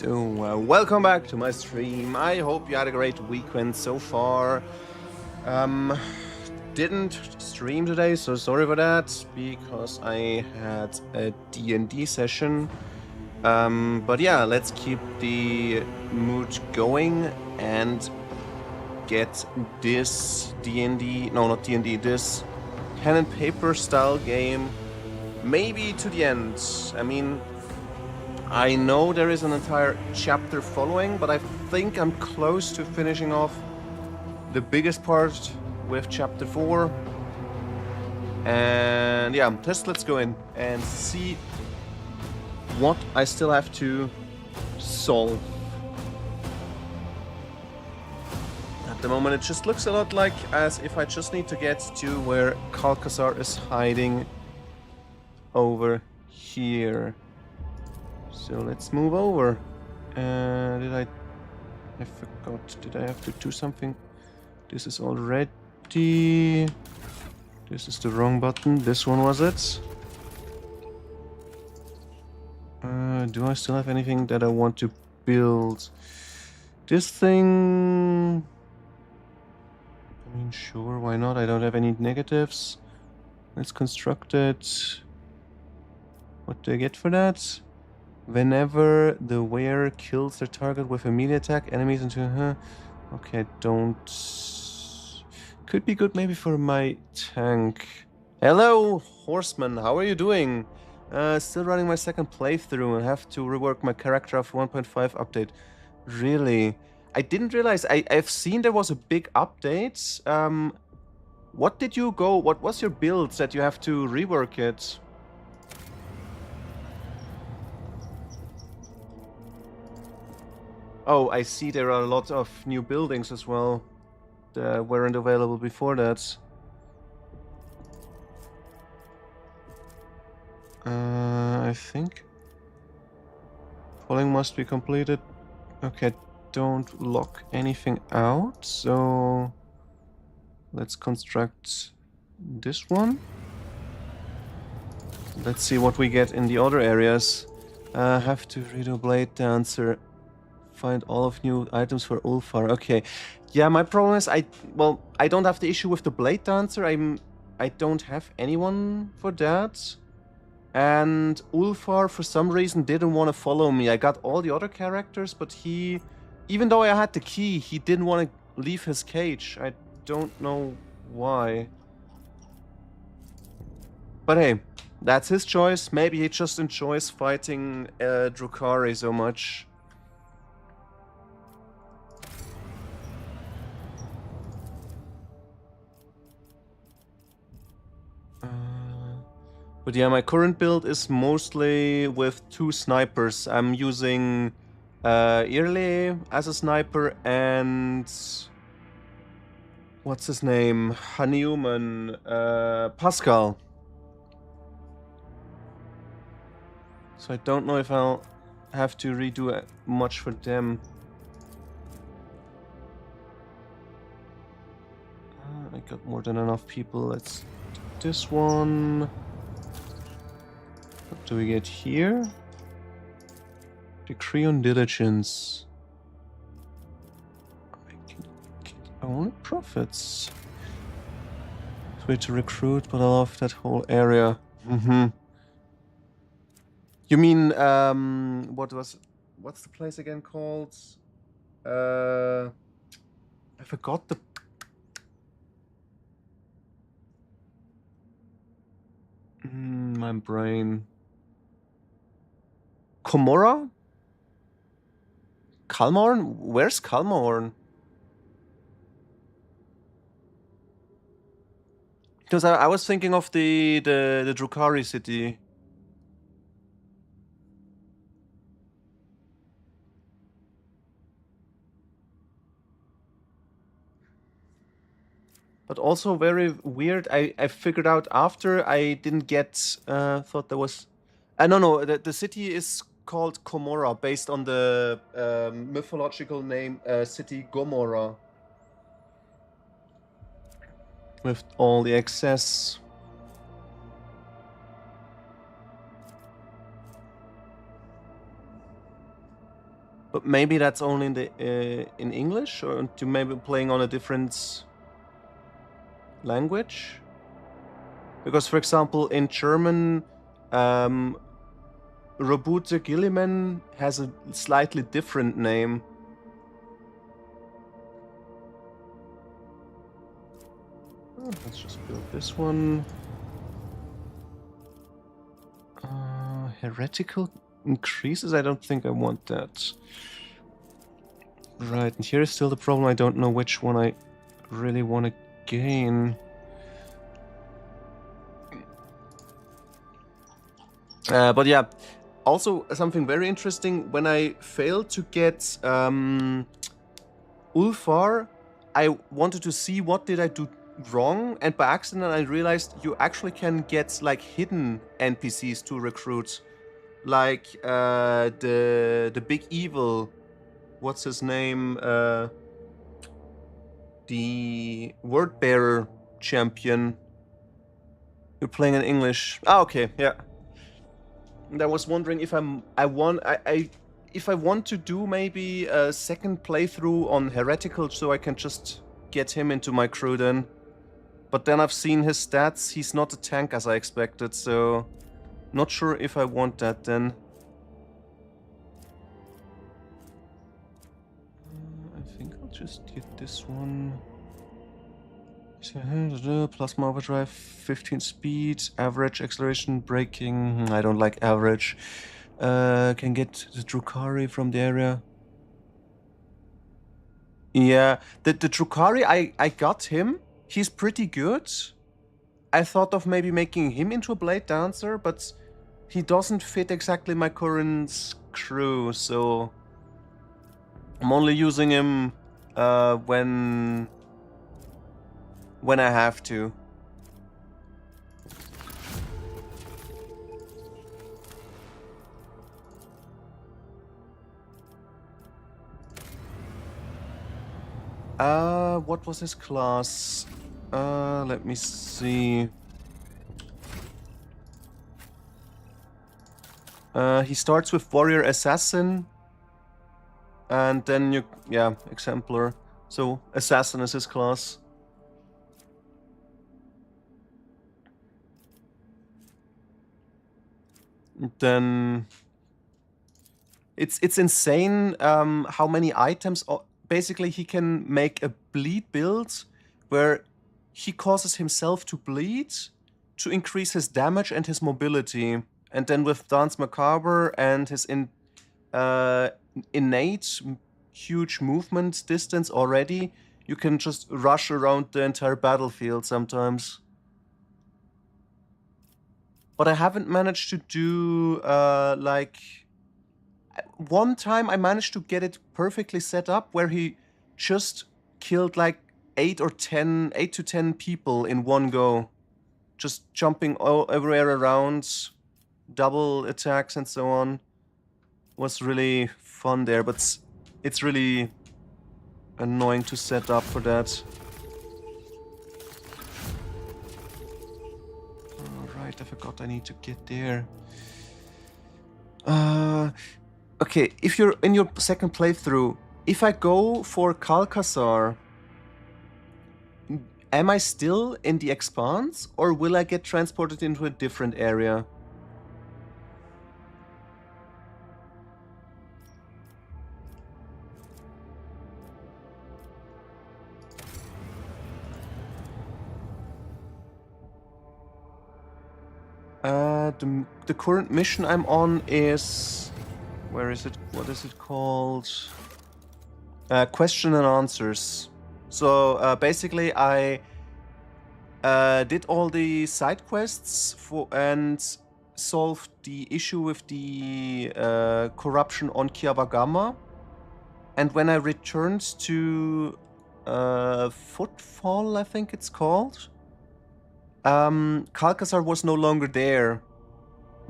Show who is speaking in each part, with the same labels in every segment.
Speaker 1: Welcome back to my stream. I hope you had a great weekend so far. Didn't stream today, so sorry for that, because I had a D&D session. But yeah, let's keep the mood going and get this this pen and paper style game maybe to the end. I mean, I know there is an entire chapter following, but I think I'm close to finishing off the biggest part with chapter 4. And yeah, let's go in and see what I still have to solve. At the moment, it just looks a lot like as if I just need to get to where Calcazar is hiding over here. So let's move over. I forgot. Did I have to do something? This is already... This is the wrong button. This one was it. Do I still have anything that I want to build? This thing... I mean, sure, why not? I don't have any negatives. Let's construct it. What do I get for that? Whenever the wearer kills their target with a melee attack, enemies into her. Okay, don't. Could be good maybe for my tank. Hello, horseman. How are you doing? Still running my second playthrough and have to rework my character after 1.5 update. Really? I didn't realize. I've seen there was a big update. What did you go? What was your build that you have to rework it? Oh, I see there are a lot of new buildings as well that weren't available before that. I think polling must be completed. Okay, don't lock anything out, so let's construct this one. Let's see what we get in the other areas. Have to redo Blade Dancer. Find all of new items for Ulfar. Okay. Yeah, my problem is I don't have the issue with the Blade Dancer. I don't have anyone for that. And Ulfar, for some reason, didn't want to follow me. I got all the other characters, but he, even though I had the key, he didn't want to leave his cage. I don't know why. But hey, that's his choice. Maybe he just enjoys fighting Drukhari so much. But yeah, my current build is mostly with 2 snipers. I'm using Irle as a sniper and... What's his name? Haneumann, Pascal. So I don't know if I'll have to redo much for them. I got more than enough people. Let's do this one. What do we get here? Decree on diligence. I can get only profits. It's way to recruit, but I love that whole area. You mean what's the place again called? I forgot the... my brain. Komorra? Kalmorn? Where's Kalmorn? Because I was thinking of the Drukhari city. But also very weird. I figured out after I didn't get thought there was... no, the city is called Komorra, based on the mythological name city Gomorrah. With all the excess. But maybe that's only in the in English, or to maybe playing on a different language. Because, for example, in German, Roboute Gilliman has a slightly different name. Oh, let's just build this one. Heretical increases? I don't think I want that. Right, and here is still the problem. I don't know which one I really want to gain. But yeah, also something very interesting. When I failed to get Ulfar, I wanted to see what did I do wrong, and by accident I realized you actually can get like hidden NPCs to recruit, like the big evil. What's his name? The word bearer champion. You're playing in English. Ah, okay, yeah. And I was wondering if if I want to do maybe a second playthrough on Heretical, so I can just get him into my crew then. But then I've seen his stats. He's not a tank as I expected, so not sure if I want that then. I think I'll just get this one. Plasma overdrive, 15 speed, average acceleration, braking. I don't like average. Can get the Drukhari from the area. Yeah, the Drukhari, I got him. He's pretty good. I thought of maybe making him into a blade dancer, but he doesn't fit exactly my current crew, so I'm only using him when I have to. What was his class? Let me see. He starts with Warrior Assassin, and then Exemplar. So Assassin is his class. Then it's insane how many items. Basically, he can make a bleed build where he causes himself to bleed to increase his damage and his mobility. And then with Dance Macabre and his innate huge movement distance already, you can just rush around the entire battlefield sometimes. But I haven't managed to do like one time I managed to get it perfectly set up where he just killed like 8 to 10 people in one go, just jumping everywhere around, double attacks and so on. Was really fun there, but it's really annoying to set up for that. Alright, I forgot I need to get there. Okay, if you're in your second playthrough, if I go for Calcazar, am I still in the Expanse, or will I get transported into a different area? The current mission I'm on is... Where is it? What is it called? Question and answers. So basically I did all the side quests and solved the issue with the corruption on Kiabagama. And when I returned to Footfall, I think it's called, Calcazar was no longer there.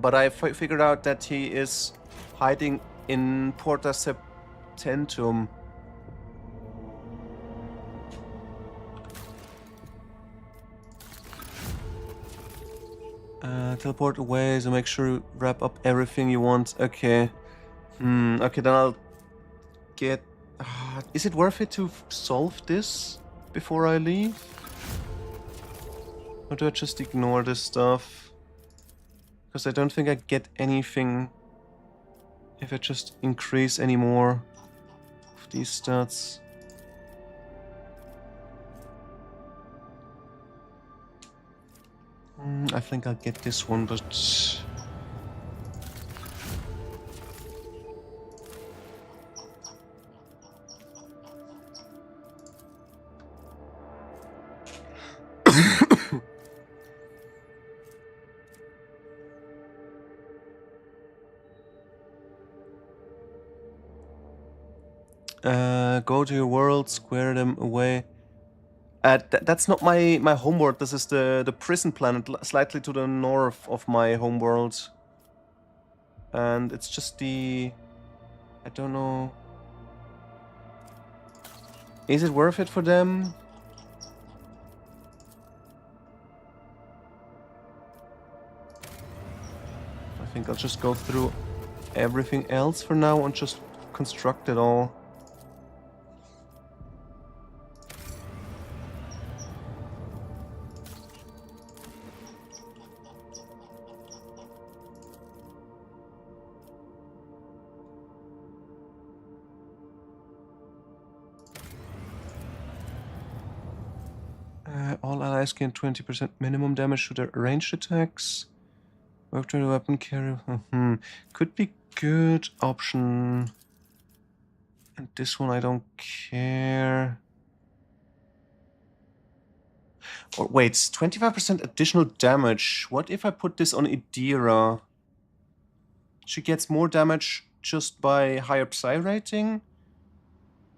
Speaker 1: But I figured out that he is hiding in Porta Septentum. Teleport away, so make sure you wrap up everything you want. Okay. Okay, then I'll get... is it worth it to solve this before I leave? Or do I just ignore this stuff? Because I don't think I get anything if I just increase any more of these stats. I think I'll get this one, but... go to your world, square them away. That's not my homeworld. This is the prison planet, slightly to the north of my homeworld. And it's just the... I don't know... Is it worth it for them? I think I'll just go through everything else for now and just construct it all. All allies gain 20% minimum damage to their ranged attacks. Work to the weapon carrier. Could be good option. And this one I don't care. Or wait, 25% additional damage. What if I put this on Idira? She gets more damage just by higher psi rating.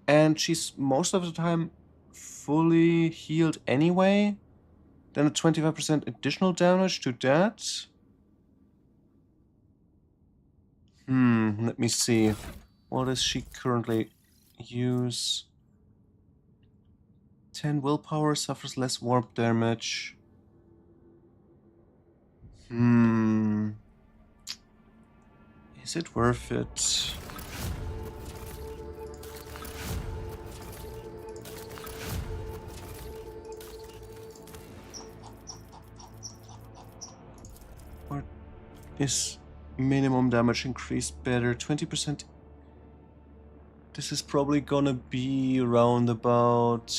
Speaker 1: And she's most of the time fully healed anyway. Then a 25% additional damage to that. Let me see. What does she currently use? 10 willpower, suffers less warp damage. Is it worth it? Or is minimum damage increased better? 20%. This is probably gonna be around about,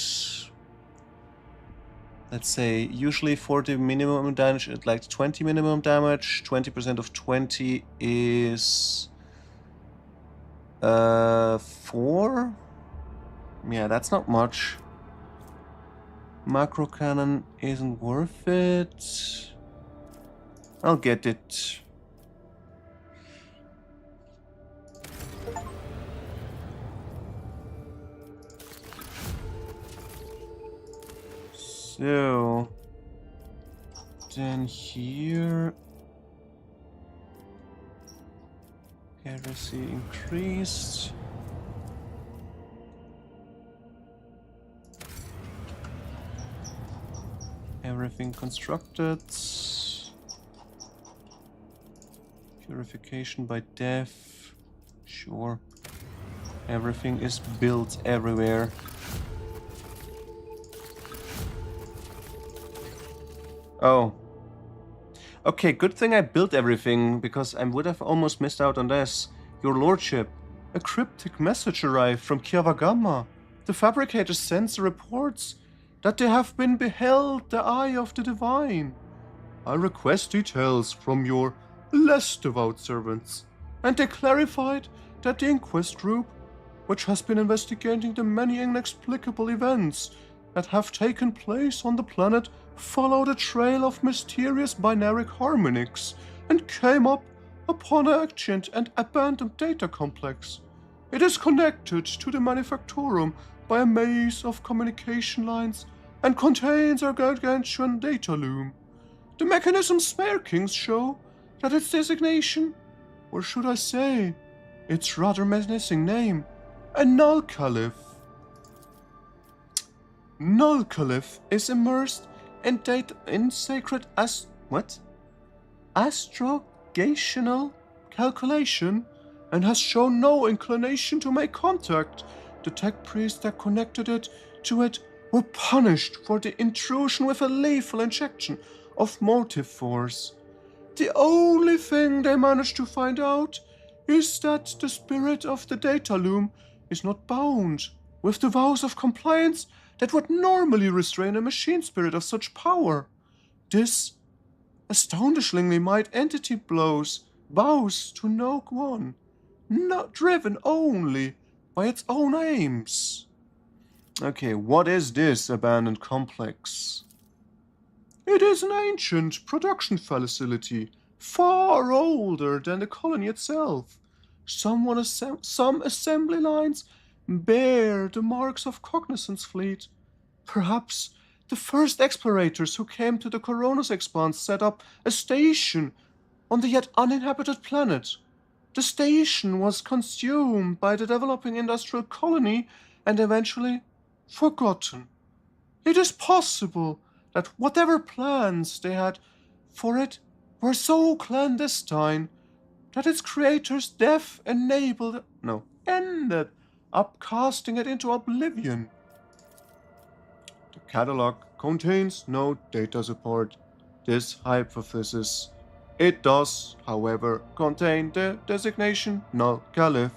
Speaker 1: let's say, usually 40 minimum damage at like 20 minimum damage. 20% of 20 is 4. Yeah, that's not much. Macro cannon isn't worth it. I'll get it. So then here, heresy increased. Everything constructed. Purification by death. Sure. Everything is built everywhere. Oh. Okay, good thing I built everything, because I would have almost missed out on this. Your lordship, a cryptic message arrived from Kiavagama. The fabricator sends reports that they have been beheld the eye of the divine. I request details from your less devout servants, and they clarified that the inquest group, which has been investigating the many inexplicable events that have taken place on the planet, followed a trail of mysterious binary harmonics and came up upon an ancient and abandoned data complex. It is connected to the manufactorum by a maze of communication lines and contains a gargantuan data loom. The mechanism's markings show that its designation, or should I say, its rather menacing name, a null caliph. Null caliph is immersed in sacred astrogational calculation and has shown no inclination to make contact. The tech priests that connected it to it were punished for the intrusion with a lethal injection of motive force. The only thing they managed to find out is that the spirit of the data loom is not bound with the vows of compliance that would normally restrain a machine spirit of such power. This astonishingly might entity bows to no one, not driven only by its own aims. Okay, what is this abandoned complex? It is an ancient production facility, far older than the colony itself. Some assembly lines bear the marks of Cognizant's fleet. Perhaps the first explorators who came to the Corona's expanse set up a station on the yet uninhabited planet. The station was consumed by the developing industrial colony and eventually forgotten. It is possible that whatever plans they had for it were so clandestine that its creator's death ended up casting it into oblivion. The catalog contains no data support this hypothesis. It does, however, contain the designation Null Caliph.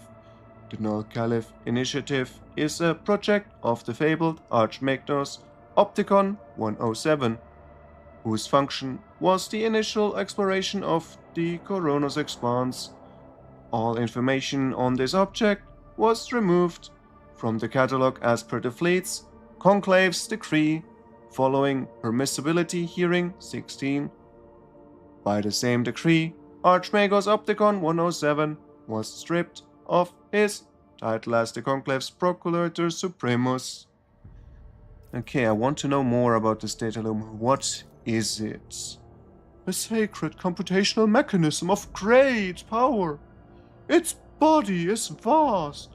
Speaker 1: The Null Caliph Initiative is a project of the fabled Archmagnus Opticon 107, whose function was the initial exploration of the Corona's expanse. All information on this object was removed from the catalogue as per the fleet's conclave's decree following Permissibility Hearing 16. By the same decree, Archmagus Opticon 107 was stripped of his title as the conclave's Procurator Supremus. Okay, I want to know more about this data loom. What is it? A sacred computational mechanism of great power. Its body is vast.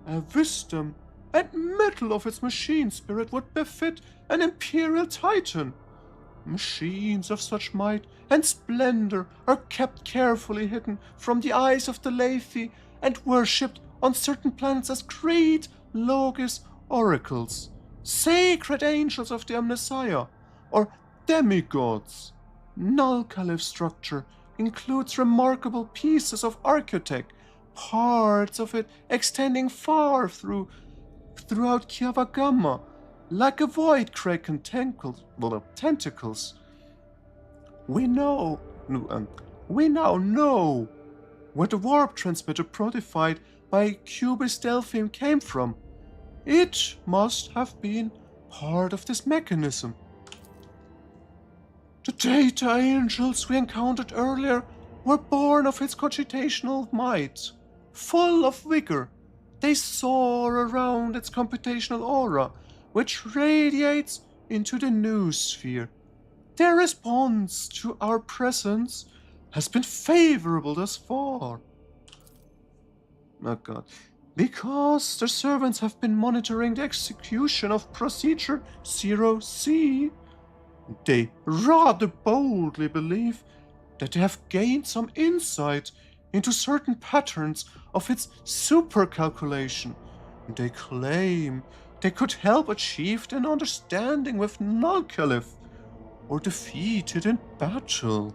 Speaker 1: A wisdom and metal of its machine spirit would befit an imperial titan. Machines of such might and splendor are kept carefully hidden from the eyes of the Lethe and worshipped on certain planets as great Logis oracles, sacred angels of the Amnesia, or demigods. Null Caliph structure includes remarkable pieces of architect, parts of it extending far throughout Kiava Gamma, like a void kraken tentacles. We now know where the warp transmitter protified by Cubis Delphine came from. It must have been part of this mechanism. The data angels we encountered earlier were born of its computational might. Full of vigor, they soar around its computational aura, which radiates into the noosphere. Their response to our presence has been favorable thus far. Oh God. Because the servants have been monitoring the execution of Procedure 0C, they rather boldly believe that they have gained some insight into certain patterns of its supercalculation. They claim they could help achieve an understanding with Null Caliph, or defeat it in battle.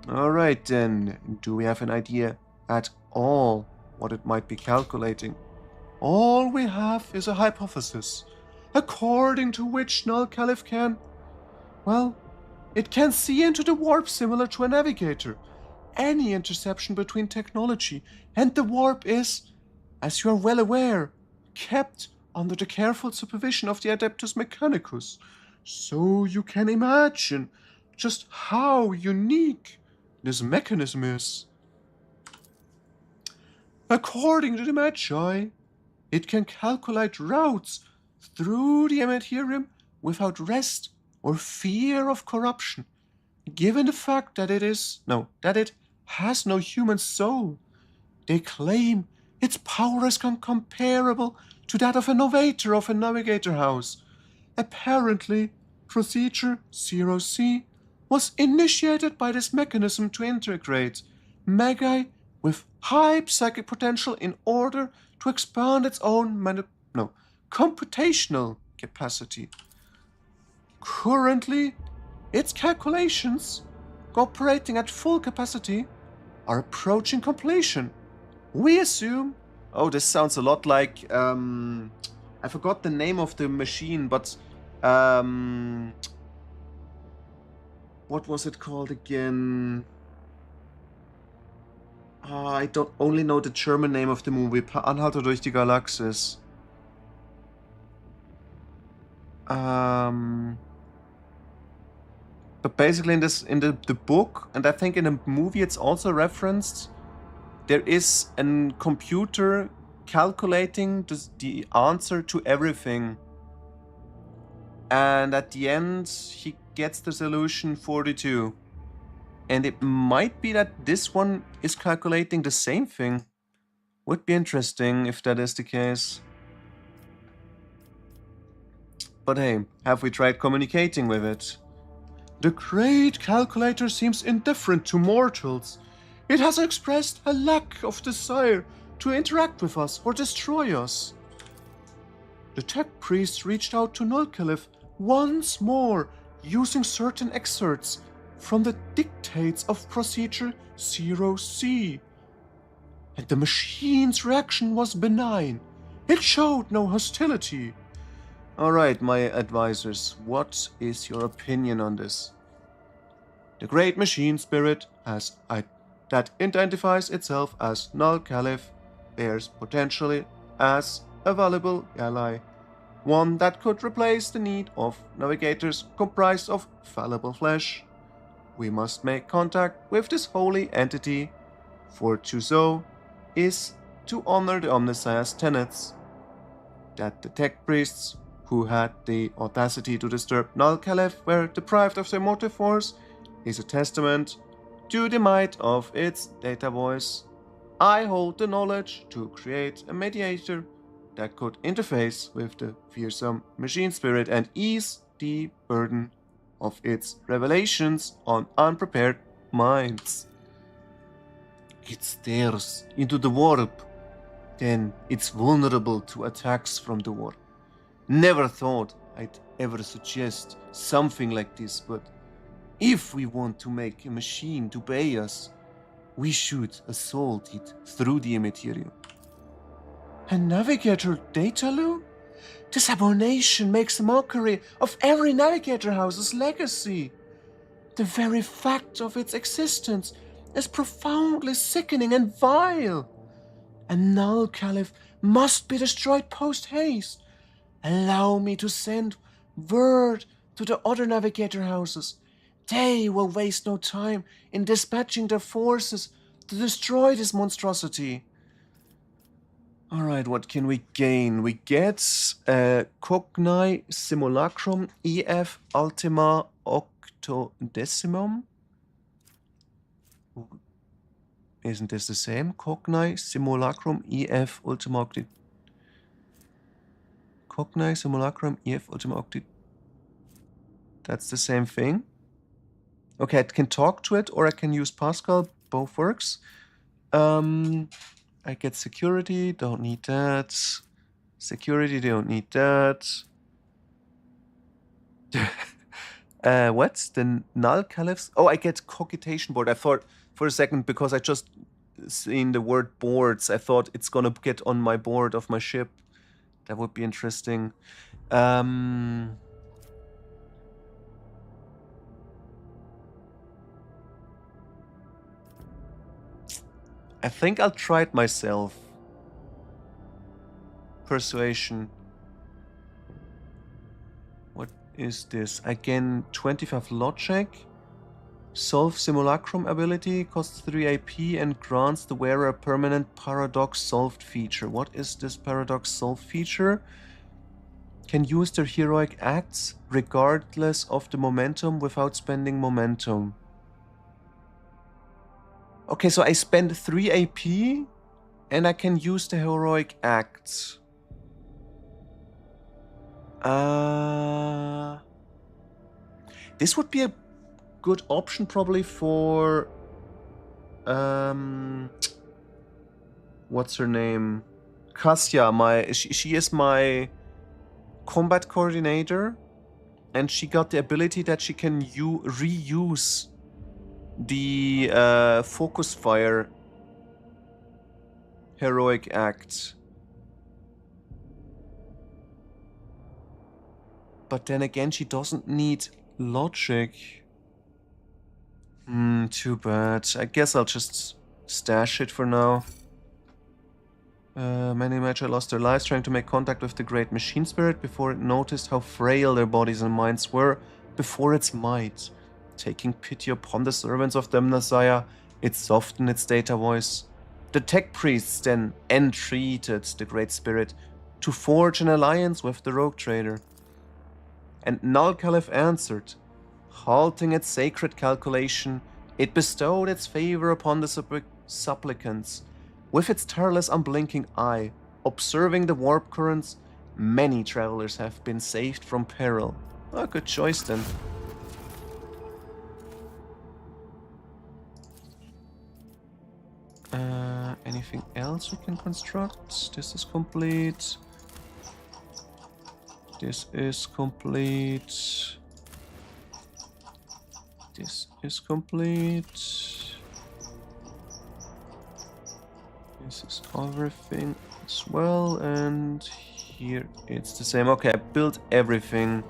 Speaker 1: Alright then, do we have an idea at all what it might be calculating? All we have is a hypothesis, according to which Null Caliph can, it can see into the warp similar to a navigator. Any interception between technology and the warp is, as you are well aware, kept under the careful supervision of the Adeptus Mechanicus. So you can imagine just how unique this mechanism is. According to the Magi, it can calculate routes through the Ematerium without rest or fear of corruption, given the fact that it has no human soul. They claim its power is comparable to that of a novator of a navigator house. Apparently, Procedure 0C was initiated by this mechanism to integrate Magi with high psychic potential in order to expand its own computational capacity. Currently, its calculations, operating at full capacity, are approaching completion. We assume... Oh, this sounds a lot like... I forgot the name of the machine, but... what was it called again? I don't only know the German name of the movie. Per Anhalter durch die Galaxis. But basically in the book, and I think in the movie it's also referenced, there is a computer calculating the answer to everything. And at the end, he gets the solution 42. And it might be that this one is calculating the same thing. Would be interesting if that is the case. But hey, have we tried communicating with it? The great calculator seems indifferent to mortals. It has expressed a lack of desire to interact with us or destroy us. The tech priest reached out to Nulkalif once more, using certain excerpts from the dictates of Procedure 0C. And the machine's reaction was benign. It showed no hostility. Alright, my advisors, what is your opinion on this? The great machine spirit that identifies itself as Null Caliph bears potentially as a valuable ally, one that could replace the need of navigators comprised of fallible flesh. We must make contact with this holy entity, for to so is to honor the Omnissiah's tenets. That the tech priests who had the audacity to disturb Null Caliph were deprived of their motive force is a testament to the might of its data voice. I hold the knowledge to create a mediator that could interface with the fearsome machine spirit and ease the burden of its revelations on unprepared minds. It stares into the warp, then it's vulnerable to attacks from the warp. Never thought I'd ever suggest something like this, but if we want to make a machine to obey us, we should assault it through the immaterial. A navigator data loom? This abomination makes a mockery of every navigator house's legacy. The very fact of its existence is profoundly sickening and vile. And Null Caliph must be destroyed post-haste. Allow me to send word to the other navigator houses. They will waste no time in dispatching their forces to destroy this monstrosity. Alright, what can we gain? We get Cogni Simulacrum EF Ultima Octodecimum. Isn't this the same? Cogni Simulacrum EF Ultima Octodecimum. Cogni Simulacrum EF Ultima Octodecimum. That's the same thing. Okay, I can talk to it or I can use Pascal. Both works. I get security, don't need that. Security, don't need that. What's the Null Caliphs? Oh, I get cogitation board. I thought for a second, because I just seen the word boards, I thought it's gonna get on my board of my ship. That would be interesting. I think I'll try it myself. Persuasion. What is this? Again, 25 logic. Solve simulacrum ability, costs 3 AP and grants the wearer a permanent paradox solved feature. What is this paradox solved feature? Can use their heroic acts regardless of the momentum without spending momentum. Okay, so I spend 3 AP and I can use the heroic acts. This would be a good option probably for what's her name? Kasia, she is my combat coordinator, and she got the ability that she can reuse the focus fire heroic act. But then again, she doesn't need logic. Too bad. I guess I'll just stash it for now. Many Magi lost their lives trying to make contact with the great machine spirit before it noticed how frail their bodies and minds were before its might. Taking pity upon the servants of Demnasaya, it softened its data voice. The tech priests then entreated the great spirit to forge an alliance with the rogue trader. And Null Caliph answered. Halting its sacred calculation, it bestowed its favor upon the supplicants. With its tireless unblinking eye, observing the warp currents, many travelers have been saved from peril. Oh, good choice then. Anything else we can construct? This is complete. This is complete. This is complete. This is everything as well, and here it's the same. Okay, I built everything.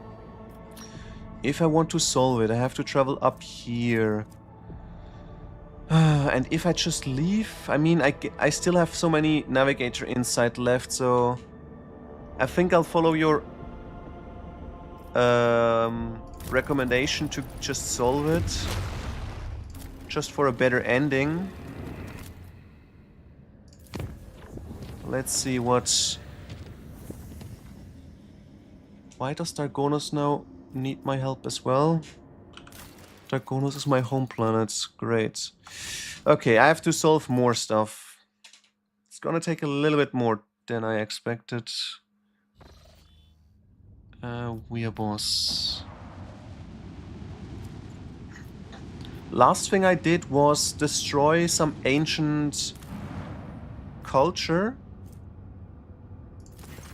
Speaker 1: If I want to solve it, I have to travel up here. And if I just leave, I mean, I still have so many navigator insight left, so I think I'll follow your recommendation to just solve it, just for a better ending. Let's see what... Why does Dargonos now need my help as well? Dargonos is my home planet. Great. Okay, I have to solve more stuff. It's gonna take a little bit more than I expected. We are boss. Last thing I did was destroy some ancient culture.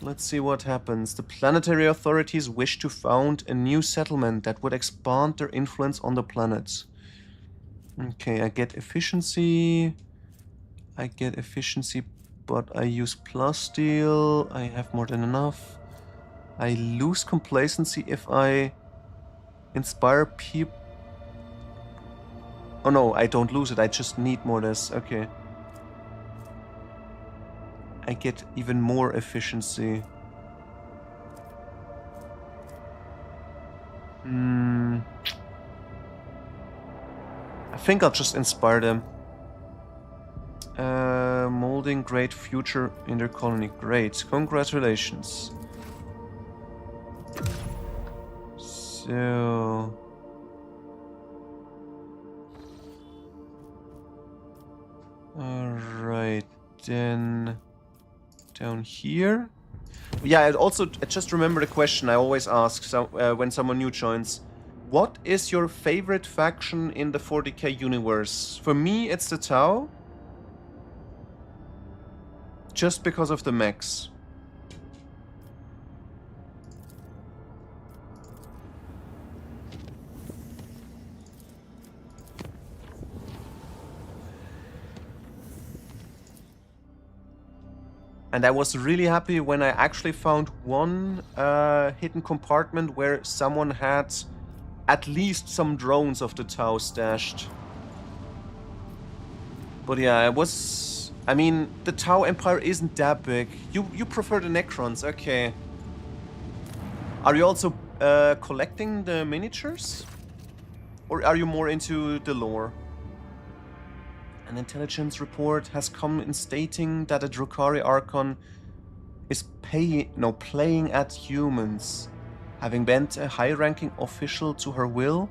Speaker 1: Let's see what happens. The planetary authorities wish to found a new settlement that would expand their influence on the planet. Okay, I get efficiency. But I use plasteel. I have more than enough. I lose complacency if I inspire people. Oh no, I don't lose it. I just need more of this. Okay. I get even more efficiency. I think I'll just inspire them. Molding great future in their colony. Great. Congratulations. So... Alright, then... Down here. Yeah, I just remember the question I always ask when someone new joins. What is your favorite faction in the 40k universe? For me, it's the Tau. Just because of the mechs. And I was really happy when I actually found one hidden compartment where someone had at least some drones of the Tau stashed. But yeah, I mean, the Tau Empire isn't that big. You prefer the Necrons, okay. Are you also collecting the miniatures? Or are you more into the lore? An intelligence report has come in stating that a Drukhari Archon is playing at humans. Having bent a high-ranking official to her will,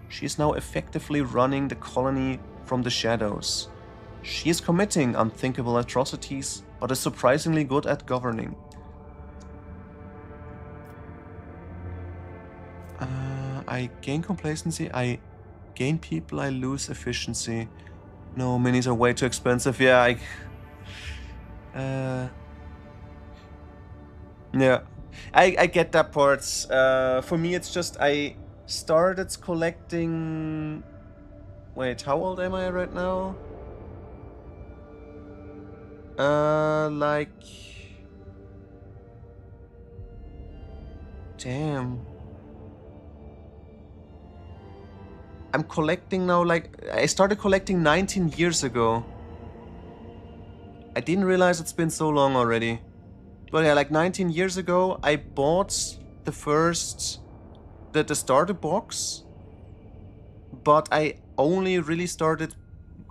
Speaker 1: she is now effectively running the colony from the shadows. She is committing unthinkable atrocities, but is surprisingly good at governing. I gain complacency, I gain people, I lose efficiency. No, minis are way too expensive. Yeah, Yeah, I get that part. For me, it's just I started collecting. Wait, how old am I right now? Like, damn. I'm collecting now. Like, I started collecting 19 years ago. I didn't realize it's been so long already. But yeah, like 19 years ago, I bought the first, the starter box, but I only really started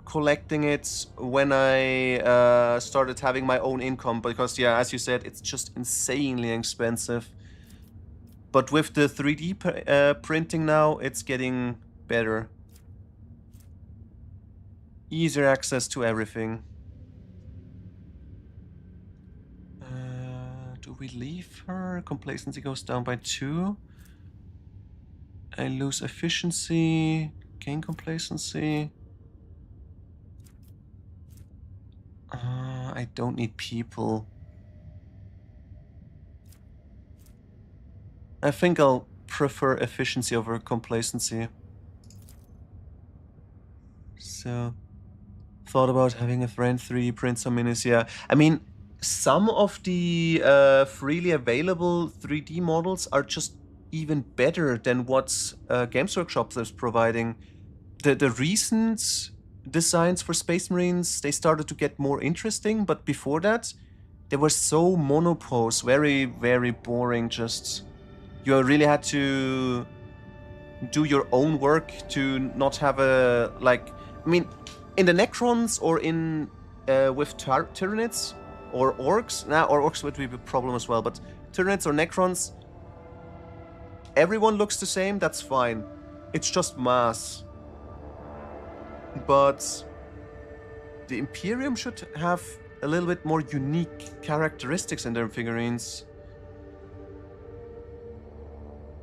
Speaker 1: collecting it when I started having my own income, because yeah, as you said, it's just insanely expensive. But with the 3D printing now, it's getting better. Easier access to everything. Do we leave her? Complacency goes down by 2. I lose efficiency, gain complacency. I don't need people. I think I'll prefer efficiency over complacency. So, thought about having a friend 3D print some minis. Yeah, I mean, some of the freely available 3D models are just even better than what Games Workshop is providing. The recent designs for Space Marines, they started to get more interesting, but before that, they were so monopose, very, very boring. Just, you really had to do your own work to not have a, like, I mean, in the Necrons or in with Tyranids or Orcs, now, or Orcs would be a problem as well, but Tyranids or Necrons, everyone looks the same, that's fine. It's just mass. But the Imperium should have a little bit more unique characteristics in their figurines.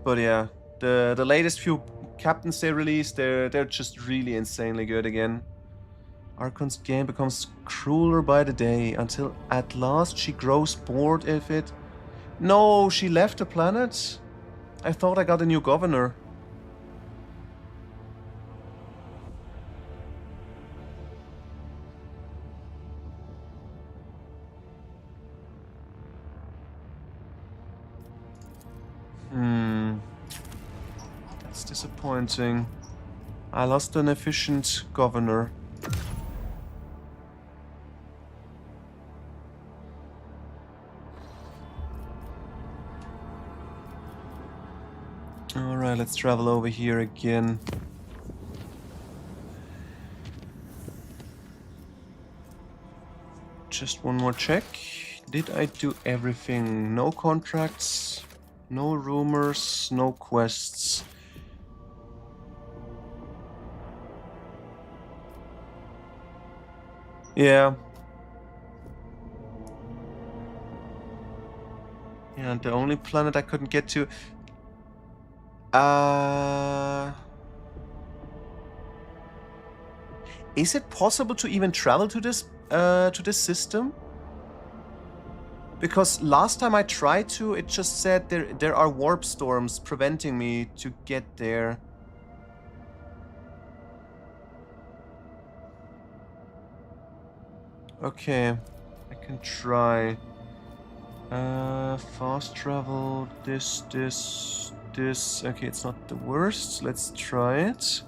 Speaker 1: But yeah, the latest few captains they released, they're just really insanely good again. Archon's game becomes crueler by the day until at last she grows bored of it. No, she left the planet. I thought I got a new governor. That's disappointing. I lost an efficient governor. Alright, let's travel over here again. Just one more check. Did I do everything? No contracts, no rumors, no quests. Yeah. Yeah, the only planet I couldn't get to... Is it possible to even travel to this system? Because last time I tried to, it just said there are warp storms preventing me to get there. Okay, I can try. Fast travel, this. Okay, it's not the worst. Let's try it.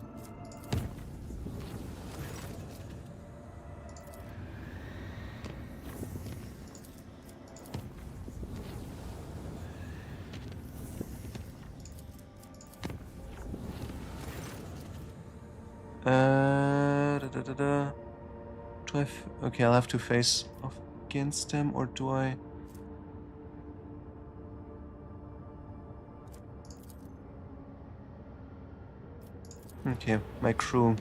Speaker 1: Do I... Okay, I'll have to face off against them, or do I... Okay, my crew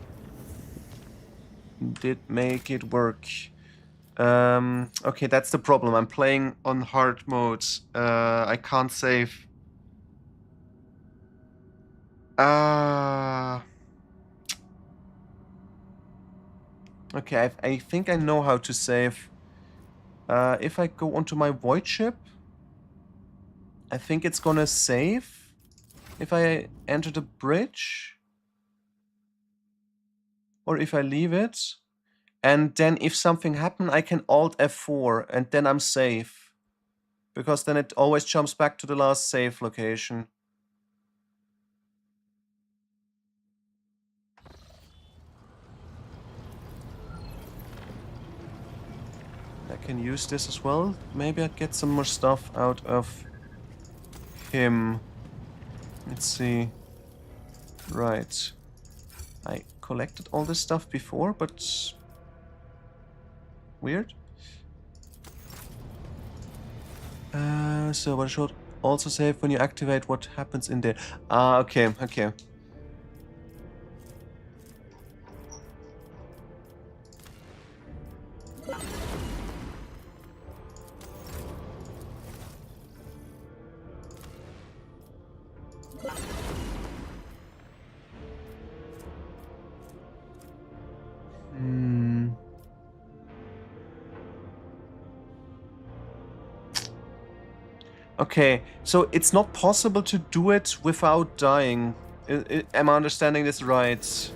Speaker 1: did make it work. Okay, that's the problem. I'm playing on hard mode. I can't save. Okay, I think I know how to save. If I go onto my void ship, I think it's gonna save if I enter the bridge. Or if I leave it. And then if something happens, I can Alt F4 and then I'm safe. Because then it always jumps back to the last save location. I can use this as well. Maybe I'd get some more stuff out of him. Let's see. Right. I collected all this stuff before, but... weird. So what I should also save when you activate what happens in there. Ah, okay, okay. Okay, so it's not possible to do it without dying. Am I understanding this right?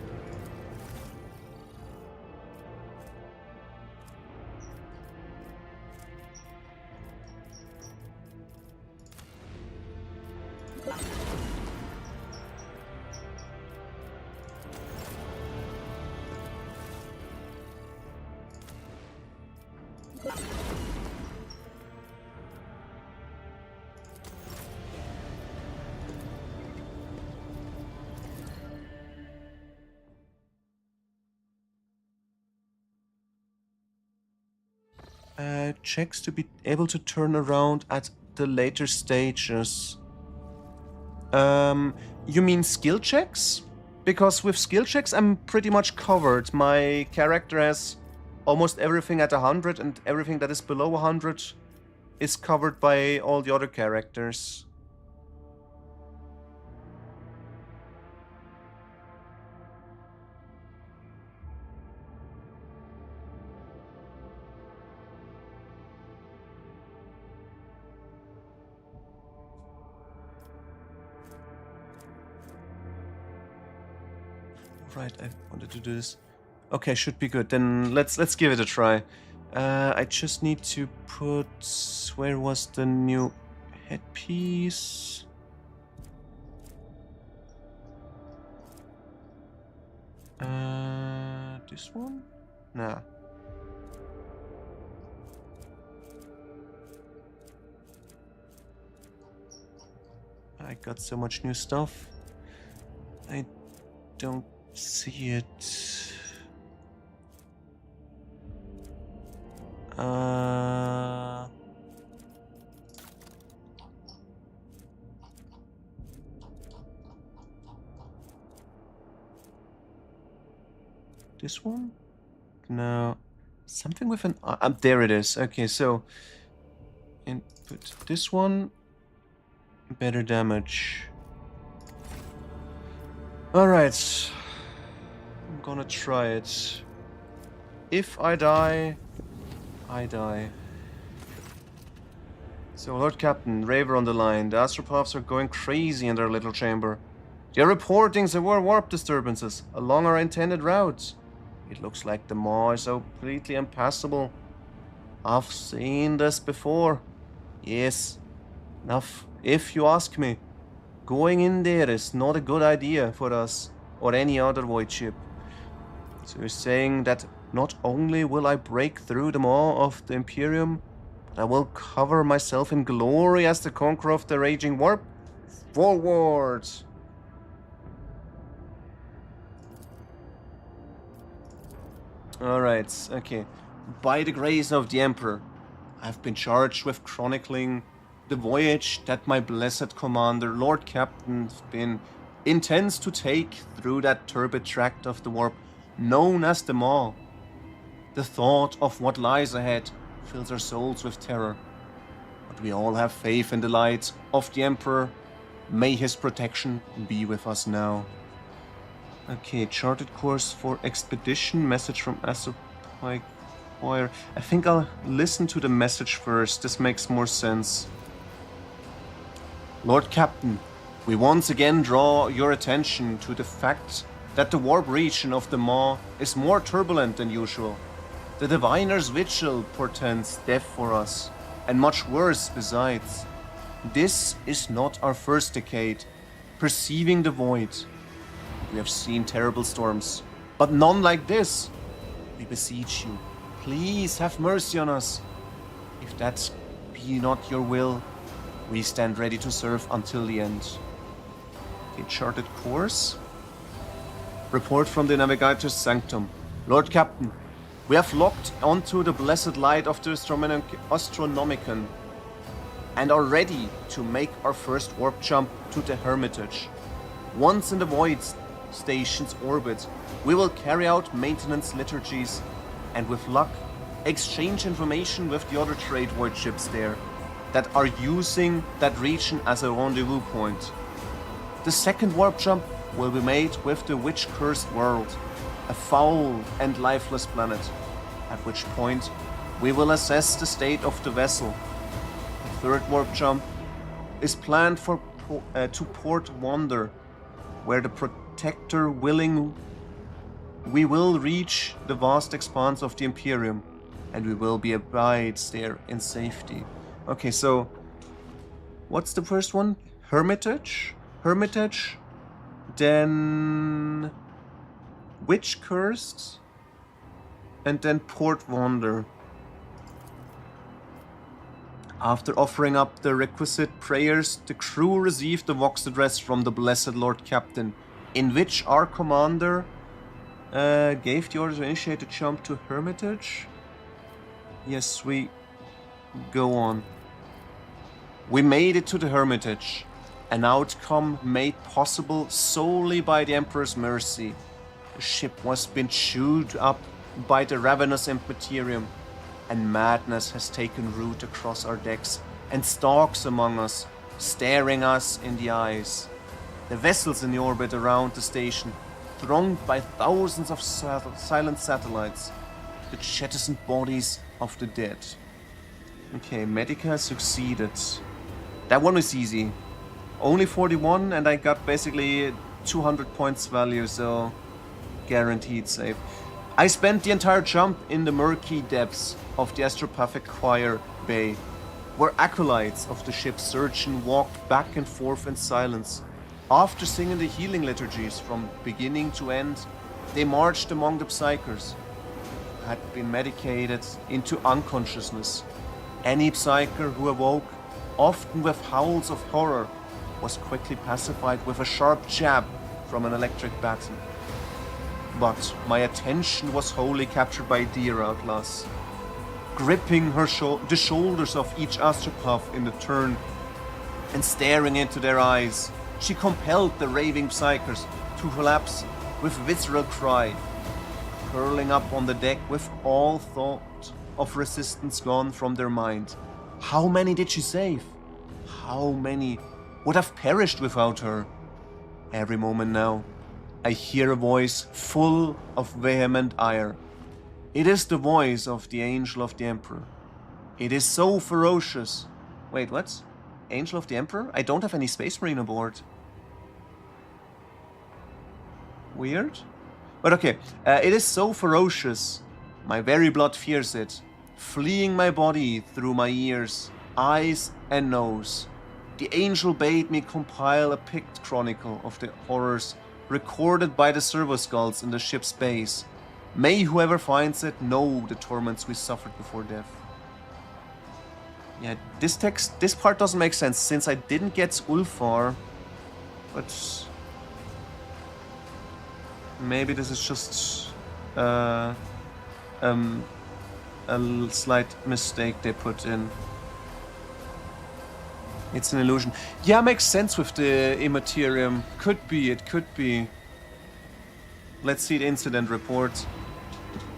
Speaker 1: Checks to be able to turn around at the later stages. You mean skill checks? Because with skill checks, I'm pretty much covered. My character has almost everything at 100, and everything that is below 100 is covered by all the other characters. Right, I wanted to do this. Okay, should be good. Then let's give it a try. I just need to put... where was the new headpiece? This one? Nah. I got so much new stuff. I don't see it. This one? No. Something with an... there it is. Okay, so... input this one. Better damage. Alright. I'm gonna try it. If I die, I die. So, Lord Captain, Raver on the line. The astropaths are going crazy in their little chamber. They're reporting severe warp disturbances along our intended route. It looks like the maw is so completely impassable. I've seen this before. Yes. Enough, if you ask me. Going in there is not a good idea for us or any other void ship. So you're saying that not only will I break through the maw of the Imperium, but I will cover myself in glory as the conqueror of the raging warp? Forward! Alright, okay. By the grace of the Emperor, I've been charged with chronicling the voyage that my blessed commander, Lord Captain, intends to take through that turbid tract of the warp known as the Maw. The thought of what lies ahead fills our souls with terror. But we all have faith in the light of the Emperor. May his protection be with us now. Okay, charted course for expedition. Message from Asopike choir. I think I'll listen to the message first. This makes more sense. Lord Captain, we once again draw your attention to the fact that the warp region of the Maw is more turbulent than usual. The Diviner's Vigil portends death for us, and much worse besides. This is not our first decade, perceiving the void. We have seen terrible storms, but none like this. We beseech you, please have mercy on us. If that be not your will, we stand ready to serve until the end. The charted course. Report from the Navigator's Sanctum. Lord Captain, we have locked onto the blessed light of the Astronomicon and are ready to make our first warp jump to the Hermitage. Once in the Void Station's orbit, we will carry out maintenance liturgies and with luck, exchange information with the other trade void ships there that are using that region as a rendezvous point. The second warp jump will be made with the witch-cursed world, a foul and lifeless planet, at which point we will assess the state of the vessel. The third warp jump is planned for to Port Wonder, where the Protector willing we will reach the vast expanse of the Imperium, and we will be abides there in safety. Okay, so what's the first one? Hermitage? Hermitage? Then Witch Cursed? And then Port Wonder. After offering up the requisite prayers, the crew received the Vox address from the Blessed Lord Captain, in which our commander gave the order to initiate the jump to Hermitage. Yes, we go on. We made it to the Hermitage, an outcome made possible solely by the Emperor's mercy. The ship was been chewed up by the ravenous Imperium, and madness has taken root across our decks and stalks among us, staring us in the eyes. The vessels in the orbit around the station, thronged by thousands of silent satellites, the jettisoned bodies of the dead. Okay, Medica succeeded. That one was easy. Only 41, and I got basically 200 points value, so guaranteed save. I spent the entire jump in the murky depths of the astropathic choir bay, where acolytes of the ship's surgeon walked back and forth in silence. After singing the healing liturgies from beginning to end, they marched among the psychers, who had been medicated into unconsciousness. Any psyker who awoke, often with howls of horror, was quickly pacified with a sharp jab from an electric baton. But my attention was wholly captured by Dira at last. Gripping the shoulders of each astropath in the turn and staring into their eyes, she compelled the raving psychers to collapse with visceral cry, curling up on the deck with all thought of resistance gone from their mind. How many did she save? How many would have perished without her? Every moment now, I hear a voice full of vehement ire. It is the voice of the Angel of the Emperor. It is so ferocious. Wait, what? Angel of the Emperor? I don't have any Space Marine aboard. Weird. But okay, it is so ferocious. My very blood fears it, fleeing my body through my ears, eyes and nose. The angel bade me compile a picked chronicle of the horrors recorded by the servo skulls in the ship's base. May whoever finds it know the torments we suffered before death. Yeah, this part doesn't make sense since I didn't get Ulfar, but maybe this is just a slight mistake they put in. It's an illusion. Yeah, makes sense with the Immaterium. Could be, it could be. Let's see the incident report.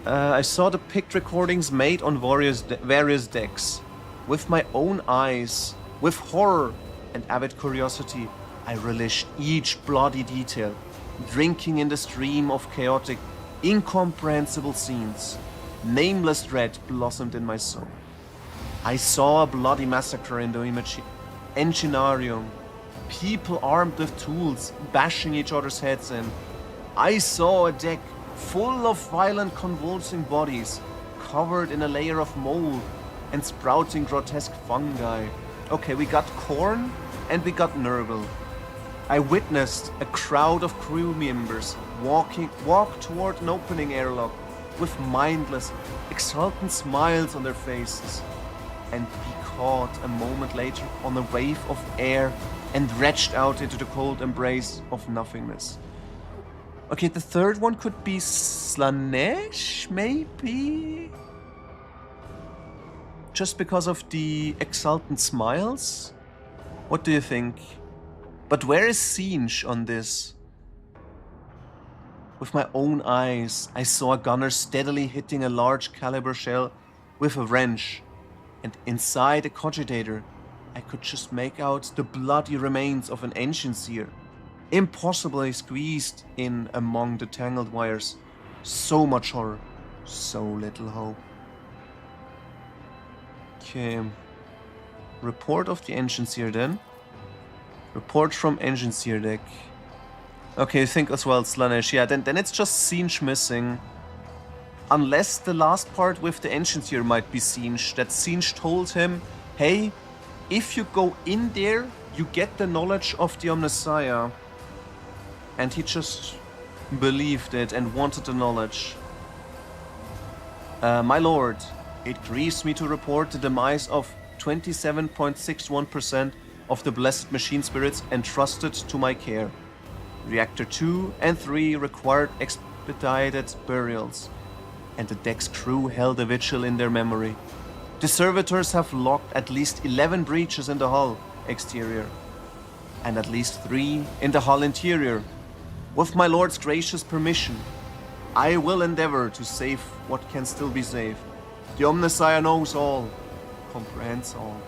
Speaker 1: I saw the picked recordings made on various decks. With my own eyes, with horror and avid curiosity, I relished each bloody detail, drinking in the stream of chaotic, incomprehensible scenes. Nameless dread blossomed in my soul. I saw a bloody massacre in the Enginarium. People armed with tools, bashing each other's heads in. I saw a deck full of violent convulsing bodies, covered in a layer of mold and sprouting grotesque fungi. Okay, we got corn and we got Nurgle. I witnessed a crowd of crew members walk toward an opening airlock with mindless, exultant smiles on their faces, and be caught a moment later on a wave of air and wretched out into the cold embrace of nothingness. Okay, the third one could be Slanesh, maybe? Just because of the exultant smiles? What do you think? But where is Sinj on this? With my own eyes, I saw a gunner steadily hitting a large caliber shell with a wrench, and inside a cogitator, I could just make out the bloody remains of an engine seer, impossibly squeezed in among the tangled wires. So much horror, so little hope. Okay. Report of the engine seer then. Report from engine seer deck. Okay, I think as well Slanesh. Yeah, then it's just Sinj missing. Unless the last part with the engine seer might be Sinj. That Sinj told him, hey, if you go in there, you get the knowledge of the Omnissiah. And he just believed it and wanted the knowledge. My lord, it grieves me to report the demise of 27.61% of the blessed machine spirits entrusted to my care. Reactor 2 and 3 required expedited burials, and the deck's crew held a vigil in their memory. The servitors have locked at least 11 breaches in the hull exterior, and at least 3 in the hull interior. With my lord's gracious permission, I will endeavor to save what can still be saved. The Omnissiah knows all, comprehends all.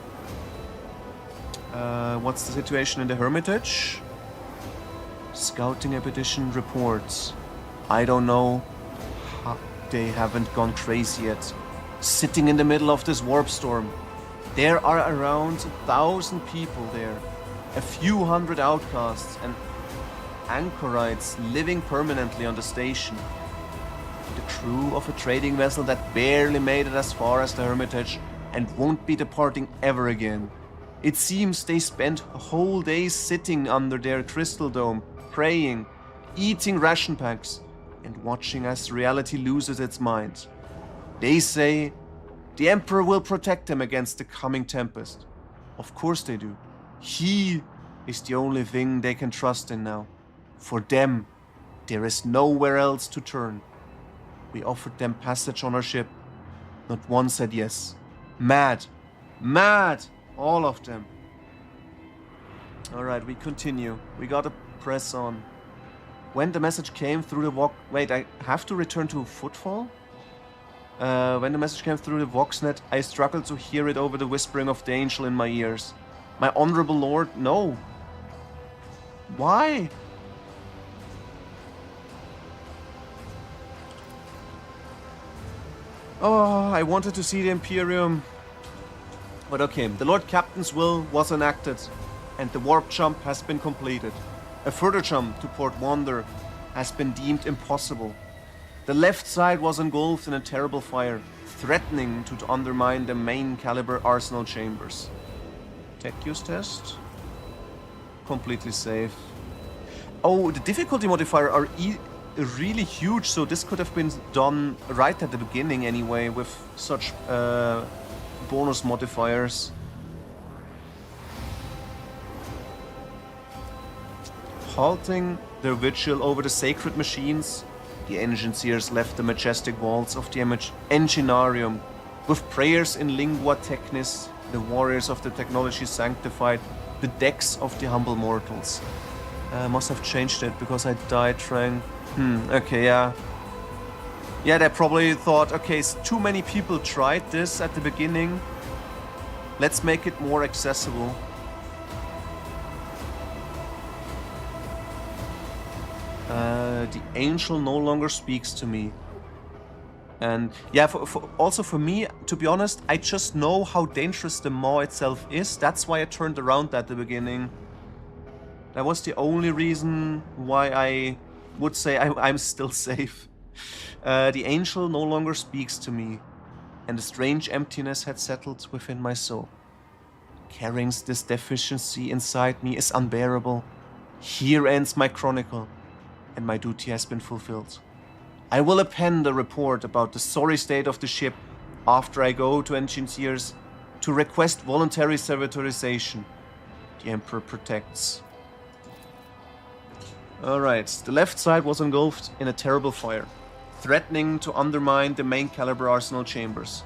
Speaker 1: What's the situation in the Hermitage? Scouting expedition reports. I don't know. They haven't gone crazy yet. Sitting in the middle of this warp storm. There are around 1,000 people there. A few hundred outcasts and anchorites living permanently on the station. The crew of a trading vessel that barely made it as far as the Hermitage and won't be departing ever again. It seems they spent whole days sitting under their crystal dome, praying, eating ration packs, and watching as reality loses its mind. They say the Emperor will protect them against the coming tempest. Of course they do. He is the only thing they can trust in now. For them, there is nowhere else to turn. We offered them passage on our ship. Not one said yes. Mad. Mad! All of them. Alright, we continue. We gotta press on. When the message came through the Vox... Wait, I have to return to Footfall? When the message came through the Voxnet, I struggled to hear it over the whispering of the angel in my ears. My honorable lord, no. Why? Oh, I wanted to see the Imperium. But okay, the Lord Captain's will was enacted, and the warp jump has been completed. A further jump to Port Wander has been deemed impossible. The left side was engulfed in a terrible fire, threatening to undermine the main caliber arsenal chambers. Tech use test. Completely safe. Oh, the difficulty modifier are really huge, so this could have been done right at the beginning anyway with such bonus modifiers. Halting their vigil over the sacred machines, the engine seers left the majestic vaults of the Enginarium. With prayers in lingua technis, the warriors of the technology sanctified the decks of the humble mortals. Must have changed it because I died trying... okay, yeah. Yeah, they probably thought, okay, too many people tried this at the beginning. Let's make it more accessible. The angel no longer speaks to me. And yeah, also for me, to be honest, I just know how dangerous the maw itself is. That's why I turned around at the beginning. That was the only reason why I would say I'm still safe. The angel no longer speaks to me, and a strange emptiness had settled within my soul. Carrying this deficiency inside me is unbearable. Here ends my chronicle, and my duty has been fulfilled. I will append a report about the sorry state of the ship after I go to engineers to request voluntary servitorization. The Emperor protects. Alright, the left side was engulfed in a terrible fire, threatening to undermine the main caliber arsenal chambers.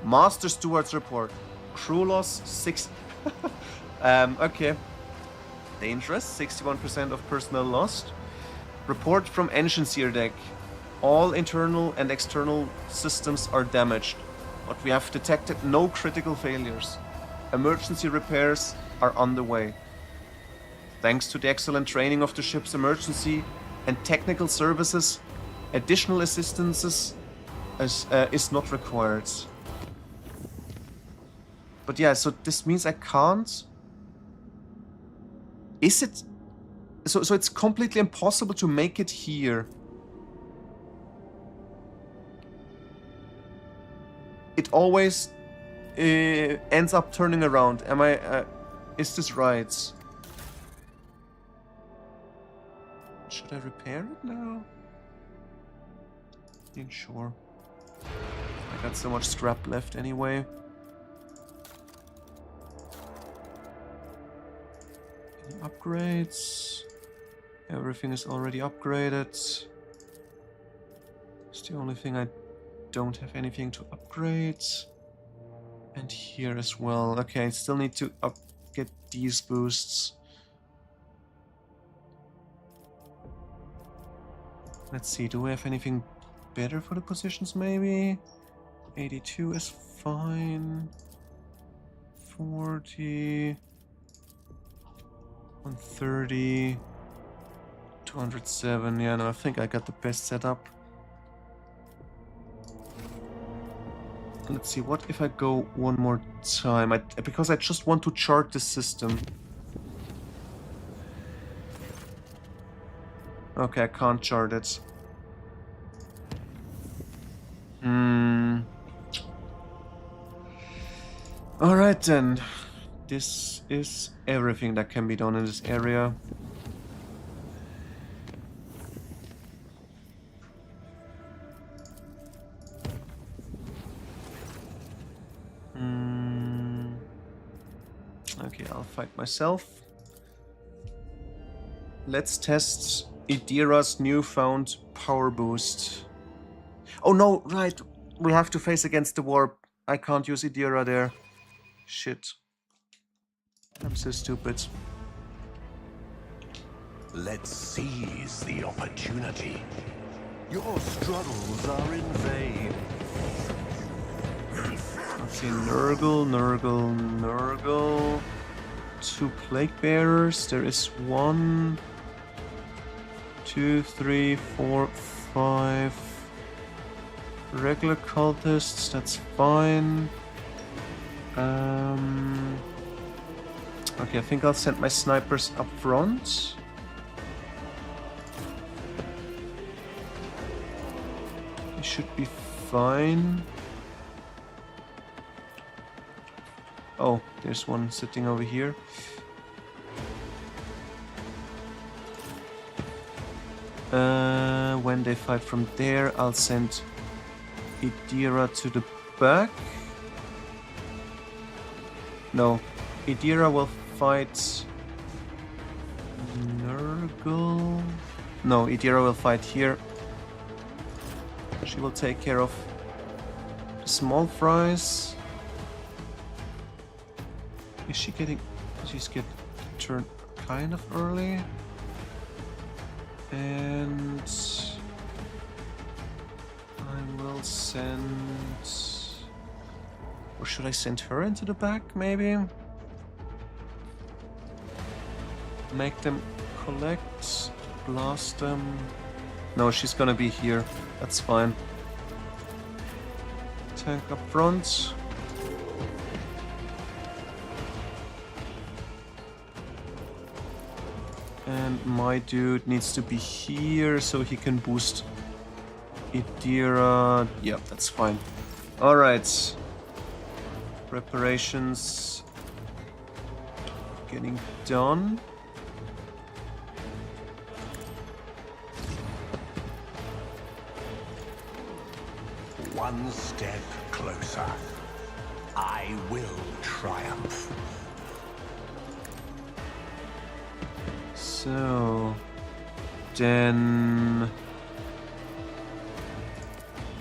Speaker 1: Master Steward's report. Crew loss 6... okay. Dangerous, 61% of personnel lost. Report from engine sear deck. All internal and external systems are damaged, but we have detected no critical failures. Emergency repairs are underway. Thanks to the excellent training of the ship's emergency and technical services, additional assistance is not required. But yeah, so this means I can't... Is it... So it's completely impossible to make it here. It always ends up turning around. Am I... is this right? Should I repair it now? Ain't sure. I got so much scrap left anyway. Any upgrades? Everything is already upgraded. It's the only thing I don't have anything to upgrade. And here as well. Okay, I still need to get these boosts. Let's see, do we have anything better for the positions maybe? 82 is fine. 40. 130. 207. Yeah, no, I think I got the best setup. Let's see, what if I go one more time? Because I just want to chart the system. Okay, I can't chart it. Alright then. This is everything that can be done in this area. Okay, I'll fight myself. Let's test Idira's newfound power boost. Oh no, right. We have to face against the warp. I can't use Idira there. Shit. I'm so stupid.
Speaker 2: Let's seize the opportunity. Your struggles are in vain.
Speaker 1: Let's see, Nurgle. 2 plague bearers. There is 1, 2, 3, 4, 5 regular cultists. That's fine. Okay, I think I'll send my snipers up front. They should be fine. Oh, there's one sitting over here. When they fight from there, I'll send Idira to the back. No, Idira will fight Nurgle. No, Idira will fight here. She will take care of the small fries. Is she getting... She's getting turned kind of early. And... I will send... Or should I send her into the back, maybe? Make them collect, blast them. No, she's gonna be here. That's fine. tank up front. And my dude needs to be here so he can boost Idira. Yeah, that's fine. Alright. Preparations getting done.
Speaker 2: One step closer. I will triumph.
Speaker 1: So then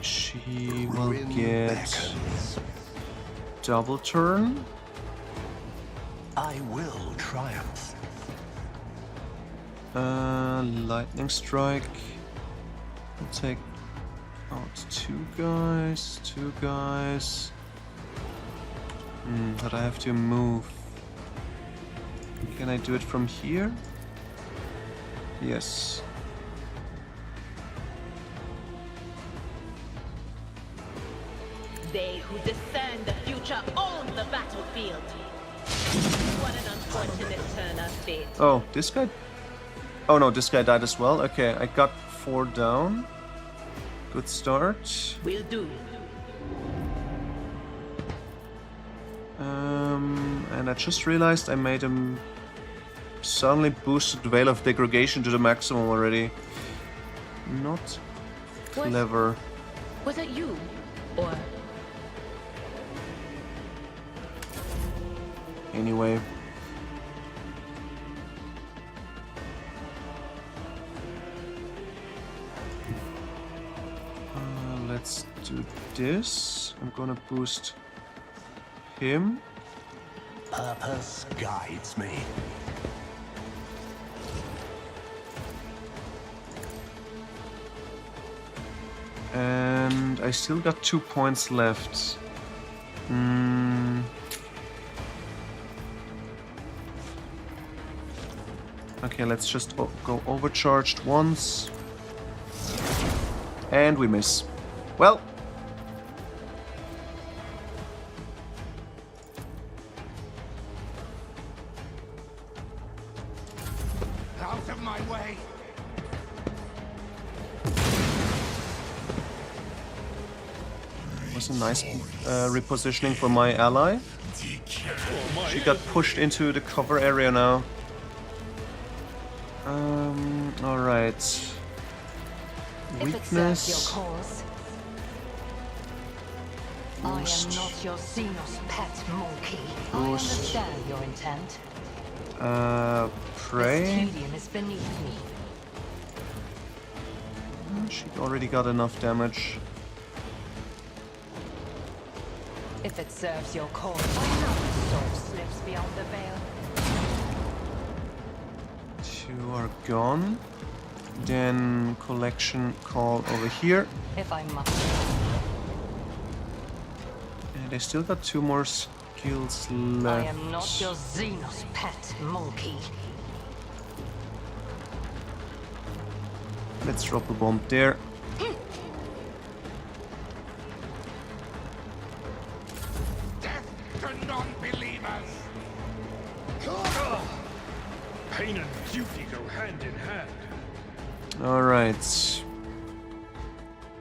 Speaker 1: she will
Speaker 2: Ruin
Speaker 1: get
Speaker 2: beckons.
Speaker 1: double turn.
Speaker 2: I will triumph.
Speaker 1: Lightning strike. We'll take out two guys. But I have to move. Can I do it from here? Yes.
Speaker 3: They who discern the future own the battlefield. What an unfortunate turn of fate.
Speaker 1: Oh, this guy... Oh no, this guy died as well. Okay, I got 4 down. Good start.
Speaker 3: Will do.
Speaker 1: And I just realized I made him suddenly boosted Veil of Degradation to the maximum already. Not clever.
Speaker 3: Was it you? Or
Speaker 1: Anyway. Let's do this. I'm gonna boost him.
Speaker 2: Purpose guides me.
Speaker 1: And I still got 2 points left. Okay, let's just go overcharged once. And we miss. Well.
Speaker 2: Out of my way.
Speaker 1: Was a nice repositioning for my ally. She got pushed into the cover area now. Alright. Weakness.
Speaker 4: I am not your Xenos pet monkey. I
Speaker 1: Boost.
Speaker 4: understand your intent.
Speaker 1: Prey.
Speaker 4: This tedium is beneath me.
Speaker 1: She already got enough damage.
Speaker 4: If it serves your cause, another soul slips beyond the veil.
Speaker 1: 2 are gone. Then collection call over here.
Speaker 4: If I must.
Speaker 1: And I still got 2 more skills left.
Speaker 4: I am not your Xenos pet monkey.
Speaker 1: Let's drop a bomb there.
Speaker 2: Death to non-believers.
Speaker 5: Pain and duty go hand in hand.
Speaker 1: Alright.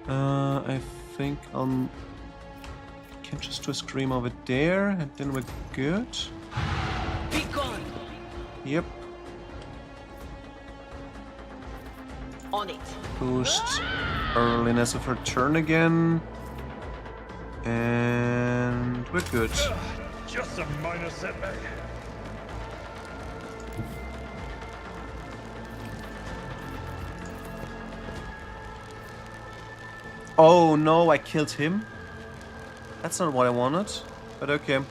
Speaker 1: I think I'll... Can just do a scream over there, and then we're good.
Speaker 3: be gone.
Speaker 1: Yep.
Speaker 3: On it.
Speaker 1: Boost earliness of her turn again. And we're good.
Speaker 5: Just a minor setback.
Speaker 1: Oh no, I killed him. That's not what I wanted, but okay.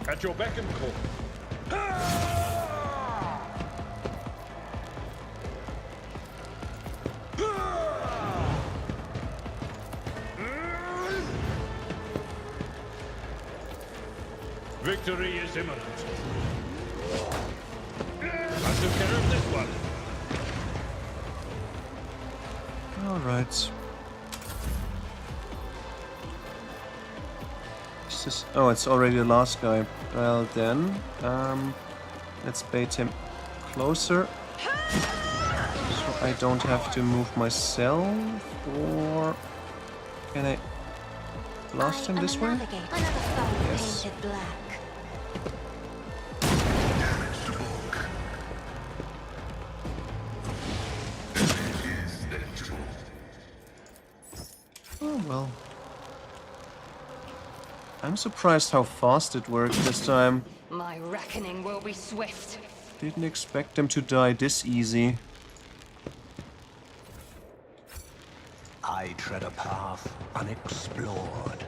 Speaker 5: At your beck and call. Victory is imminent. I took care of this one.
Speaker 1: Alright. Oh, it's already the last guy. Well then, let's bait him closer. So I don't have to move myself, or can I blast him this way? Yes. Oh well. I'm surprised how fast it worked this time.
Speaker 4: My reckoning will be swift.
Speaker 1: Didn't expect them to die this easy.
Speaker 2: I tread a path unexplored.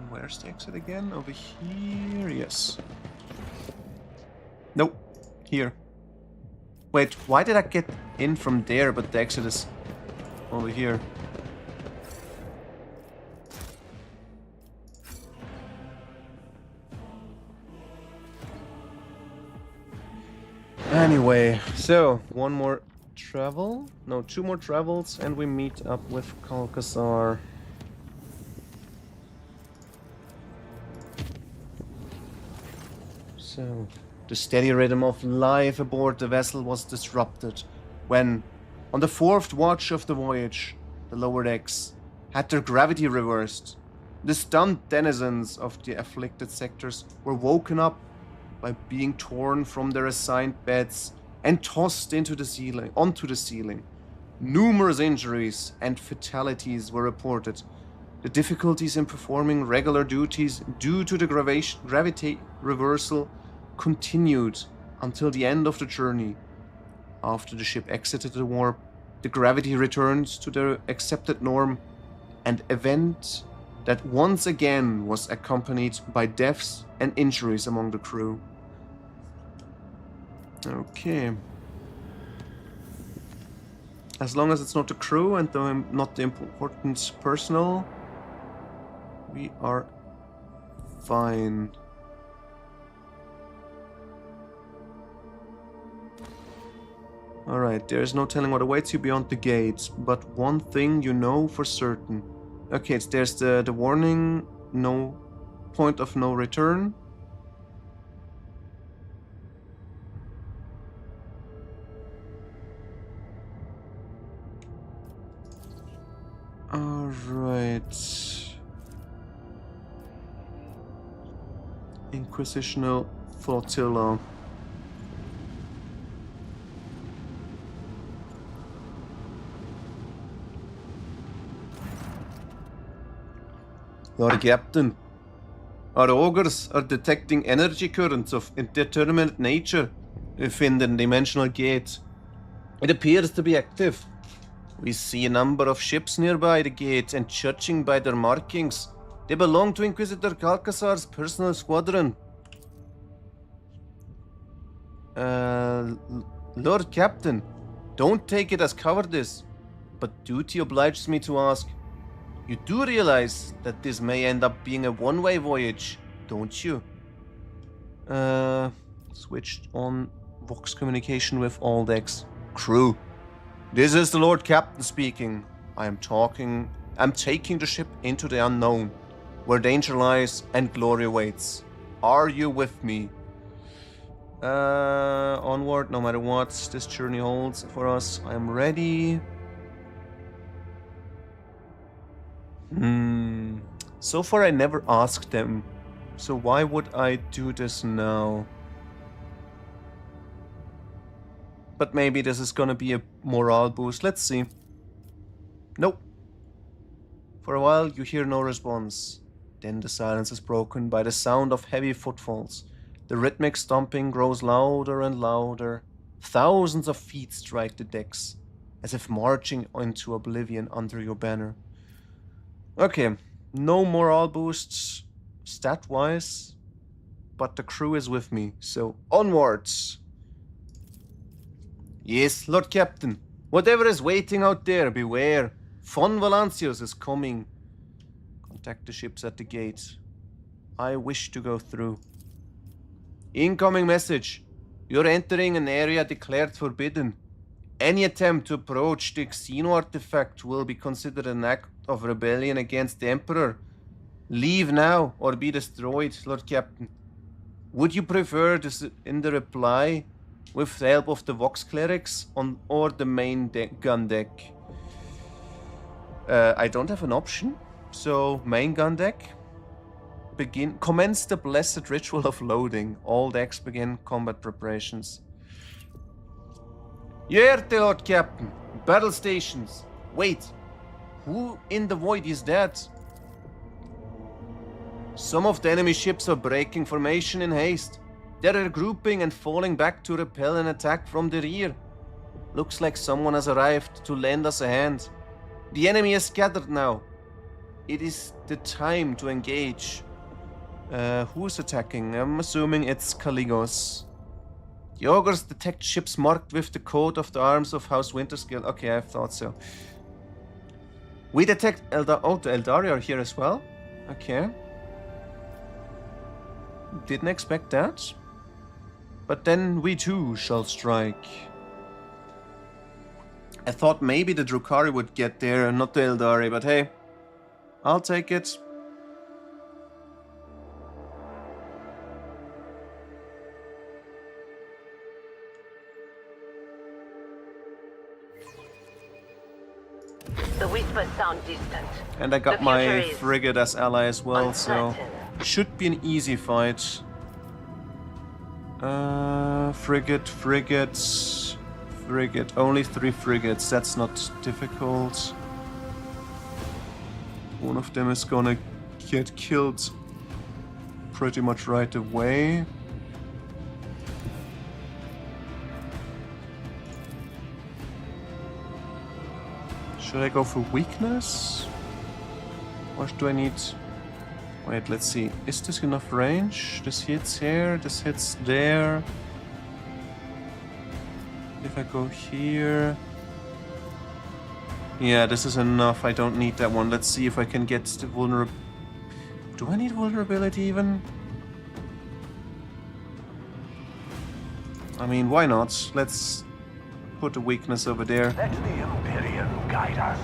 Speaker 1: Where's the exit again? Over here? Yes. Nope. Here. Wait, why did I get in from there, but the exit is over here? Anyway, so one more travel? No, two more travels, and we meet up with Calcazar. So, the steady rhythm of life aboard the vessel was disrupted when, on the fourth watch of the voyage, the lower decks had their gravity reversed. The stunned denizens of the afflicted sectors were woken up by being torn from their assigned beds and tossed onto the ceiling. Numerous injuries and fatalities were reported. The difficulties in performing regular duties due to the gravity reversal continued until the end of the journey. After the ship exited the warp, the gravity returned to the accepted norm, an event that once again was accompanied by deaths and injuries among the crew. Okay. As long as it's not the crew and not the important personnel, we are fine. Alright, there is no telling what awaits you beyond the gates, but one thing you know for certain. Okay, there's the warning, no point of no return. Alright. Inquisitional Flotilla. Lord Captain, our augurs are detecting energy currents of indeterminate nature within the dimensional gate. It appears to be active. We see a number of ships nearby the gate, and judging by their markings, they belong to Inquisitor Calcazar's personal squadron. Lord Captain, don't take it as cowardice, but duty obliges me to ask. You do realize that this may end up being a one-way voyage, don't you? Switched on Vox communication with all decks. Crew, this is the Lord Captain speaking. I'm taking the ship into the unknown, where danger lies and glory awaits. Are you with me? Onward, no matter what this journey holds for us. I am ready. So far I never asked them. So why would I do this now? But maybe this is gonna be a morale boost. Let's see. Nope. For a while you hear no response. Then the silence is broken by the sound of heavy footfalls. The rhythmic stomping grows louder and louder. Thousands of feet strike the decks, as if marching into oblivion under your banner. Okay, no morale boosts stat-wise, but the crew is with me, so onwards! Yes, Lord Captain, whatever is waiting out there, beware. Von Valancius is coming. Attack the ships at the gate. I wish to go through. Incoming message. You're entering an area declared forbidden. Any attempt to approach the Xeno artifact will be considered an act of rebellion against the Emperor. Leave now or be destroyed, Lord Captain. Would you prefer this in the reply with the help of the Vox clerics or the main gun deck? I don't have an option, so main gun deck. Commence the blessed ritual of loading. All decks begin combat preparations. Yerte, Lord Captain. Battle stations. Wait. Who in the void is that? Some of the enemy ships are breaking formation in haste. They're regrouping and falling back to repel an attack from the rear. Looks like someone has arrived to lend us a hand. The enemy is scattered now. It is the time to engage. Who's attacking? I'm assuming it's Caligos. The augurs detect ships marked with the coat of the arms of House Winterscale. Okay, I thought so. We detect the Eldari are here as well. Okay. Didn't expect that. But then we too shall strike. I thought maybe the Drukhari would get there and not the Eldari, but hey, I'll take it.
Speaker 3: The whispers sound distant.
Speaker 1: And I got
Speaker 3: The
Speaker 1: my
Speaker 3: future is
Speaker 1: frigate as ally as well, so
Speaker 3: uncertain.
Speaker 1: should be an easy fight. Frigate. Only 3 frigates, that's not difficult. One of them is gonna get killed pretty much right away. Should I go for weakness? Or do I need... Wait, let's see. Is this enough range? This hits here, this hits there. If I go here... Yeah, this is enough. I don't need that one. Let's see if I can get the vulnerability. Do I need vulnerability even? I mean, why not? Let's put the weakness over there.
Speaker 2: Let the Imperium guide us.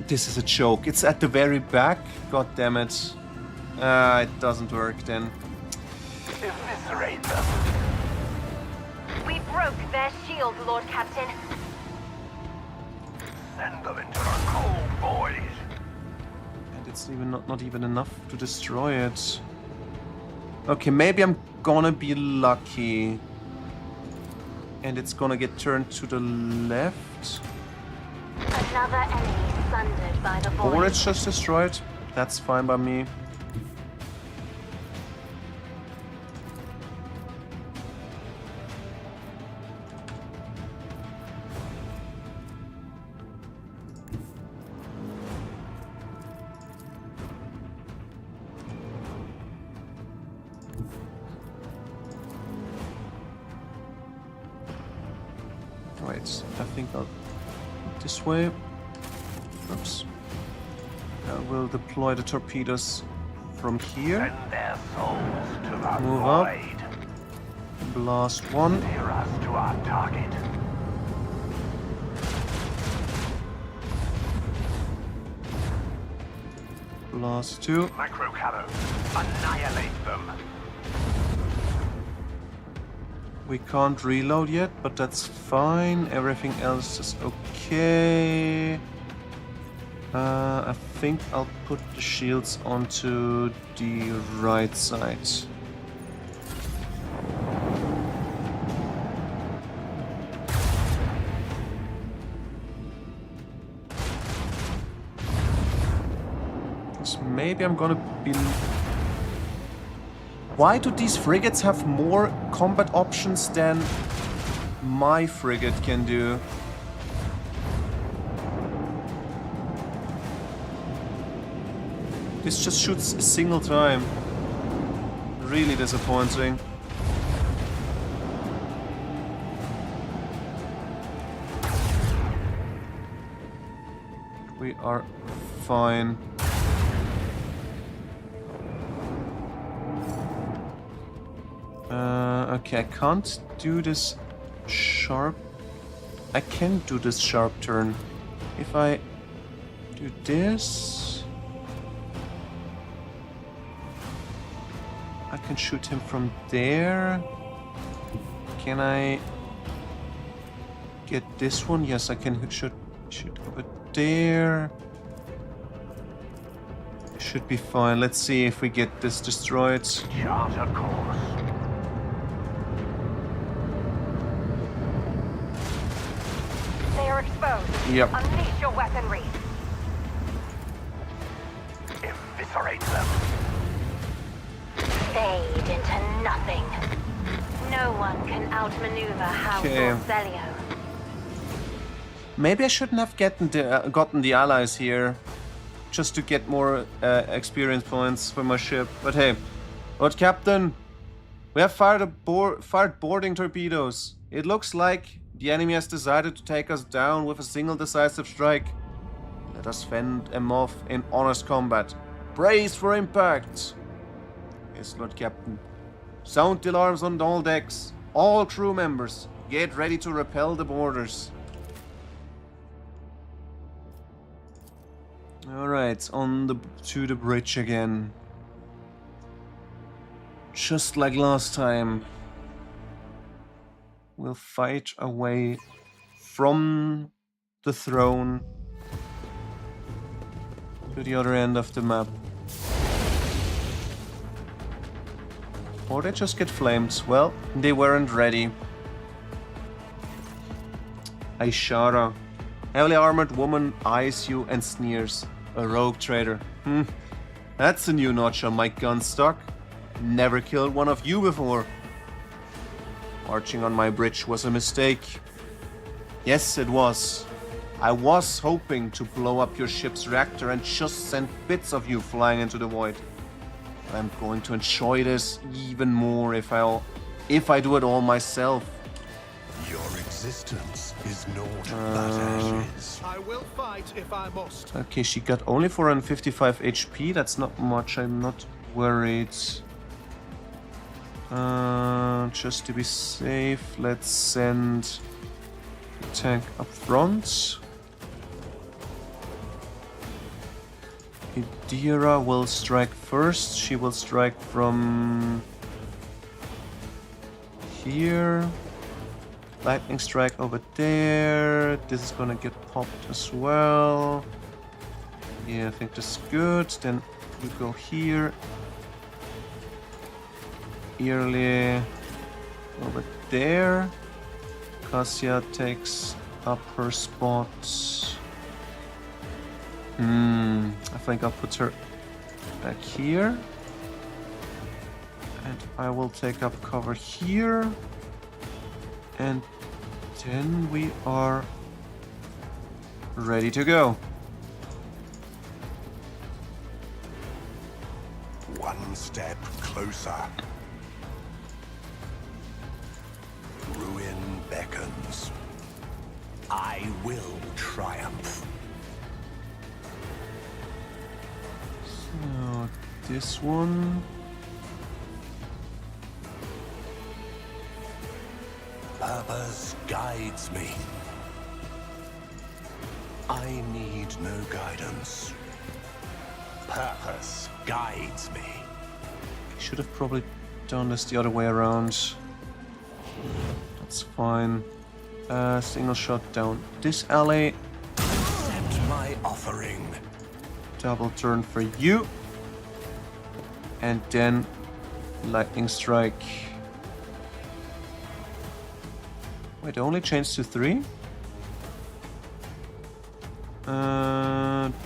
Speaker 1: This is a joke. It's at the very back. God damn it. It doesn't work then.
Speaker 2: Eviscerate them.
Speaker 6: We broke their shield, Lord Captain.
Speaker 2: Send them into the cold void.
Speaker 1: And it's even not even enough to destroy it. Okay, maybe I'm gonna be lucky. And it's gonna get turned to the left.
Speaker 6: Another enemy sundered by the void.
Speaker 1: Or it's just destroyed. That's fine by me. Wait, I think I'll this way. Oops. I will deploy the torpedoes from here.
Speaker 2: Send their souls to the
Speaker 1: Move up.
Speaker 2: void.
Speaker 1: Blast one.
Speaker 2: Steer us to our target.
Speaker 1: Blast two.
Speaker 2: Macro cannon. Annihilate them.
Speaker 1: We can't reload yet, but that's fine. Everything else is okay. I think I'll put the shields onto the right side. So maybe I'm gonna be... Why do these frigates have more combat options than my frigate can do? This just shoots a single time. Really disappointing. we are fine. Okay, I can't do this sharp. I can do this sharp turn. If I do this, I can shoot him from there. Can I get this one? Yes, I can shoot over there. Should be fine. Let's see if we get this destroyed.
Speaker 2: Chart a course.
Speaker 6: They are exposed.
Speaker 1: Yep.
Speaker 6: Unleash your weaponry.
Speaker 2: Eviscerate them.
Speaker 6: Fade into nothing. No one can outmaneuver House
Speaker 1: Okay.
Speaker 6: or Zelio.
Speaker 1: Maybe I shouldn't have gotten the allies here, just to get more experience points for my ship. But hey, Lord Captain, we have fired boarding torpedoes. It looks like the enemy has decided to take us down with a single decisive strike. Let us fend them off in honest combat. Brace for impact. Yes, Lord Captain. Sound the alarms on all decks. All crew members, get ready to repel the boarders. Alright, to the bridge again. Just like last time. We'll fight our way from the throne to the other end of the map. Or they just get flamed. Well, they weren't ready. Aishara. Heavily armored woman eyes you and sneers. A rogue trader. That's a new notch on my gun stock. Never killed one of you before. Marching on my bridge was a mistake. Yes, it was. I was hoping to blow up your ship's reactor and just send bits of you flying into the void. But I'm going to enjoy this even more if I do it all myself.
Speaker 7: Your existence is naught but ashes.
Speaker 5: I will fight if I must.
Speaker 1: Okay, she got only 455 HP. That's not much. I'm not worried. Just to be safe, let's send the tank up front. Idira will strike first. She will strike from here. Lightning strike over there. This is gonna get popped as well. Yeah, I think this is good. Then you go here. Early over there. Cassia takes up her spot. I think I'll put her back here. And I will take up cover here. And then we are ready to go.
Speaker 7: One step closer. Ruin beckons. I will triumph.
Speaker 1: So this one.
Speaker 7: Purpose guides me. I need no guidance. Purpose guides me.
Speaker 1: Should have probably done this the other way around. That's fine. Single shot down this alley.
Speaker 7: Accept my offering.
Speaker 1: Double turn for you. And then lightning strike. Wait, only changed to 3?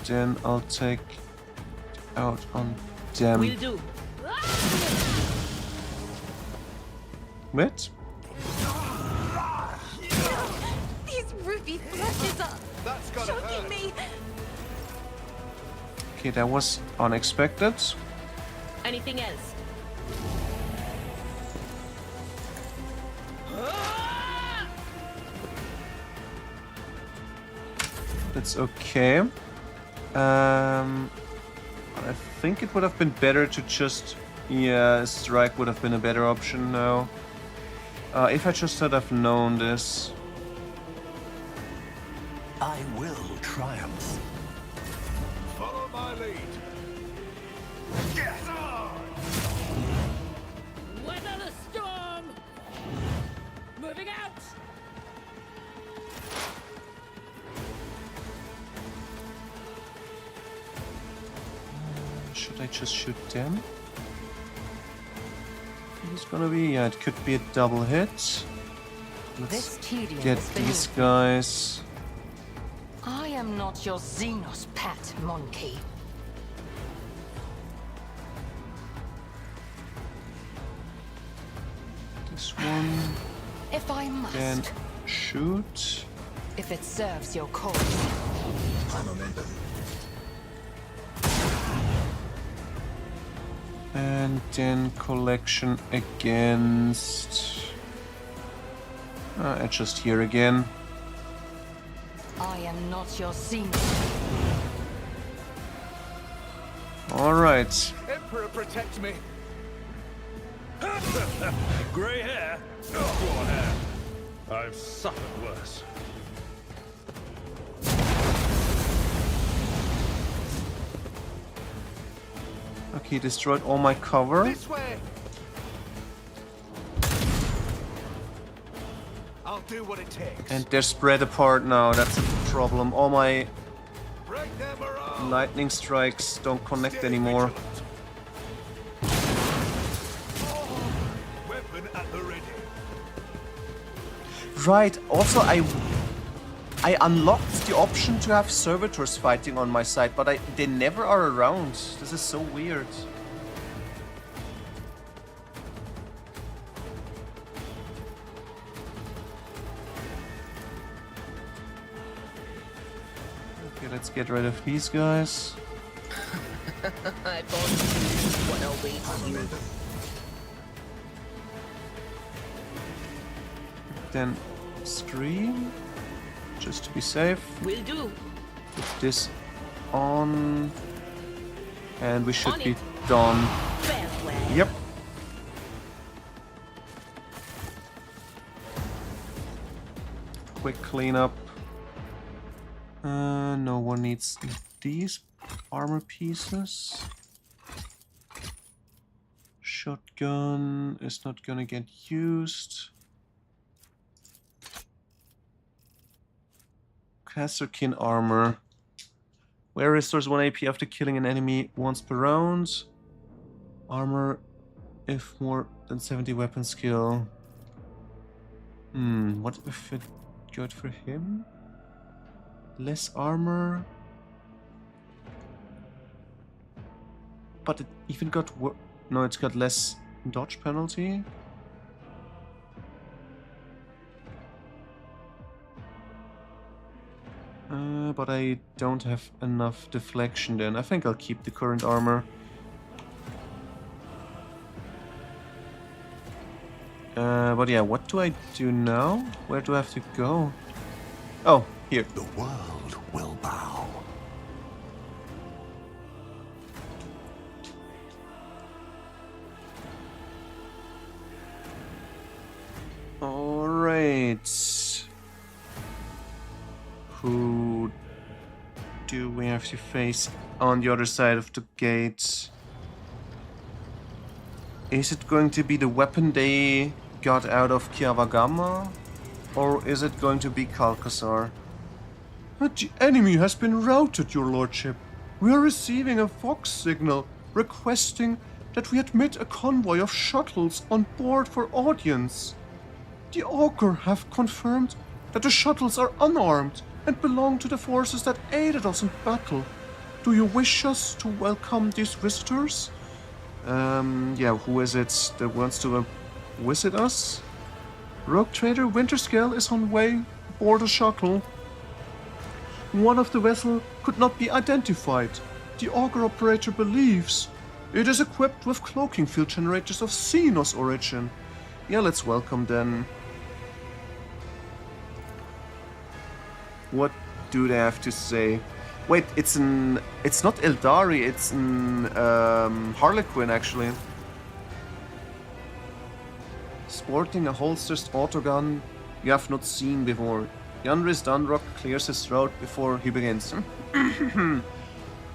Speaker 1: Then I'll take out on them.
Speaker 3: Will do.
Speaker 1: Wait.
Speaker 4: These ruby flashes are
Speaker 5: That's gonna
Speaker 4: choking
Speaker 5: hurt.
Speaker 4: me.
Speaker 1: Okay, that was unexpected.
Speaker 3: Anything else?
Speaker 1: That's okay. I think it would have been better to just... Yeah, strike would have been a better option now. If I just had have known this.
Speaker 7: I will triumph.
Speaker 5: Follow my lead. Yes!
Speaker 3: Weather the storm! Moving out!
Speaker 1: Should I just shoot them? It's gonna be... Yeah, it could be a double hit. Let's
Speaker 4: This tedium
Speaker 1: get
Speaker 4: is
Speaker 1: these
Speaker 4: beneath
Speaker 1: guys.
Speaker 4: I am not your Xenos pet, monkey.
Speaker 1: This one.
Speaker 4: If I must,
Speaker 1: Then shoot.
Speaker 4: if it serves your cause.
Speaker 1: And then collection against... just here again.
Speaker 4: I am not your Xenos.
Speaker 1: Alright.
Speaker 5: Emperor, protect me. Grey hair? Oh, poor hair. I've suffered worse.
Speaker 1: Okay, destroyed all my cover.
Speaker 5: This way. I'll do what it takes.
Speaker 1: And they're spread apart now, that's a problem. All my
Speaker 5: Break their morale.
Speaker 1: lightning strikes don't connect
Speaker 5: Stay
Speaker 1: anymore.
Speaker 5: vigilant. Weapon at the ready.
Speaker 1: Right, also I unlocked the option to have servitors fighting on my side, but they never are around. This is so weird. Okay, let's get rid of these guys.
Speaker 3: I bought what awaits you.
Speaker 1: Then scream, just to be safe.
Speaker 3: Will do.
Speaker 1: Put this on, and we should
Speaker 3: On
Speaker 1: be
Speaker 3: it.
Speaker 1: done.
Speaker 3: Farewell.
Speaker 1: Yep. Quick cleanup. No one needs these armor pieces. Shotgun is not gonna get used. Casterkin armor. Where restores 1 AP after killing an enemy once per round. Armor if more than 70 weapon skill. What if it good for him? Less armor. But it even got no, it's got less dodge penalty. But I don't have enough deflection then. I think I'll keep the current armor. But yeah, what do I do now? Where do I have to go? Oh, here.
Speaker 7: The world will bow.
Speaker 1: Alright. Who do we have to face on the other side of the gate? Is it going to be the weapon they got out of Kiavagama? Or is it going to be Calcazar? The enemy has been routed, your lordship. We are receiving a Fox signal requesting that we admit a convoy of shuttles on board for audience. The Augur have confirmed that the shuttles are unarmed and belong to the forces that aided us in battle. Do you wish us to welcome these visitors? Yeah, who is it that wants to visit us? Rogue trader Winterscale is on way aboard a shuttle. One of the vessels could not be identified. The Augur operator believes it is equipped with cloaking field generators of Xenos origin. Yeah, let's welcome them. What do they have to say? Wait, it's not Eldari, it's an Harlequin actually. Sporting a holstered autogun you have not seen before. Yandris Dunrock clears his throat before he begins.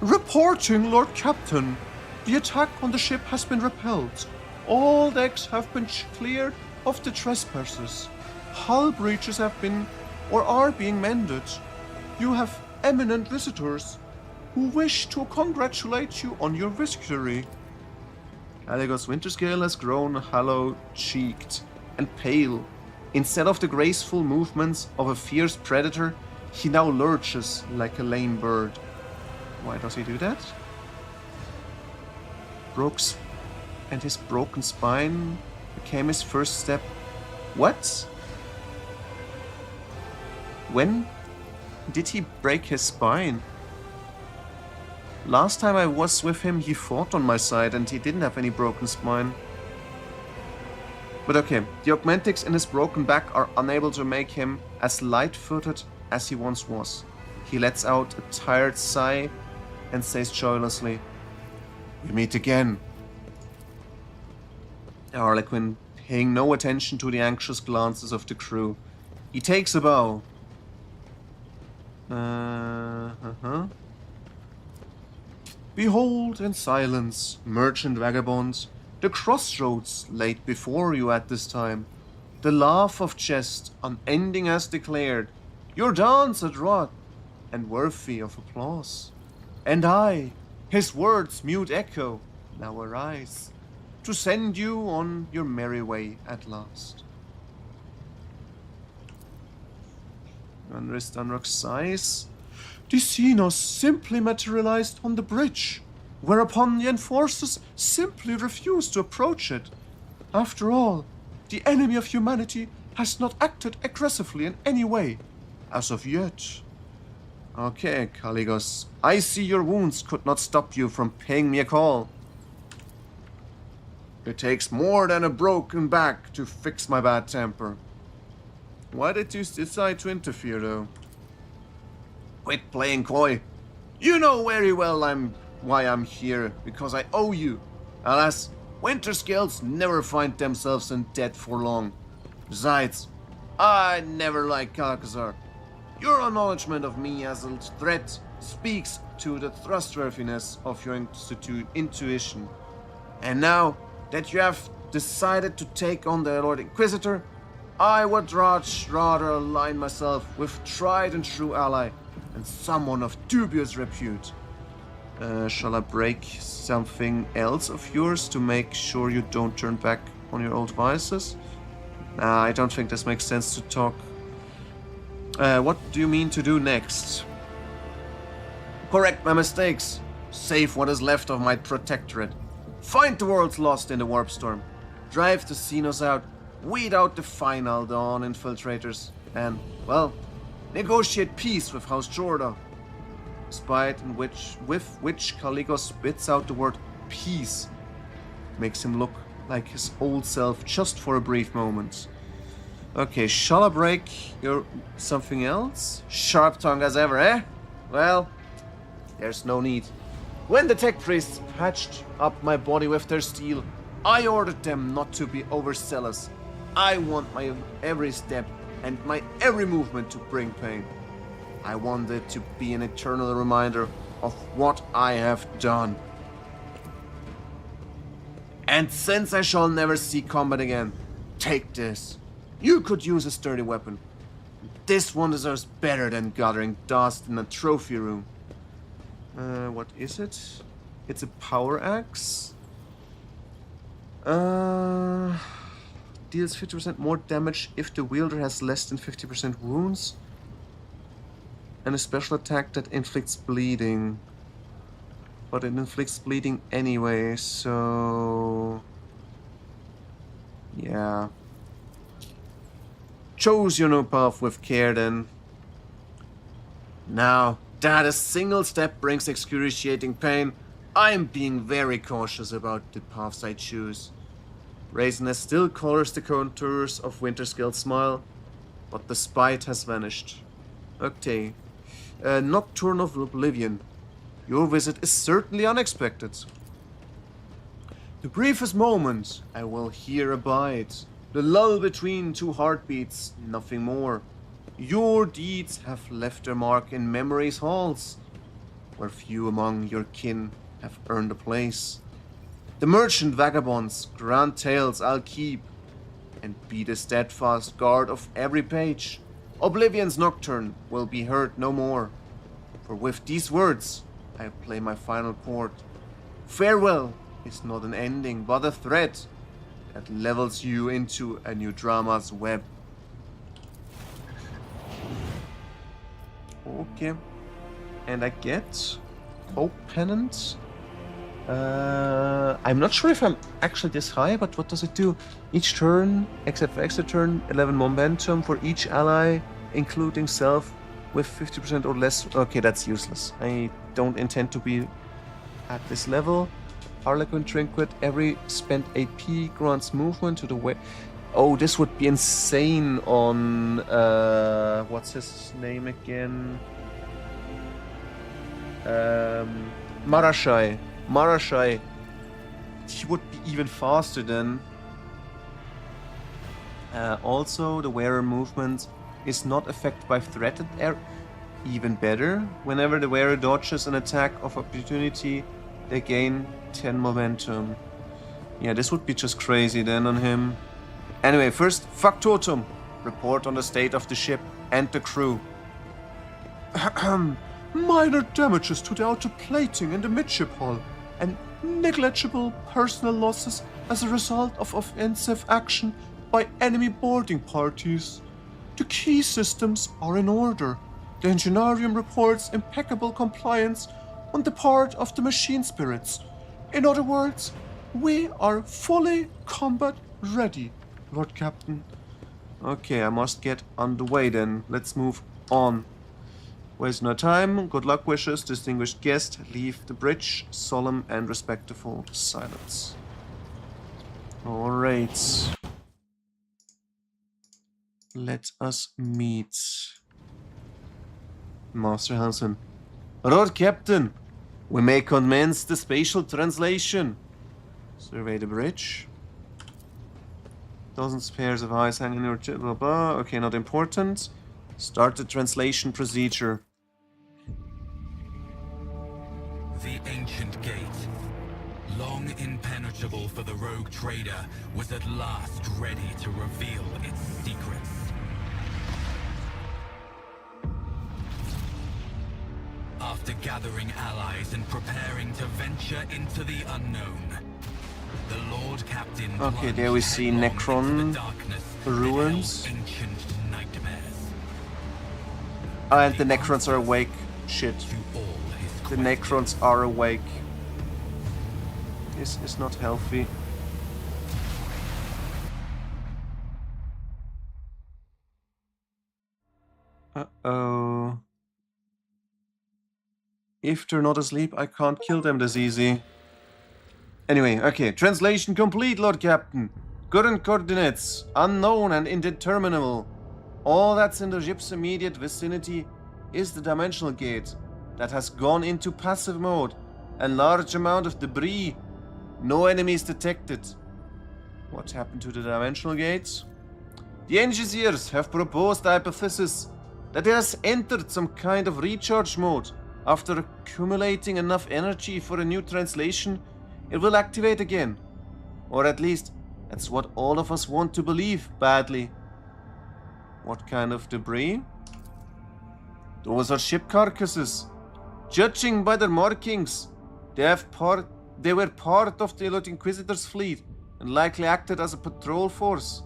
Speaker 1: Reporting, Lord Captain. The attack on the ship has been repelled. All decks have been cleared of the trespassers. Hull breaches have been or are being mended. You have eminent visitors who wish to congratulate you on your victory. Caligos Winterscale has grown hollow-cheeked and pale. Instead of the graceful movements of a fierce predator, he now lurches like a lame bird. Why does he do that? Brooks and his broken spine became his first step. What? When did he break his spine? Last time I was with him, he fought on my side and he didn't have any broken spine. But okay, the augmentics in his broken back are unable to make him as light-footed as he once was. He lets out a tired sigh and says joylessly, "We meet again." Harlequin, paying no attention to the anxious glances of the crew, he takes a bow. Behold in silence, merchant vagabonds, the crossroads laid before you at this time. The laugh of jest, unending as declared, your dance adroit and worthy of applause. And I, his words' mute echo, now arise, to send you on your merry way at last. Andres Dunrock sighs. The Xenos simply materialized on the bridge, whereupon the enforcers simply refused to approach it. After all, the enemy of humanity has not acted aggressively in any way, as of yet. Okay, Caligos, I see your wounds could not stop you from paying me a call. It takes more than a broken back to fix my bad temper. Why did you decide to interfere, though? Quit playing coy. You know very well why I'm here, because I owe you. Alas, Winterscales never find themselves in debt for long. Besides, I never liked Calcazar. Your acknowledgement of me as a threat speaks to the trustworthiness of your intuition. And now that you have decided to take on the Lord Inquisitor, I would rather align myself with tried and true ally and someone of dubious repute. Shall I break something else of yours to make sure you don't turn back on your old vices? Nah, I don't think this makes sense to talk. What do you mean to do next? Correct my mistakes. Save what is left of my protectorate. Find the world's lost in the warp storm. Drive the Xenos out. Weed out the final Dawn infiltrators. And, well, negotiate peace with House Jorda. Spite with which Caligos spits out the word peace makes him look like his old self just for a brief moment. Okay, shall I break your something else? Sharp tongue as ever, eh? Well, there's no need. When the tech priests patched up my body with their steel, I ordered them not to be overzealous. I want my every step and my every movement to bring pain. I want it to be an eternal reminder of what I have done. And since I shall never see combat again, take this. You could use a sturdy weapon. This one deserves better than gathering dust in a trophy room. What is it? It's a power axe. Deals 50% more damage if the wielder has less than 50% wounds. And a special attack that inflicts bleeding. But it inflicts bleeding anyway, so... yeah. Choose your new path with care then. Now that a single step brings excruciating pain, I am being very cautious about the paths I choose. Raisiness still colors the contours of Winterscale's smile, but the spite has vanished. Okay. Nocturne of Oblivion. Your visit is certainly unexpected. The briefest moment I will here abide. The lull between two heartbeats, nothing more. Your deeds have left their mark in memory's halls, where few among your kin have earned a place. The merchant vagabond's grand tales I'll keep, and be the steadfast guard of every page. Oblivion's nocturne will be heard no more, for with these words I play my final chord. Farewell is not an ending, but a thread that levels you into a new drama's web. Okay. And I get Hope Pennant. I'm not sure if I'm actually this high, but what does it do? Each turn, except for extra turn, 11 momentum for each ally, including self, with 50% or less. Okay, that's useless. I don't intend to be at this level. Harlequin Trinket, every spent AP grants movement to the way. Oh, this would be insane on what's his name again? Marashai. Marashai. He would be even faster then. Also, the wearer movement is not affected by threatened air. Even better, whenever the wearer dodges an attack of opportunity, they gain 10 momentum. Yeah, this would be just crazy then on him. Anyway, first, Factotum. Report on the state of the ship and the crew. Minor damages to the outer plating in the midship hull, and negligible personal losses as a result of offensive action by enemy boarding parties. The key systems are in order. The Engineering reports impeccable compliance on the part of the machine spirits. In other words, we are fully combat ready, Lord Captain. Okay, I must get underway then. Let's move on. Waste no time. Good luck wishes, distinguished guest. Leave the bridge. Solemn and respectful silence. Alright. Let us meet Master Hansen. Lord Captain, we may commence the spatial translation. Survey the bridge. Dozens pairs of eyes hanging in your blah blah. Okay, not important. Start the translation procedure.
Speaker 8: The ancient gate, long impenetrable for the rogue trader, was at last ready to reveal its secrets. After gathering allies and preparing to venture into the unknown, the Lord Captain.
Speaker 1: Okay, there we see Necron ruins.
Speaker 8: Ancient nightmares.
Speaker 1: And the Necrons are awake. Shit. The Necrons are awake. This is not healthy. Uh-oh. If they're not asleep, I can't kill them this easy. Anyway, okay. Translation complete, Lord Captain. Current coordinates, unknown and indeterminable. All that's in the ship's immediate vicinity is the dimensional gate that has gone into passive mode. A large amount of debris. No enemies detected. What happened to the dimensional gates? The engineers have proposed the hypothesis that it has entered some kind of recharge mode. After accumulating enough energy for a new translation, it will activate again. Or at least, that's what all of us want to believe badly. What kind of debris? Those are ship carcasses. Judging by their markings, they were part of the Elite Inquisitor's fleet and likely acted as a patrol force.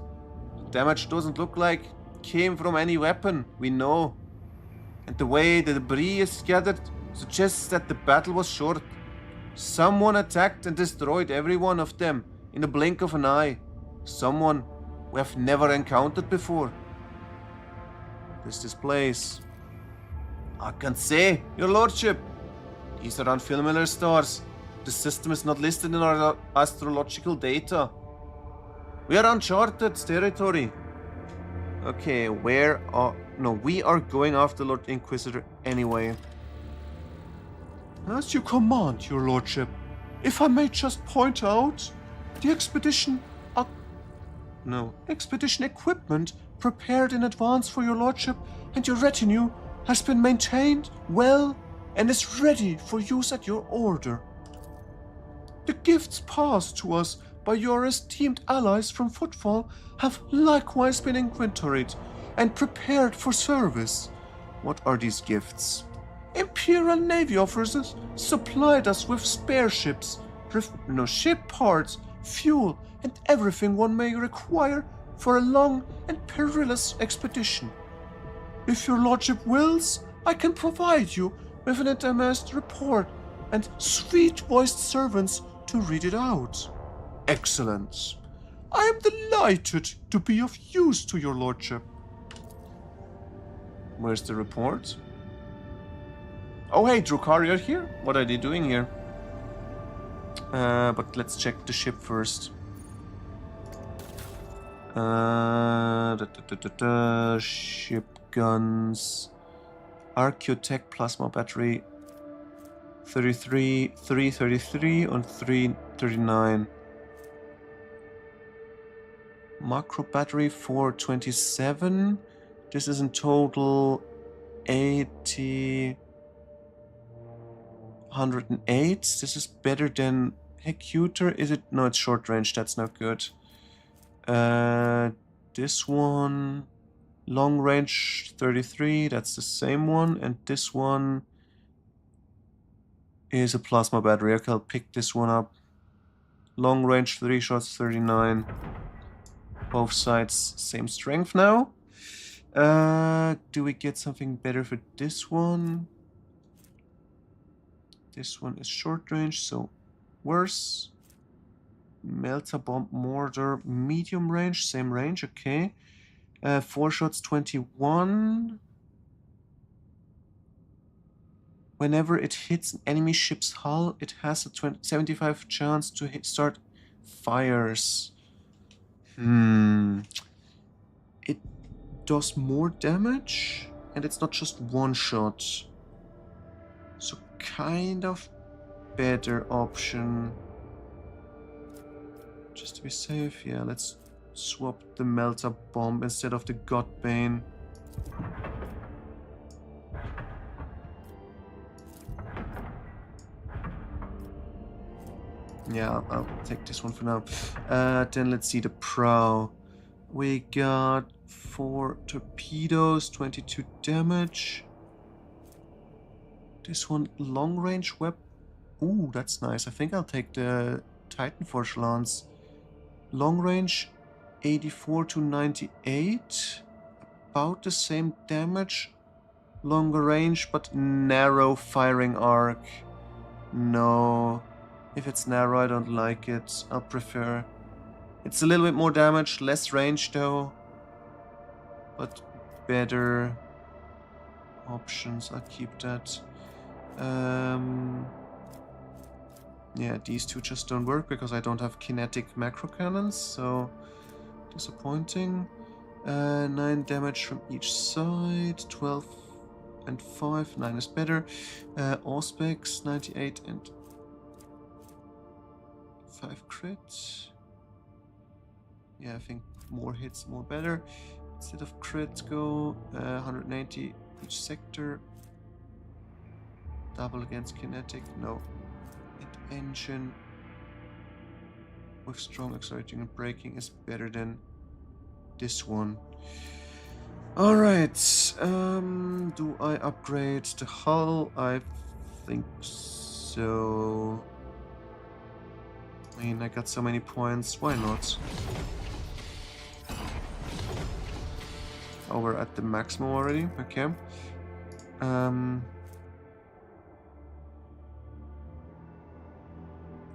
Speaker 1: The damage doesn't look like it came from any weapon, we know. And the way the debris is scattered suggests that the battle was short. Someone attacked and destroyed every one of them in the blink of an eye. Someone we have never encountered before. What is this place? I can't say, your lordship. These are unfamiliar stars. The system is not listed in our astrological data. We are uncharted territory. Okay, where are... No, we are going after Lord Inquisitor anyway. As you command, your lordship. If I may just point out, the expedition equipment prepared in advance for your lordship and your retinue has been maintained well and is ready for use at your order. The gifts passed to us by your esteemed allies from Footfall have likewise been inventoried and prepared for service. What are these gifts? Imperial Navy officers supplied us with spare ships, ship parts, fuel, and everything one may require for a long and perilous expedition. If your lordship wills, I can provide you with an MS'd report and sweet-voiced servants to read it out. Excellent. I am delighted to be of use to your lordship. Where's the report? Oh hey, Drukhari are here? What are they doing here? But let's check the ship first. Ship guns. Archaeotech plasma battery 33, 333 and 339. Macro battery 427. This is in total 80... 108. This is better than Hecutor. Is it? No, it's short range. That's not good. This one, long range 33. That's the same one. And this one is a plasma battery. Okay, I'll pick this one up. Long range 3 shots 39. Both sides same strength now. Do we get something better for this one? This one is short range, so worse. Melter bomb mortar, medium range, same range, okay. 4 shots 21. Whenever it hits an enemy ship's hull, it has a 75 chance to start fires. It does more damage, and it's not just one shot. So kind of better option. Just to be safe, yeah, let's swap the Melter Bomb instead of the Godbane. Yeah, I'll take this one for now. Then let's see the prow. We got 4 torpedoes, 22 damage. This one, long range weapon. Ooh, that's nice. I think I'll take the Titanforge Lance. Long range, 84 to 98. About the same damage. Longer range, but narrow firing arc. No. If it's narrow, I don't like it. I'll prefer... It's a little bit more damage, less range though. But better options. I'll keep that. Yeah, these two just don't work because I don't have kinetic macro cannons, so disappointing. 9 damage from each side, 12 and 5, 9 is better. Auspex, 98 and 5 crit. Yeah, I think more hits, more better. Instead of crit, go 180 each sector. Double against kinetic, no. And engine with strong accelerating and braking is better than this one. Alright, do I upgrade the hull? I think so. I mean, I got so many points, why not? Oh, we're at the maximum already, okay.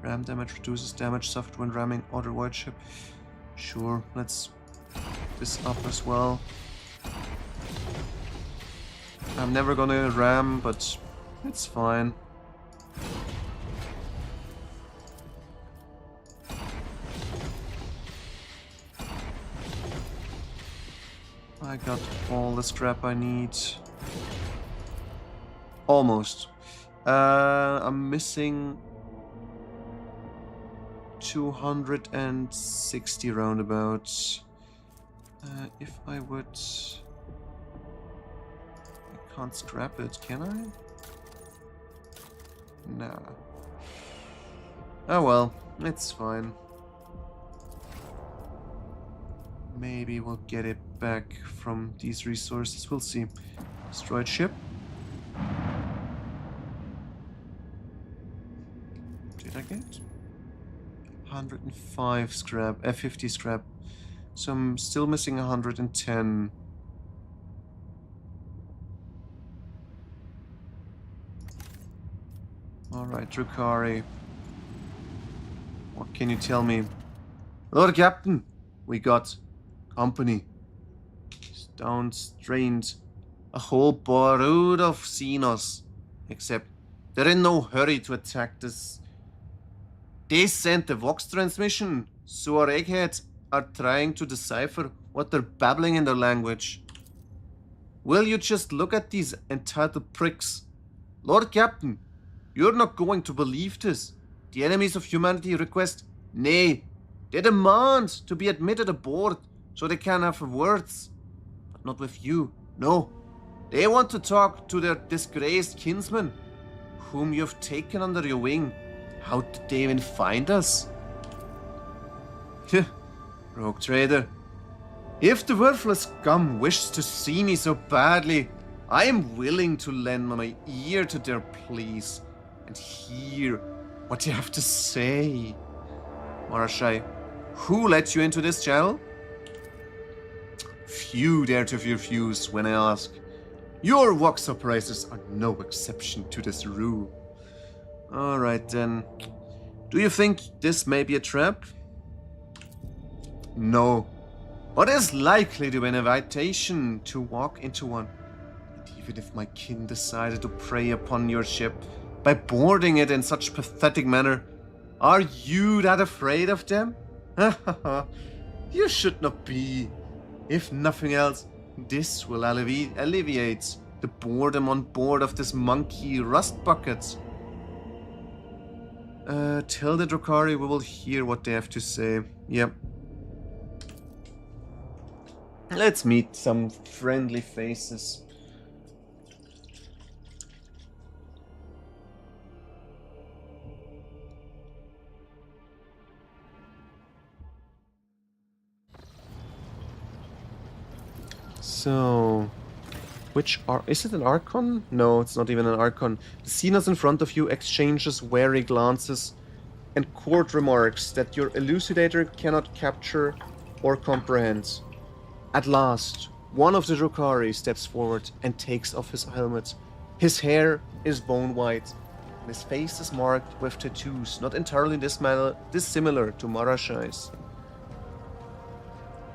Speaker 1: Ram damage reduces damage suffered when ramming other white ship. Sure, let's this up as well. I'm never gonna ram, but it's fine. I got all the scrap I need. Almost. I'm missing 260 roundabouts. If I would... I can't scrap it, can I? Nah. Oh well, it's fine. Maybe we'll get it back from these resources, we'll see. Destroyed ship. Did I get? 105 scrap, F50 scrap. So I'm still missing 110. Alright, Drukari. What can you tell me? Lord Captain, we got company. Stone strained. A whole brood of Xenos. Except they're in no hurry to attack this. They sent the Vox transmission, so our eggheads are trying to decipher what they're babbling in their language. Will you just look at these entitled pricks? Lord Captain, you're not going to believe this. The enemies of humanity request, nay, they demand to be admitted aboard so they can have words. But not with you, no. They want to talk to their disgraced kinsmen, whom you've taken under your wing. How did they even find us? Rogue trader. If the worthless scum wishes to see me so badly, I am willing to lend my ear to their pleas and hear what they have to say. Marashai, who let you into this channel? Few dare to refuse when I ask. Your Vox operators are no exception to this rule. Alright then. Do you think this may be a trap? No. But it's likely to be an invitation to walk into one. And even if my kin decided to prey upon your ship by boarding it in such pathetic manner, are you that afraid of them? You should not be. If nothing else, this will alleviate the boredom on board of this monkey rust bucket. Tell the Drukari we will hear what they have to say. Yep. Let's meet some friendly faces. So, is it an Archon? No, it's not even an Archon. The Xenos in front of you exchanges wary glances and court remarks that your elucidator cannot capture or comprehend. At last, one of the Drukari steps forward and takes off his helmet. His hair is bone white, and his face is marked with tattoos not entirely dissimilar to Marashai's.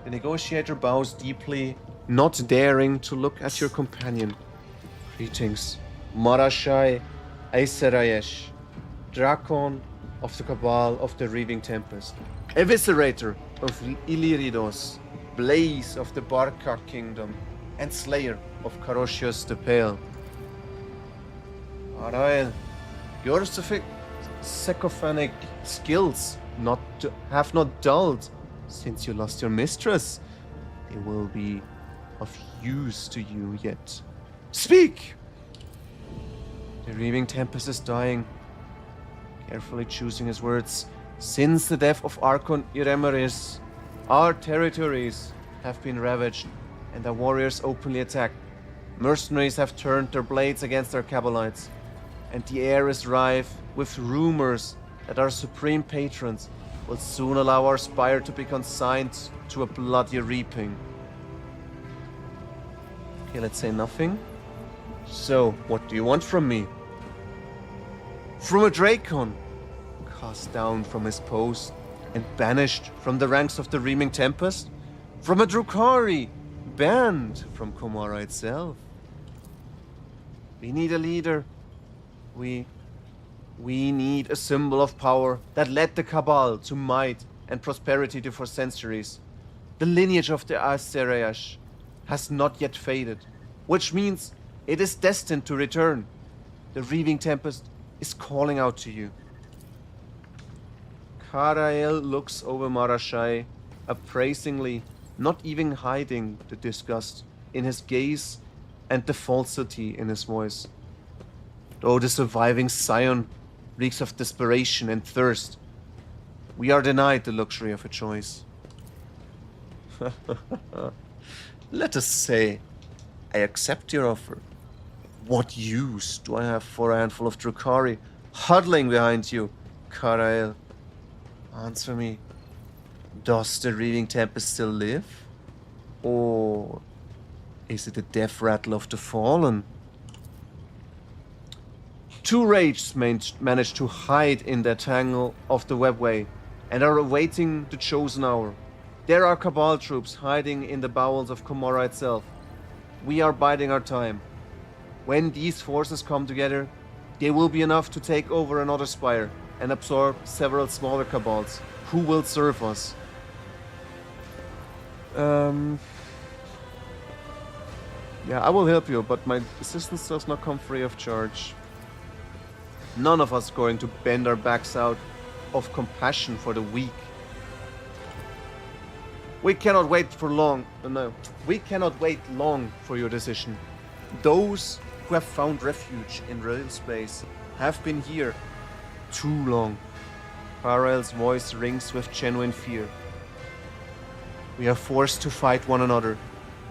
Speaker 1: The negotiator bows deeply, not daring to look at your companion. Greetings, Marashai Aiserayesh, Dracon of the Cabal of the Reaving Tempest, Eviscerator of Illyridos, Blaze of the Barca Kingdom, and Slayer of Carosius the Pale. Arael, your sycophonic skills have not dulled since you lost your mistress. They will be of use to you yet. Speak! The Reaving Tempest is dying. Carefully choosing his words. Since the death of Archon Iremeris, our territories have been ravaged and our warriors openly attacked. Mercenaries have turned their blades against our Cabalites, and the air is rife with rumors that our supreme patrons will soon allow our spire to be consigned to a bloody reaping. Okay, let's say nothing. So, what do you want from me? From a Dracon, cast down from his post and banished from the ranks of the Reaming Tempest? From a Drukari, banned from Komara itself? We need a leader. We need a symbol of power that led the Cabal to might and prosperity for centuries. The lineage of the Asereash, has not yet faded, which means it is destined to return. The Reaving Tempest is calling out to you. Karael looks over Marashai, appraisingly, not even hiding the disgust in his gaze and the falsity in his voice. Though the surviving scion reeks of desperation and thirst, we are denied the luxury of a choice. Let us say, I accept your offer. What use do I have for a handful of Drukhari huddling behind you, Karael? Answer me. Does the Reaving Tempest still live? Or is it the death rattle of the fallen? Two wraiths managed to hide in the tangle of the webway and are awaiting the chosen hour. There are Cabal troops hiding in the bowels of Komorra itself. We are biding our time. When these forces come together, they will be enough to take over another spire and absorb several smaller Cabals who will serve us. Yeah, I will help you, but my assistance does not come free of charge. None of us going to bend our backs out of compassion for the weak. We cannot wait for long. No, we cannot wait long for your decision. Those who have found refuge in real space have been here too long. Karael's voice rings with genuine fear. We are forced to fight one another,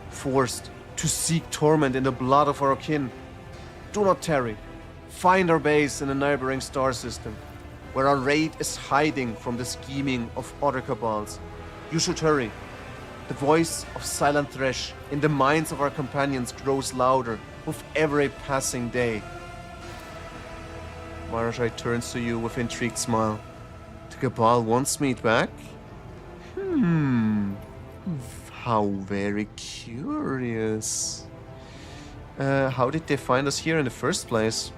Speaker 1: forced to seek torment in the blood of our kin. Do not tarry. Find our base in a neighboring star system, where our raid is hiding from the scheming of other Cabals. You should hurry. The voice of Silent Thresh in the minds of our companions grows louder with every passing day. Marashai turns to you with intrigued smile. The Cabal wants me back? How very curious. How did they find us here in the first place?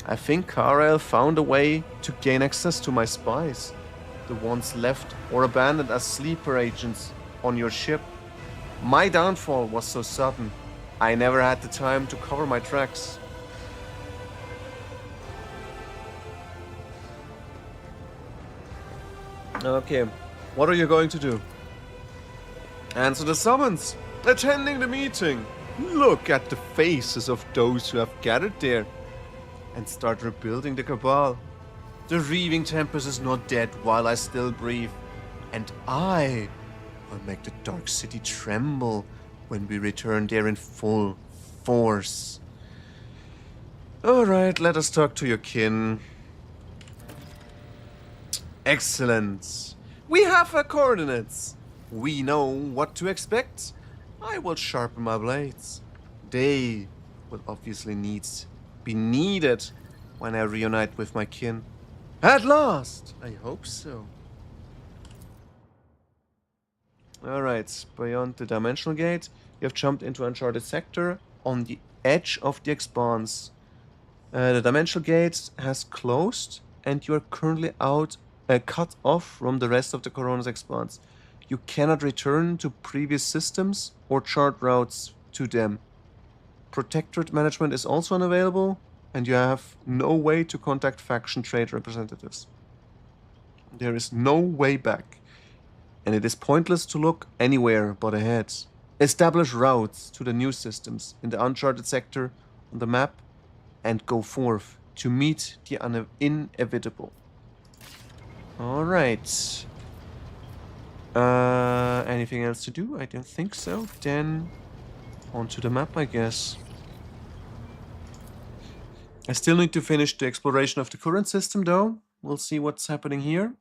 Speaker 1: I think Karael found a way to gain access to my spies, the ones left or abandoned as sleeper agents on your ship. My downfall was so sudden, I never had the time to cover my tracks. Okay, what are you going to do? Answer the summons, attending the meeting, look at the faces of those who have gathered there, and start rebuilding the Cabal. The Reaving Tempest is not dead while I still breathe, and I will make the Dark City tremble when we return there in full force. Alright, let us talk to your kin. Excellent. We have our coordinates. We know what to expect. I will sharpen my blades. They will obviously be needed when I reunite with my kin. At last! I hope so. Alright, beyond the dimensional gate, you have jumped into uncharted sector on the edge of the expanse. The dimensional gate has closed and you are currently cut off from the rest of the Corona's expanse. You cannot return to previous systems or chart routes to them. Protectorate management is also unavailable, and you have no way to contact faction trade representatives. There is no way back, and it is pointless to look anywhere but ahead. Establish routes to the new systems in the uncharted sector on the map, and go forth to meet the inevitable. Alright. Anything else to do? I don't think so. Then onto the map, I guess. I still need to finish the exploration of the current system though. We'll see what's happening here.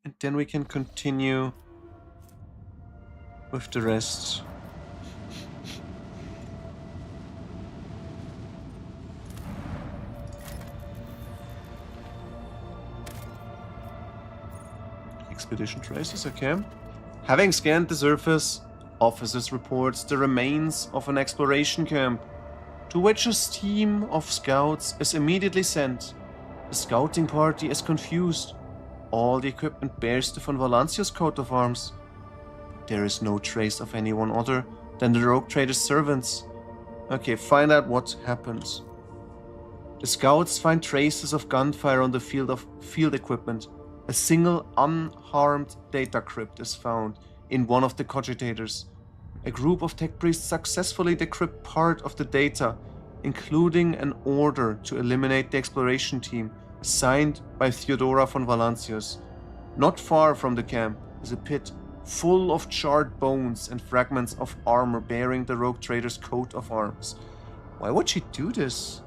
Speaker 1: And then we can continue with the rest. Expedition traces, okay. Having scanned the surface, officers reports the remains of an exploration camp, to which a team of scouts is immediately sent. The scouting party is confused. All the equipment bears the von Valancius coat of arms. There is no trace of anyone other Then the rogue trader's servants. Okay, find out what happened. The scouts find traces of gunfire on the field equipment. A single unharmed data crypt is found in one of the cogitators. A group of tech priests successfully decrypt part of the data, including an order to eliminate the exploration team signed by Theodora von Valancius. Not far from the camp is a pit full of charred bones and fragments of armor bearing the rogue trader's coat of arms. Why would she do this?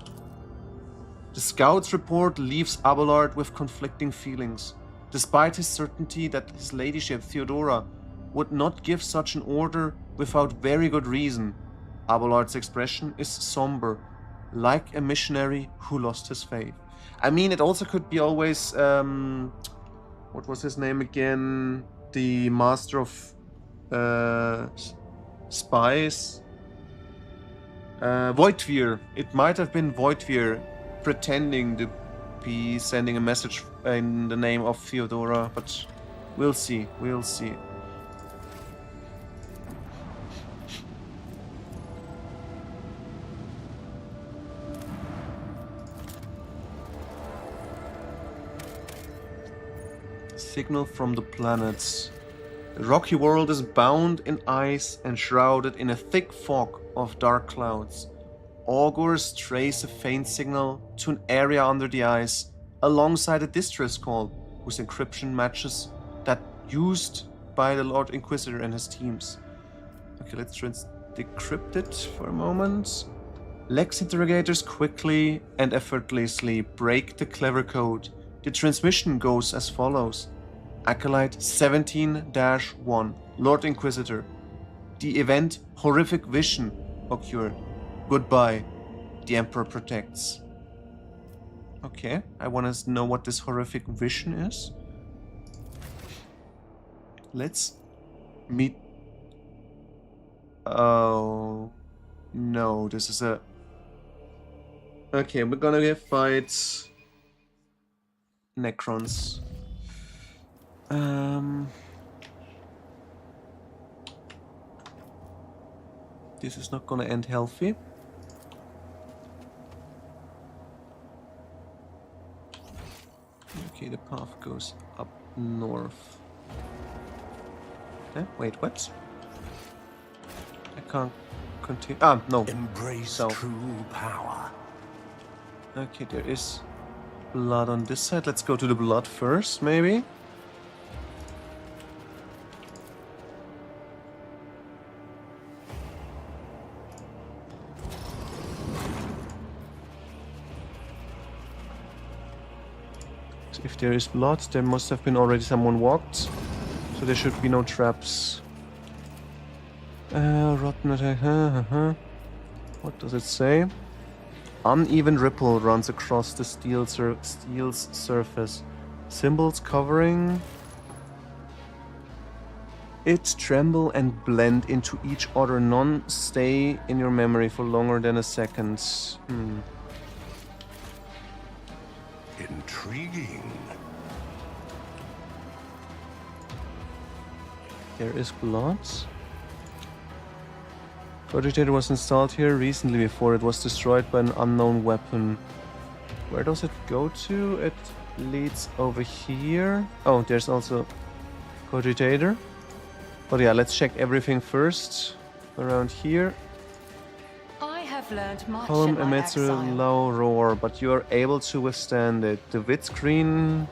Speaker 1: The scout's report leaves Abelard with conflicting feelings. Despite his certainty that his ladyship Theodora would not give such an order without very good reason, Abelard's expression is somber, like a missionary who lost his faith. I mean, it also could be always, what was his name again? The master of spies? Voidvir. It might have been Voidvir pretending to be sending a message in the name of Theodora, but we'll see, we'll see. Signal from the planets. The rocky world is bound in ice and shrouded in a thick fog of dark clouds. Augurs trace a faint signal to an area under the ice alongside a distress call whose encryption matches that used by the Lord Inquisitor and his teams. Okay, let's decrypt it for a moment. Lex interrogators quickly and effortlessly break the clever code. The transmission goes as follows. Acolyte 17-1, Lord Inquisitor. The event Horrific Vision occurred. Goodbye. The Emperor protects. Okay, I want to know what this horrific vision is. Let's meet... Oh... No, this is a... Okay, we're gonna fight... Necrons. This is not gonna end healthy. Okay, the path goes up north. Wait, what? I can't continue. Ah, no.
Speaker 7: Embrace
Speaker 1: So.
Speaker 7: true power.
Speaker 1: Okay, there is blood on this side. Let's go to the blood first, maybe. If there is blood, there must have been already someone walked. So there should be no traps. Rotten attack. What does it say? Uneven ripple runs across the steel's surface. Symbols covering it tremble and blend into each other. None stay in your memory for longer than a second.
Speaker 7: Intriguing.
Speaker 1: There is blood. Cogitator was installed here recently before it was destroyed by an unknown weapon. Where does it go to? It leads over here. Oh, there's also Cogitator. But yeah, let's check everything first. Around here.
Speaker 4: I have learned much
Speaker 1: Column
Speaker 4: in my
Speaker 1: emits a
Speaker 4: exile.
Speaker 1: low roar, but you are able to withstand it. The vid screen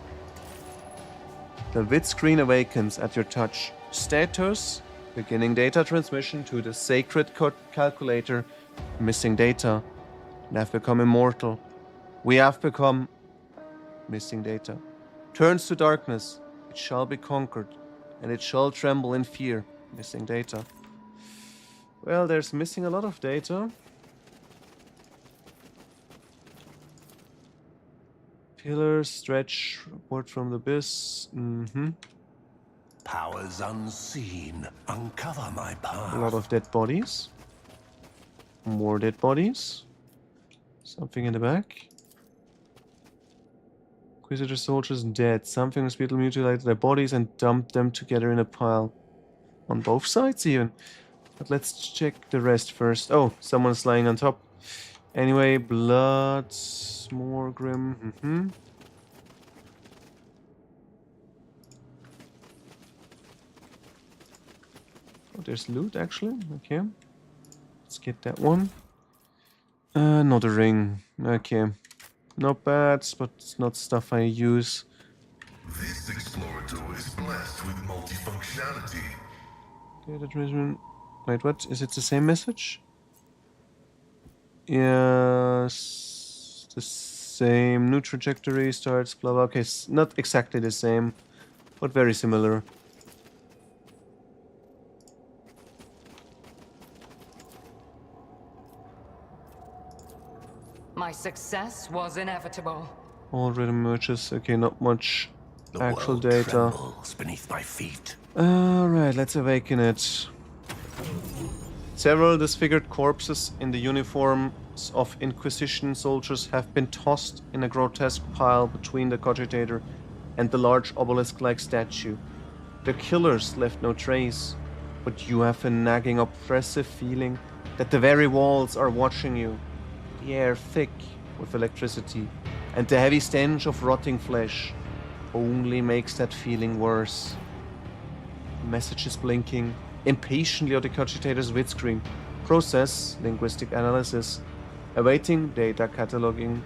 Speaker 1: awakens at your touch. Status: beginning data transmission to the sacred calculator. Missing data. We have become immortal. We have become missing data. Turns to darkness. It shall be conquered, and it shall tremble in fear. Missing data. Well, there's missing a lot of data. Pillars stretch upward from the abyss.
Speaker 7: Powers unseen. Uncover my path.
Speaker 1: A lot of dead bodies. More dead bodies. Something in the back. Inquisitor soldiers dead. Something was mutilated their bodies and dumped them together in a pile. On both sides even. But let's check the rest first. Oh, someone's lying on top. Anyway, blood, more grim. Oh, there's loot actually. Okay, let's get that one. Not a ring. Okay, not bad, but it's not stuff I use.
Speaker 9: This explorator is blessed with multifunctionality.
Speaker 1: Data transmission. Wait, what? Is it the same message? Yes, the same. New trajectory starts. Blah blah. Okay, not exactly the same, but very similar.
Speaker 4: My success was inevitable.
Speaker 1: All rhythm merges. Okay, not much
Speaker 7: The
Speaker 1: actual
Speaker 7: world
Speaker 1: data.
Speaker 7: trembles beneath my feet.
Speaker 1: Alright, let's awaken it. Several disfigured corpses in the uniforms of Inquisition soldiers have been tossed in a grotesque pile between the cogitator and the large obelisk-like statue. The killers left no trace, but you have a nagging oppressive feeling that the very walls are watching you. The air thick with electricity, and the heavy stench of rotting flesh only makes that feeling worse. The message is blinking impatiently on the cogitator's vidscreen. Process linguistic analysis. Awaiting data cataloging.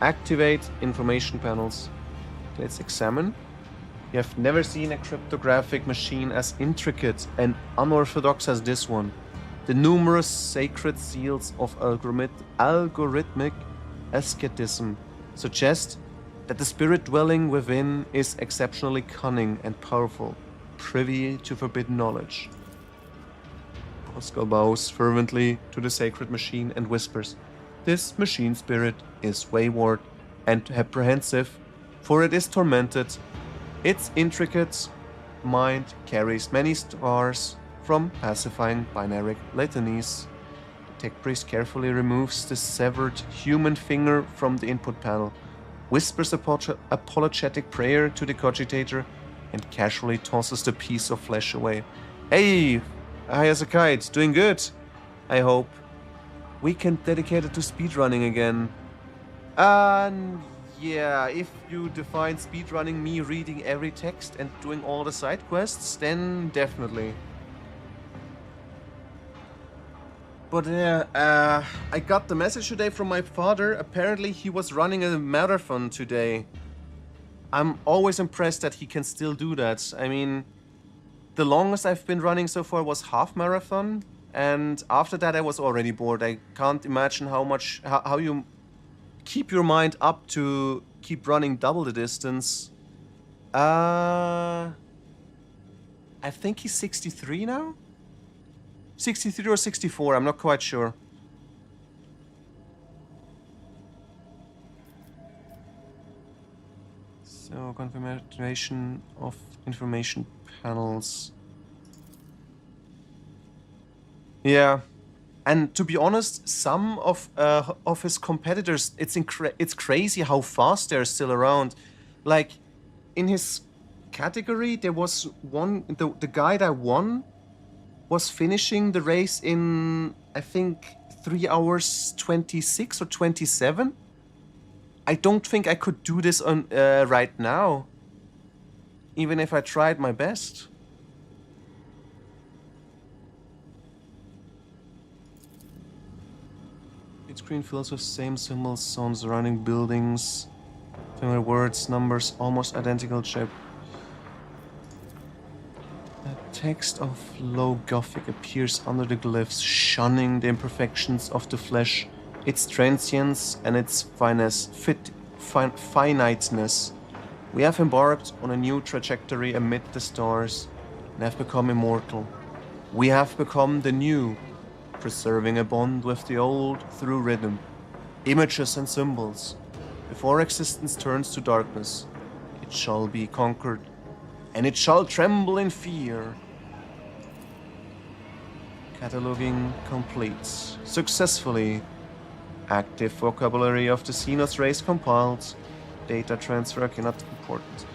Speaker 1: Activate information panels. Let's examine. You have never seen a cryptographic machine as intricate and unorthodox as this one. The numerous sacred seals of algorithmic asceticism suggest that the spirit dwelling within is exceptionally cunning and powerful, privy to forbidden knowledge. Pascal bows fervently to the sacred machine and whispers, "This machine spirit is wayward and apprehensive, for it is tormented. Its intricate mind carries many scars from pacifying binary litanies." The tech priest carefully removes the severed human finger from the input panel, whispers apologetic prayer to the cogitator, and casually tosses the piece of flesh away. Hey, high as a kite, doing good, I hope. Weekend dedicated to speedrunning again. Yeah, if you define speedrunning me reading every text and doing all the side quests, then definitely. But I got the message today from my father. Apparently he was running a marathon today. I'm always impressed that he can still do that. I mean, the longest I've been running so far was half marathon, and after that I was already bored. I can't imagine how you keep your mind up to keep running double the distance. I think he's 63 now? 63 or 64, I'm not quite sure. So, confirmation of information panels. Yeah. And to be honest, some of his competitors, it's crazy how fast they're still around. Like, in his category, there was one, the guy that won was finishing the race in, I think, 3 hours 26 or 27. I don't think I could do this on right now, even if I tried my best. Screen fills with same symbols, sounds, surrounding buildings, familiar words, numbers, almost identical shape. The text of Low Gothic appears under the glyphs, shunning the imperfections of the flesh, its transience and its finiteness. We have embarked on a new trajectory amid the stars and have become immortal. We have become the new, preserving a bond with the old through rhythm, images and symbols. Before existence turns to darkness, it shall be conquered, and it shall tremble in fear. Cataloging complete. Successfully. Active vocabulary of the Xenos race compiled. Data transfer cannot be important.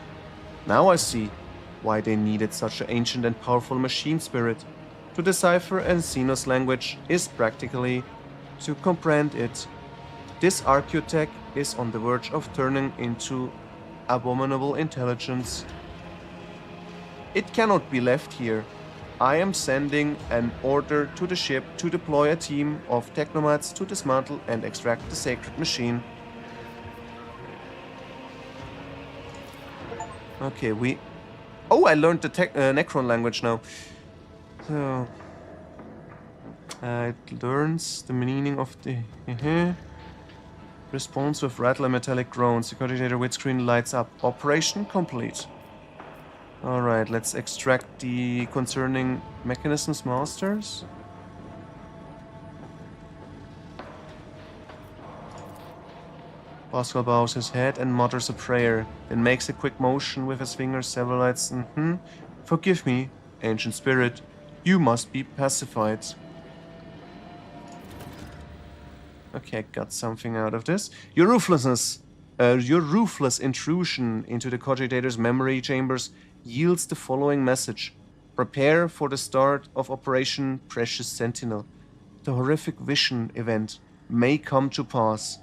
Speaker 1: Now I see why they needed such an ancient and powerful machine spirit. To decipher a Xenos language is practically to comprehend it. This archaeotech is on the verge of turning into abominable intelligence. It cannot be left here. I am sending an order to the ship to deploy a team of technomats to dismantle and extract the sacred machine. Okay, we... Oh, I learned the Necron language now. So... it learns the meaning of the... Response with rattle and metallic groans. The coordinator windscreen lights up. Operation complete. Alright, let's extract the concerning mechanisms masters. Pascal bows his head and mutters a prayer, then makes a quick motion with his fingers several lights. Forgive me, ancient spirit. You must be pacified. Okay, I got something out of this. Your ruthless intrusion into the cogitator's memory chambers yields the following message. Prepare for the start of Operation Precious Sentinel. The horrific vision event may come to pass.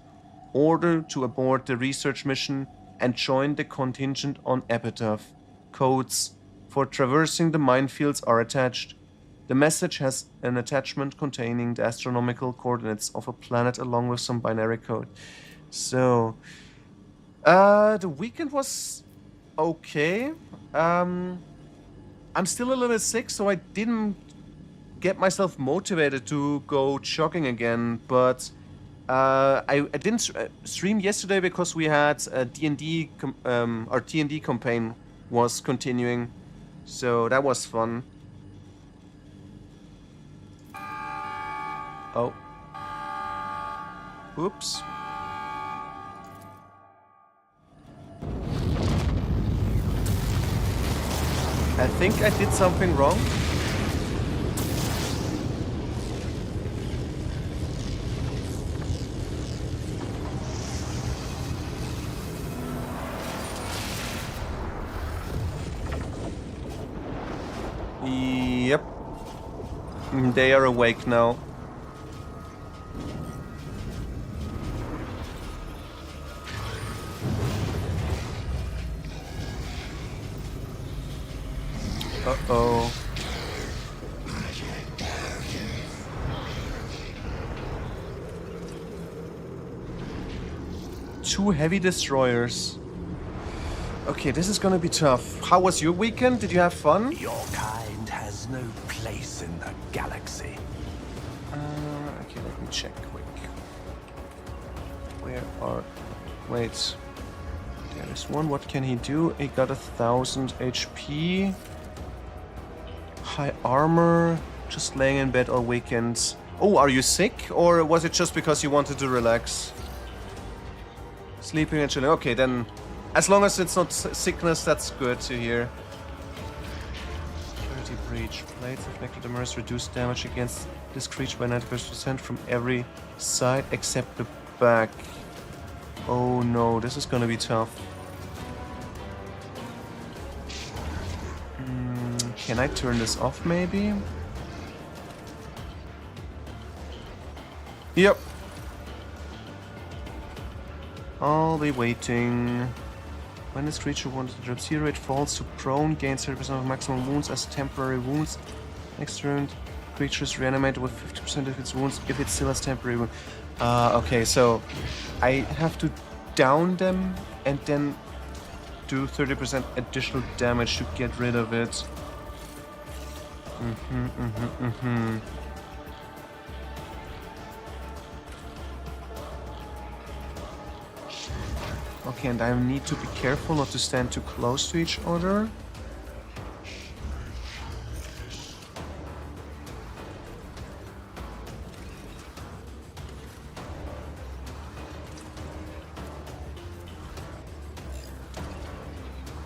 Speaker 1: Order to abort the research mission and join the contingent on Epitaph. Codes for traversing the minefields are attached. The message has an attachment containing the astronomical coordinates of a planet along with some binary code. So, the weekend was okay. I'm still a little bit sick, so I didn't get myself motivated to go jogging again. But I didn't stream yesterday because we had a D&D, our D&D campaign was continuing, so that was fun. Oh. Oops. I think I did something wrong. Yep. They are awake now. Uh-oh. Two heavy destroyers. Okay, this is gonna be tough. How was your weekend? Did you have fun?
Speaker 7: Your kind has no place in the galaxy.
Speaker 1: Okay, let me check quick. Where are... Wait. There is one. What can he do? He got 1000 HP. High armor. Just laying in bed all weekend. Oh, are you sick? Or was it just because you wanted to relax? Sleeping and chilling. Okay, then... As long as it's not sickness, that's good to hear. 30 breach. Plates of necrodamerus reduce damage against this creature by 90% from every side except the back. Oh no, this is gonna be tough. Can I turn this off maybe? Yep. I'll be waiting. When this creature wanted to drop zero, it falls to prone, gains 30% of maximum wounds as temporary wounds. Next turn, creature is reanimated with 50% of its wounds if it still has temporary wounds. Okay, so I have to down them and then do 30% additional damage to get rid of it. Okay, and I need to be careful not to stand too close to each other.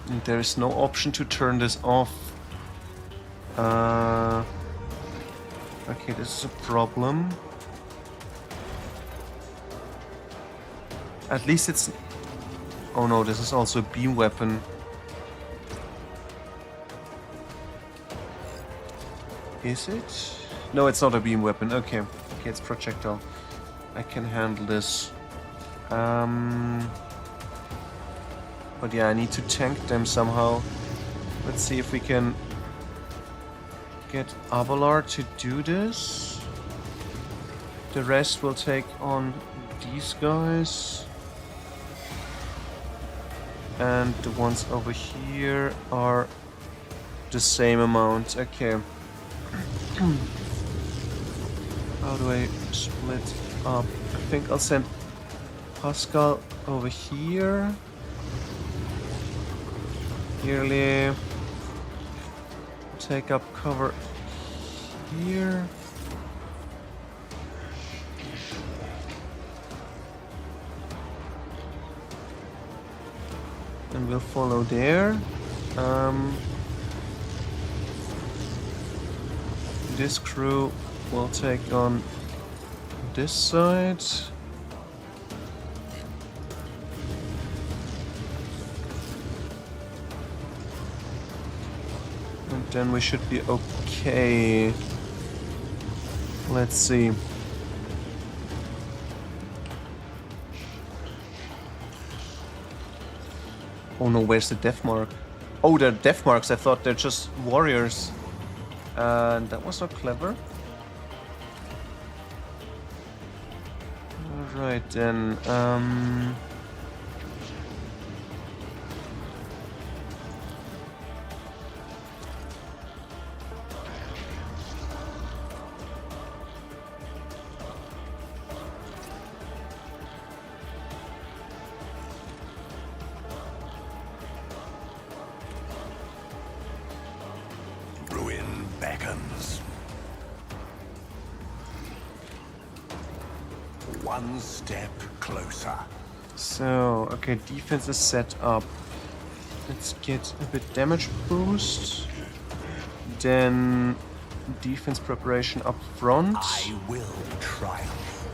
Speaker 1: And there is no option to turn this off. Okay, this is a problem. At least it's... Oh no, this is also a beam weapon. Is it? No, it's not a beam weapon. Okay. Okay, it's projectile. I can handle this. But yeah, I need to tank them somehow. Let's see if we can get Avalar to do this. The rest will take on these guys. And the ones over here are the same amount. Okay. How do I split up? I think I'll send Pascal over here. Nearly take up cover here. And we'll follow there. This crew will take on this side. And then we should be okay. Let's see. Oh no, where's the death mark? Oh, they're death marks. I thought they're just warriors. And that was not clever. Alright then.
Speaker 7: Ruin beckons. One step closer.
Speaker 1: So, okay, defense is set up. Let's get a bit damage boost. Then defense preparation up front.
Speaker 7: I will triumph.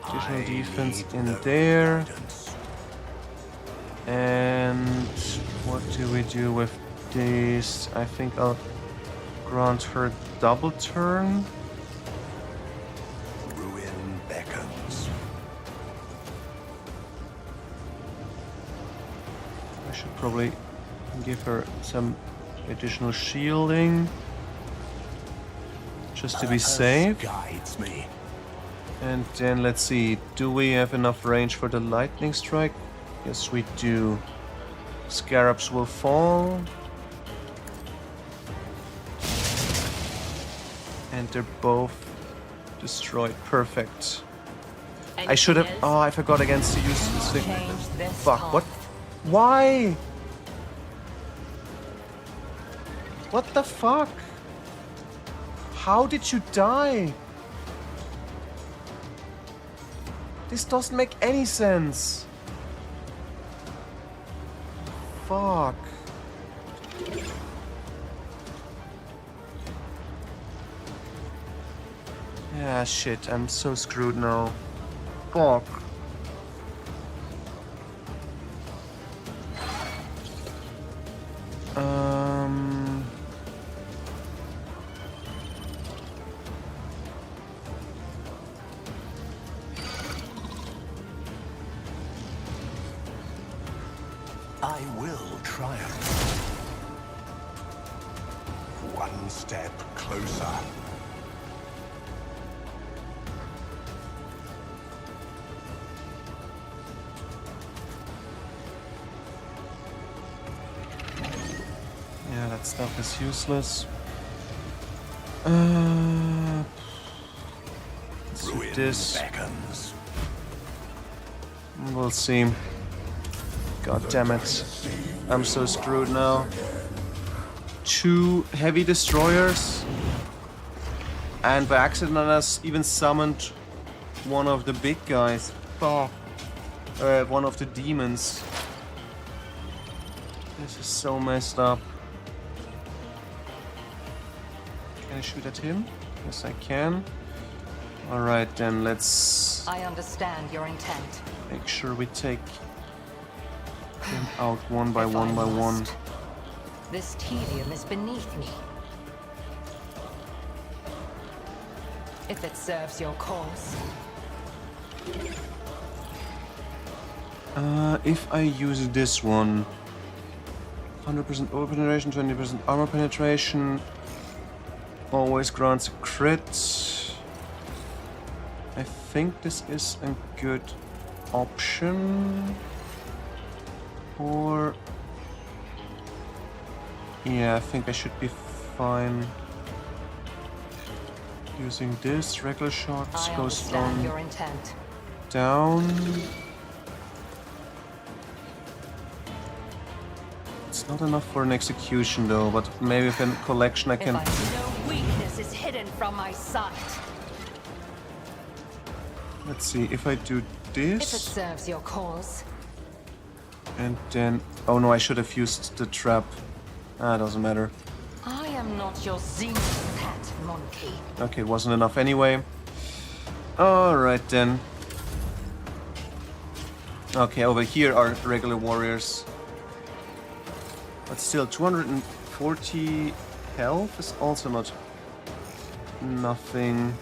Speaker 1: Additional
Speaker 7: I
Speaker 1: defense
Speaker 7: need
Speaker 1: in
Speaker 7: no
Speaker 1: there.
Speaker 7: guidance.
Speaker 1: And what do we do with this? I think I'll grant her double turn.
Speaker 7: Ruin beckons.
Speaker 1: I should probably give her some additional shielding. Just to be
Speaker 7: Purpose
Speaker 1: safe.
Speaker 7: guides me.
Speaker 1: And then let's see, do we have enough range for the lightning strike? Yes, we do. Scarabs will fall. And they're both destroyed. Perfect. I should have.
Speaker 3: Anything
Speaker 1: Oh,
Speaker 3: else?
Speaker 1: I forgot against to use this thing.
Speaker 4: Change this
Speaker 1: Fuck,
Speaker 4: path.
Speaker 1: what? Why? What the fuck? How did you die? This doesn't make any sense. Fuck. Yeah, shit, I'm so screwed now. Fuck.
Speaker 7: I will triumph. One step closer.
Speaker 1: Yeah, that stuff is useless. Let's do
Speaker 7: Ruin
Speaker 1: this.
Speaker 7: beckons.
Speaker 1: We'll see. God damn it. I'm so screwed now. 2 heavy destroyers. And by accident I even summoned one of the big guys. Fuck. One of the demons. This is so messed up. Can I shoot at him? Yes, I can. Alright, then let's
Speaker 4: I understand your intent.
Speaker 1: make sure we take them out one by
Speaker 4: If
Speaker 1: one
Speaker 4: I
Speaker 1: by one.
Speaker 4: must. This tedium is beneath me. If it serves your cause.
Speaker 1: If I use this one, 100% over penetration, 20% armor penetration, always grants a crit. I think this is a good option. Or yeah, I think I should be fine using this. Regular shots
Speaker 4: I
Speaker 1: goes
Speaker 4: understand
Speaker 1: on
Speaker 4: your intent.
Speaker 1: down. It's not enough for an execution though, but maybe with a collection I can...
Speaker 4: No weakness is hidden from my sight.
Speaker 1: Let's see, if I do
Speaker 4: If it
Speaker 1: this...
Speaker 4: serves your cause.
Speaker 1: And then... Oh no, I should have used the trap. Ah, doesn't matter.
Speaker 4: I am not your zenith pet, monkey.
Speaker 1: Okay, it wasn't enough anyway. Alright then. Okay, over here are regular warriors. But still, 240 health is also not nothing.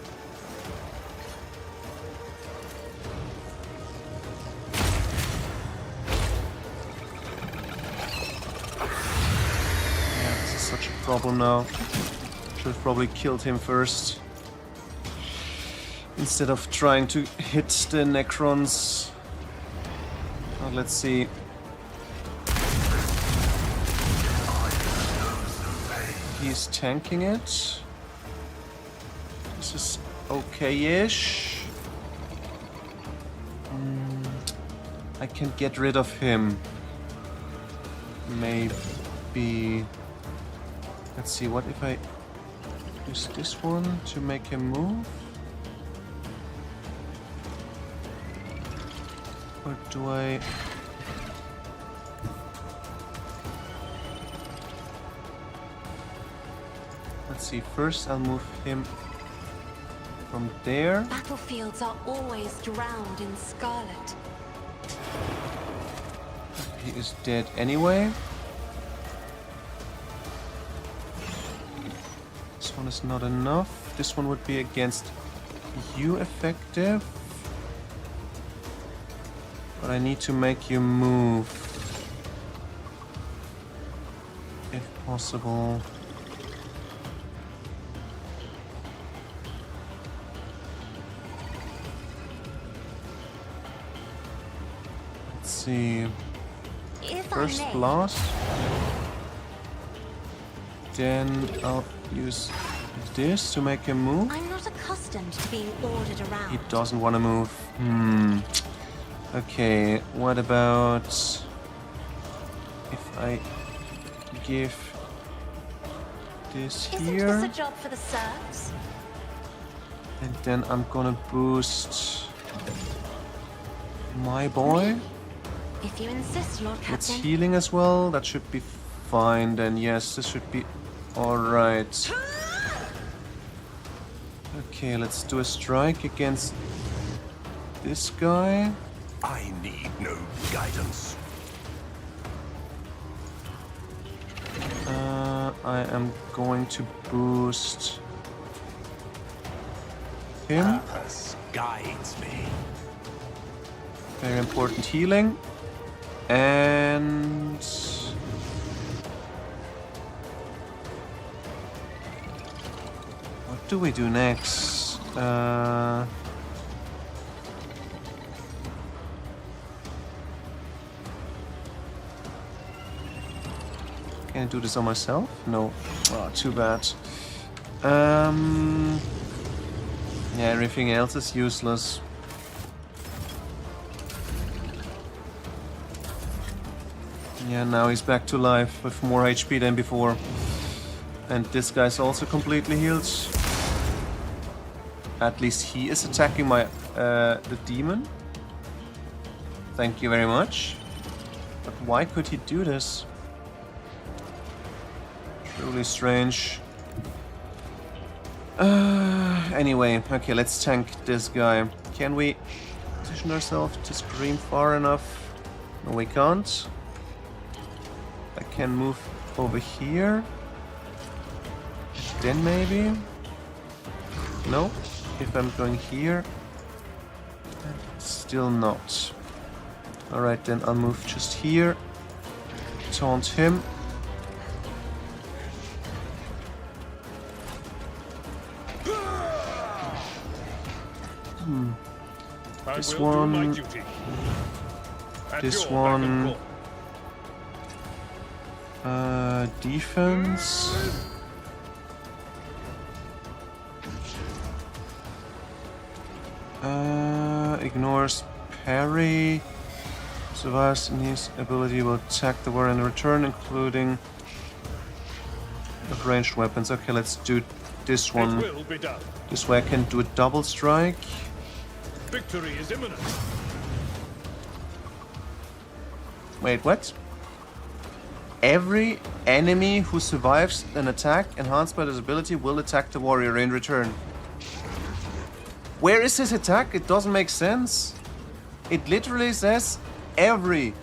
Speaker 1: Yeah, this is such a problem now. Should have probably killed him first. Instead of trying to hit the Necrons. Let's see. He's tanking it. This is okay-ish. I can get rid of him. Maybe. Let's see, what if I use this one to make him move? Or do I... Let's see, first I'll move him from there.
Speaker 6: Battlefields are always drowned in scarlet.
Speaker 1: He is dead anyway. This one is not enough. This one would be against you effective. But I need to make you move. If possible. Let's see. First blast. Then I'll use this to make him move.
Speaker 6: I'm not accustomed to being ordered around.
Speaker 1: He doesn't want to move. Okay, what about if I give this
Speaker 6: Isn't
Speaker 1: here?
Speaker 6: this a job for the serfs?
Speaker 1: And then I'm gonna boost my boy.
Speaker 6: If you insist, Lord
Speaker 1: It's
Speaker 6: Captain.
Speaker 1: healing as well. That should be fine then. Yes, this should be alright. Okay, let's do a strike against this guy.
Speaker 7: I need no guidance.
Speaker 1: I am going to boost him.
Speaker 7: Purpose guides me.
Speaker 1: Very important healing. And what do we do next? Can I do this on myself? No. Oh, too bad. Yeah, everything else is useless. Yeah, now he's back to life with more HP than before. And this guy's also completely healed. At least he is attacking my the demon. Thank you very much. But why could he do this? Really strange. Anyway, okay, let's tank this guy. Can we position ourselves to scream far enough? No, we can't. I can move over here. Then maybe? No? if I'm going here. Still not. Alright, then I'll move just here. Taunt him. This
Speaker 5: I will do my
Speaker 1: one.
Speaker 5: duty. At
Speaker 1: This
Speaker 5: your
Speaker 1: one.
Speaker 5: beck and
Speaker 1: Defense. Ignores parry. Survives in his ability will attack the warrior in return, including with ranged weapons. Okay, let's do this
Speaker 5: call.
Speaker 1: one.
Speaker 5: It will be done.
Speaker 1: This way I can do a double strike.
Speaker 5: Victory is imminent.
Speaker 1: Wait, what? Every enemy who survives an attack enhanced by this ability will attack the warrior in return. Where is this attack? It doesn't make sense. It literally says every,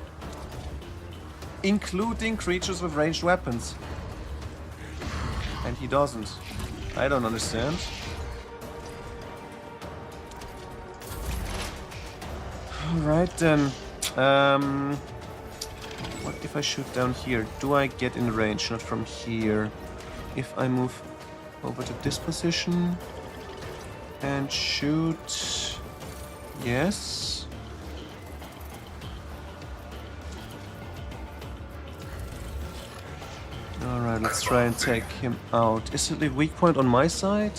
Speaker 1: including creatures with ranged weapons. And he doesn't. I don't understand. Alright then. What if I shoot down here? Do I get in range? Not from here. If I move over to this position and shoot... Yes. Alright, let's try and take him out. Is it a weak point on my side?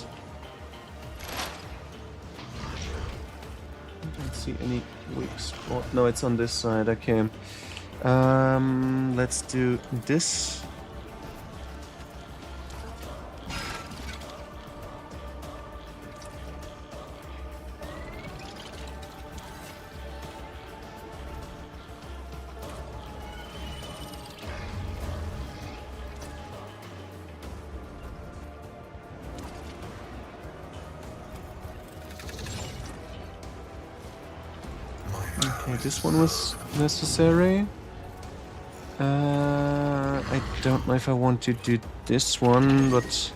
Speaker 1: I don't see any weak spot. No, it's on this side. Okay. Let's do this. Okay, this one was necessary. I don't know if I want to do this one, but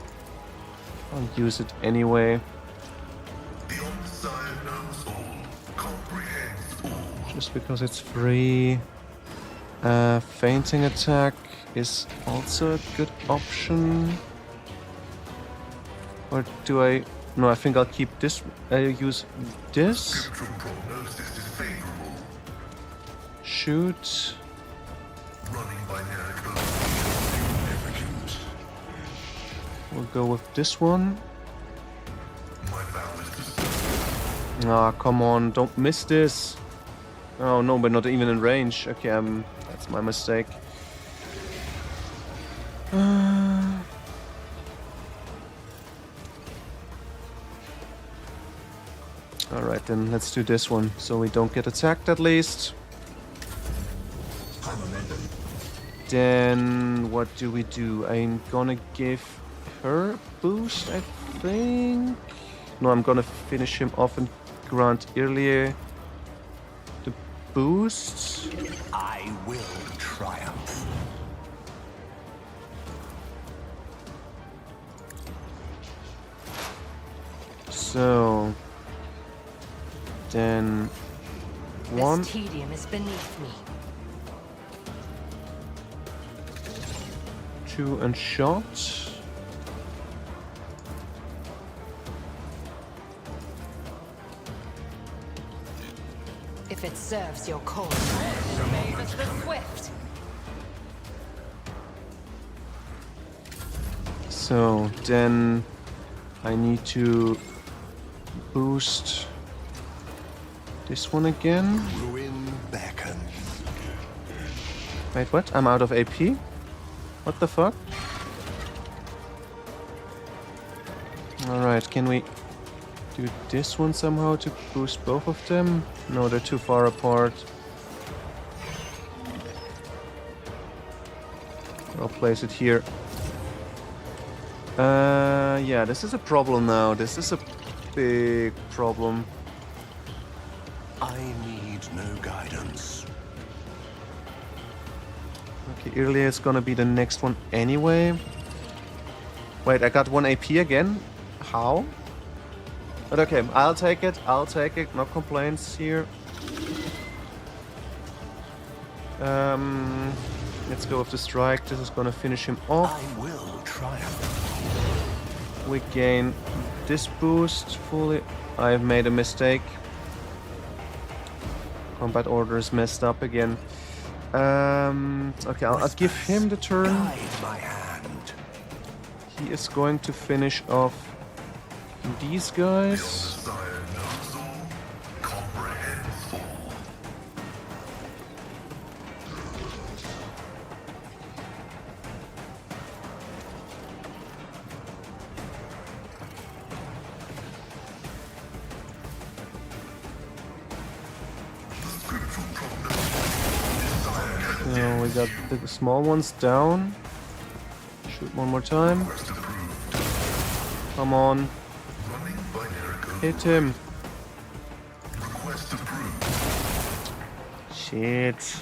Speaker 1: I'll use it anyway.
Speaker 9: The Omnissiah knows all, comprehends all.
Speaker 1: Just because it's free. Fainting attack is also a good option. Or do I... No, I think I'll keep this. I'll use this.
Speaker 9: Future prognosis is favorable.
Speaker 1: Shoot.
Speaker 9: Running by miracle significant.
Speaker 1: We'll go with this one.
Speaker 9: My vow is to serve.
Speaker 1: Ah, come on, don't miss this. Oh no, but not even in range. Okay, that's my mistake. Alright then, let's do this one, so we don't get attacked at least. Then, what do we do? I'm gonna give her a boost, I think. No, I'm gonna finish him off and grant earlier the boost.
Speaker 7: I will triumph.
Speaker 1: So, then one.
Speaker 4: This tedium is beneath me.
Speaker 1: 2 and shot.
Speaker 4: If it serves your cause. Favors the swift.
Speaker 1: So then I need to boost this one again.
Speaker 7: Ruin beckons.
Speaker 1: Wait, what? I'm out of AP? What the fuck? Alright, can we do this one somehow to boost both of them? No, they're too far apart. I'll place it here. Yeah, this is a problem now. This is a big problem.
Speaker 7: I need no guidance.
Speaker 1: Okay, earlier is gonna be the next one anyway. Wait, I got 1 AP again? How? But okay, I'll take it. I'll take it. No complaints here. Let's go with the strike. This is gonna finish him off.
Speaker 7: I will triumph.
Speaker 1: We gain this boost fully. I've made a mistake. Combat order is messed up again. Okay, I'll give him the turn.
Speaker 7: Guide my hand.
Speaker 1: He is going to finish off these guys.
Speaker 9: Messiah knows all, comprehends all.
Speaker 1: So we got the small ones down. Shoot one more time. Come on.
Speaker 9: Running binary code.
Speaker 1: Hit him.
Speaker 9: Request approved.
Speaker 1: Shit.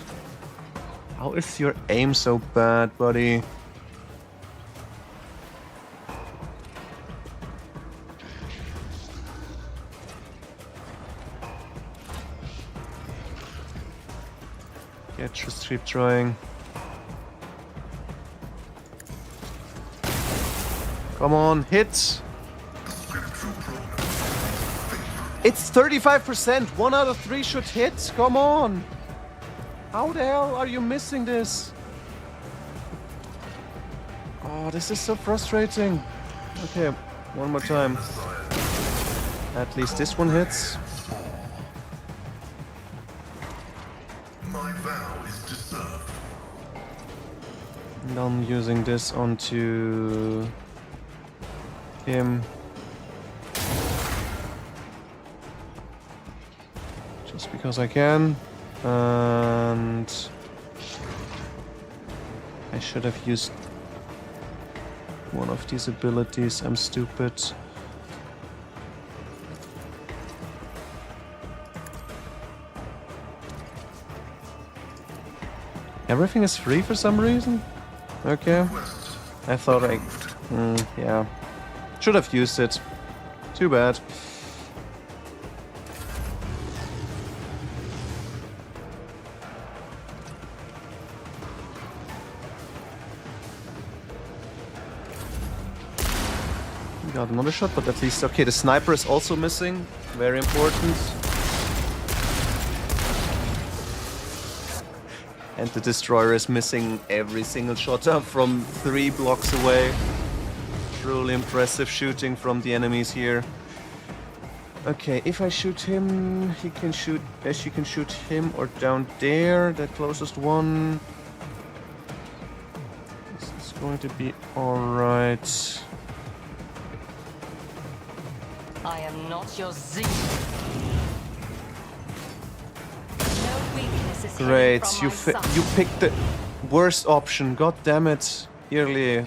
Speaker 1: How is your aim so bad, buddy? Yeah, just keep trying. Come on, hit! It's 35%! 1 out of 3 should hit! Come on! How the hell are you missing this? Oh, this is so frustrating. Okay, one more time. At least this one hits.
Speaker 9: My vow is to serve.
Speaker 1: And I'm using this onto him. Just because I can. And I should have used one of these abilities. I'm stupid. Everything is free for some reason? Okay. I thought yeah. Should have used it. Too bad. Got another shot, but at least, okay, the sniper is also missing. Very important. And the destroyer is missing every single shot from 3 blocks away. Truly impressive shooting from the enemies here. Okay, if I shoot him, he can shoot, she can shoot him or down there, the closest one. This is going to be alright.
Speaker 4: I am not your Z. No weakness is hidden
Speaker 1: Great,
Speaker 4: from
Speaker 1: you
Speaker 4: my sight.
Speaker 1: you picked the worst option. God damn it, Early.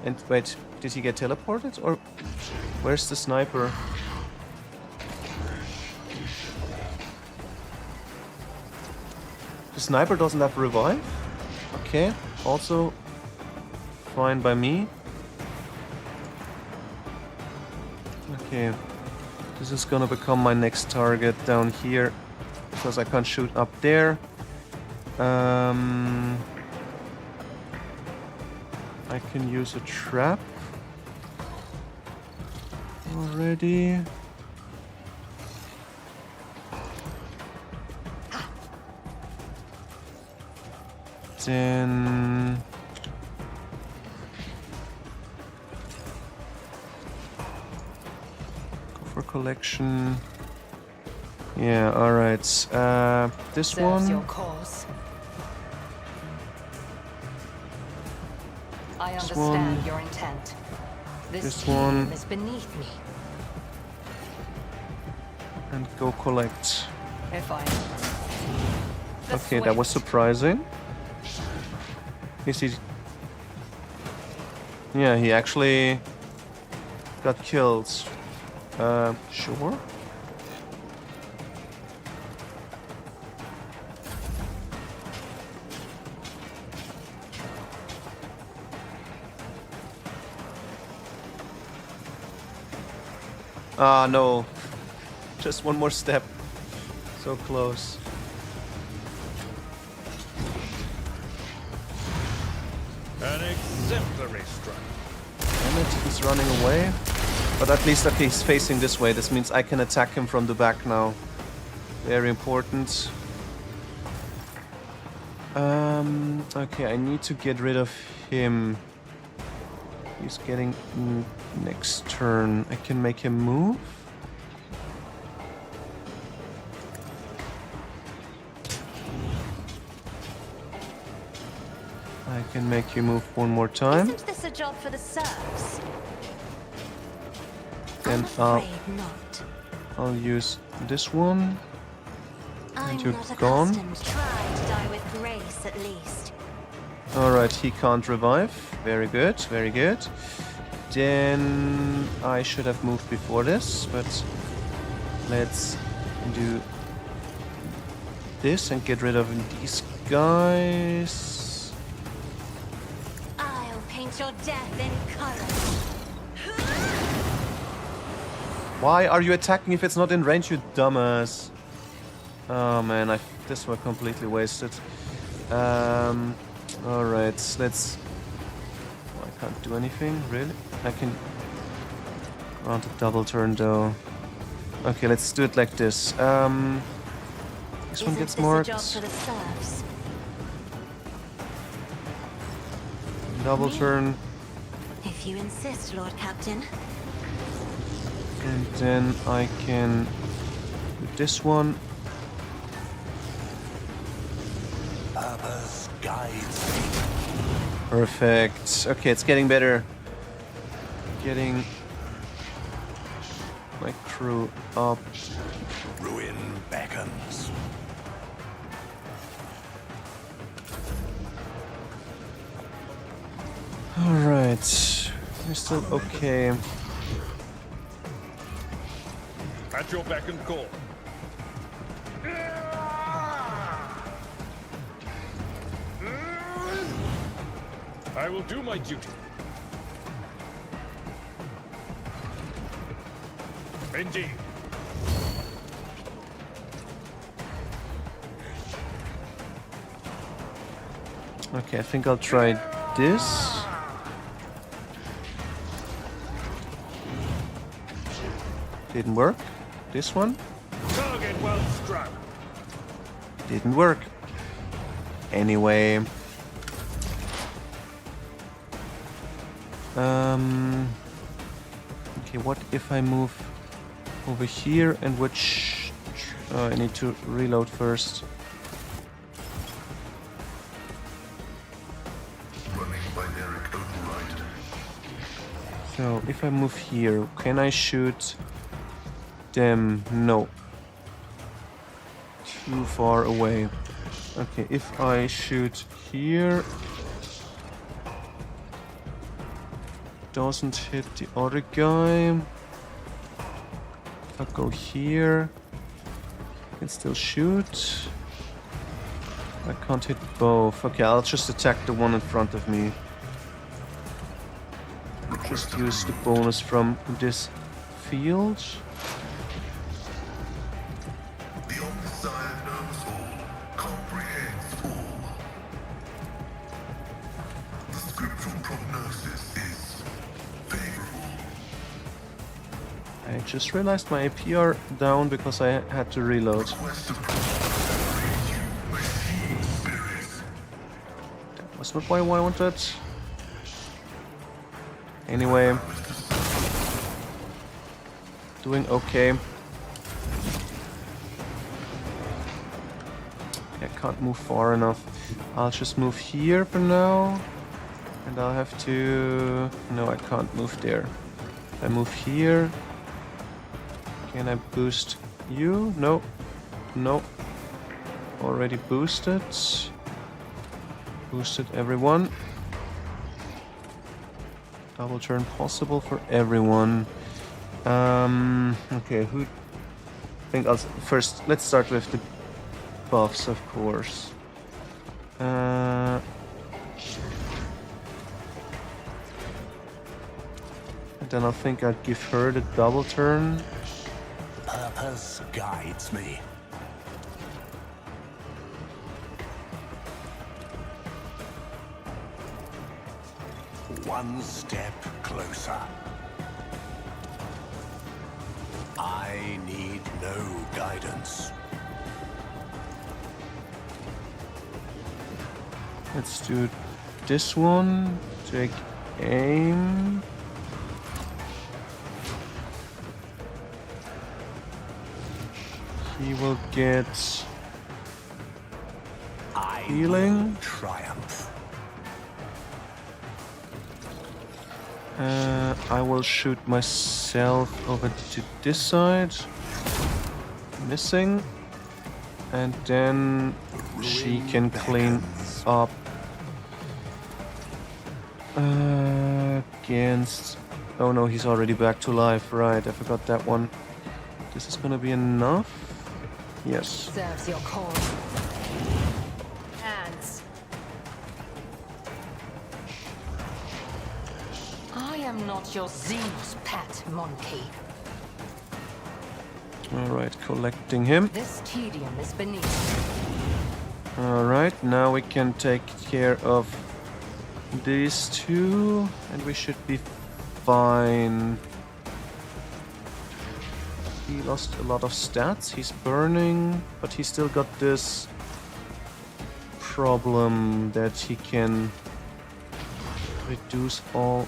Speaker 1: And wait, did he get teleported or where's the sniper? The sniper doesn't have revive? Okay, also fine by me. Okay, this is gonna become my next target down here because I can't shoot up there. I can use a trap already. Then go for collection. Yeah, all right. This
Speaker 4: Serves
Speaker 1: one.
Speaker 4: your cause. I
Speaker 1: This
Speaker 4: understand
Speaker 1: one.
Speaker 4: your intent. This
Speaker 1: This
Speaker 4: team
Speaker 1: one.
Speaker 4: is beneath me.
Speaker 1: And go collect.
Speaker 4: If I...
Speaker 1: Okay, that was surprising. Is he? Yeah, he actually got killed. Sure. Ah, no. Just one more step. So close.
Speaker 5: An exemplary strike.
Speaker 1: Damn it, he's running away. But at least, okay, he's facing this way. This means I can attack him from the back now. Very important. Okay, I need to get rid of him. He's getting next turn. I can make him move. I can make you move one more time.
Speaker 6: Isn't this a job for the serfs?
Speaker 1: Then
Speaker 6: I'm afraid not.
Speaker 1: I'll use this one.
Speaker 6: I'm
Speaker 1: you're
Speaker 6: not
Speaker 1: gone.
Speaker 6: accustomed. Try to die with grace, at least.
Speaker 1: Alright, he can't revive. Very good, very good. Then I should have moved before this, but let's do this and get rid of these guys.
Speaker 6: I'll paint your death in colors.
Speaker 1: Why are you attacking if it's not in range, you dumbass? Oh man, this was completely wasted. Alright, let's... Oh, I can't do anything, really? I can... Grant a double turn though. Okay, let's do it like this. This one
Speaker 6: Isn't
Speaker 1: gets
Speaker 6: this
Speaker 1: marked.
Speaker 6: a job for the serfs?
Speaker 1: Double
Speaker 6: Me?
Speaker 1: turn.
Speaker 6: If you insist, Lord Captain.
Speaker 1: And then I can do this one.
Speaker 7: Purpose guides me.
Speaker 1: Perfect. Okay, it's getting better. Getting my crew up.
Speaker 7: Ruin beckons.
Speaker 1: Alright. We're still okay.
Speaker 5: At your beck and call. I will do my duty. Indeed.
Speaker 1: Okay, I think I'll try this. Didn't work. This one
Speaker 5: Target well struck.
Speaker 1: didn't work. Anyway. Okay, what if I move over here and which... I need to reload first.
Speaker 9: Running binaric override.
Speaker 1: So, if I move here, can I shoot them? No. Too far away. Okay, if I shoot here... Doesn't hit the other guy. If I go here... I can still shoot. I can't hit both. Okay, I'll just attack the one in front of me. Just use the bonus from this field.
Speaker 9: The Omniscient knows all, comprehends all. The scriptural prognosis is favorable.
Speaker 1: I just realized my APR down because I had to reload.
Speaker 9: Request approval. You may heal spirits.
Speaker 1: That was not why I wanted. Anyway. Doing okay. I can't move far enough. I'll just move here for now. And I'll have to... No, I can't move there. If I move here... Can I boost you? No. No. Already boosted. Boosted everyone. Double turn possible for everyone. Okay, who... I think I'll... First, let's start with the buffs, of course. I And then I think I'd give her the double turn.
Speaker 7: Purpose guides me. One step closer. I need no guidance.
Speaker 1: Let's do this one. Take aim. He will get healing.
Speaker 7: Triumph.
Speaker 1: I will shoot myself over to this side. Missing. And then she can clean up against... Oh no, he's already back to life. Right, I forgot that one. This is gonna be enough. Yes.
Speaker 4: Serves your cause. Hands. I am not your Xenos pet, monkey.
Speaker 1: Alright, collecting him.
Speaker 4: This tedium is beneath.
Speaker 1: Alright, now we can take care of these two, and we should be fine. He lost a lot of stats, he's burning, but he still got this problem that he can reduce all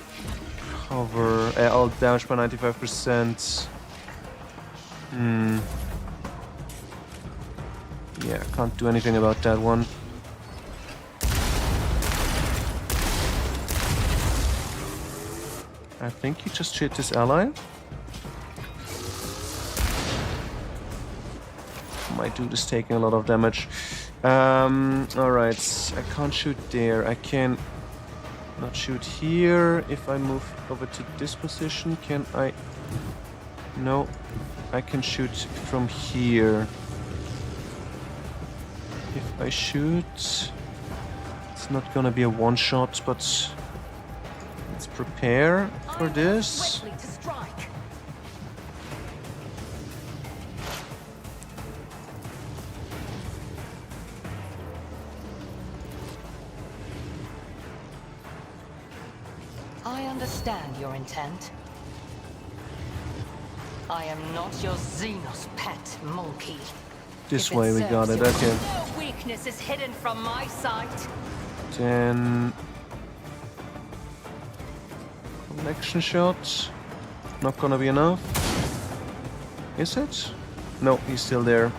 Speaker 1: cover, all damage by 95%. Yeah, can't do anything about that one. I think he just hit his ally. My dude is taking a lot of damage. Alright, I can't shoot there. I can not shoot here. If I move over to this position, can I? No, I can shoot from here. If I shoot, it's not gonna be a one-shot, but let's prepare for this.
Speaker 4: Swiftly to strike. I understand your intent. I am not your Xenos pet, monkey.
Speaker 1: This
Speaker 4: If it
Speaker 1: way we got
Speaker 4: serves
Speaker 1: it,
Speaker 4: your
Speaker 1: okay.
Speaker 4: No weakness is hidden from my sight.
Speaker 1: Then collection shot. Not gonna be enough. Is it? No, he's still there.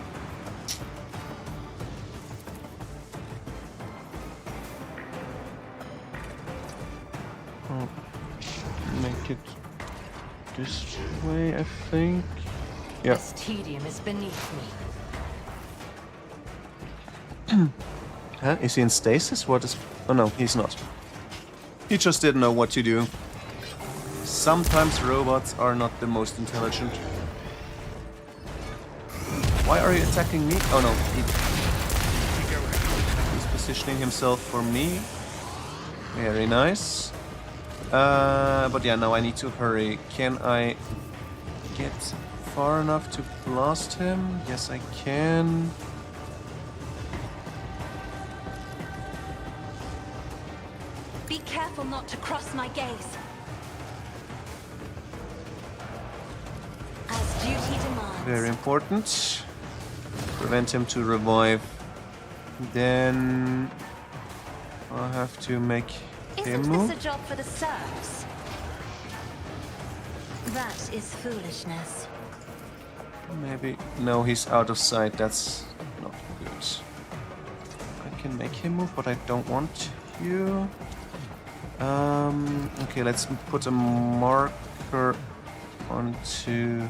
Speaker 1: I'll make it this way, I think. Yeah.
Speaker 4: This tedium is beneath me.
Speaker 1: Huh? Is he in stasis? What is... Oh no, he's not. He just didn't know what to do. Sometimes robots are not the most intelligent. Why are you attacking me? Oh no, he's positioning himself for me. Very nice. But yeah, now I need to hurry. Can I get far enough to blast him? Yes, I can.
Speaker 6: Be careful not to cross my gaze. As duty demands.
Speaker 1: Very important. Prevent him to revive. Then I'll have to make him
Speaker 6: Isn't
Speaker 1: move.
Speaker 6: this a job for the serfs? That is foolishness.
Speaker 1: Maybe. No, he's out of sight. That's not good. I can make him move, but I don't want you. Okay, let's put a marker onto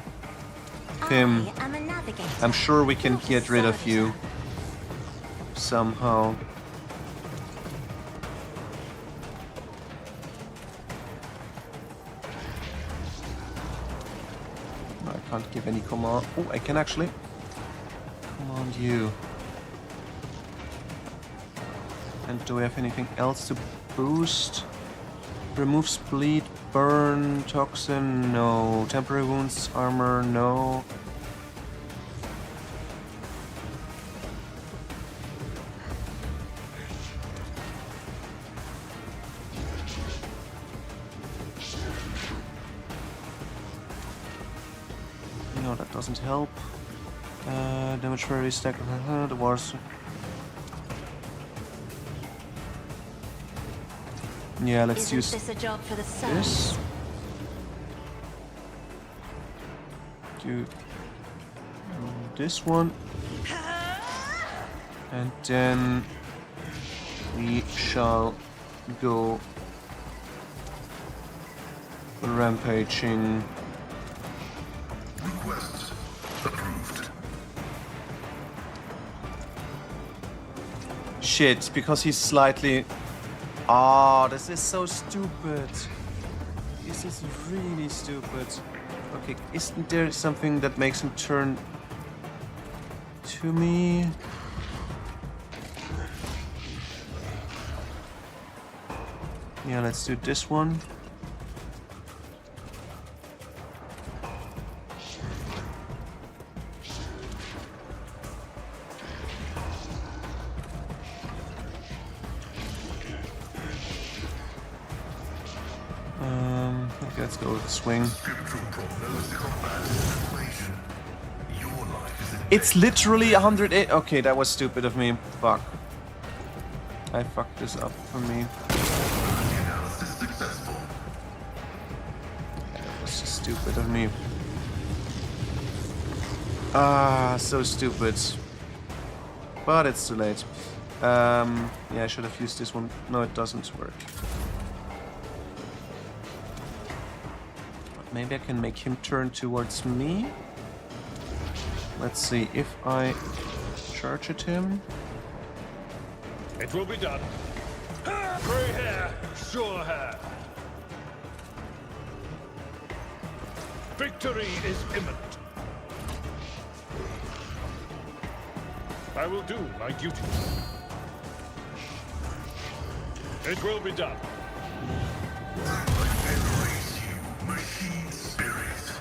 Speaker 1: him.
Speaker 6: I am a navigator.
Speaker 1: I'm sure we can
Speaker 6: not a
Speaker 1: get rid of
Speaker 6: servitor.
Speaker 1: you somehow. No, I can't give any command. Oh, I can actually command you. And do we have anything else to boost? Removes bleed, burn, toxin, no. Temporary wounds, armor, no. No, that doesn't help. Damage for stack. The wars. Yeah, let's
Speaker 6: Isn't
Speaker 1: use
Speaker 6: this a job for the sun?
Speaker 1: this. Do this one. And then we shall go rampaging.
Speaker 9: Request approved.
Speaker 1: Shit, because he's slightly... Oh, this is so stupid. This is really stupid. Okay, isn't there something that makes him turn to me? Yeah, let's do this one. Okay, let's go with the swing.
Speaker 9: Spiritual prognosis of bad situation. Your life is in
Speaker 1: It's literally 108. Okay, that was stupid of me. Fuck. I fucked this up for me.
Speaker 9: analysis successful.
Speaker 1: That was just stupid of me. Ah, so stupid. But it's too late. Yeah, I should have used this one. No, it doesn't work. But maybe I can make him turn towards me. Let's see if I charge at him.
Speaker 5: It will be done. Grey hair, sure hair. Victory is imminent. I will do my duty. It will be done.
Speaker 9: I venerate you, machine spirit.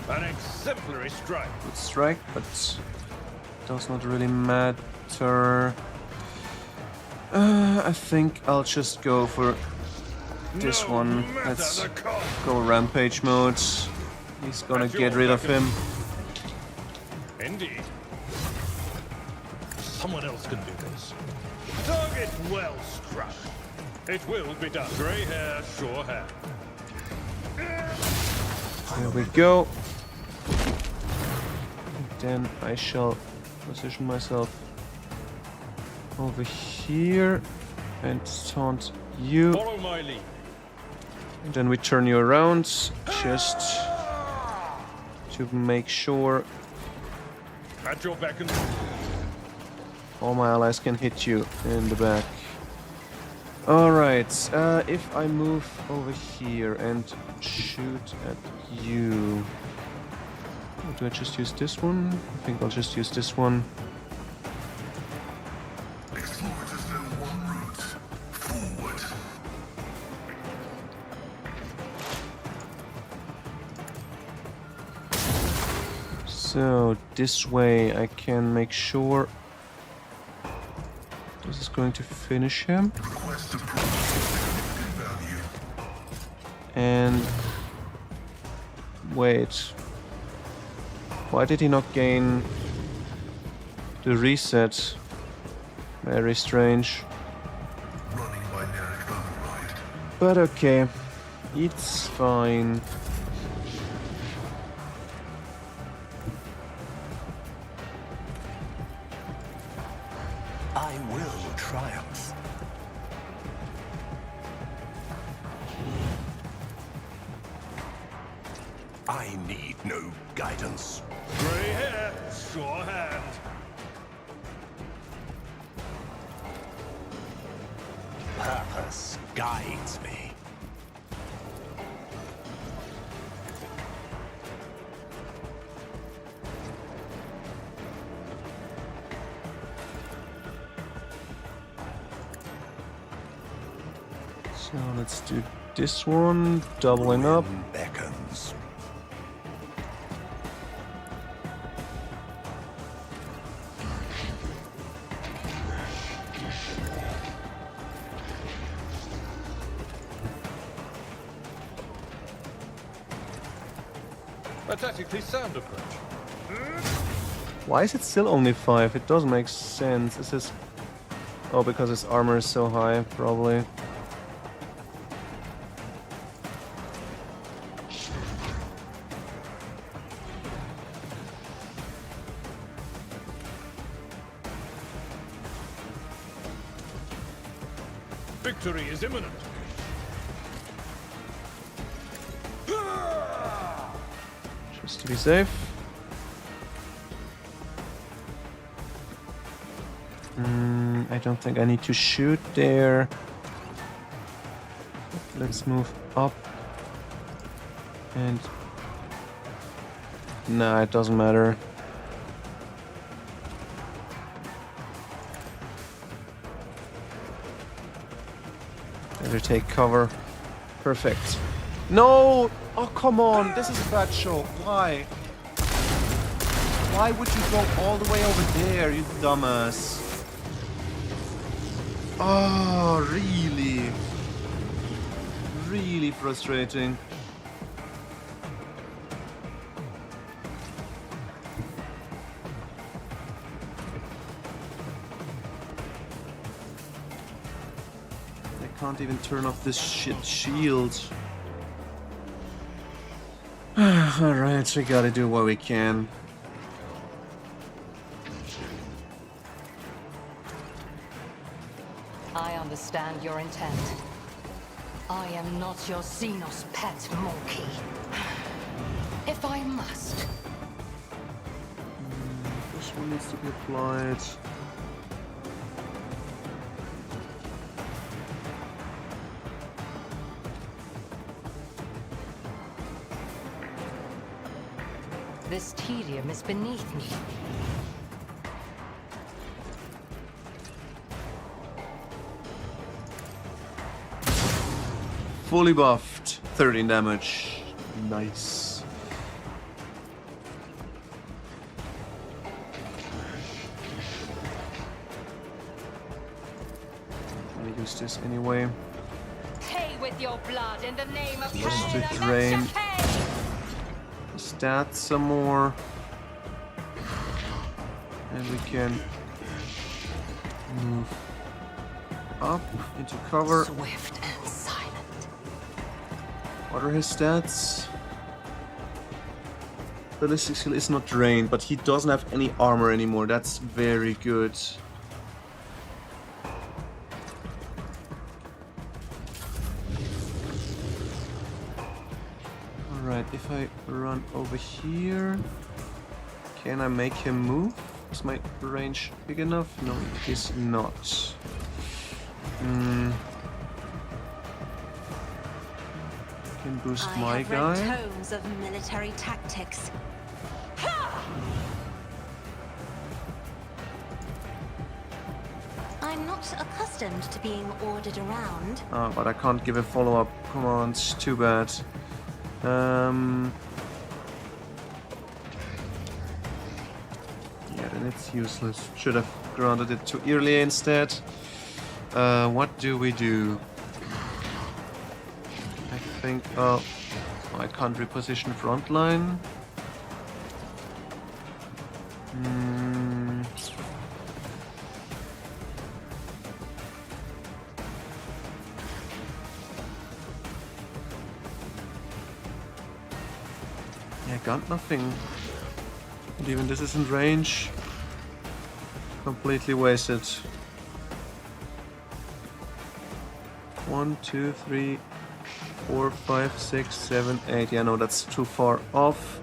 Speaker 5: An exemplary strike.
Speaker 1: Good strike, but does not really matter. I think I'll just go for this
Speaker 5: No
Speaker 1: one.
Speaker 5: matter
Speaker 1: Let's
Speaker 5: the cost.
Speaker 1: go rampage mode. He's gonna
Speaker 5: At
Speaker 1: get
Speaker 5: your
Speaker 1: rid of
Speaker 5: beckon.
Speaker 1: him.
Speaker 5: Indeed. Someone else can do this. Target well struck. It will be done. Grey hair, sure hair.
Speaker 1: There we go. Then I shall position myself over here and taunt you.
Speaker 5: Follow my lead.
Speaker 1: And then we turn you around just to make sure
Speaker 5: At your beck and
Speaker 1: all my allies can hit you in the back. Alright, if I move over here and shoot at you... Or do I just use this one? I think I'll just use this one.
Speaker 9: Explorers know one route. Forward.
Speaker 1: So, this way I can make sure this is going to finish him.
Speaker 9: Request approved. Significant value.
Speaker 1: And... wait. Why did he not gain the reset? Very strange.
Speaker 9: Running binaric override.
Speaker 1: But okay. It's fine.
Speaker 7: I will triumph. I need no guidance.
Speaker 5: grey hair, sure hand.
Speaker 7: Purpose guides me.
Speaker 1: So let's do this one, doubling up.
Speaker 7: Ruin beckons.
Speaker 5: A tactically sound approach.
Speaker 1: Why is it still only 5? It doesn't make sense. Is this... Oh, because his armor is so high, probably.
Speaker 5: Victory is imminent.
Speaker 1: Just to be safe. I don't think I need to shoot there. Let's move up. And... Nah, it doesn't matter. Better take cover. Perfect. No! Oh, come on! This is a bad shot. Why? Why would you go all the way over there, you dumbass? Oh, really? Really frustrating. I can't even turn off this shit shield. Alright, we gotta do what we can.
Speaker 4: I understand your intent. I am not your Xenos pet monkey. If I must.
Speaker 1: This one needs to be applied.
Speaker 4: This tedium is beneath me.
Speaker 1: Fully buffed. 13 damage. Nice. I'm gonna use this anyway.
Speaker 4: Pay with your blood in the name of
Speaker 1: Just to drain stats some more. And we can move up into cover.
Speaker 4: Swift and silent.
Speaker 1: What are his stats? Ballistic skill is not drained, but he doesn't have any armor anymore. That's very good. Alright, if I run over here, can I make him move? Is my range big enough? No, it is not. Can boost my guy.
Speaker 6: Tomes of military tactics. I'm not accustomed to being ordered around.
Speaker 1: Ah, but I can't give a follow-up command. Too bad. Yeah, then it's useless. Should have granted it to earlier instead. What do we do? I think, I can't reposition frontline. Yeah, got nothing. And even this isn't range. Completely wasted. 1, 2, 3, 4, 5, 6, 7, 8. Yeah, no, that's too far off.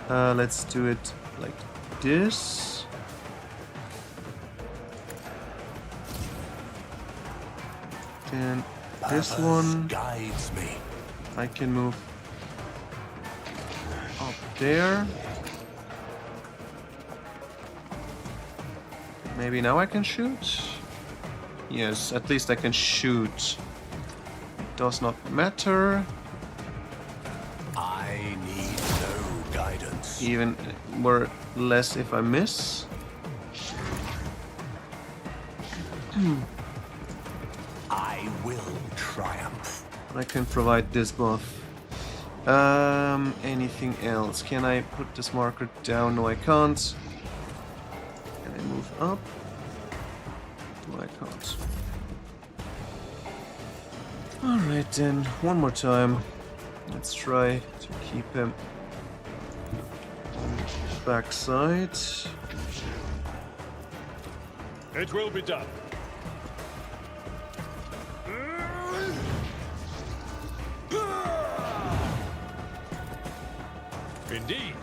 Speaker 1: Let's do it like this. And this one
Speaker 7: Guides me.
Speaker 1: I can move up there. Maybe now I can shoot? Yes, at least I can shoot does not matter.
Speaker 7: I need no guidance.
Speaker 1: Even more less if I miss.
Speaker 7: I will triumph.
Speaker 1: I can provide this buff. Anything else? Can I put this marker down? No, I can't. Can I move up? No, I can't. Alright then, one more time. Let's try to keep him on the backside.
Speaker 5: It will be done. Indeed.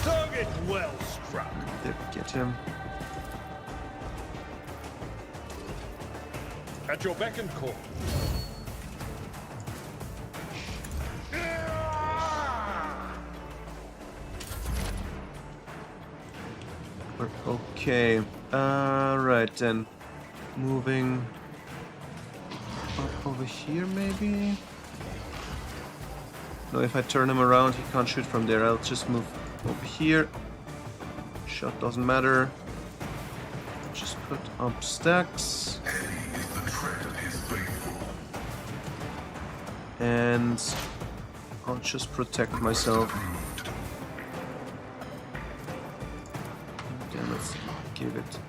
Speaker 5: Target well struck.
Speaker 1: There, get him.
Speaker 5: At your beck and call.
Speaker 1: Okay. Right then. Moving up over here, maybe? No, if I turn him around, he can't shoot from there. I'll just move over here. Shot doesn't matter. Just put up stacks.
Speaker 9: Eddie is the tread of his faithful.
Speaker 1: And I'll just protect myself.
Speaker 9: Approved.
Speaker 1: Then let's give it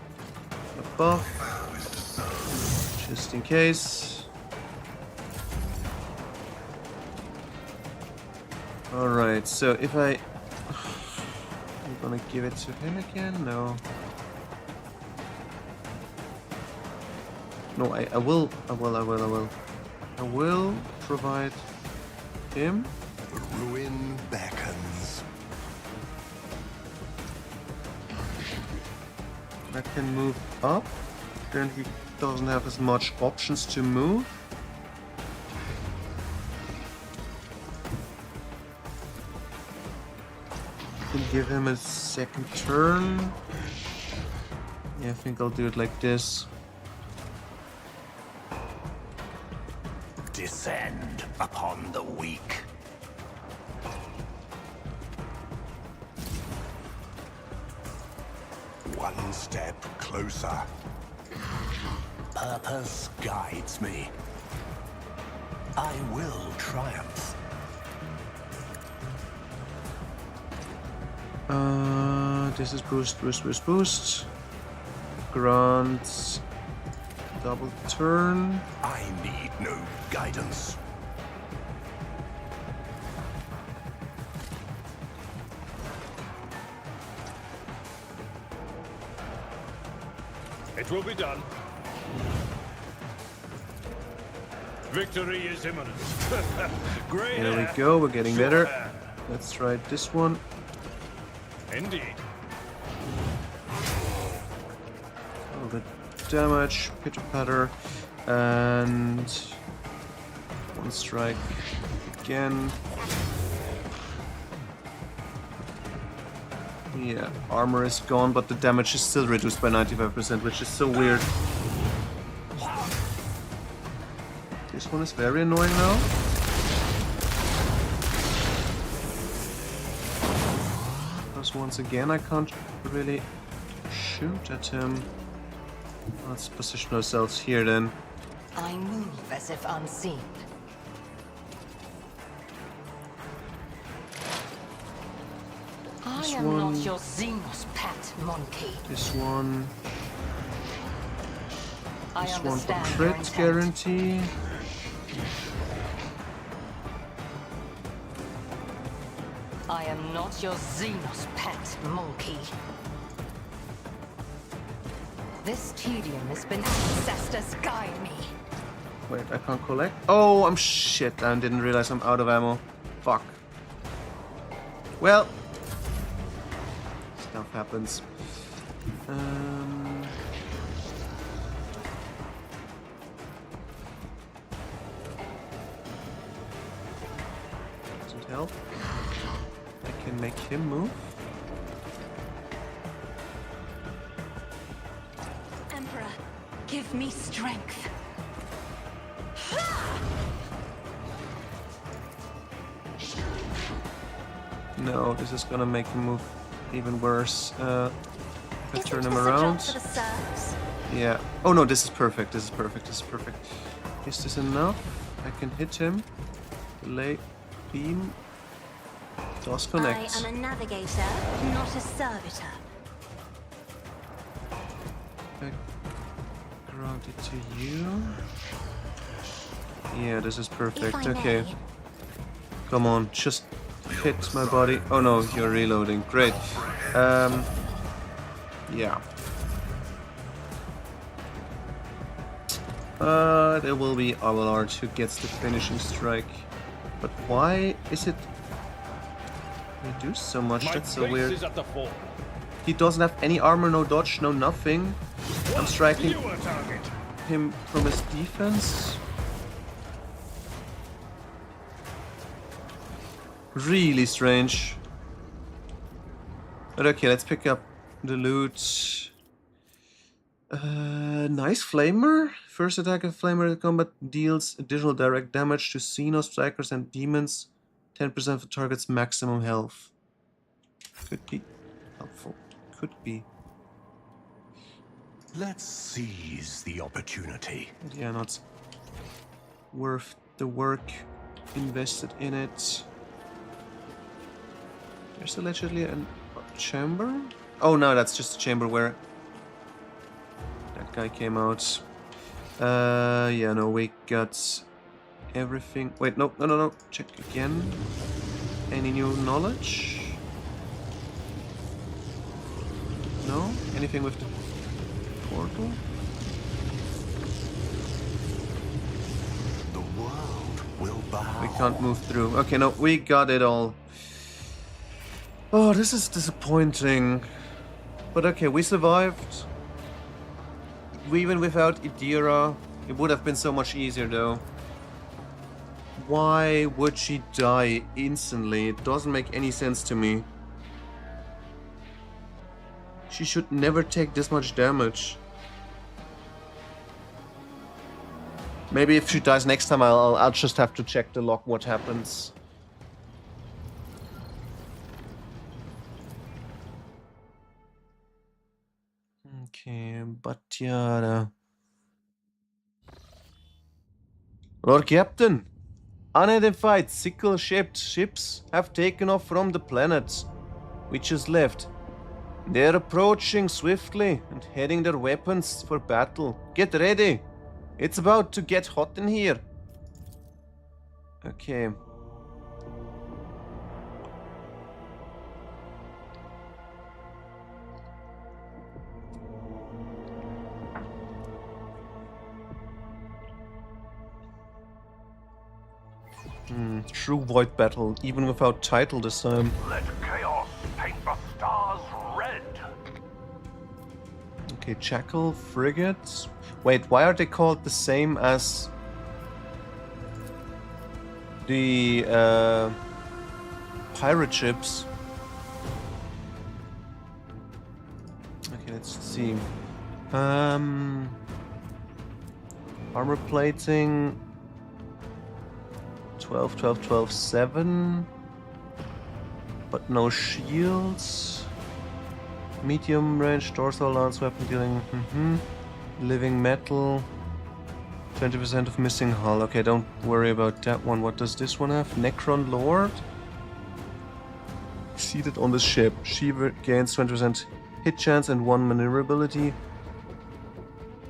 Speaker 1: a buff.
Speaker 9: Vow is to serve.
Speaker 1: Just in case. Alright, so if I'm gonna give it to him again? No. No, I will provide him.
Speaker 7: The ruin beckons.
Speaker 1: I can move up. Then he doesn't have as much options to move. Can give him a second turn. Yeah, I think I'll do it like this.
Speaker 7: Descend upon the weak. One step closer. Purpose guides me. I will triumph.
Speaker 1: This is boost. Grant double turn.
Speaker 7: I need no guidance.
Speaker 5: It will be done. Victory is imminent. Great.
Speaker 1: There we go, we're getting better. Let's try this one.
Speaker 5: Indeed.
Speaker 1: All the damage, pitter patter, and one strike again. Yeah, armor is gone, but the damage is still reduced by 95%, which is so weird. This one is very annoying now. Because once again, I can't really shoot at him. Let's position ourselves here then.
Speaker 4: I move as if unseen. I
Speaker 1: This
Speaker 4: am
Speaker 1: one.
Speaker 4: not your Xenos pet monkey.
Speaker 1: This one.
Speaker 4: I
Speaker 1: This one for
Speaker 4: understand your
Speaker 1: crit
Speaker 4: intent.
Speaker 1: guarantee.
Speaker 4: I am not your Xenos pet monkey. This tedium has been ancestors guide me.
Speaker 1: Wait, I can't collect. Oh, I'm shit. I didn't realize I'm out of ammo. Fuck. Well, stuff happens. Doesn't help. I can make him move.
Speaker 3: Emperor, give me strength.
Speaker 1: No, this is gonna make him move even worse. If I turn him
Speaker 6: Isn't this a job
Speaker 1: around.
Speaker 6: for the serfs?
Speaker 1: Yeah. Oh no, this is perfect. This is perfect. This is perfect. Is this enough? I can hit him. Delay. Beam. Does connect.
Speaker 6: I am a navigator, not a servitor.
Speaker 1: Back around it to you. Yeah, this is perfect.
Speaker 6: If I
Speaker 1: Okay.
Speaker 6: may.
Speaker 1: Come on, just hit my body. Oh no, you're reloading. Great. Yeah. There will be Abelard who gets the finishing strike. But why is it reduced so much?
Speaker 5: My
Speaker 1: That's so
Speaker 5: base
Speaker 1: weird.
Speaker 5: is at the fort.
Speaker 1: He doesn't have any armor, no dodge, no nothing. I'm striking
Speaker 5: You a target.
Speaker 1: him from his defense. Really strange. But okay, let's pick up the loot. Nice flamer. First attack of flamer in combat deals additional direct damage to Xenos, strikers, and demons. 10% of the target's maximum health. Could be helpful. Could be.
Speaker 7: Let's seize the opportunity.
Speaker 1: But yeah, not worth the work invested in it. There's allegedly a chamber? Oh no, that's just a chamber where that guy came out. Yeah, no, we got everything. Wait, no. Check again. Any new knowledge? No? Anything with the portal?
Speaker 7: The world will bow.
Speaker 1: We can't move through. Okay, no, we got it all. Oh, this is disappointing. But okay, we survived. Even without Idira, it would have been so much easier though. Why would she die instantly? It doesn't make any sense to me. She should never take this much damage. Maybe if she dies next time, I'll just have to check the log what happens. Okay, Batiara. Lord Captain, unidentified sickle-shaped ships have taken off from the planet we just left. They're approaching swiftly and heading their weapons for battle. Get ready! It's about to get hot in here. Okay. True void battle, even without title this time.
Speaker 2: Let chaos paint the stars red.
Speaker 1: Okay, Jackal frigates. Wait, why are they called the same as the pirate ships? Okay, let's see. Armor plating. 12, 12, 12, 7. But no shields. Medium range dorsal lance weapon dealing. Living metal. 20% of missing hull. Okay, don't worry about that one. What does this one have? Necron Lord. Seated on the ship. She gains 20% hit chance and 1 maneuverability.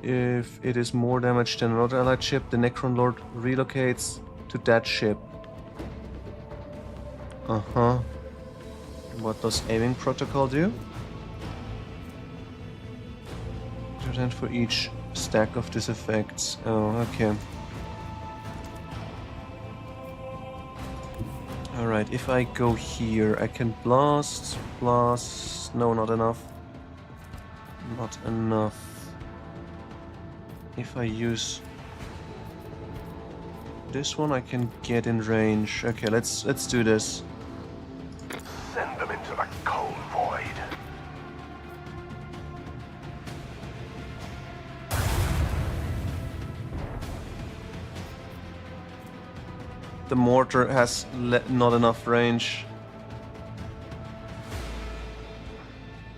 Speaker 1: If it is more damage than another allied ship, the Necron Lord relocates to that ship. What does aiming protocol do? 2% for each stack of this effects. Oh, okay. Alright, if I go here, I can blast. No, not enough. Not enough. If I use this one, I can get in range. Okay, let's do this.
Speaker 2: Send them into the cold void.
Speaker 1: The mortar has not enough range.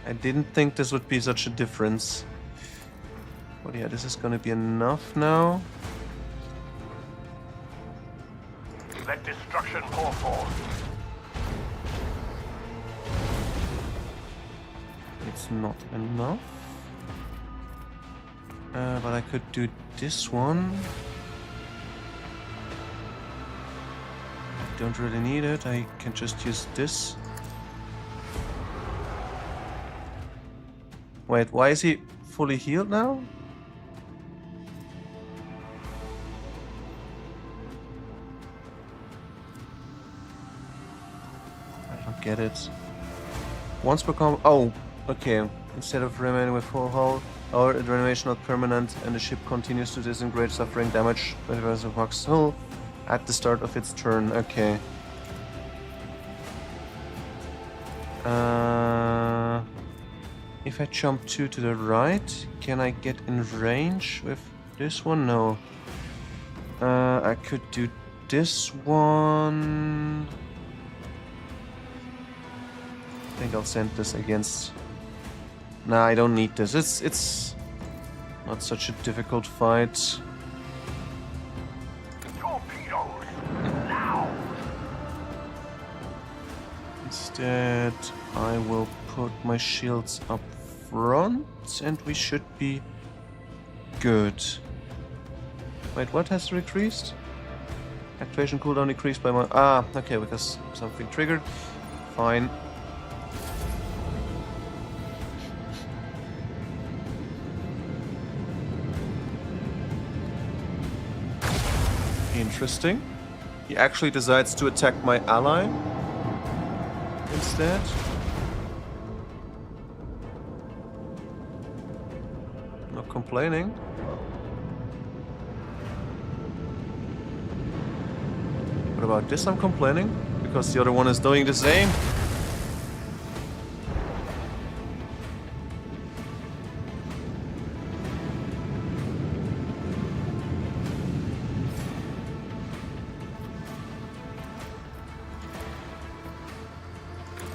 Speaker 1: I didn't think this would be such a difference. But yeah, this is gonna be enough now.
Speaker 2: Let destruction pour forth.
Speaker 1: It's not enough. But I could do this one. I don't really need it. I can just use this. Wait, why is he fully healed now? I don't get it. Once per combat. Oh, okay. Instead of remaining with full hull, our renovation not permanent, and the ship continues to disintegrate, suffering damage by the rest of Max hull at the start of its turn. Okay. If I jump 2 to the right, can I get in range with this one? No. I could do this one. I think I'll send this against. Nah, I don't need this. It's not such a difficult fight.
Speaker 2: Torpedoes! Now!
Speaker 1: Instead, I will put my shields up front, and we should be good. Wait, what has decreased? Activation cooldown decreased by one. Ah, okay, because something triggered. Fine. Interesting. He actually decides to attack my ally instead. Not complaining. What about this? I'm complaining because the other one is doing the same.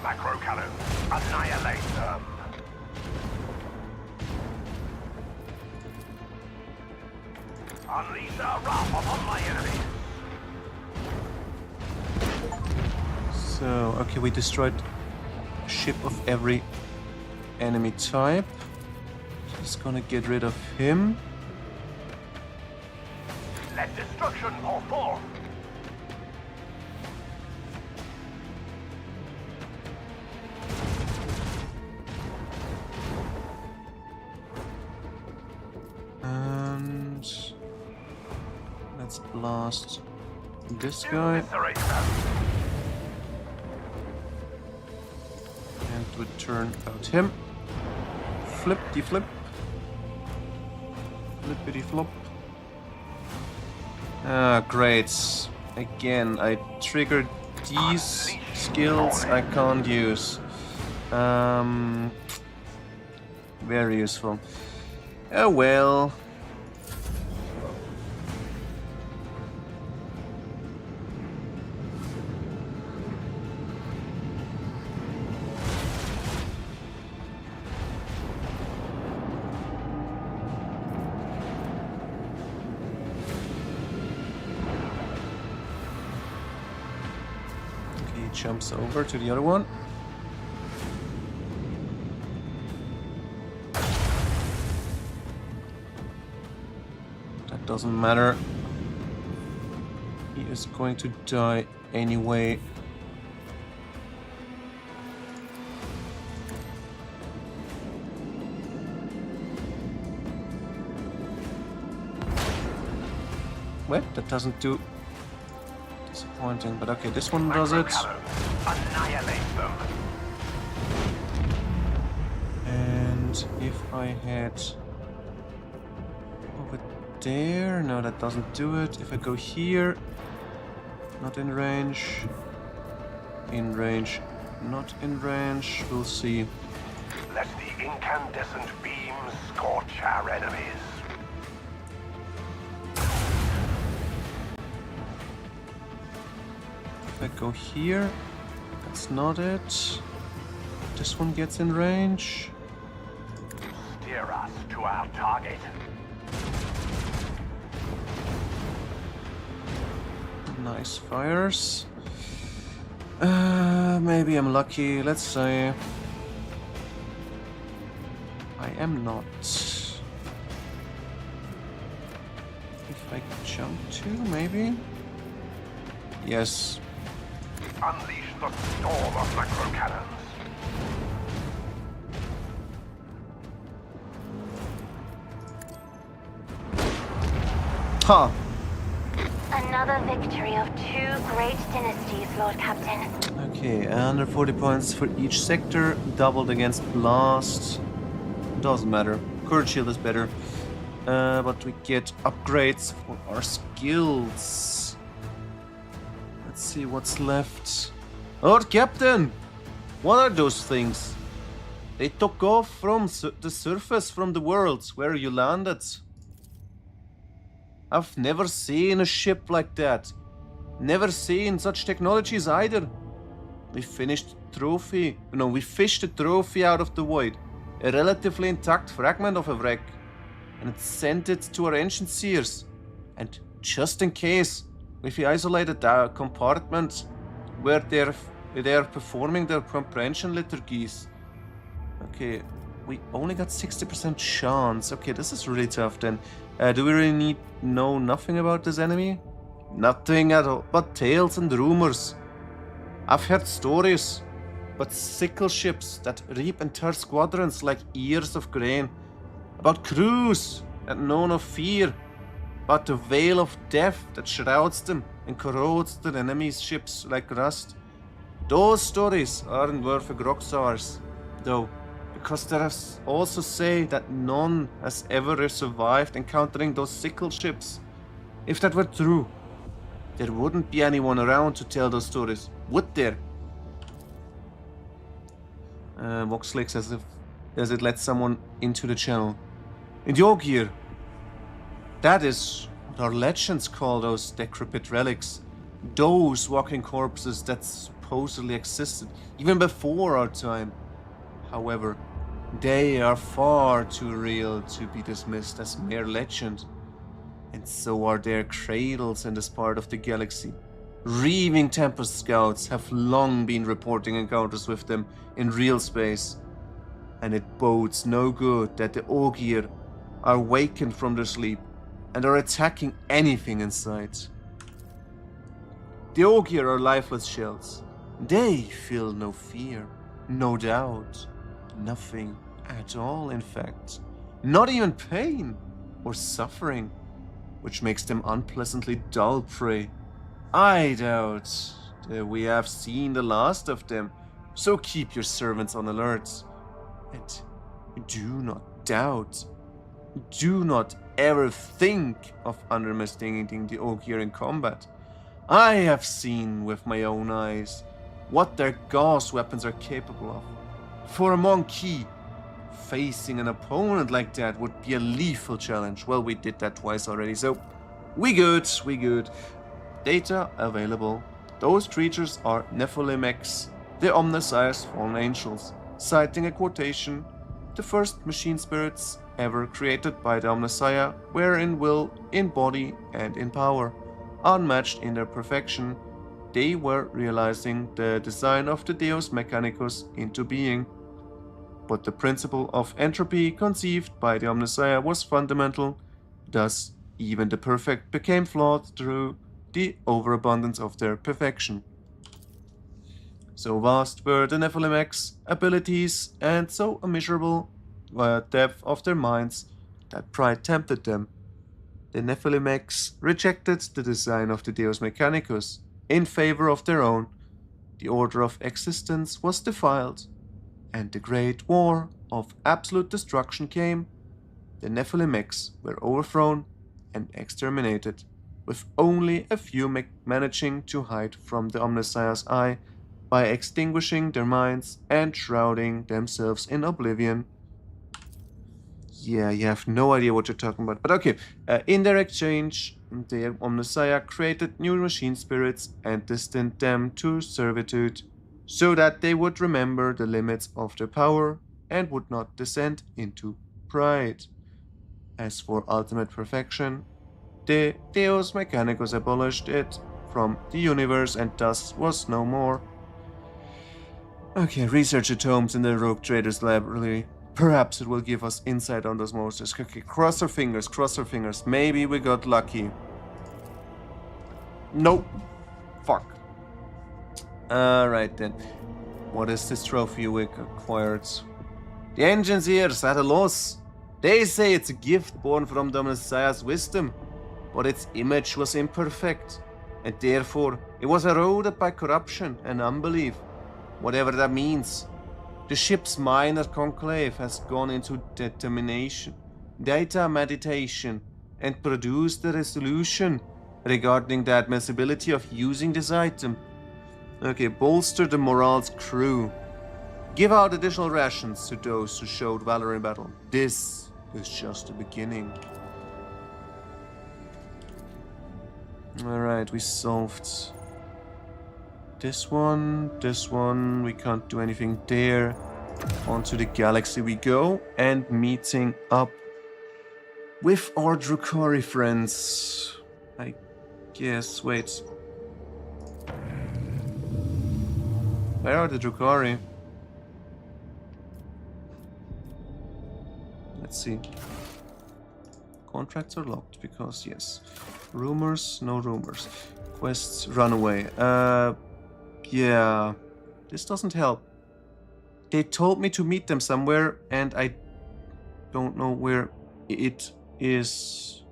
Speaker 2: Macro cannon, annihilate them. Unleash our wrath upon my enemies.
Speaker 1: So, okay, we destroyed a ship of every enemy type. Just gonna get rid of him.
Speaker 2: Let destruction pour forth.
Speaker 1: And let's blast this guy.
Speaker 2: Eviscerate them.
Speaker 1: And would turn out him. Flip-de-flip. Flippity-flop. Ah, great. Again, I triggered these skills I can't use. Very useful. Oh well. Okay, he jumps over to the other one. Doesn't matter. He is going to die anyway. Wait, that doesn't do. Disappointing, but okay, this one does it.
Speaker 2: Annihilate them.
Speaker 1: And if I had over there, no, that doesn't do it. If I go here, not in range, not in range, we'll see.
Speaker 2: Let the incandescent beams scorch our enemies.
Speaker 1: If I go here, that's not it. this one gets in range.
Speaker 2: Steer us to our target.
Speaker 1: Nice fires. Maybe I'm lucky. Let's say I am not. If I jump too, maybe? Yes.
Speaker 2: Unleash the storm of macro cannons.
Speaker 1: Ha!
Speaker 6: Another victory of 2 great dynasties, Lord Captain.
Speaker 1: Okay, under 40 points for each sector, doubled against blast. Doesn't matter. Current shield is better. But we get upgrades for our skills. Let's see what's left. Lord Captain! What are those things? They took off from the surface from the world where you landed. I've never seen a ship like that. Never seen such technologies either. We finished the trophy. No, we fished the trophy out of the void. A relatively intact fragment of a wreck. And it sent it to our ancient seers. And just in case, we isolated our compartment where they're performing their comprehension liturgies. Okay, we only got 60% chance. Okay, this is really tough then. Do we really know nothing about this enemy? Nothing at all, but tales and rumors. I've heard stories, but sickle ships that reap entire squadrons like ears of grain. About crews that know no fear, about the veil of death that shrouds them and corrodes the enemy's ships like rust. Those stories aren't worth a Groxar's, though, because there is also say that none has ever survived encountering those sickle ships. If that were true, there wouldn't be anyone around to tell those stories, would there? Vox clicks as it lets someone into the channel. In the Ogier, that is what our legends call those decrepit relics. Those walking corpses that supposedly existed even before our time. However, they are far too real to be dismissed as mere legend. And so are their cradles in this part of the galaxy. Reaving Tempest scouts have long been reporting encounters with them in real space. And it bodes no good that the Ogier are wakened from their sleep and are attacking anything in sight. The Ogier are lifeless shells. They feel no fear, no doubt, nothing at all in fact. Not even pain or suffering, which makes them unpleasantly dull prey. I doubt that we have seen the last of them, so keep your servants on alert. And do not doubt, do not ever think of underestimating the Ogier in combat. I have seen with my own eyes what their gauze weapons are capable of. For a monkey, facing an opponent like that would be a lethal challenge. Well, we did that twice already, so we good. Data available. Those creatures are Nephilimex, the Omnissiah's fallen angels, citing a quotation, the first machine spirits ever created by the Omnissiah were in will, in body, and in power. Unmatched in their perfection, they were realizing the design of the Deus Mechanicus into being. But the principle of entropy conceived by the Omnissiah was fundamental, thus even the perfect became flawed through the overabundance of their perfection. So vast were the Nephilimex abilities, and so immeasurable depth of their minds, that pride tempted them. The Nephilimex rejected the design of the Deus Mechanicus in favor of their own. The order of existence was defiled, and the great war of absolute destruction came. The Nephilimex were overthrown and exterminated, with only a few managing to hide from the Omnissiah's eye by extinguishing their minds and shrouding themselves in oblivion. Yeah, you have no idea what you're talking about. But okay, in their exchange, the Omnissiah created new machine spirits and destined them to servitude. so that they would remember the limits of their power and would not descend into pride. As for ultimate perfection, the Deus Mechanicus abolished it from the universe and thus was no more. Okay, research the tomes in the Rogue Trader's library. Perhaps it will give us insight on those monsters. Okay, cross our fingers, cross our fingers. Maybe we got lucky. Nope. Fuck. Alright then. What is this trophy we acquired? The engines here is at a loss. They say it's a gift born from the Messiah's wisdom, but its image was imperfect, and therefore it was eroded by corruption and unbelief, whatever that means. The ship's minor conclave has gone into determination, data meditation, and produced a resolution regarding the admissibility of using this item. Okay, bolster the morale's crew. Give out additional rations to those who showed valor in battle. This is just the beginning. Alright, we solved this one, we can't do anything there. Onto the galaxy we go, and meeting up with our Drukhari friends. I guess, wait. Where are the Drukhari? Let's see. Contracts are locked because yes. Rumors, no rumors. Quests, run away. Yeah. This doesn't help. They told me to meet them somewhere and I don't know where it is.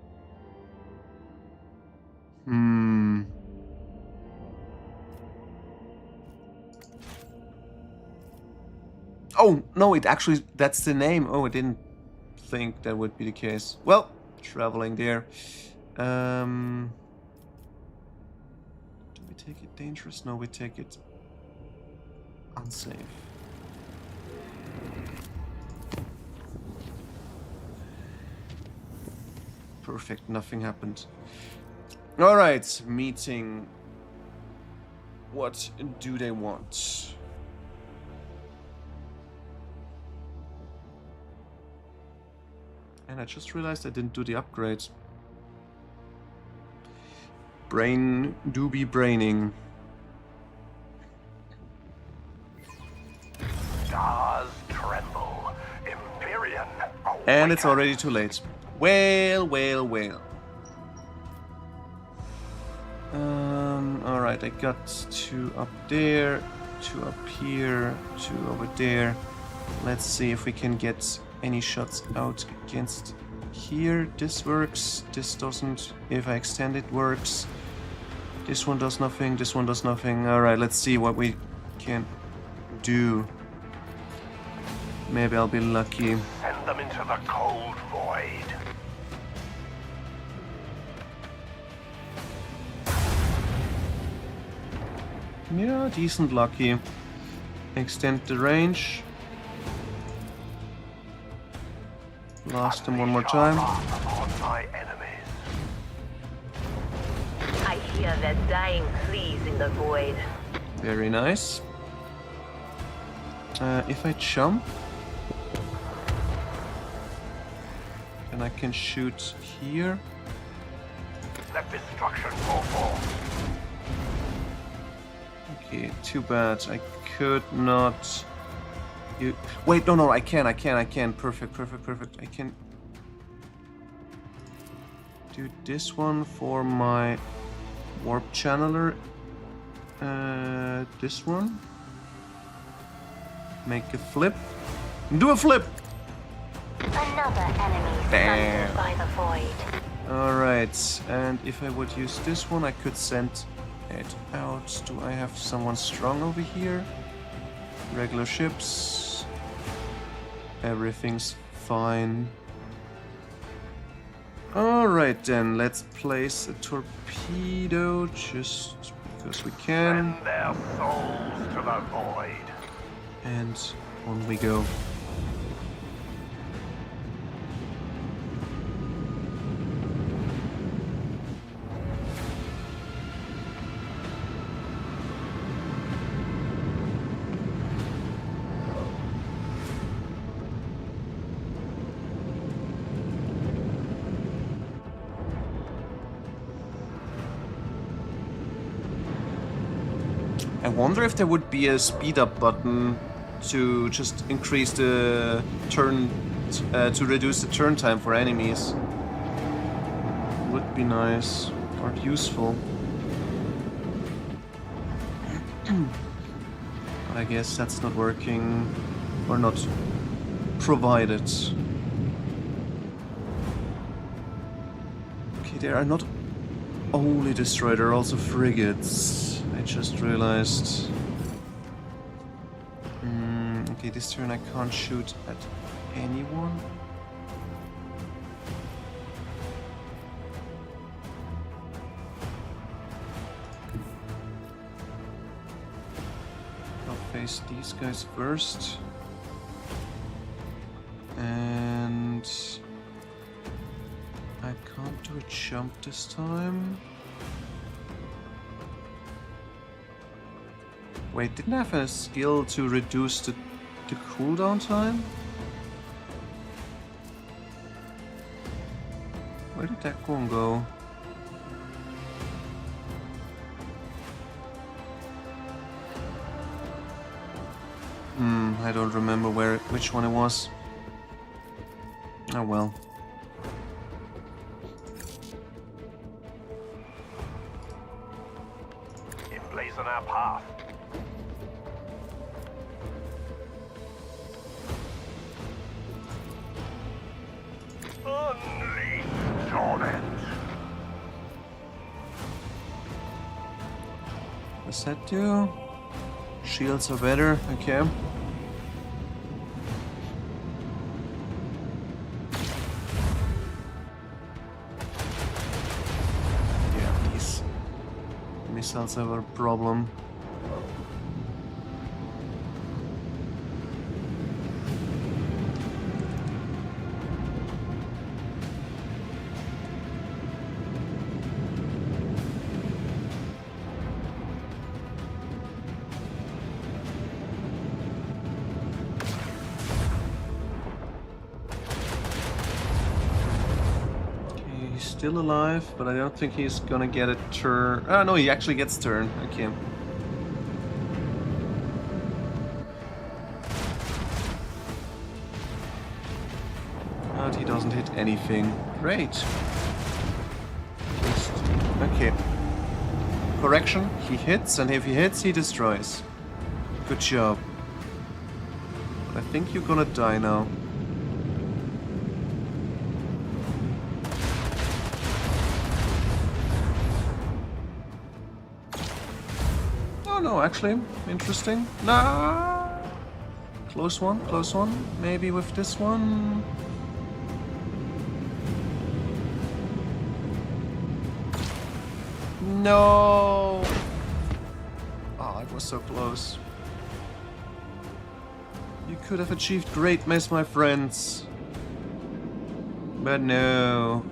Speaker 1: Oh, no, it actually, that's the name. Oh, I didn't think that would be the case. Well, traveling there. Do we take it dangerous? No, we take it unsafe. Perfect, nothing happened. Alright, meeting. What do they want? And I just realized I didn't do the upgrade. Brain do be braining.
Speaker 2: Stars tremble. Empyrean.
Speaker 1: And it's already too late. Well. Alright, I got 2 up there, 2 up here, 2 over there. Let's see if we can get any shots out against here. This works, this doesn't. If I extend it, works. This one does nothing, this one does nothing. Alright, let's see what we can do. Maybe I'll be lucky.
Speaker 2: Send them into the cold void.
Speaker 1: Yeah, decent lucky. Extend the range. Blast them one more time.
Speaker 2: Upon my enemies.
Speaker 6: I hear their dying pleas in the void.
Speaker 1: Very nice. If I jump, then I can shoot here.
Speaker 2: Let destruction fall forth.
Speaker 1: Okay, too bad. I could not. Wait, no, I can. Perfect. I can do this one for my warp channeler. This one. Make a flip. Do a flip!
Speaker 6: Another enemy sundered by the void.
Speaker 1: Alright, and if I would use this one, I could send it out. Do I have someone strong over here? Regular ships. Everything's fine. Alright then, let's place a torpedo just because we can.
Speaker 2: Send their souls to the void.
Speaker 1: And on we go. wonder if there would be a speed up button to just increase the turn, to reduce the turn time for enemies. Would be nice or useful. But I guess that's not working or not provided. Okay, there are not only destroyed, there are also frigates. I just realized. Okay, this turn I can't shoot at anyone. I'll face these guys first. And I can't do a jump this time. Wait, didn't I have a skill to reduce the cooldown time? Where did that one go? I don't remember which one it was. Oh well.
Speaker 2: Emblazon our path. Unleash torment.
Speaker 1: What's that do? Shields are better, okay. Yeah, these missiles have a problem. Still alive, but I don't think he's gonna get a turn. Ah, no, he actually gets turn. Okay. But he doesn't hit anything. Great. Okay. Correction, he hits, and if he hits, he destroys. Good job. But I think you're gonna die now. No, actually, interesting. Nah, close one, close one. Maybe with this one. No. Oh, it was so close. You could have achieved greatness, my friends. But no.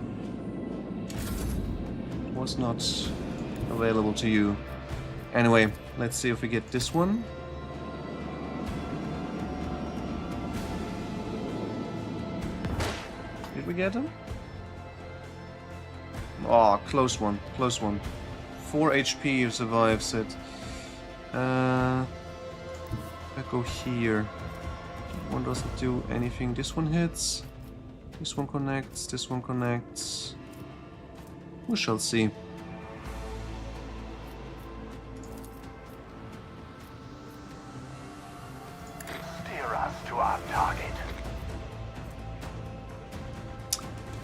Speaker 1: It was not available to you. Anyway, let's see if we get this one. Did we get him? Oh, close one, close one. 4 HP survives it. I go here. One doesn't do anything. This one hits. This one connects. This one connects. We shall see.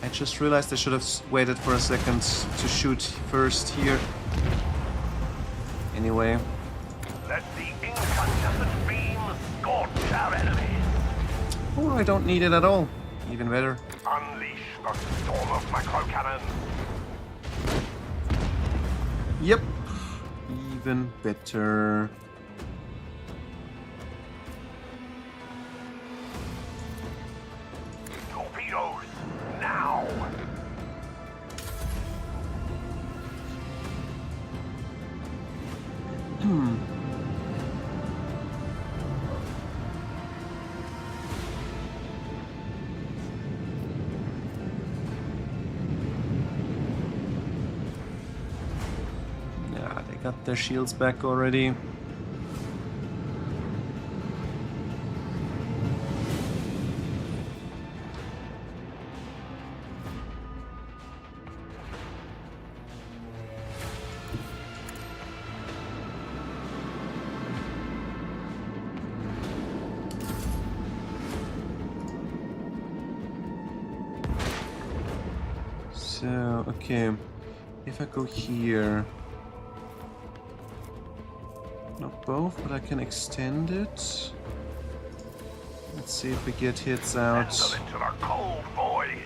Speaker 1: I just realized I should have waited for a second to shoot first here. Anyway.
Speaker 2: Let the incandescent beam scorch our enemies.
Speaker 1: Oh, I don't need it at all. Even better.
Speaker 2: Unleash the storm of microcannons.
Speaker 1: Yep. Even better.
Speaker 2: Torpedoes, now!
Speaker 1: Yeah, they got their shields back already. So, okay. If I go here... Not both, but I can extend it. Let's see if we get hits out.
Speaker 2: Send them into the cold void.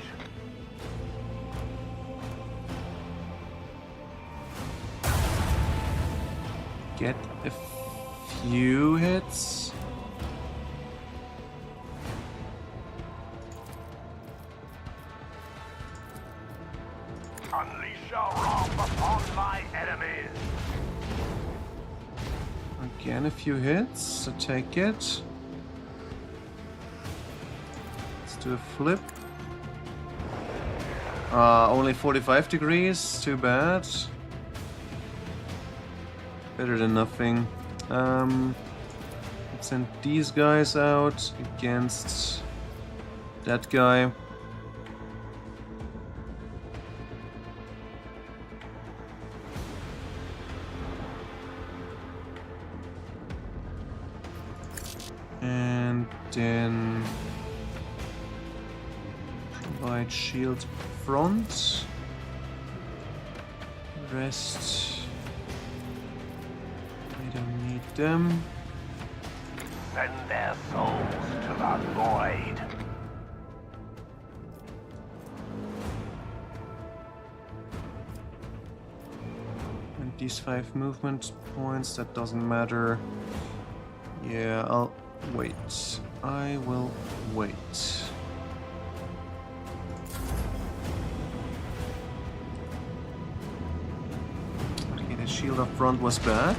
Speaker 1: Get a few hits.
Speaker 2: Unleash your wrath upon my enemies.
Speaker 1: Again, a few hits, so take it. Let's do a flip. Only 45 degrees, too bad. Better than nothing. Let's send these guys out against that guy. And then provide shield front. Rest. We don't need them.
Speaker 2: Send their souls to the void.
Speaker 1: And these 5 movement points, that doesn't matter. Yeah, I'll wait. I will wait. Okay, the shield up front was bad.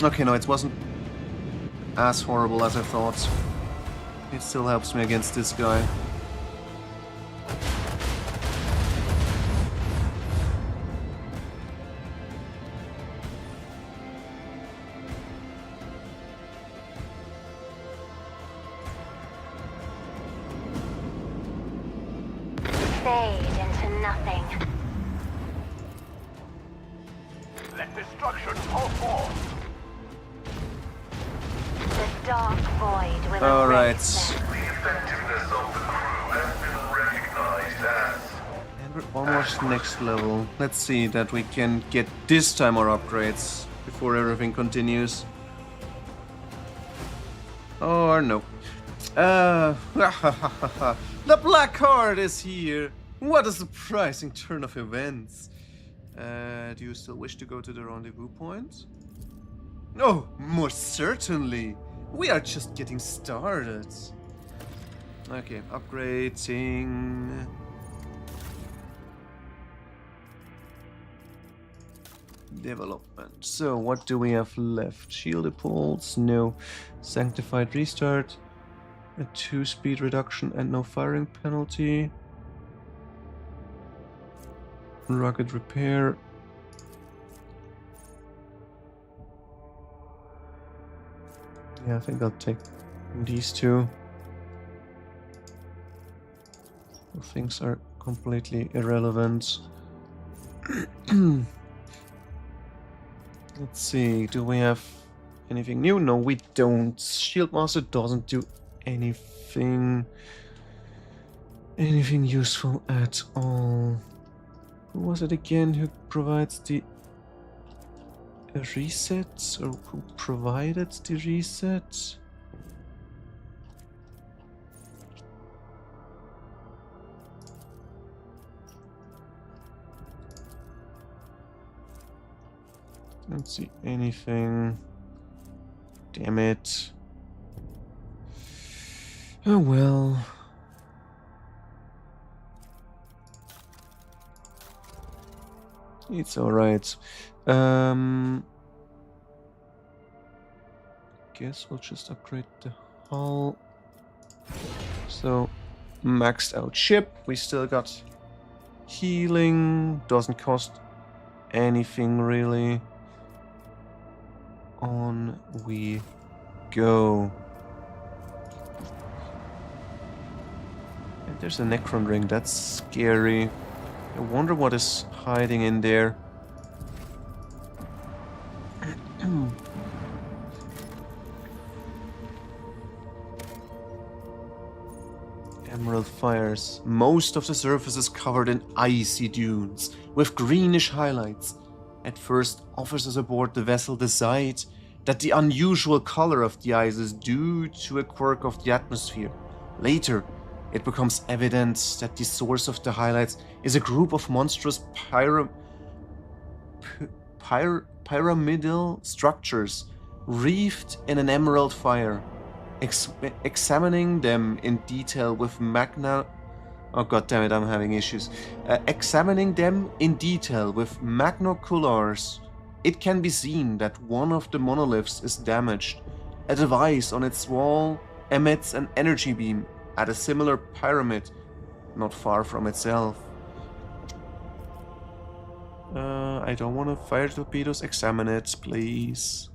Speaker 1: Okay, no, it wasn't as horrible as I thought. It still helps me against this guy.
Speaker 6: Fade into nothing.
Speaker 2: Let destruction pour forth.
Speaker 6: The dark void will
Speaker 1: All right.
Speaker 6: erase them.
Speaker 9: The effectiveness of the crew has been recognized as...
Speaker 1: And we're almost next level. Let's see that we can get this time our upgrades before everything continues. Or no. The Black Card is here! What a surprising turn of events! Do you still wish to go to the rendezvous point? Oh, most certainly! We are just getting started. Okay, upgrading. Development. So, what do we have left? Shielded pulse? No. Sanctified restart. A 2 speed reduction and no firing penalty. Rugged repair. Yeah, I think I'll take these two. Things are completely irrelevant. Let's see, do we have anything new? No, we don't. Shieldmaster doesn't do anything useful at all. Who was it again who provides the reset, or who provided the reset? Don't see anything. Damn it. Oh well. It's alright. Guess we'll just upgrade the hull. So, maxed out ship. We still got healing. Doesn't cost anything really. On we go. And there's a Necron ring. That's scary. I wonder what is hiding in there. Emerald fires. Most of the surface is covered in icy dunes with greenish highlights. At first, officers aboard the vessel decide that the unusual color of the ice is due to a quirk of the atmosphere. Later, it becomes evident that the source of the highlights is a group of monstrous pyramidal structures wreathed in an emerald fire. Examining them in detail with Oh god damn it, I'm having issues. Examining them in detail with magnoculars, it can be seen that one of the monoliths is damaged. A device on its wall emits an energy beam at a similar pyramid not far from itself. I don't want to fire torpedoes. Examine it, please.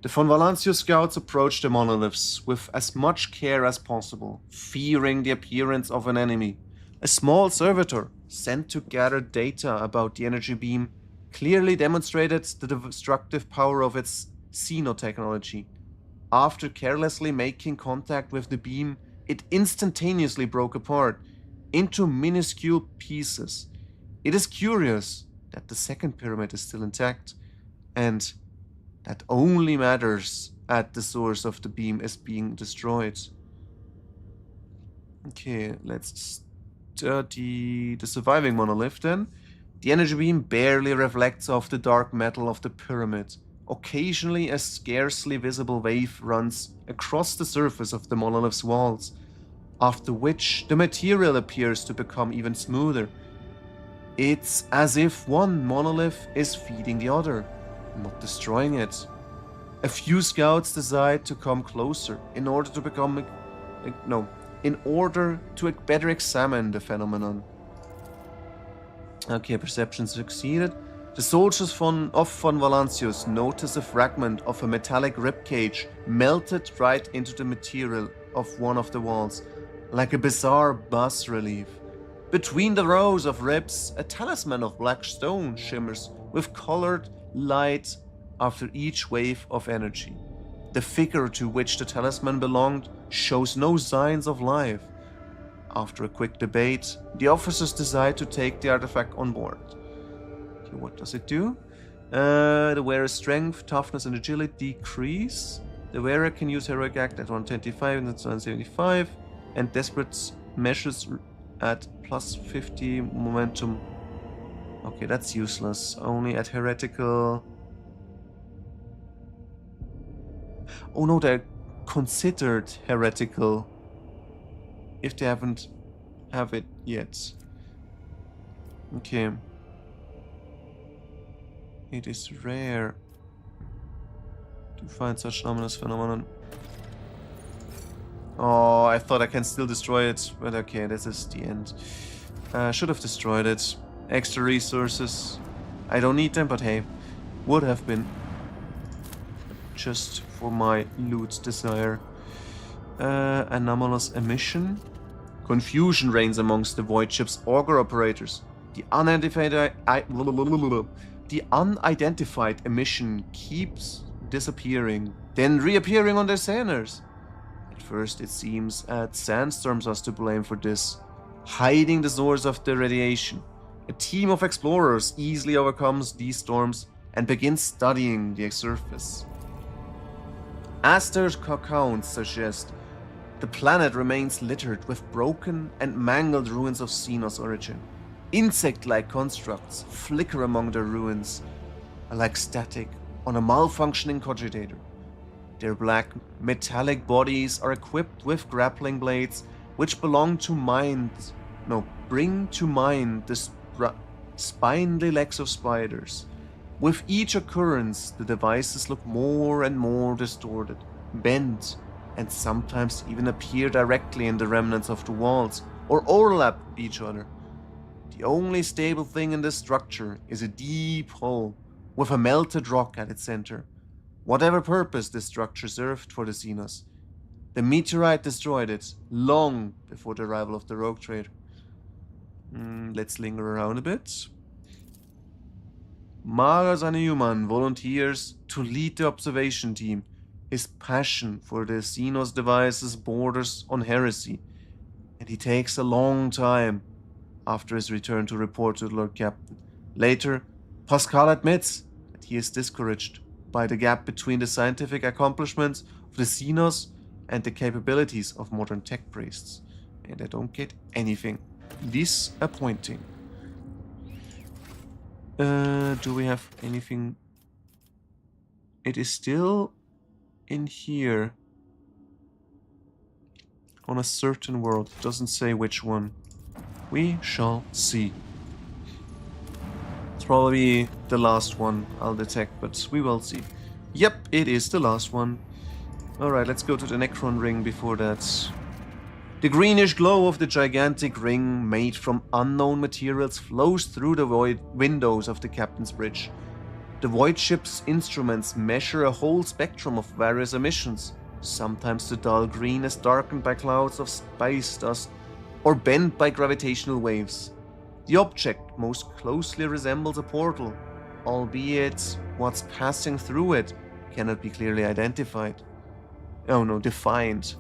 Speaker 1: The von Valancius scouts approach the monoliths with as much care as possible, fearing the appearance of an enemy. A small servitor, sent to gather data about the energy beam, clearly demonstrated the destructive power of its xenotechnology. After carelessly making contact with the beam, it instantaneously broke apart into minuscule pieces. It is curious that the second pyramid is still intact, and that only matters at the source of the beam is being destroyed. Okay, let's study the surviving monolith then. The energy beam barely reflects off the dark metal of the pyramid. Occasionally, a scarcely visible wave runs across the surface of the monolith's walls, after which the material appears to become even smoother. It's as if one monolith is feeding the other, not destroying it. A few scouts decide to come closer in order to better examine the phenomenon. Okay, perception succeeded. The soldiers of von Valancius notice a fragment of a metallic ribcage melted right into the material of one of the walls, like a bizarre bas relief. Between the rows of ribs, a talisman of black stone shimmers with colored light after each wave of energy. The figure to which the talisman belonged shows no signs of life. After a quick debate, the officers decide to take the artifact on board. Okay, what does it do? The wearer's strength, toughness, and agility decrease. The wearer can use heroic act at 125 and at 175, and desperate measures at plus 50 momentum. Okay, that's useless. Only at heretical. Oh no, they're considered heretical if they haven't have it yet. Okay. It is rare to find such anomalous phenomenon. Oh, I thought I can still destroy it, but okay, this is the end. Should have destroyed it. Extra resources. I don't need them, but hey, would have been just for my loot desire. Anomalous emission. Confusion reigns amongst the void ship's auger operators. The unidentified emission keeps disappearing, then reappearing on their scanners. At first it seems that sandstorms are to blame for this, hiding the source of the radiation. A team of explorers easily overcomes these storms and begins studying the surface. As their accounts suggest, the planet remains littered with broken and mangled ruins of Xenos origin. Insect-like constructs flicker among the ruins, like static on a malfunctioning cogitator. Their black, metallic bodies are equipped with grappling blades, which bring to mind the spindly legs of spiders. With each occurrence, the devices look more and more distorted, bent, and sometimes even appear directly in the remnants of the walls, or overlap each other. The only stable thing in this structure is a deep hole with a melted rock at its center. Whatever purpose this structure served for the Xenos, the meteorite destroyed it long before the arrival of the rogue trader. Let's linger around a bit. Magas Aneumann volunteers to lead the observation team. His passion for the Xenos devices borders on heresy, and he takes a long time after his return to report to the Lord Captain. Later, Pascal admits that he is discouraged by the gap between the scientific accomplishments of the Xenos and the capabilities of modern tech priests. And I don't get anything. Disappointing. Do we have anything? It is still in here. On a certain world. It doesn't say which one. We shall see. It's probably the last one I'll detect, but we will see. Yep, it is the last one. Alright, let's go to the Necron ring before that. The greenish glow of the gigantic ring, made from unknown materials, flows through the void windows of the captain's bridge. The void ship's instruments measure a whole spectrum of various emissions. Sometimes the dull green is darkened by clouds of space dust, or bent by gravitational waves. The object most closely resembles a portal, albeit what's passing through it cannot be clearly identified. Oh no, defined.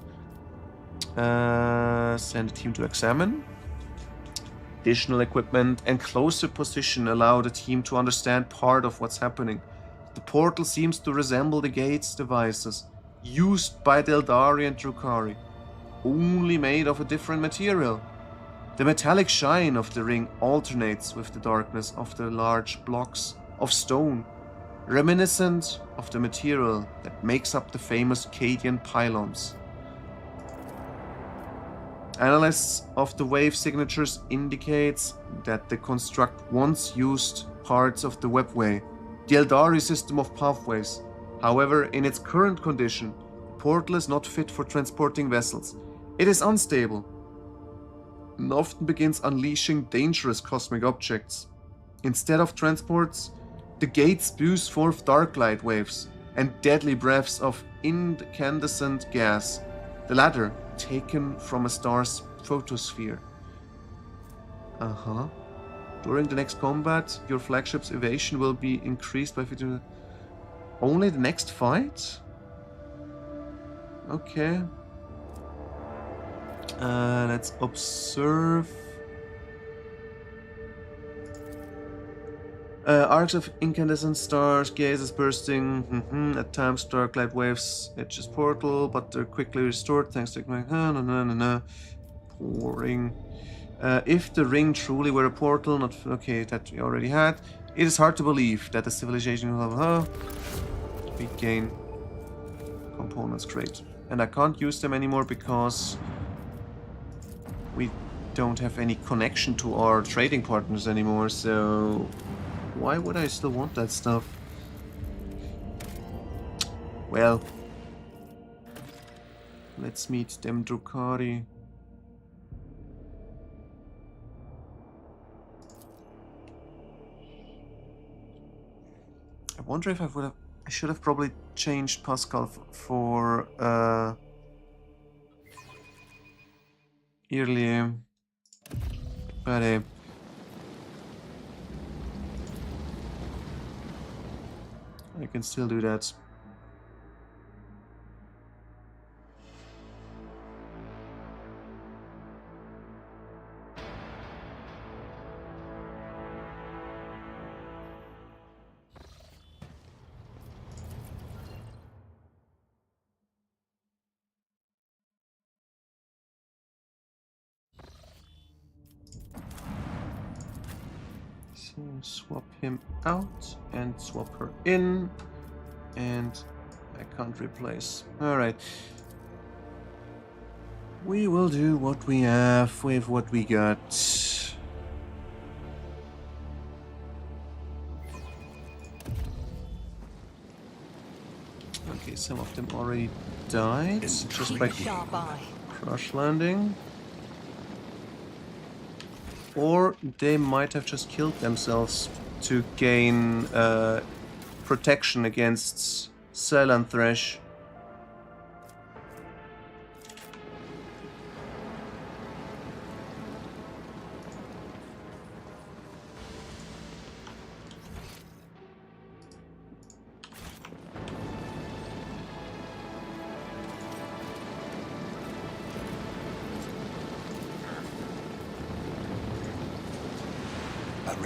Speaker 1: Send a team to examine. Additional equipment and closer position allow the team to understand part of what's happening. The portal seems to resemble the gate's devices, used by the Eldari and Drukhari, only made of a different material. The metallic shine of the ring alternates with the darkness of the large blocks of stone, reminiscent of the material that makes up the famous Cadian pylons. Analysis of the wave signatures indicates that the construct once used parts of the webway, the Eldari system of pathways. However, in its current condition, the portal is not fit for transporting vessels. It is unstable and often begins unleashing dangerous cosmic objects. Instead of transports, the gate spews forth dark light waves and deadly breaths of incandescent gas, the latter taken from a star's photosphere. During the next combat, your flagship's evasion will be increased by 50%. Only the next fight? Okay. Let's observe. Arcs of incandescent stars, gazes bursting. At times, dark light waves edges portal, but they're quickly restored thanks to pouring. If the ring truly were a portal, not okay, that we already had. It is hard to believe that the civilization will have. We gain components, great, and I can't use them anymore because we don't have any connection to our trading partners anymore. So. Why would I still want that stuff? Well, let's meet them Drukhari. I wonder if I should have probably changed Pascal for earlier, but I can still do that. So swap him out and swap her in, and I can't replace. Alright. We will do what we have with what we got. Okay, some of them already died just by crush landing. Or they might have just killed themselves to gain protection against Cell and Thresh.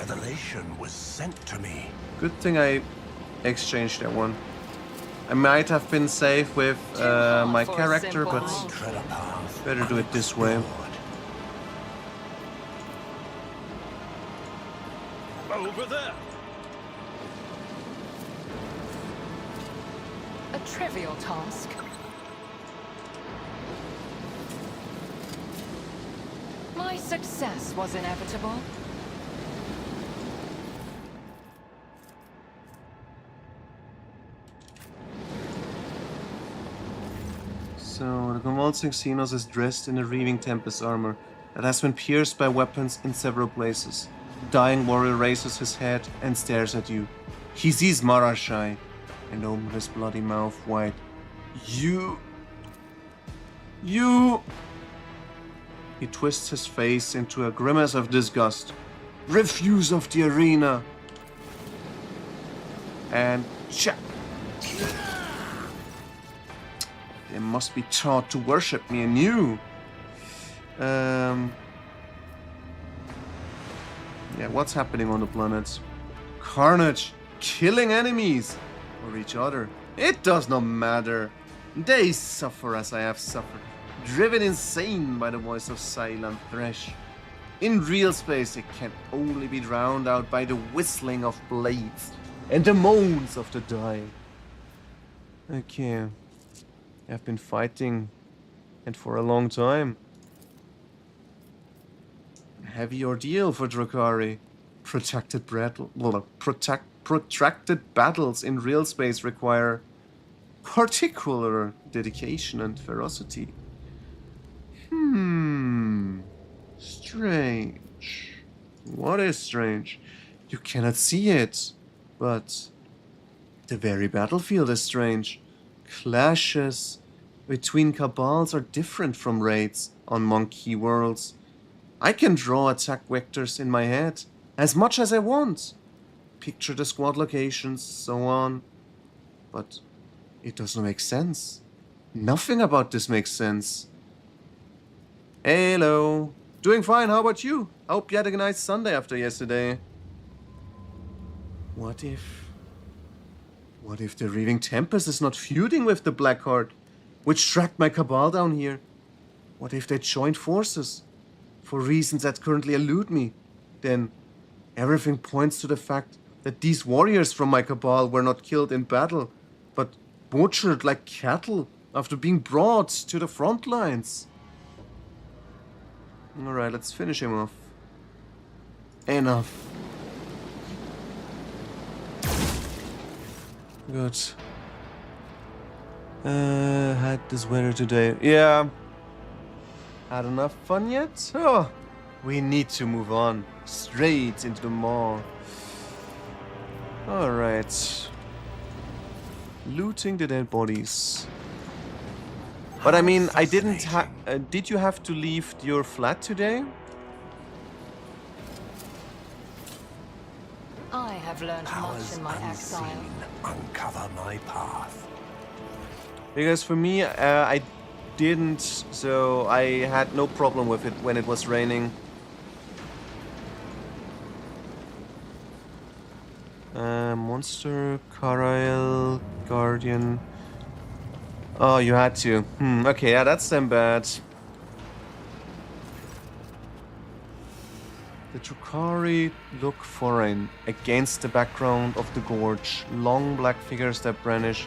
Speaker 7: revelation was sent to me.
Speaker 1: Good thing I exchanged that one. I might have been safe with my
Speaker 4: for a
Speaker 1: character,
Speaker 4: simple
Speaker 1: but
Speaker 4: monk.
Speaker 7: Tread a path
Speaker 1: better do it this way.
Speaker 5: Over there.
Speaker 4: A trivial task. My success was inevitable.
Speaker 1: So, the convulsing Xenos is dressed in a reaving Tempest armor that has been pierced by weapons in several places. The dying warrior raises his head and stares at you. He sees Marashai and opens his bloody mouth wide. You... He twists his face into a grimace of disgust. Refuse of the arena! And... They must be taught to worship me anew. Yeah, what's happening on the planet? Carnage, killing enemies or each other. It does not matter. They suffer as I have suffered, driven insane by the voice of silent thresh. In real space, it can only be drowned out by the whistling of blades and the moans of the dying. Okay. I've been fighting, and for a long time. Heavy ordeal for Drakari. Protracted battles in real space require particular dedication and ferocity. Strange. What is strange? You cannot see it, but the very battlefield is strange. Clashes between cabals are different from raids on monkey worlds. I can draw attack vectors in my head as much as I want. Picture the squad locations, so on. But it doesn't make sense. Nothing about this makes sense. Hello. Doing fine, how about you? Hope you had a nice Sunday after yesterday. What if the Reaving Tempest is not feuding with the Blackheart, which tracked my cabal down here? What if they joined forces? For reasons that currently elude me. Then everything points to the fact that these warriors from my cabal were not killed in battle, but butchered like cattle after being brought to the front lines. Alright, let's finish him off. Enough. Good. Had this weather today. Yeah. Had enough fun yet? Oh, we need to move on. Straight into the mall. Alright. Looting the dead bodies. But I mean, I didn't did you have to leave your flat today?
Speaker 4: I have learned much
Speaker 7: Powers
Speaker 4: in my exile.
Speaker 7: unseen uncover my path.
Speaker 1: Because for me, I didn't, so I had no problem with it when it was raining. Monster, Carael, Guardian. Oh, you had to. Okay, yeah, that's then bad. The Drukhari look foreign against the background of the gorge. Long black figures that brandish.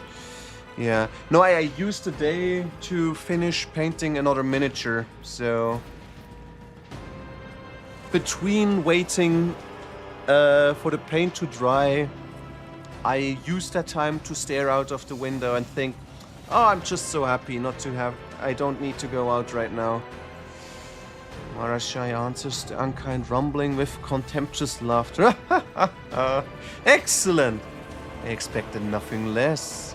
Speaker 1: Yeah. No, I used the day to finish painting another miniature, so... Between waiting for the paint to dry, I used that time to stare out of the window and think, oh, I'm just so happy not to have... I don't need to go out right now. Marashai answers the unkind rumbling with contemptuous laughter. Excellent! I expected nothing less.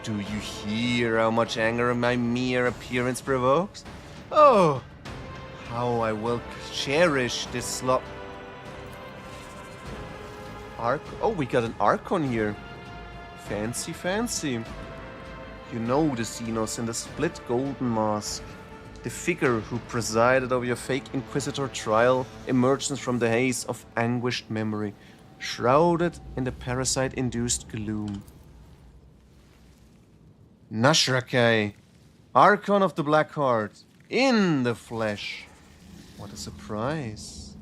Speaker 1: Do you hear how much anger my mere appearance provokes? Oh, how I will cherish this slop. Arc? Oh, we got an Archon here. Fancy, fancy. You know the Xenos in the split golden mask. The figure who presided over your fake Inquisitor trial emerges from the haze of anguished memory, shrouded in the parasite-induced gloom. Nashrakai, Archon of the Black Heart, in the flesh. What a surprise.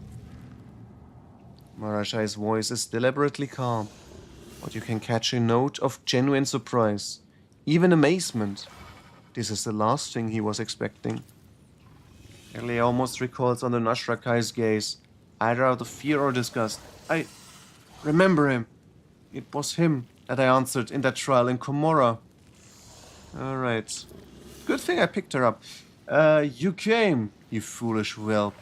Speaker 1: Marashai's voice is deliberately calm, but you can catch a note of genuine surprise, even amazement. This is the last thing he was expecting. Ellie almost recalls under Nashrakai's gaze, either out of fear or disgust. I remember him. It was him that I answered in that trial in Komorra. Alright. Good thing I picked her up. You came, you foolish whelp.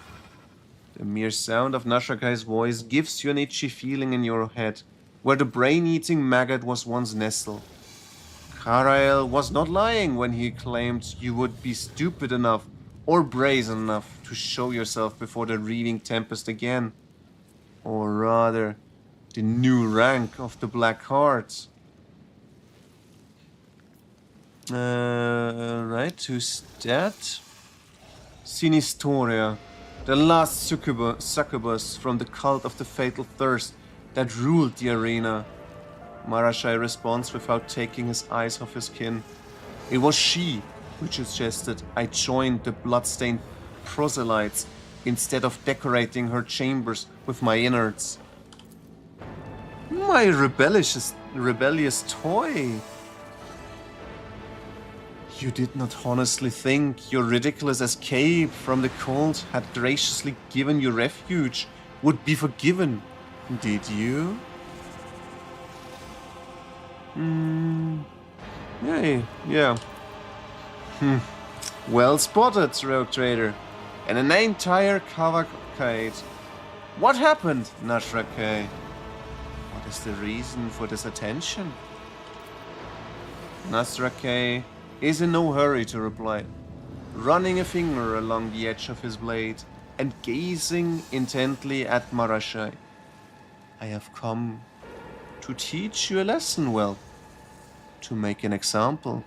Speaker 1: The mere sound of Nashrakai's voice gives you an itchy feeling in your head, where the brain-eating maggot was once nestled. Karael was not lying when he claimed you would be stupid enough or brazen enough to show yourself before the Reaving Tempest again. Or rather, the new rank of the Black Heart. Right, who's that? Sinistoria, the last succubus from the cult of the Fatal Thirst that ruled the arena. Marashai responds without taking his eyes off his kin. It was she who suggested I joined the bloodstained proselytes instead of decorating her chambers with my innards. My rebellious toy. You did not honestly think your ridiculous escape from the cult had graciously given you refuge would be forgiven, did you? Yeah. Well spotted, Rogue Trader. And an entire cavalcade. What happened, Nashrakai? What is the reason for this attention? Nashrakai is in no hurry to reply, running a finger along the edge of his blade and gazing intently at Marashai. I have come to teach you a lesson, well, to make an example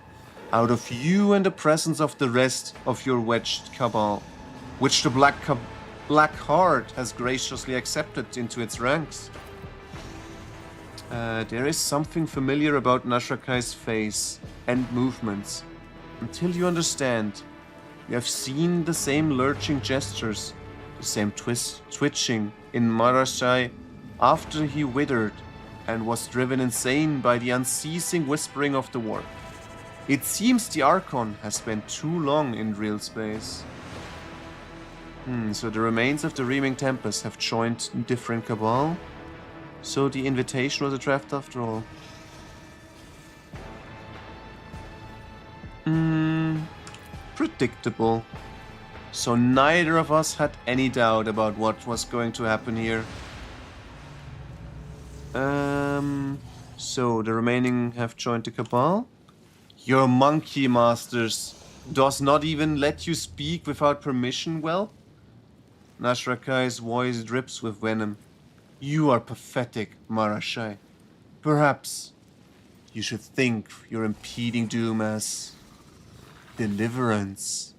Speaker 1: out of you in the presence of the rest of your wedged cabal, which the Black Heart has graciously accepted into its ranks. There is something familiar about Nashrakai's face and movements. Until you understand, you have seen the same lurching gestures, the same twitching in Marashai after he withered and was driven insane by the unceasing whispering of the war. It seems the Archon has spent too long in real space. So the remains of the Reaving Tempest have joined different cabal? So the invitation was a draft after all. Predictable. So neither of us had any doubt about what was going to happen here. So the remaining have joined the cabal? Your monkey masters does not even let you speak without permission, well? Nashrakai's voice drips with venom. You are pathetic, Marashai. Perhaps you should think your impeding doom as deliverance.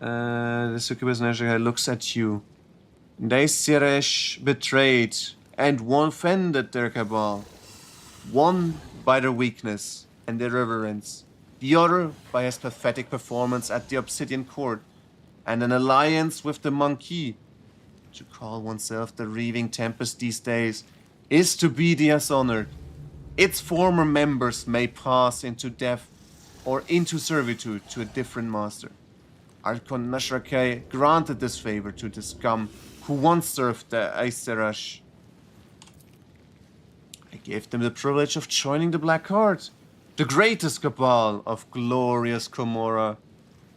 Speaker 1: The succubus Nashrakai looks at you. They Siresh betrayed and offended their cabal. One by their weakness and irreverence, the other by his pathetic performance at the Obsidian Court, and an alliance with the monkey. To call oneself the Reaving Tempest these days is to be dishonored. Its former members may pass into death or into servitude to a different master. Archon Nashrakai granted this favor to the scum who once served the Aeserash. I gave them the privilege of joining the Black Heart, the greatest cabal of glorious Komorra,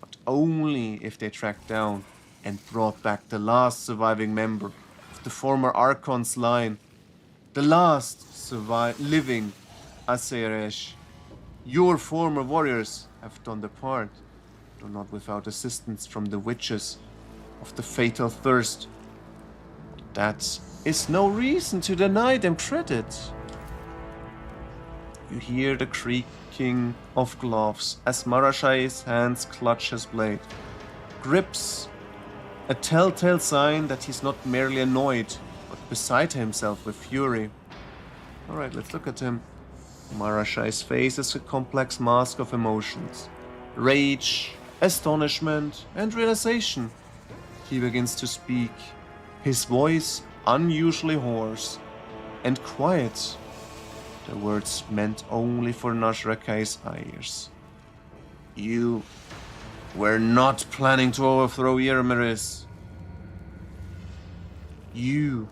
Speaker 1: but only if they tracked down and brought back the last surviving member of the former Archon's line, the last living Aseresh. Your former warriors have done their part, though not without assistance from the witches of the Fatal Thirst. That is no reason to deny them credit. You hear the creaking of gloves as Marashai's hands clutch his blade. Grips, a telltale sign that he's not merely annoyed, but beside himself with fury. Alright, let's look at him. Marashai's face is a complex mask of emotions. Rage, astonishment, and realization. He begins to speak, his voice unusually hoarse and quiet. The words meant only for Nashrakai's ears. You were not planning to overthrow Yermiris. You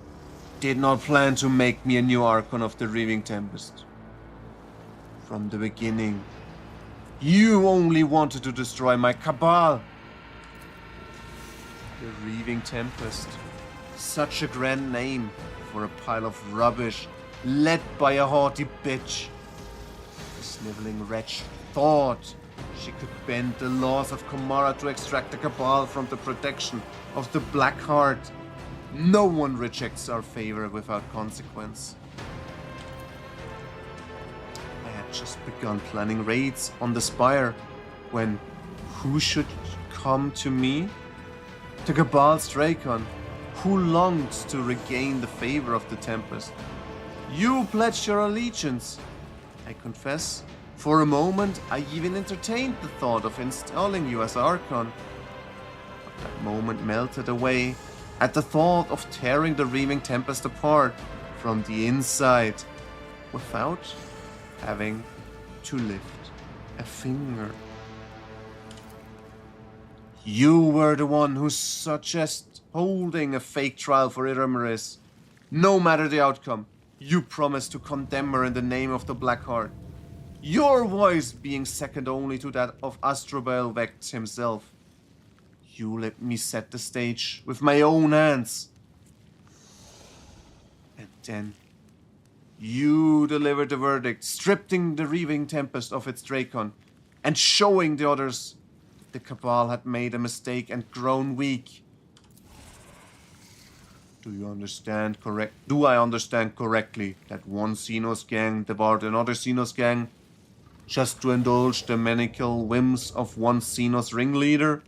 Speaker 1: did not plan to make me a new Archon of the Reaving Tempest. From the beginning, you only wanted to destroy my Cabal. The Reaving Tempest. Such a grand name for a pile of rubbish led by a haughty bitch. The sniveling wretch thought she could bend the laws of Kamara to extract the Cabal from the protection of the Black Heart. No one rejects our favor without consequence. I had just begun planning raids on the Spire when who should come to me? The Cabal's Dracon, who longed to regain the favor of the Tempest. You pledged your allegiance. I confess, for a moment I even entertained the thought of installing you as Archon. But that moment melted away at the thought of tearing the Reaving Tempest apart from the inside without having to lift a finger. You were the one who suggested holding a fake trial for Iramaris. No matter the outcome, you promised to condemn her in the name of the Black Heart. Your voice being second only to that of Astrobel Vex himself. You let me set the stage with my own hands. And then you delivered the verdict, stripping the Reaving Tempest of its Dracon and showing the others the Cabal had made a mistake and grown weak. Do I understand correctly that one Xenos gang devoured another Xenos gang just to indulge the maniacal whims of one Xenos ringleader?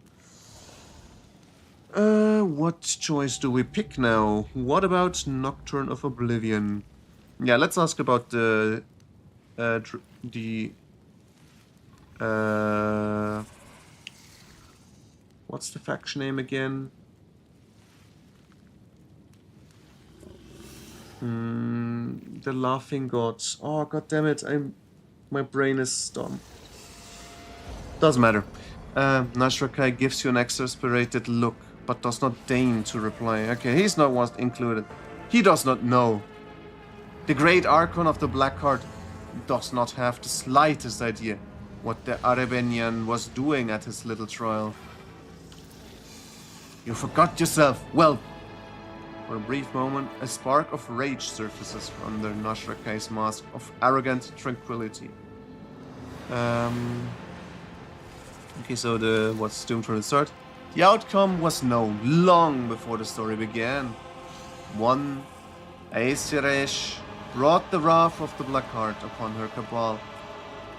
Speaker 1: What choice do we pick now? What about Nocturne of Oblivion? Yeah, let's ask about what's the faction name again? The Laughing Gods. Oh, god damn it! My brain is stumped. Doesn't matter. Nashrakai gives you an exasperated look, but does not deign to reply. Okay, he's not once included. He does not know. The great Archon of the Black Heart does not have the slightest idea what the Arebenian was doing at his little trial. You forgot yourself, whelp! For a brief moment, a spark of rage surfaces under Nashrakai's mask of arrogant tranquility. Okay, so what's doomed from the start? The outcome was known long before the story began. One, Aesiresh, brought the wrath of the Black Heart upon her Cabal.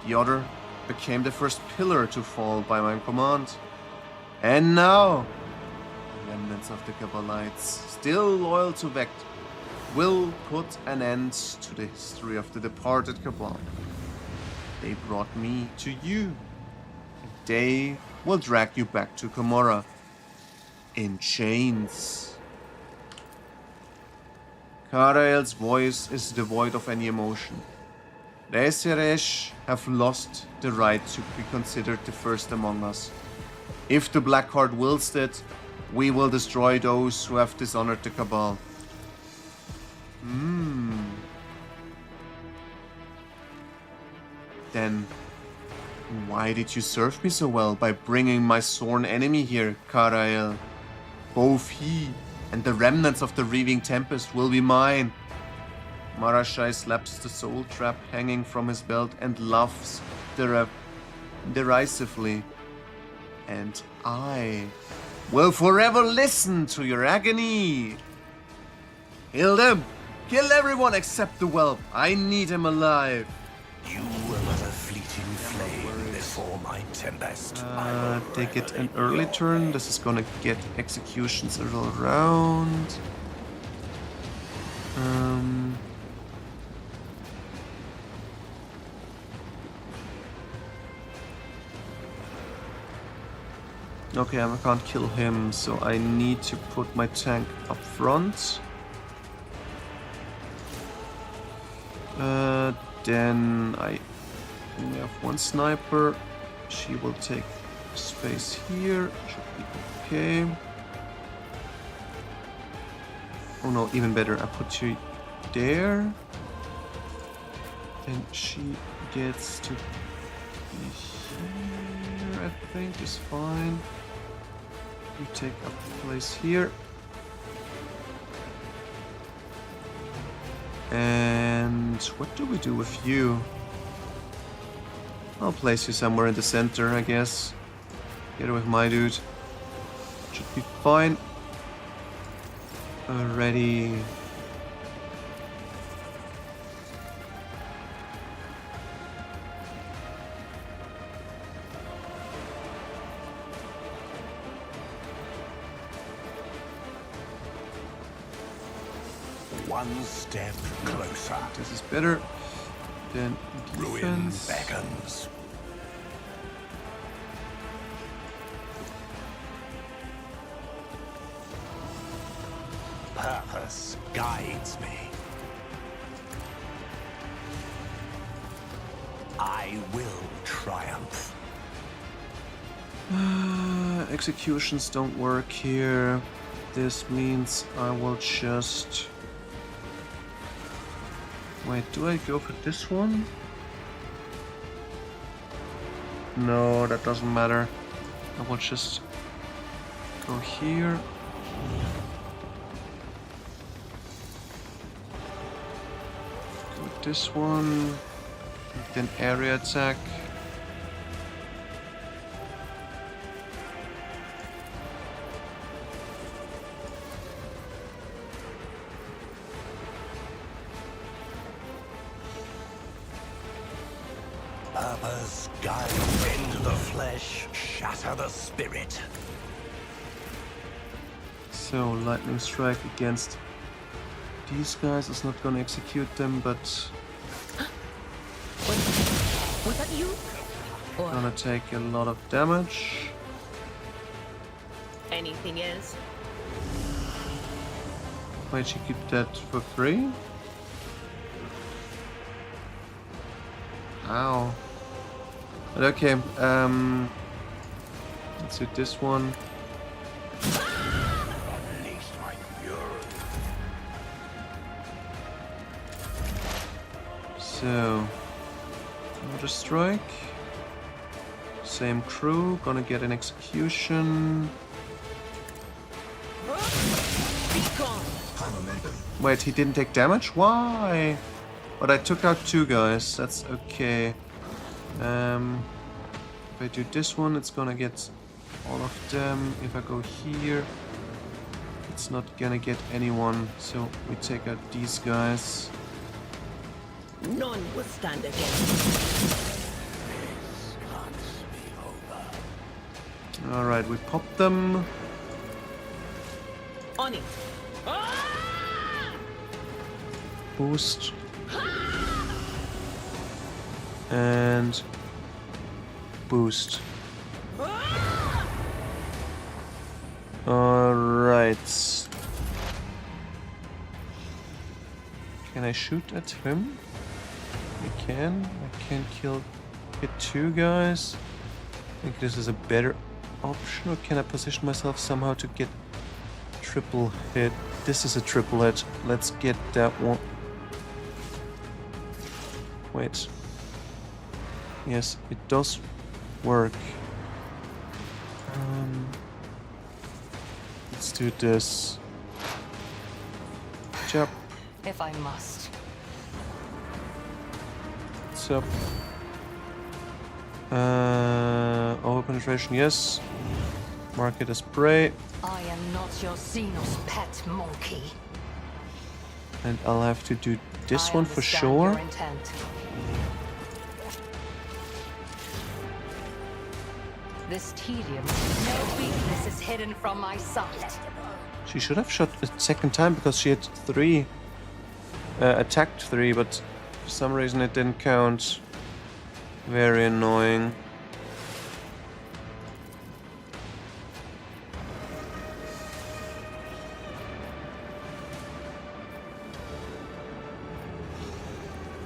Speaker 1: The other became the first pillar to fall by my command. And now, the remnants of the Cabalites, still loyal to Vect, will put an end to the history of the departed Cabal. They brought me to you. And they will drag you back to Komorra in chains. Karael's voice is devoid of any emotion. The Aesiresh have lost the right to be considered the first among us. If the Black Heart wills it, we will destroy those who have dishonored the Cabal. Then, why did you serve me so well by bringing my sworn enemy here, Karael? Both he and the remnants of the Reaving Tempest will be mine. Marashai slaps the soul trap hanging from his belt and laughs derisively. And I will forever listen to your agony. Kill them! Kill everyone except the whelp. I need him alive.
Speaker 7: You were but a fleeting flame before my tempest, my
Speaker 1: They get an early turn. This is gonna get executions all around. Okay, I can't kill him, so I need to put my tank up front. Then I only have one sniper. She will take space here. Should be okay. Oh no, even better. I put you there. Then she gets to be here, I think is fine. You take up the place here. And what do we do with you? I'll place you somewhere in the center, I guess. Get with my dude. Should be fine. Alrighty.
Speaker 7: one step closer.
Speaker 1: This is better than
Speaker 7: Ruin
Speaker 1: defense.
Speaker 7: beckons. Purpose guides me. I will triumph.
Speaker 1: Executions don't work here. This means I will just... Wait, do I go for this one? No, that doesn't matter. I will just go here. Go with this one. Then area attack.
Speaker 7: Purpose guide, bend the flesh, shatter the spirit.
Speaker 1: So lightning strike against these guys is not gonna execute them, but
Speaker 3: Was that you? Or
Speaker 1: gonna take a lot of damage.
Speaker 3: anything else?
Speaker 1: Wait, she keep that for free? Ow. But okay, let's do this one.
Speaker 7: Unleash my fury.
Speaker 1: So, another strike. Same crew, gonna get an execution.
Speaker 3: Be gone.
Speaker 1: Wait, he didn't take damage? Why? But I took out two guys, that's okay. If I do this one, it's gonna get all of them. If I go here, it's not gonna get anyone. So we take out these guys.
Speaker 3: None will stand against.
Speaker 1: Alright, we pop them.
Speaker 3: On it.
Speaker 1: Boost. And boost. Alright. Can I shoot at him? I can. I can hit two guys. I think this is a better option. Or can I position myself somehow to get triple hit? This is a triple hit. Let's get that one. Wait. Yes, it does work. Let's do this. Jump.
Speaker 4: If I must.
Speaker 1: What's up? Over penetration, yes. Mark it as prey.
Speaker 4: I am not your Xenos pet monkey.
Speaker 1: And I'll have to do this
Speaker 4: I
Speaker 1: one for
Speaker 4: understand
Speaker 1: sure.
Speaker 4: your intent. This tedium, no weakness is hidden from my sight.
Speaker 1: She should have shot a second time because she had 3. Attacked 3, but for some reason it didn't count. Very annoying.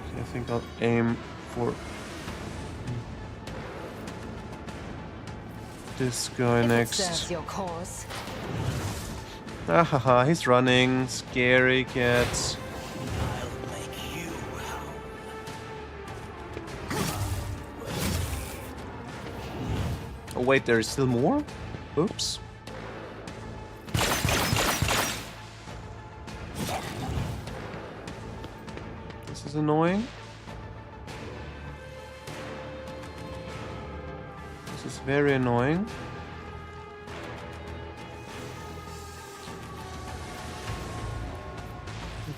Speaker 1: Okay, I think I'll aim for this guy next.
Speaker 4: Serves your cause.
Speaker 1: Ah haha, he's running. Scary cat.
Speaker 7: I'll make you howl.
Speaker 1: Oh wait, there is still more? Oops. This is annoying. This is very annoying.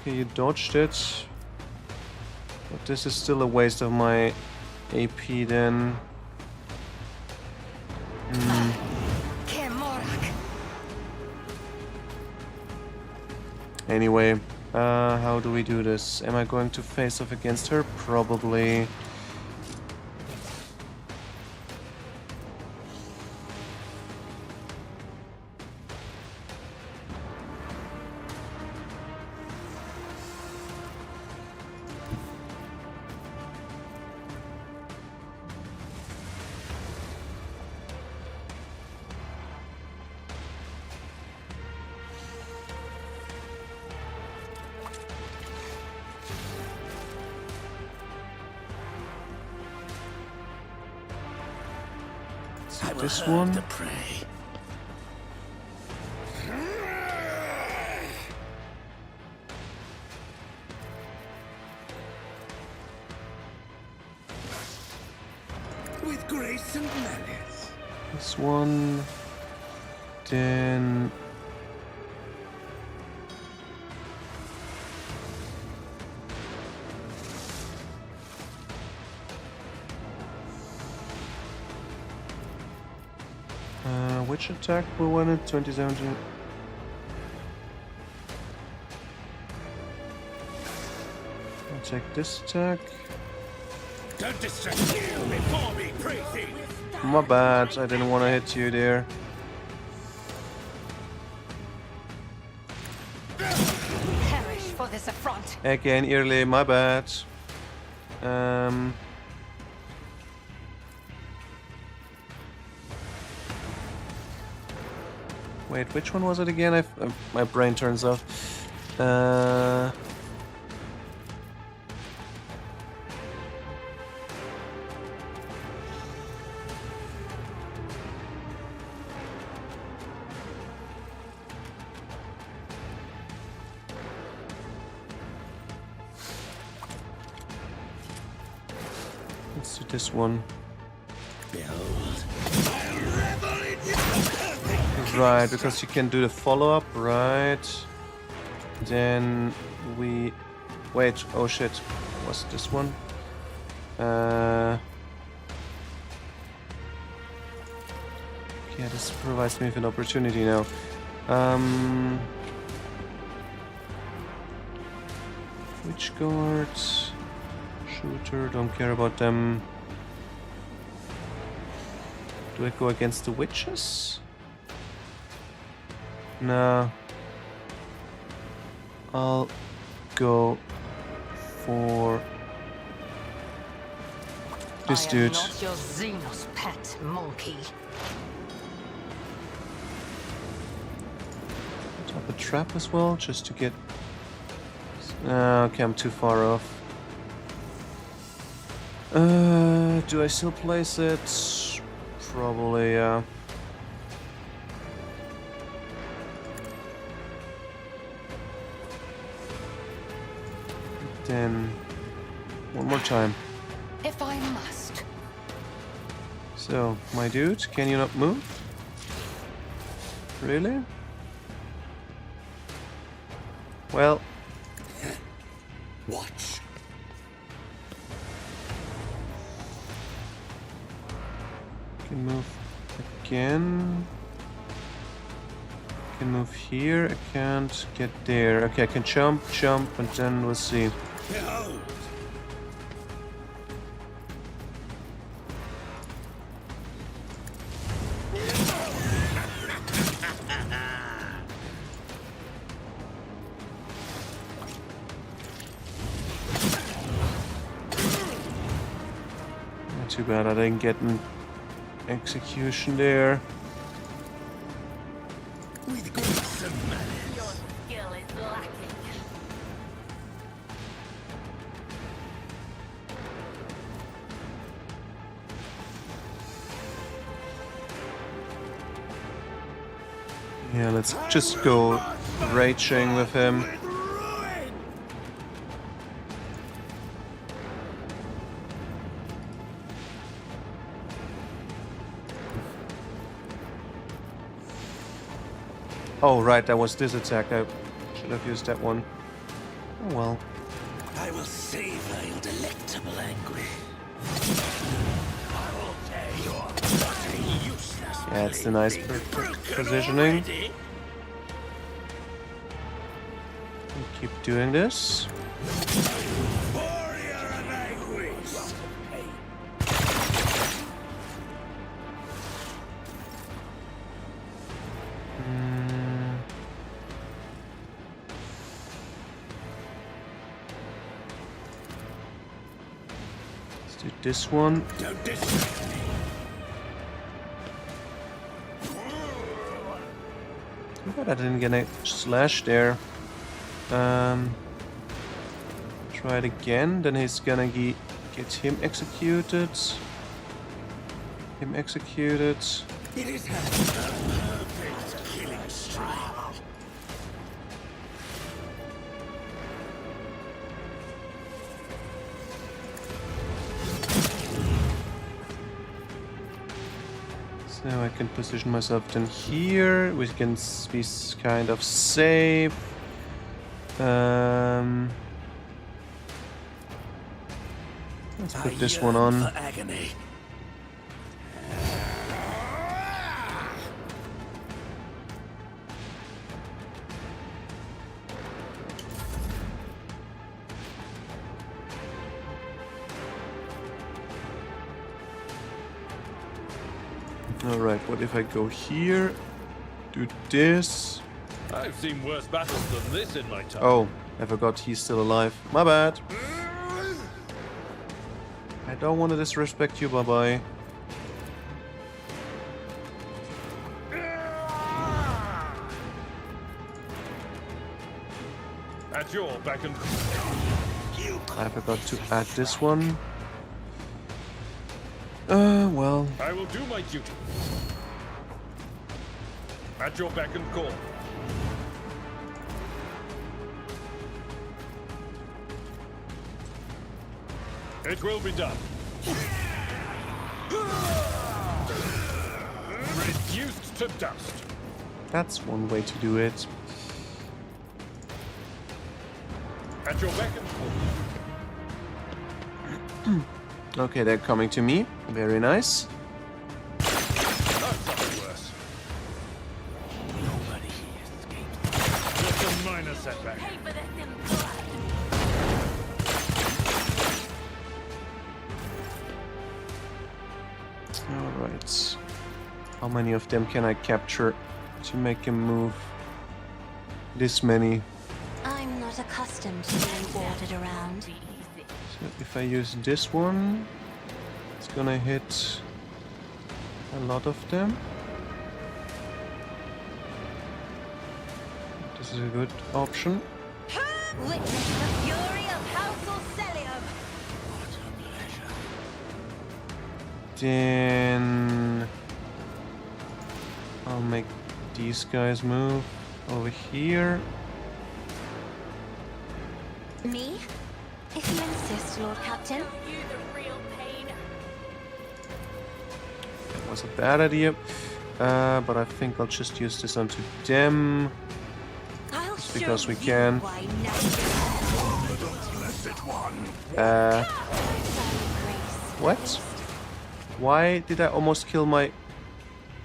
Speaker 1: Okay, you dodged it. But this is still a waste of my AP then. Anyway, how do we do this? Am I going to face off against her? Probably. This one.
Speaker 7: The prey. With grace and malice.
Speaker 1: This one. Then. Which attack we wanted? 2017. I'll take this attack.
Speaker 5: Don't distract you before me, crazy!
Speaker 1: My bad, I didn't want to hit you there.
Speaker 4: Perish for this affront.
Speaker 1: Again, early, my bad. Wait, which one was it again? My brain turns off. Let's do this one. Right, because you can do the follow-up, right? Then we... Wait, oh shit. Was it this one? Yeah, this provides me with an opportunity now. Witch guards... Shooter, don't care about them. Do I go against the witches? No. I'll go for this dude.
Speaker 4: I am not your Xenos pet monkey.
Speaker 1: Drop a trap as well, just to get... okay, I'm too far off. Do I still place it? Probably, yeah. Then one more time.
Speaker 4: If I must.
Speaker 1: So, my dude, can you not move? Really? Well,
Speaker 7: Watch.
Speaker 1: can move Again. I can move here. I can't get there. Okay, I can jump, and then we'll see.
Speaker 7: Behold!
Speaker 1: Not too bad. I didn't get an execution there.
Speaker 7: With grace and manners.
Speaker 6: Your skill is lacking.
Speaker 1: Yeah, let's just go raging with him. Oh, right, that was this attack. I should have used that one. Oh well.
Speaker 7: I will savor your delectable anguish. I will tear your body useless.
Speaker 1: Yeah, it's the nice positioning. Keep doing this.
Speaker 7: Warrior of anguish.
Speaker 1: Let's do this one.
Speaker 7: Don't distract me.
Speaker 1: Too bad I didn't get a slash there. Try it again, then he's gonna get him executed. Him executed.
Speaker 7: It is a perfect killing strike.
Speaker 1: So I can position myself then here. We can be kind of safe. Let's put this one on.
Speaker 7: For agony.
Speaker 1: Alright, what if I go here? Do this.
Speaker 5: I've seen worse battles than this in my time.
Speaker 1: Oh, I forgot he's still alive. My bad. I don't want to disrespect you, bye-bye.
Speaker 5: At your beck and
Speaker 1: I forgot to add this one. Well.
Speaker 5: I will do my duty. At your beck and call. It will be done. Reduced to dust.
Speaker 1: That's one way to do it.
Speaker 5: At your beck and call.
Speaker 1: Okay, they're coming to me. Very nice.
Speaker 5: That's something worse.
Speaker 7: Nobody escapes.
Speaker 5: Just a minor setback.
Speaker 6: Pay for this in blood.
Speaker 1: Alright. How many of them can I capture to make him move? This many.
Speaker 10: I'm not accustomed to being ordered around.
Speaker 1: So if I use this one, it's gonna hit a lot of them. This is a good option.
Speaker 10: Witness the fury of House Orcelium.
Speaker 1: Then I'll make these guys move over here.
Speaker 10: Me? If you insist, Lord Captain.
Speaker 6: You the real pain.
Speaker 1: That was a bad idea. But I think I'll just use this onto them.
Speaker 10: I'll
Speaker 1: Just because
Speaker 10: show
Speaker 1: we
Speaker 10: you
Speaker 1: can.
Speaker 10: why
Speaker 1: What? Why did I almost kill my...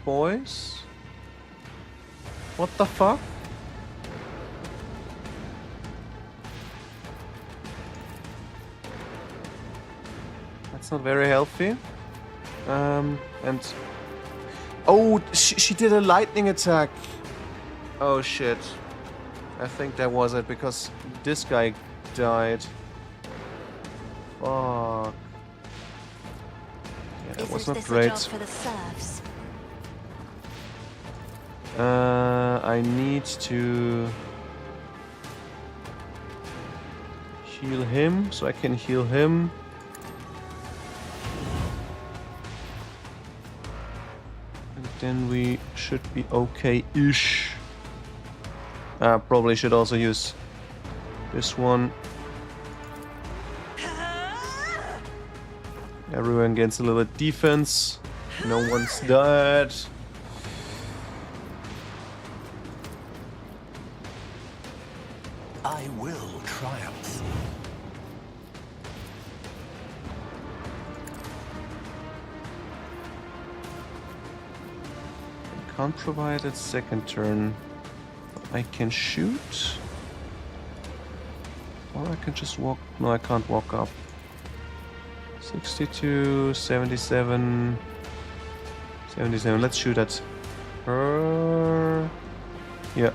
Speaker 1: boys? What the fuck? That's not very healthy. And... Oh, she did a lightning attack. Oh shit. I think that was it, because this guy died. Fuck. Yeah, that was not great.
Speaker 10: For the serfs?
Speaker 1: I need to heal him, so I can heal him. And then we should be okay-ish. Probably should also use this one. Everyone gets a little bit defense. No one's dead.
Speaker 7: I will triumph.
Speaker 1: I can't provide a second turn. I can shoot. Or I can just walk. No, I can't walk up. 62, 77, 77. Let's shoot at her. Yeah.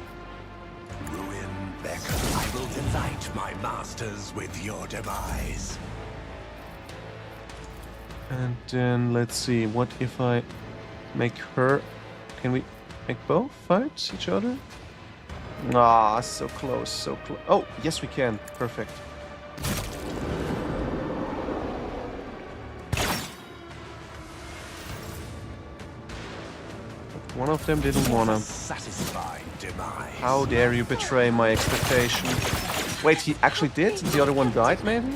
Speaker 7: Ruin Becker. I will delight my masters with your demise.
Speaker 1: And then let's see. What if I make her? Can we make both fight each other? Ah, so close, so close. Oh, yes, we can. Perfect. One of them didn't wanna.
Speaker 7: Satisfying demise.
Speaker 1: How dare you betray my expectation? Wait, he actually did? The other one died, maybe?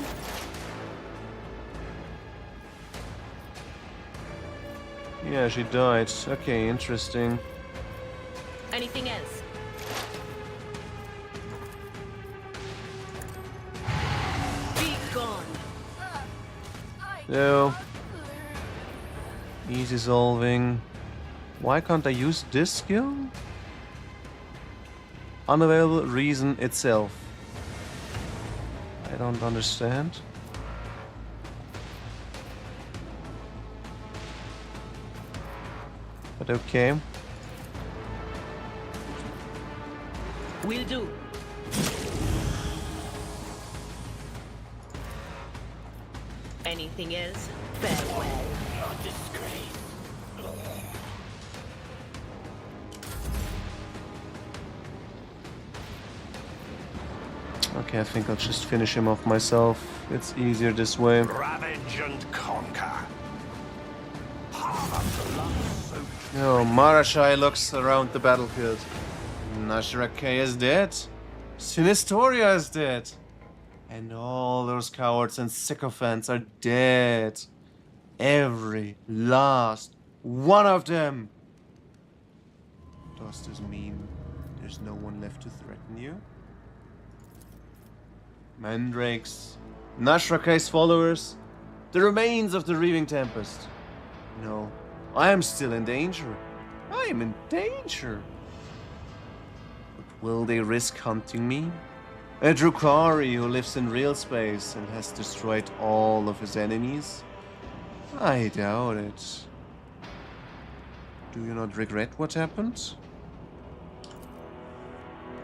Speaker 1: Yeah, she died. Okay, interesting.
Speaker 3: Anything else? Be gone.
Speaker 1: No. Easy solving. Why can't I use this skill? Unavailable reason itself. I don't understand. But okay.
Speaker 3: Will do. Anything else? Farewell.
Speaker 7: Your disgrace.
Speaker 1: Okay, I think I'll just finish him off myself. It's easier this way.
Speaker 2: Ravage and conquer.
Speaker 1: Oh, Marashai looks around the battlefield. Nashrake is dead. Sinistoria is dead. And all those cowards and sycophants are dead. Every last one of them. Does this mean there's no one left to threaten you? Mandrakes, Nashrake's followers, the remains of the Reaving Tempest. No, I am still in danger. I am in danger. But will they risk hunting me? A Drukhari who lives in real space and has destroyed all of his enemies? I doubt it. Do you not regret what happened?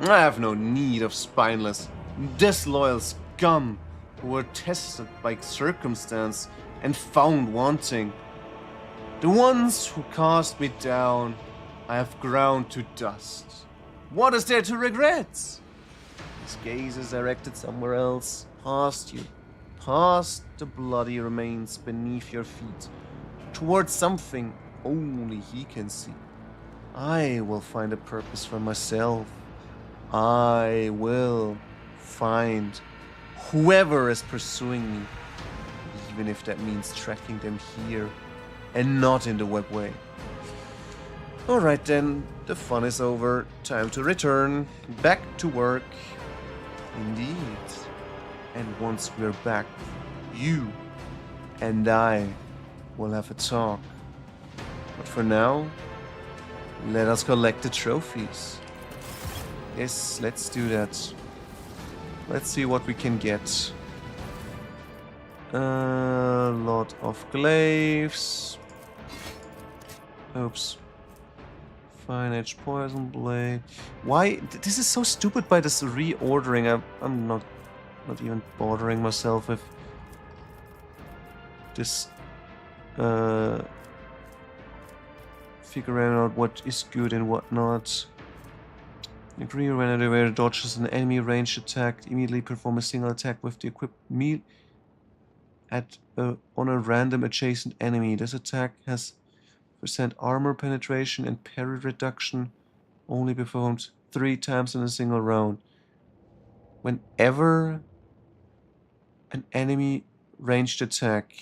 Speaker 1: I have no need of spineless, disloyal scum who were tested by circumstance and found wanting. The ones who cast me down, I have ground to dust. What is there to regret? His gaze is directed somewhere else, past you, past the bloody remains beneath your feet, towards something only he can see. I will find a purpose for myself. I will find whoever is pursuing me, even if that means tracking them here and not in the webway. Alright then, the fun is over. Time to return, back to work. Indeed. And once we're back, you and I will have a talk. But for now, Let us collect the trophies. Yes, let's do that. Let's see what we can get. A lot of glaives. Oops. Fine edge poison blade. Why? This is so stupid by this reordering. I'm not even bothering myself with this. Figuring out what is good and what not. Agree when an adversary dodges an enemy ranged attack, immediately perform a single attack with the equipped meal on a random adjacent enemy. This attack has % armor penetration and parry reduction, only performed 3 times in a single round. Whenever an enemy ranged attack.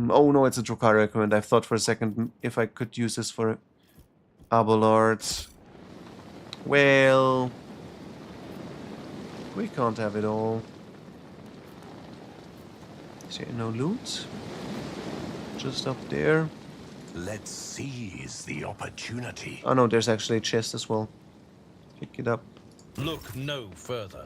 Speaker 1: Oh no, it's a Drukhari equipment. I thought for a second if I could use this for Abelard. Well, we can't have it all. Is there no loot? Just up there.
Speaker 2: Let's seize the opportunity.
Speaker 1: Oh no, there's actually a chest as well. Pick it up.
Speaker 5: Look no further.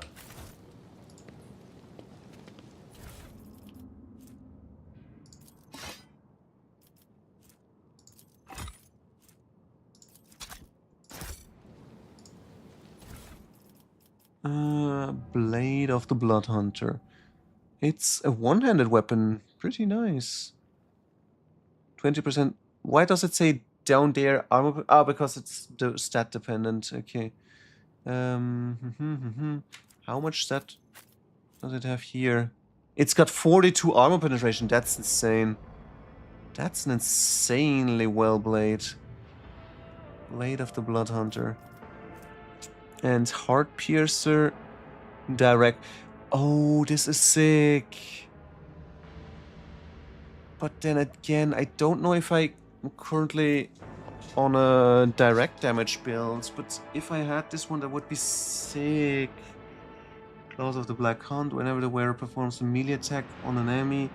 Speaker 1: Blade of the Blood Hunter. It's a one-handed weapon. Pretty nice. 20%. Why does it say down there armor? Ah, because it's the stat dependent. Okay. How much stat does it have here? It's got 42 armor penetration. That's insane. That's an insanely well blade. Blade of the Blood Hunter. And Heart Piercer. Direct. Oh, this is sick. But then again, I don't know if I'm currently on a direct damage build. But if I had this one, that would be sick. Claws of the Black Hunt. Whenever the wearer performs a melee attack on an enemy,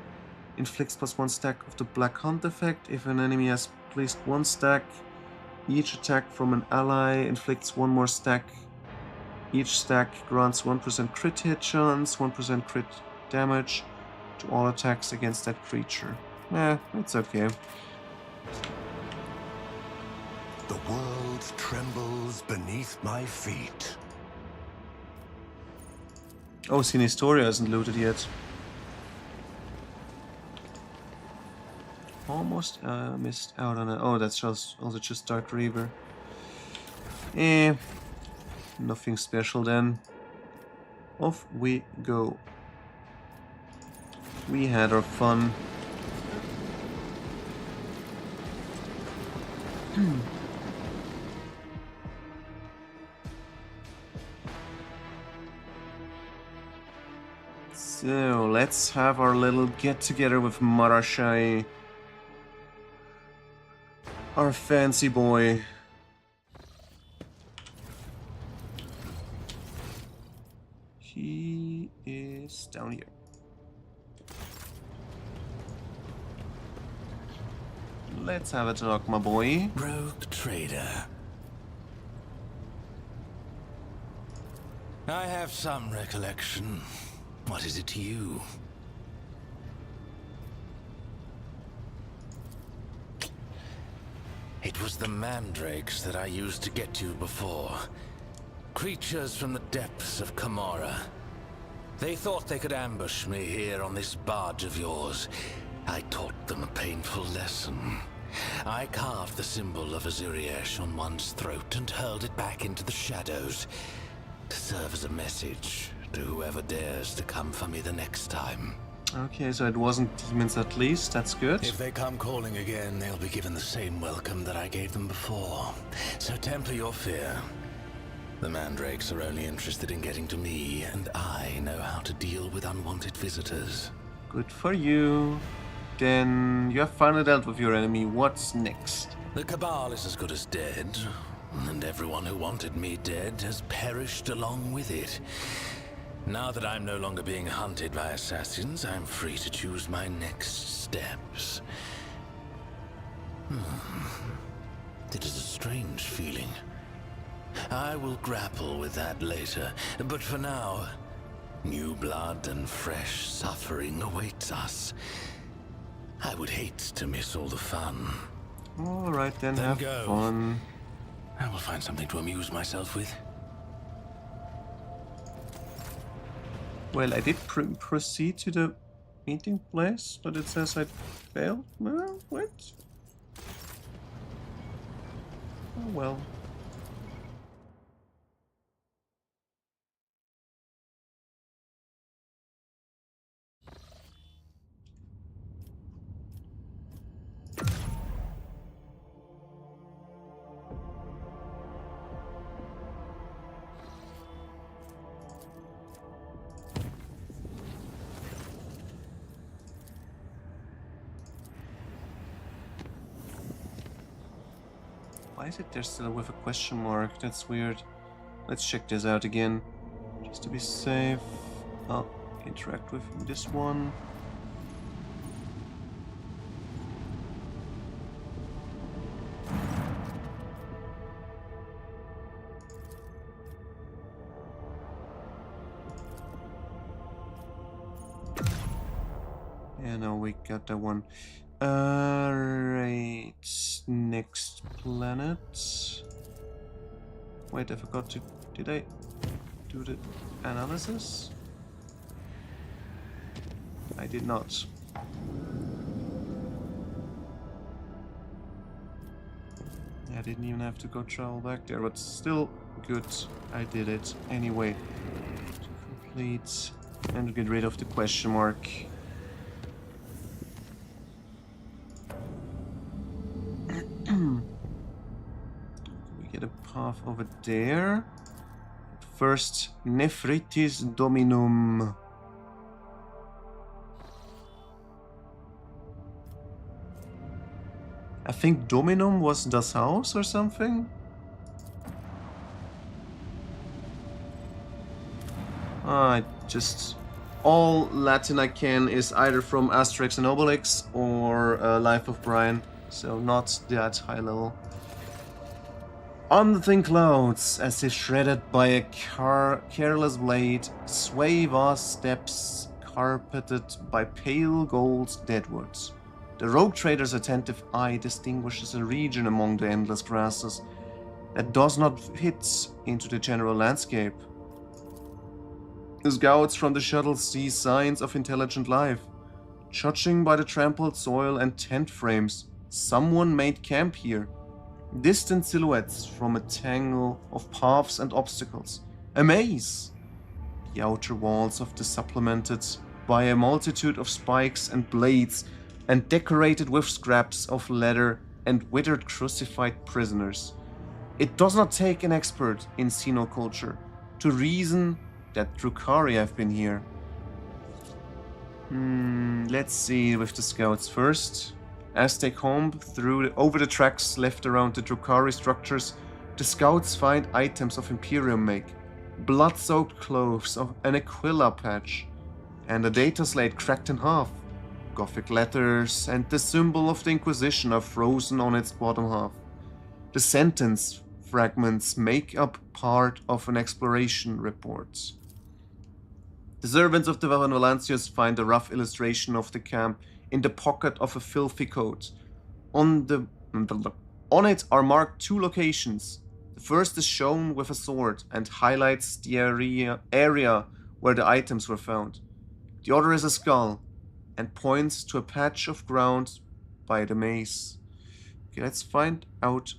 Speaker 1: inflicts +1 stack of the Black Hunt effect. If an enemy has placed 1 stack, each attack from an ally inflicts 1 more stack. Each stack grants 1% crit hit chance, 1% crit damage to all attacks against that creature. It's okay.
Speaker 2: The world trembles beneath my feet.
Speaker 1: Oh, Sinistoria isn't looted yet. Almost missed out on it. Oh, that's also just Dark Reaver. Nothing special then. Off we go. We had our fun. So, let's have our little get-together with Marashai. Our fancy boy. He is down here. Let's have a talk, my boy.
Speaker 7: Rogue trader. I have some recollection. What is it to you? It was the mandrakes that I used to get you before. Creatures from the depths of Camorra. They thought they could ambush me here on this barge of yours. I taught them a painful lesson. I carved the symbol of Azuriesh on one's throat and hurled it back into the shadows to serve as a message to whoever dares to come for me the next time.
Speaker 1: Okay, so it wasn't demons at least. That's good.
Speaker 7: If they come calling again, they'll be given the same welcome that I gave them before. So temper your fear. The mandrakes are only interested in getting to me, and I know how to deal with unwanted visitors.
Speaker 1: Good for you. Then you have finally dealt with your enemy. What's next?
Speaker 7: The Cabal is as good as dead, and everyone who wanted me dead has perished along with it. Now that I'm no longer being hunted by assassins, I'm free to choose my next steps. It is a strange feeling. I will grapple with that later, but for now, new blood and fresh suffering awaits us. I would hate to miss all the fun.
Speaker 1: Alright then,
Speaker 7: Then
Speaker 1: have
Speaker 7: go.
Speaker 1: fun.
Speaker 7: I will find something to amuse myself with.
Speaker 1: Well, I did proceed to the meeting place, but it says I failed? Well, what? Oh well. Why is it there still with a question mark? That's weird. Let's check this out again. Just to be safe. I'll interact with this one. Yeah, no, we got that one. Right. Next planet. Wait, I forgot to... Did I do the analysis? I did not. I didn't even have to go travel back there, but still good. I did it anyway. To complete and get rid of the question mark. We get a path over there. First, Nephritis Dominum. I think Dominum was das Haus or something. Just all Latin I can is either from Asterix and Obelix or Life of Brian, so not that high level. On the thin clouds, as if shredded by a careless blade, sway vast steps carpeted by pale gold deadwoods. The rogue trader's attentive eye distinguishes a region among the endless grasses that does not fit into the general landscape. The scouts from the shuttle see signs of intelligent life. Judging by the trampled soil and tent frames, someone made camp here. Distant silhouettes from a tangle of paths and obstacles. A maze! The outer walls of the supplemented by a multitude of spikes and blades and decorated with scraps of leather and withered crucified prisoners. It does not take an expert in xenoculture to reason that Drukhari have been here. Let's see with the scouts first. As they comb over the tracks left around the Drukhari structures, the scouts find items of Imperium make, blood-soaked clothes of an Aquila patch, and a data slate cracked in half. Gothic letters and the symbol of the Inquisition are frozen on its bottom half. The sentence fragments make up part of an exploration report. The servants of the Valancius find a rough illustration of the camp in the pocket of a filthy coat. On it are marked two locations. The first is shown with a sword and highlights the area where the items were found. The other is a skull and points to a patch of ground by the maze. Okay, let's find out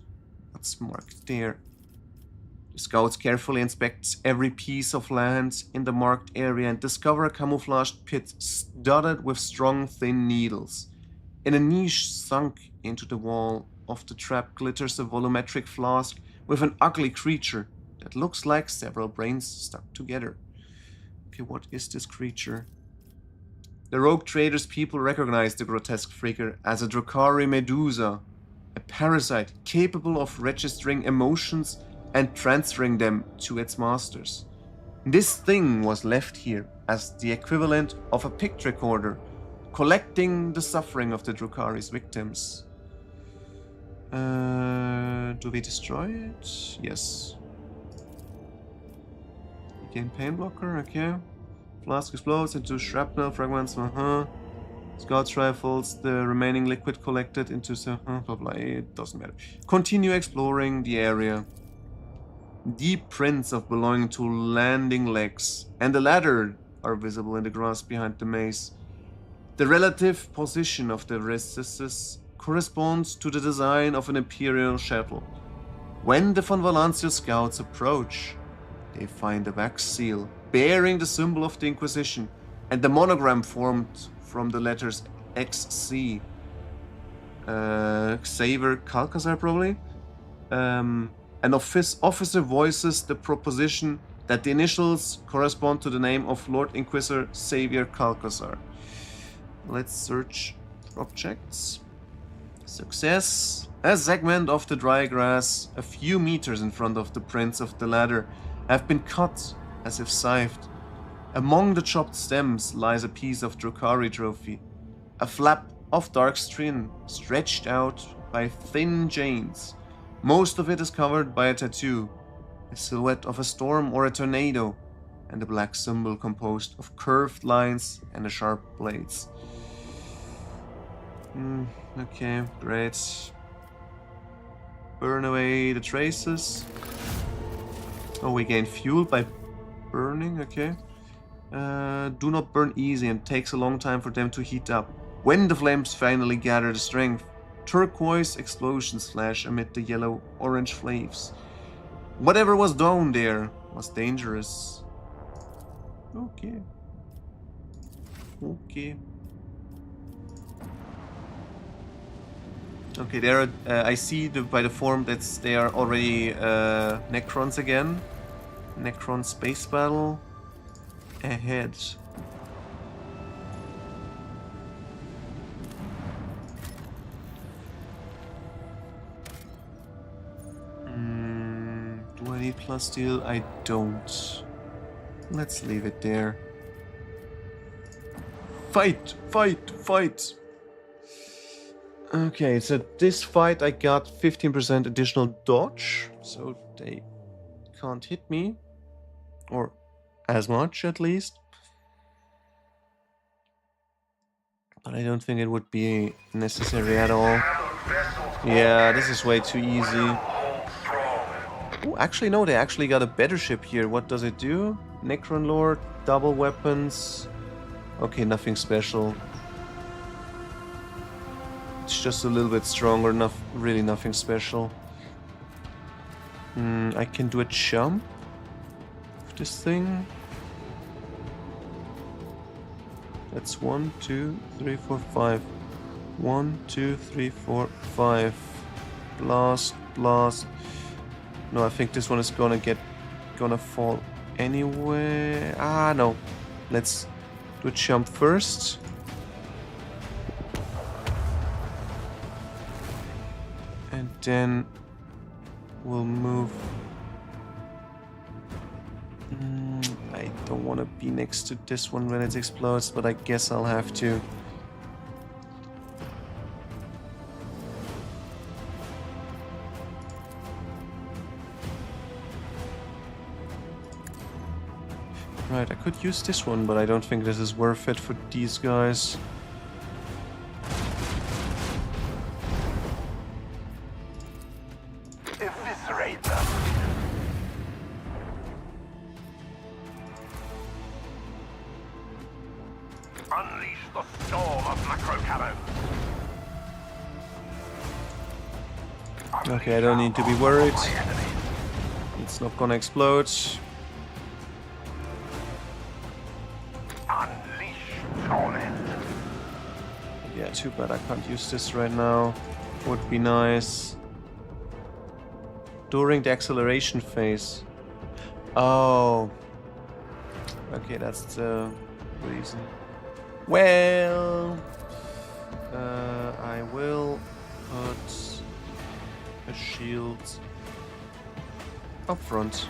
Speaker 1: what's marked there. The scouts carefully inspect every piece of land in the marked area and discover a camouflaged pit studded with strong, thin needles. In a niche sunk into the wall of the trap glitters a volumetric flask with an ugly creature that looks like several brains stuck together. Okay, what is this creature? The rogue trader's people recognize the grotesque figure as a Drukhari Medusa, a parasite capable of registering emotions and transferring them to its masters. This thing was left here as the equivalent of a pict recorder, collecting the suffering of the Drukhari's victims. Do we destroy it? Yes. Gain pain blocker, okay. Flask explodes into shrapnel fragments, Scout's rifles, the remaining liquid collected into blah blah, it doesn't matter. Continue exploring the area. Deep prints of belonging to landing legs and a ladder are visible in the grass behind the maze. The relative position of the recesses corresponds to the design of an Imperial shuttle. When the von Valancia scouts approach, they find a wax seal bearing the symbol of the Inquisition and the monogram formed from the letters XC. Xavier Calcazar, probably. An officer voices the proposition that the initials correspond to the name of Lord Inquisitor Xavier Calcazar. Let's search for objects. Success. A segment of the dry grass, a few meters in front of the prints of the ladder, have been cut as if scythed. Among the chopped stems lies a piece of Drukari trophy, a flap of dark string stretched out by thin chains. Most of it is covered by a tattoo, a silhouette of a storm or a tornado, and a black symbol composed of curved lines and sharp blades. Okay, great. Burn away the traces. Oh, we gain fuel by burning, okay. Do not burn easy and takes a long time for them to heat up. When the flames finally gather the strength, turquoise explosions flash amid the yellow-orange flames. Whatever was down there was dangerous. Okay. Okay. Okay, there. I see by the form that they are already Necrons again. Necron space battle ahead. Do I need plus steel? I don't. Let's leave it there. Fight! Fight! Fight! Okay, so this fight I got 15% additional dodge, so they can't hit me. Or as much, at least. But I don't think it would be necessary at all. Yeah, this is way too easy. Oh, actually, no, they actually got a better ship here. What does it do? Necron Lord, double weapons. Okay, nothing special. It's just a little bit stronger, really nothing special. I can do a jump with this thing. That's 1, 2, 3, 4, 5. 1, 2, 3, 4, 5. Blast, blast. No, I think this one is gonna fall anyway. Ah, no. Let's do a jump first. And then we'll move. I don't want to be next to this one when it explodes, but I guess I'll have to. Right, I could use this one, but I don't think this is worth it for these guys.
Speaker 2: Eviscerate them. Unleash the storm of macro cannons.
Speaker 1: Okay, I don't need to be worried. It's not gonna explode. Yeah, too bad I can't use this right now. Would be nice. During the acceleration phase. Oh. Okay, that's the reason. Well, I will put a shield up front.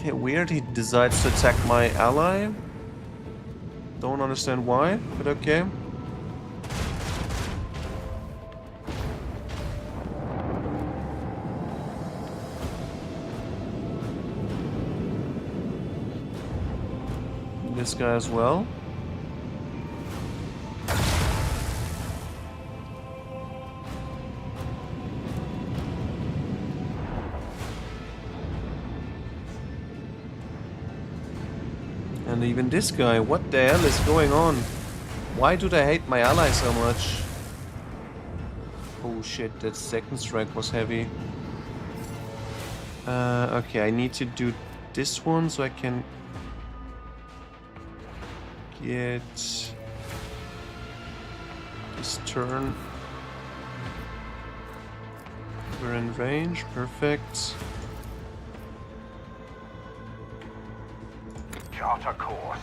Speaker 1: Okay, weird. He decides to attack my ally. Don't understand why, but okay. This guy as well. And even this guy, what the hell is going on? Why do they hate my ally so much? Oh shit, that second strike was heavy. Okay, I need to do this one so I can get this turn. We're in range, perfect.
Speaker 2: Charter course.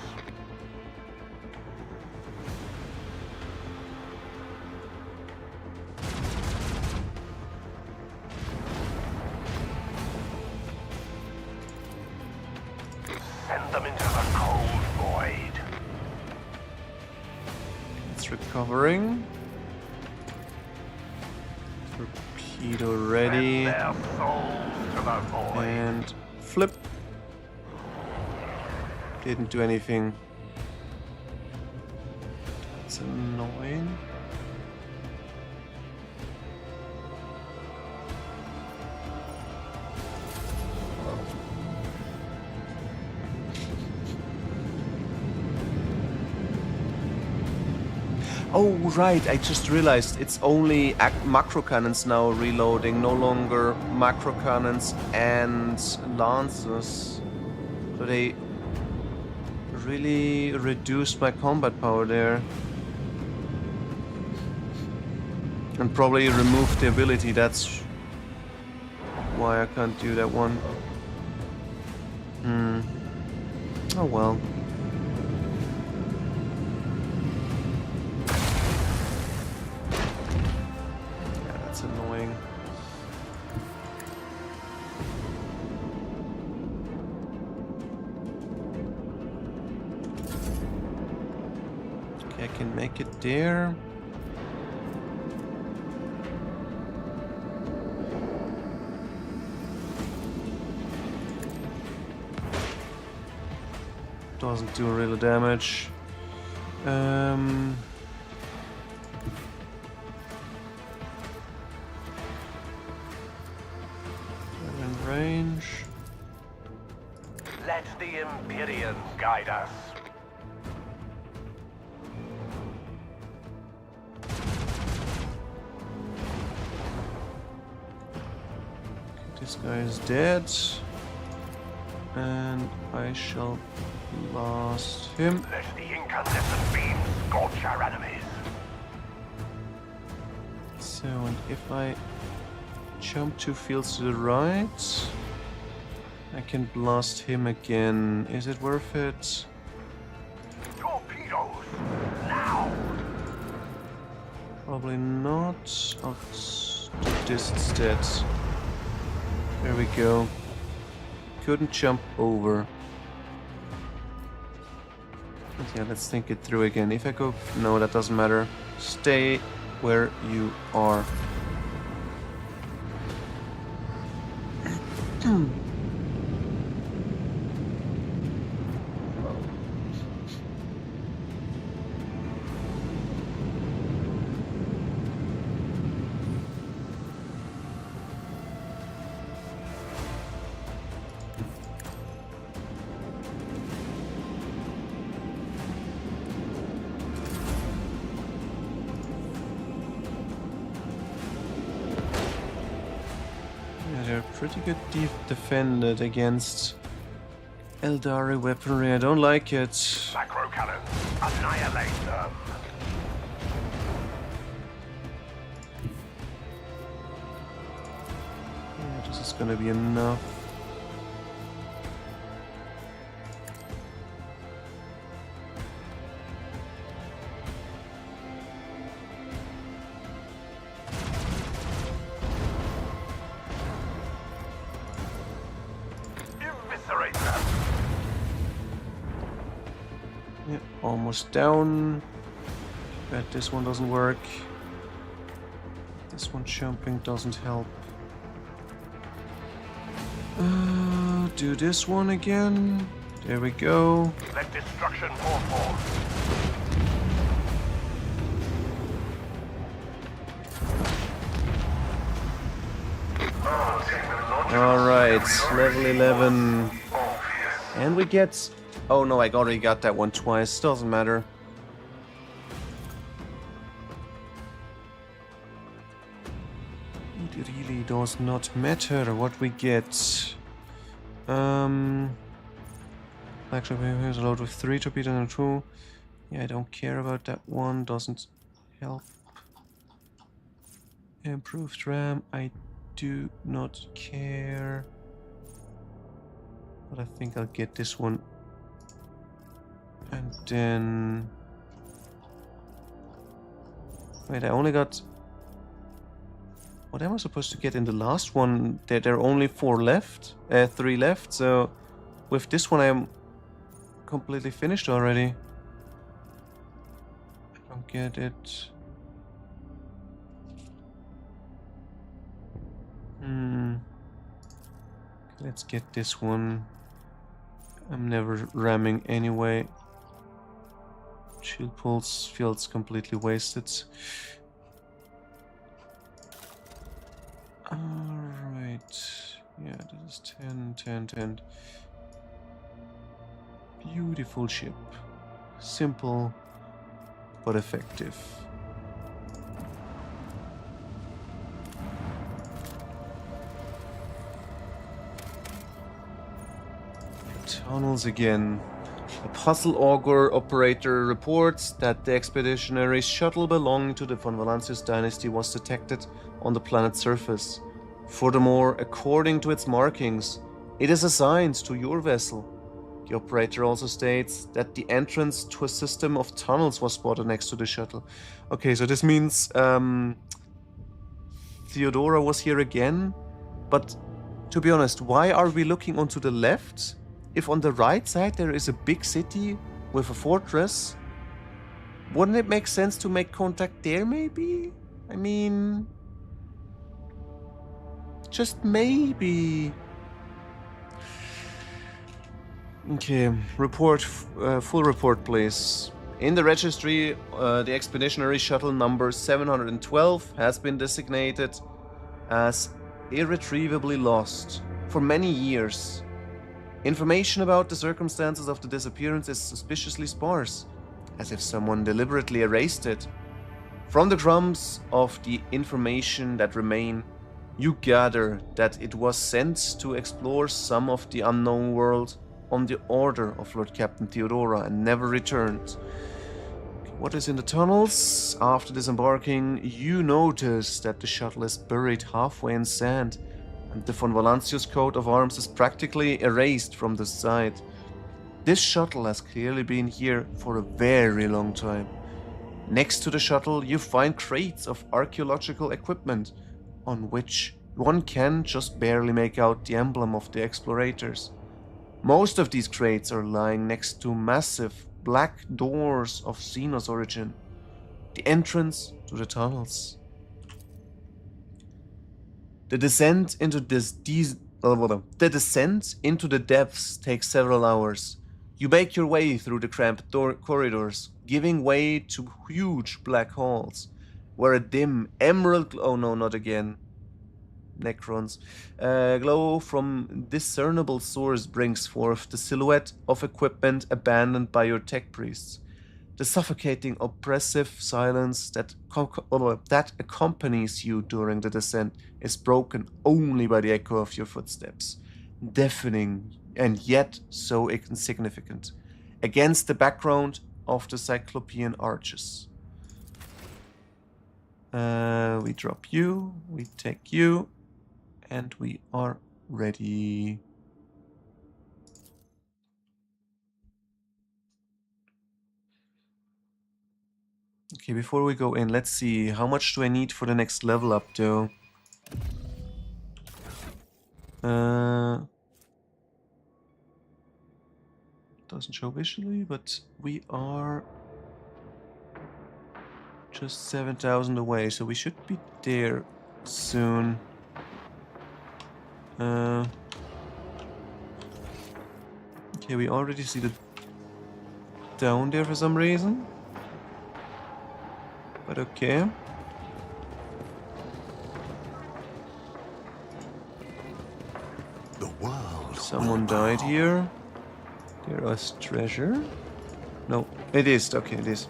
Speaker 2: Send them into the cold void.
Speaker 1: It's recovering. Torpedo ready.
Speaker 2: Send their souls to the void.
Speaker 1: And flip. Didn't do anything. That's annoying. Oh, right, I just realized it's only macro cannons now reloading, no longer macro cannons and lances. So they really reduced my combat power there. And probably removed the ability, that's why I can't do that one. Oh well. Yeah, that's annoying. Okay, I can make it there. Doesn't do real damage. I'm in range.
Speaker 2: Let the Empyreans guide us.
Speaker 1: This guy is dead. And I shall blast him.
Speaker 2: Let the incandescent beams scorch our enemies.
Speaker 1: So, and if I jump 2 fields to the right, I can blast him again. Is it worth it?
Speaker 2: Torpedoes! Now!
Speaker 1: Probably not. I'll do this instead. There we go. Couldn't jump over. But yeah, let's think it through again. If I go... No, that doesn't matter. Stay where you are. They're pretty good defended against Eldari weaponry. I don't like it.
Speaker 2: Macro cannons, annihilate them.
Speaker 1: Yeah, this is gonna be enough.
Speaker 2: Eviscerate them.
Speaker 1: Almost down. Bet this one doesn't work. This one jumping doesn't help. Do this one again. There we go.
Speaker 2: Let destruction pour forth.
Speaker 1: Alright, level 11. And we get... Oh no, I already got that one twice. Doesn't matter. It really does not matter what we get. Flagship here's a load with 3 torpedoes and 2. Yeah, I don't care about that one. Doesn't help. Improved RAM. I do not care. But I think I'll get this one. And then... Wait, I only got... What am I supposed to get in the last one? There are only 4 left. 3 left, so... With this one I am completely finished already. I don't get it. Let's get this one. I'm never ramming anyway. Shield pulse feels completely wasted. Alright. Yeah, this is 10, 10, 10. Beautiful ship. Simple, but effective. Tunnels again. A puzzle augur operator reports that the expeditionary shuttle belonging to the von Valancius dynasty was detected on the planet's surface. Furthermore, according to its markings, it is assigned to your vessel. The operator also states that the entrance to a system of tunnels was spotted next to the shuttle. Okay, so this means Theodora was here again, but to be honest, why are we looking onto the left? If on the right side there is a big city with a fortress, wouldn't it make sense to make contact there maybe? I mean, just maybe. Okay, report, full report please. In the registry, the expeditionary shuttle number 712 has been designated as irretrievably lost for many years. Information about the circumstances of the disappearance is suspiciously sparse, as if someone deliberately erased it. From the crumbs of the information that remain, you gather that it was sent to explore some of the unknown world on the order of Lord Captain Theodora and never returned. What is in the tunnels? After disembarking, you notice that the shuttle is buried halfway in sand, and the von Valancius coat of arms is practically erased from the side. This shuttle has clearly been here for a very long time. Next to the shuttle, you find crates of archaeological equipment, on which one can just barely make out the emblem of the explorators. Most of these crates are lying next to massive black doors of Xenos origin, the entrance to the tunnels. The descent into the descent into the depths takes several hours. You make your way through the cramped corridors, giving way to huge black halls, where a dim emerald Necrons. Glow from discernible source brings forth the silhouette of equipment abandoned by your tech priests. The suffocating, oppressive silence that accompanies you during the descent is broken only by the echo of your footsteps, deafening and yet so insignificant, against the background of the Cyclopean arches. We drop you, we take you, and we are ready. Okay, before we go in, let's see. How much do I need for the next level up, though? Doesn't show visually, but we are just 7,000 away, so we should be there soon. Okay, we already see the down there for some reason. But okay.
Speaker 9: The world.
Speaker 1: Someone died here. There is treasure. No, it is. Okay, it is.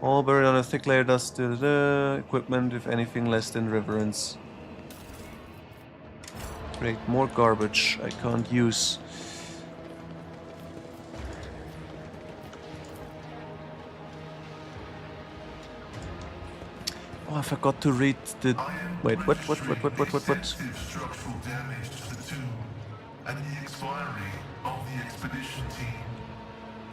Speaker 1: All buried on a thick layer of dust. Equipment, if anything, less than reverence. Great, more garbage I can't use. Oh, I forgot to read the. Wait, what?
Speaker 9: Structural damage to the tomb and the expiry of the expedition team.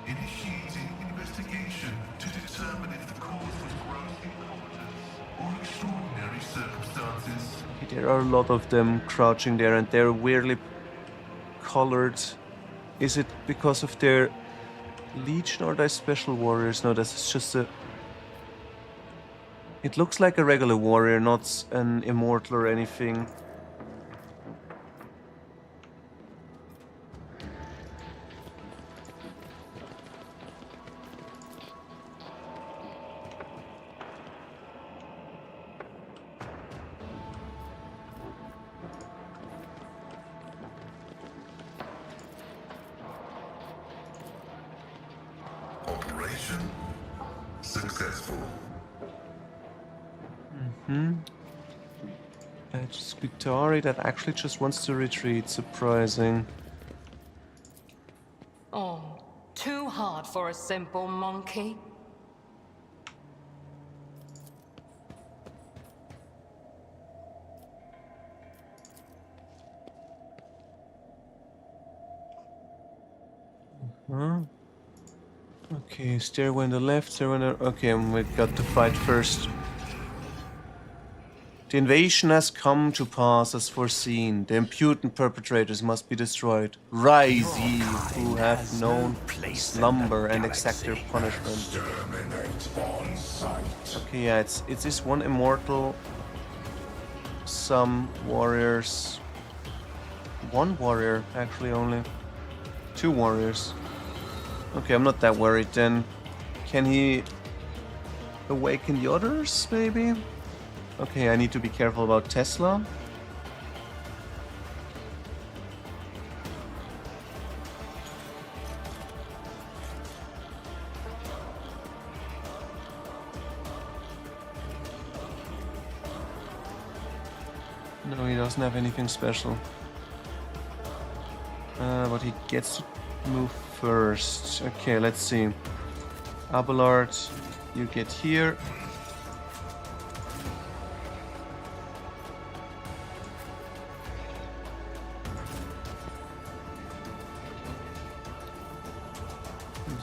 Speaker 9: Initiating investigation to determine if the cause was gross incompetence or extraordinary circumstances.
Speaker 1: There are a lot of them crouching there, and they're weirdly colored. Is it because of their legion or their special warriors? No, that's just a. It looks like a regular warrior, not an immortal or anything.
Speaker 9: Operation successful.
Speaker 1: That's Skutari that actually just wants to retreat. Surprising.
Speaker 4: Oh, too hard for a simple monkey.
Speaker 1: Huh? Okay, stairway on the left, stairway on the... Okay, we got to fight first. The invasion has come to pass as foreseen. The impudent perpetrators must be destroyed. Rise ye, who have known slumber, and exact their punishment. Okay, yeah, it's this one immortal, some warriors. One warrior, actually, only. 2 warriors. Okay, I'm not that worried then. Can he awaken the others, maybe? Okay, I need to be careful about Tesla. No, he doesn't have anything special. But he gets to move first. Okay, let's see. Abelard, you get here.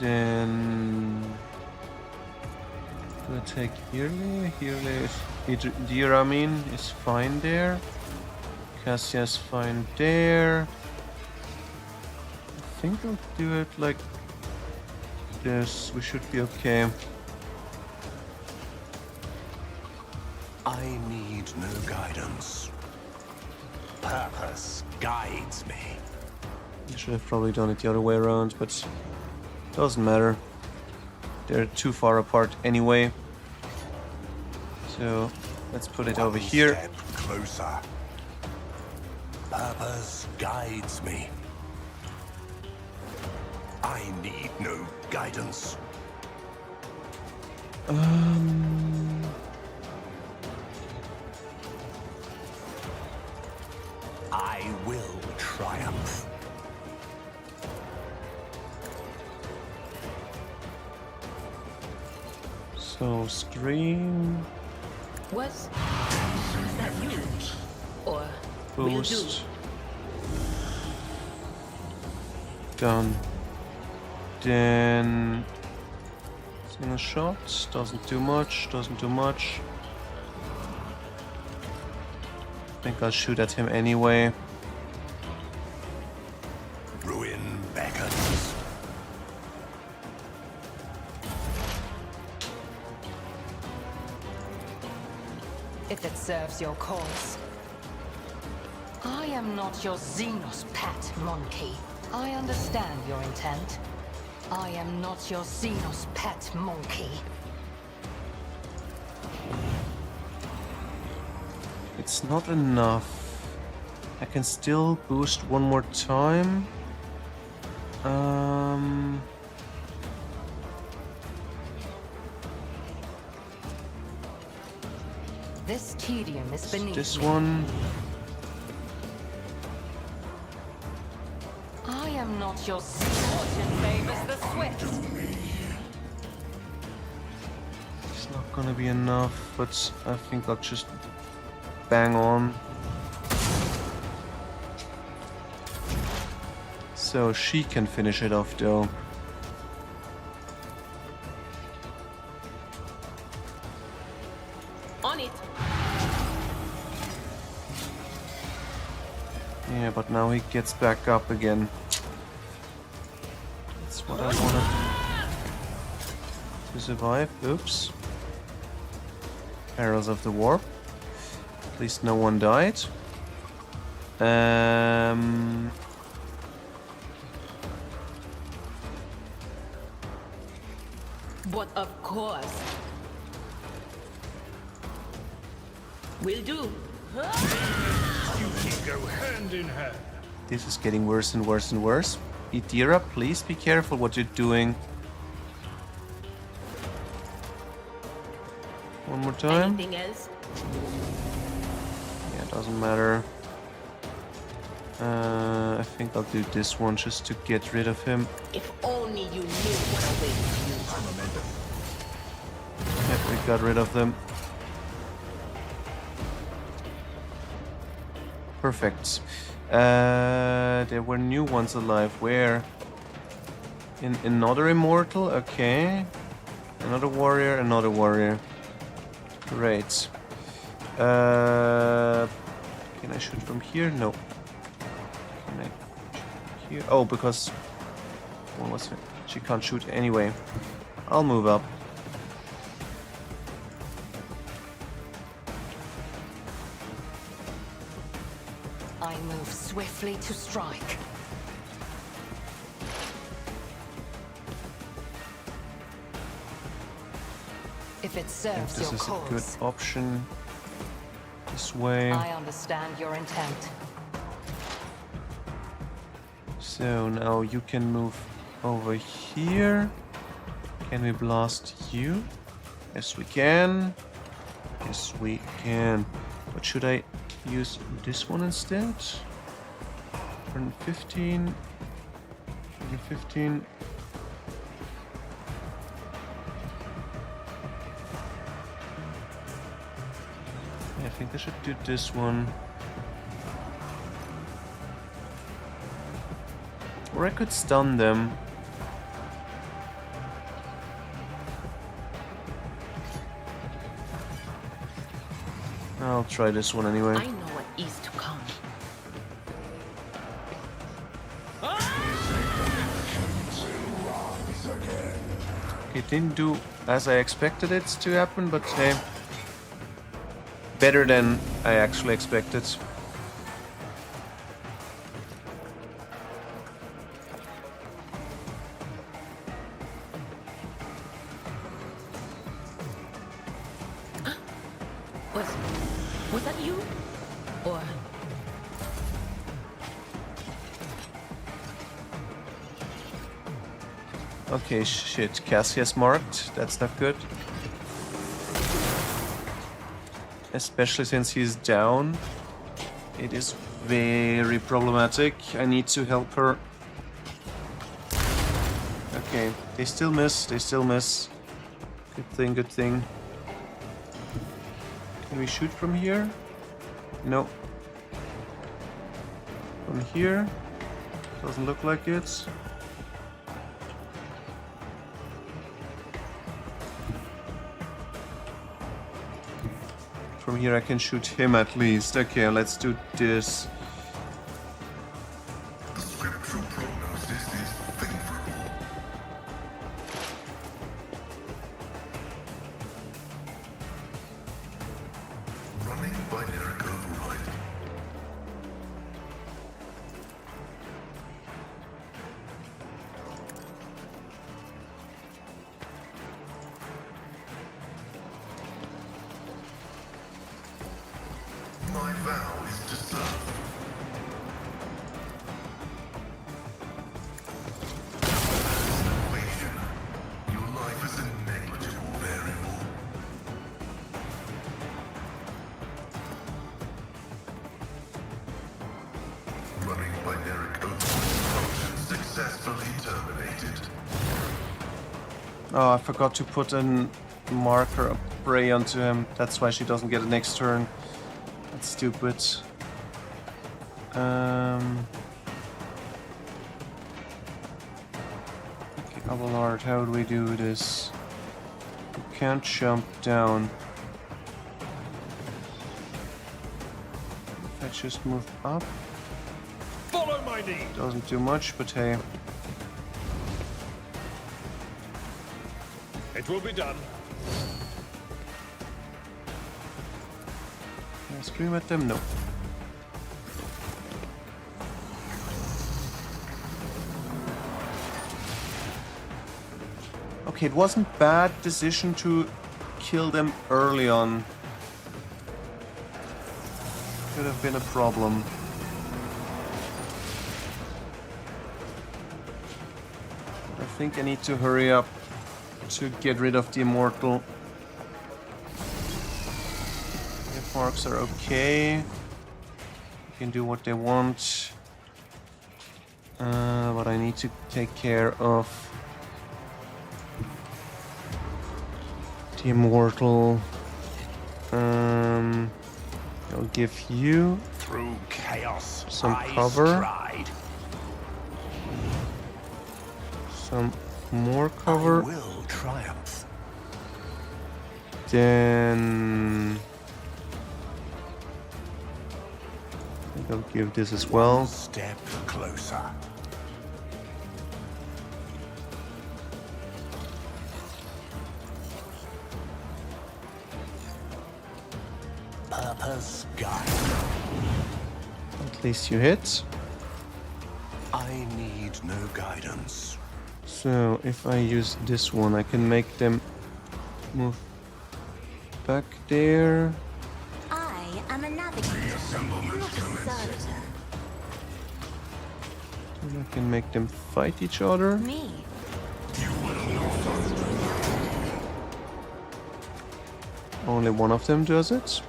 Speaker 1: Then we'll take Hirle. Diramin is fine there. Cassia's fine there. I think I'll do it like this. We should be okay.
Speaker 2: I need no guidance. Purpose guides me.
Speaker 1: I should have probably done it the other way around, but doesn't matter. They're too far apart anyway. So let's put it over here.
Speaker 2: Step closer. Purpose guides me. I need no guidance. I will triumph.
Speaker 1: So screen,
Speaker 3: Was that you? Or will do?
Speaker 1: boost, done. Then single shot, doesn't do much. I think I'll shoot at him anyway.
Speaker 2: Ruin beckons.
Speaker 4: if it serves your cause. I am not your Xenos pet monkey. I understand your intent. I am not your Xenos pet monkey.
Speaker 1: It's not enough. I can still boost one more time.
Speaker 4: This tedium is beneath
Speaker 1: This
Speaker 4: me.
Speaker 1: one.
Speaker 4: I am not your fortune favors the swift.
Speaker 1: It's not gonna be enough, but I think I'll just bang on. So she can finish it off though.
Speaker 3: On it.
Speaker 1: Yeah, but now he gets back up again. That's what I wanted to survive. Oops. Perils of the warp. At least no one died.
Speaker 3: But of course. Will do.
Speaker 5: You can go hand in hand.
Speaker 1: This is getting worse and worse and worse. Idira, please be careful what you're doing. One more time.
Speaker 3: Anything else?
Speaker 1: Yeah, it doesn't matter. I think I'll do this one just to get rid of him.
Speaker 3: If only you knew what awaits you.
Speaker 1: Yep, we got rid of them. Perfect. There were new ones alive. Where? In another immortal? Okay. Another warrior, another warrior. Great. Can I shoot from here? No. Can I shoot here? Oh, because one was she can't shoot anyway. I'll move up.
Speaker 4: I move swiftly to strike. If it
Speaker 1: I think
Speaker 4: serves
Speaker 1: this
Speaker 4: your
Speaker 1: is a good
Speaker 4: cause,
Speaker 1: option. This way.
Speaker 4: I understand your intent.
Speaker 1: So now you can move over here. Can we blast you? Yes, we can. Yes, we can. But should I use this one instead? 115. 115. Yeah, I think I should do this one. Or I could stun them. I'll try this one anyway.
Speaker 3: I know what is to come.
Speaker 1: It didn't do as I expected it to happen, but hey, better than I actually expected.
Speaker 3: Was that you? Or
Speaker 1: Okay, shit. Cassius marked. That's not good. Especially since he's down. It is very problematic. I need to help her. Okay, they still miss. They still miss. Good thing, good thing. Can we shoot from here? No. From here? Doesn't look like it. From here I can shoot him at least. Okay, let's do this.
Speaker 9: The scriptural prognosis is favorable.
Speaker 1: Oh, I forgot to put a marker, a prey onto him. That's why she doesn't get a next turn. That's stupid. Okay, Abelard, how do we do this? You can't jump down. If I just move up.
Speaker 5: Follow my lead.
Speaker 1: Doesn't do much, but hey.
Speaker 5: It will be done.
Speaker 1: Can I scream at them? No. Okay, it wasn't bad decision to kill them early on. Could have been a problem. I think I need to hurry up to get rid of the immortal. The marks are okay. They can do what they want. But I need to take care of the immortal. I'll give you
Speaker 2: Through chaos,
Speaker 1: some
Speaker 2: I
Speaker 1: cover.
Speaker 2: stride.
Speaker 1: Some more cover.
Speaker 2: I will triumph.
Speaker 1: Then I think I'll give this as well.
Speaker 2: One step closer. Purpose guide.
Speaker 1: At least you hit.
Speaker 2: I need no guidance.
Speaker 1: So if I use this one, I can make them move back there.
Speaker 10: I am a navigator, not a servitor.
Speaker 1: And I can make them fight each other.
Speaker 10: Me.
Speaker 1: Only one of them does it?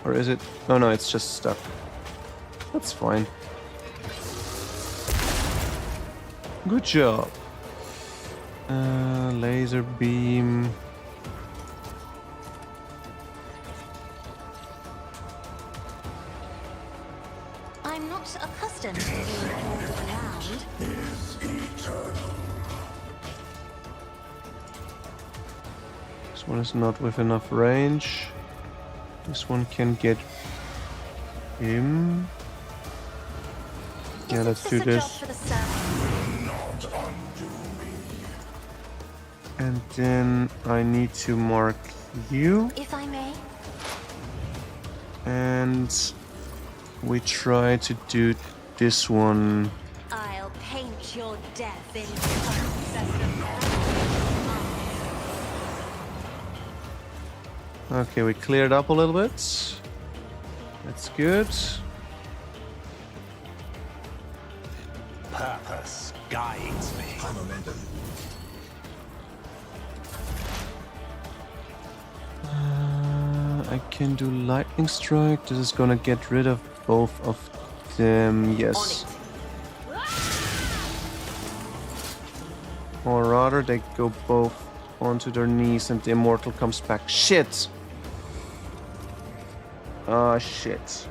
Speaker 1: Or is it? Oh no, it's just stuck. That's fine. Good job. Laser beam.
Speaker 10: I'm not accustomed to being ordered around.
Speaker 1: This one is not with enough range. This one can get him. Yeah, let's do this. And then I need to mark you.
Speaker 10: If I may.
Speaker 1: And we try to do this one.
Speaker 10: I'll paint your death in
Speaker 1: Okay, we cleared up a little bit. That's good.
Speaker 2: Purpose guides me.
Speaker 1: I can do lightning strike. This is gonna get rid of both of them. Yes. Or rather, they go both onto their knees and the immortal comes back. Shit! Ah, shit.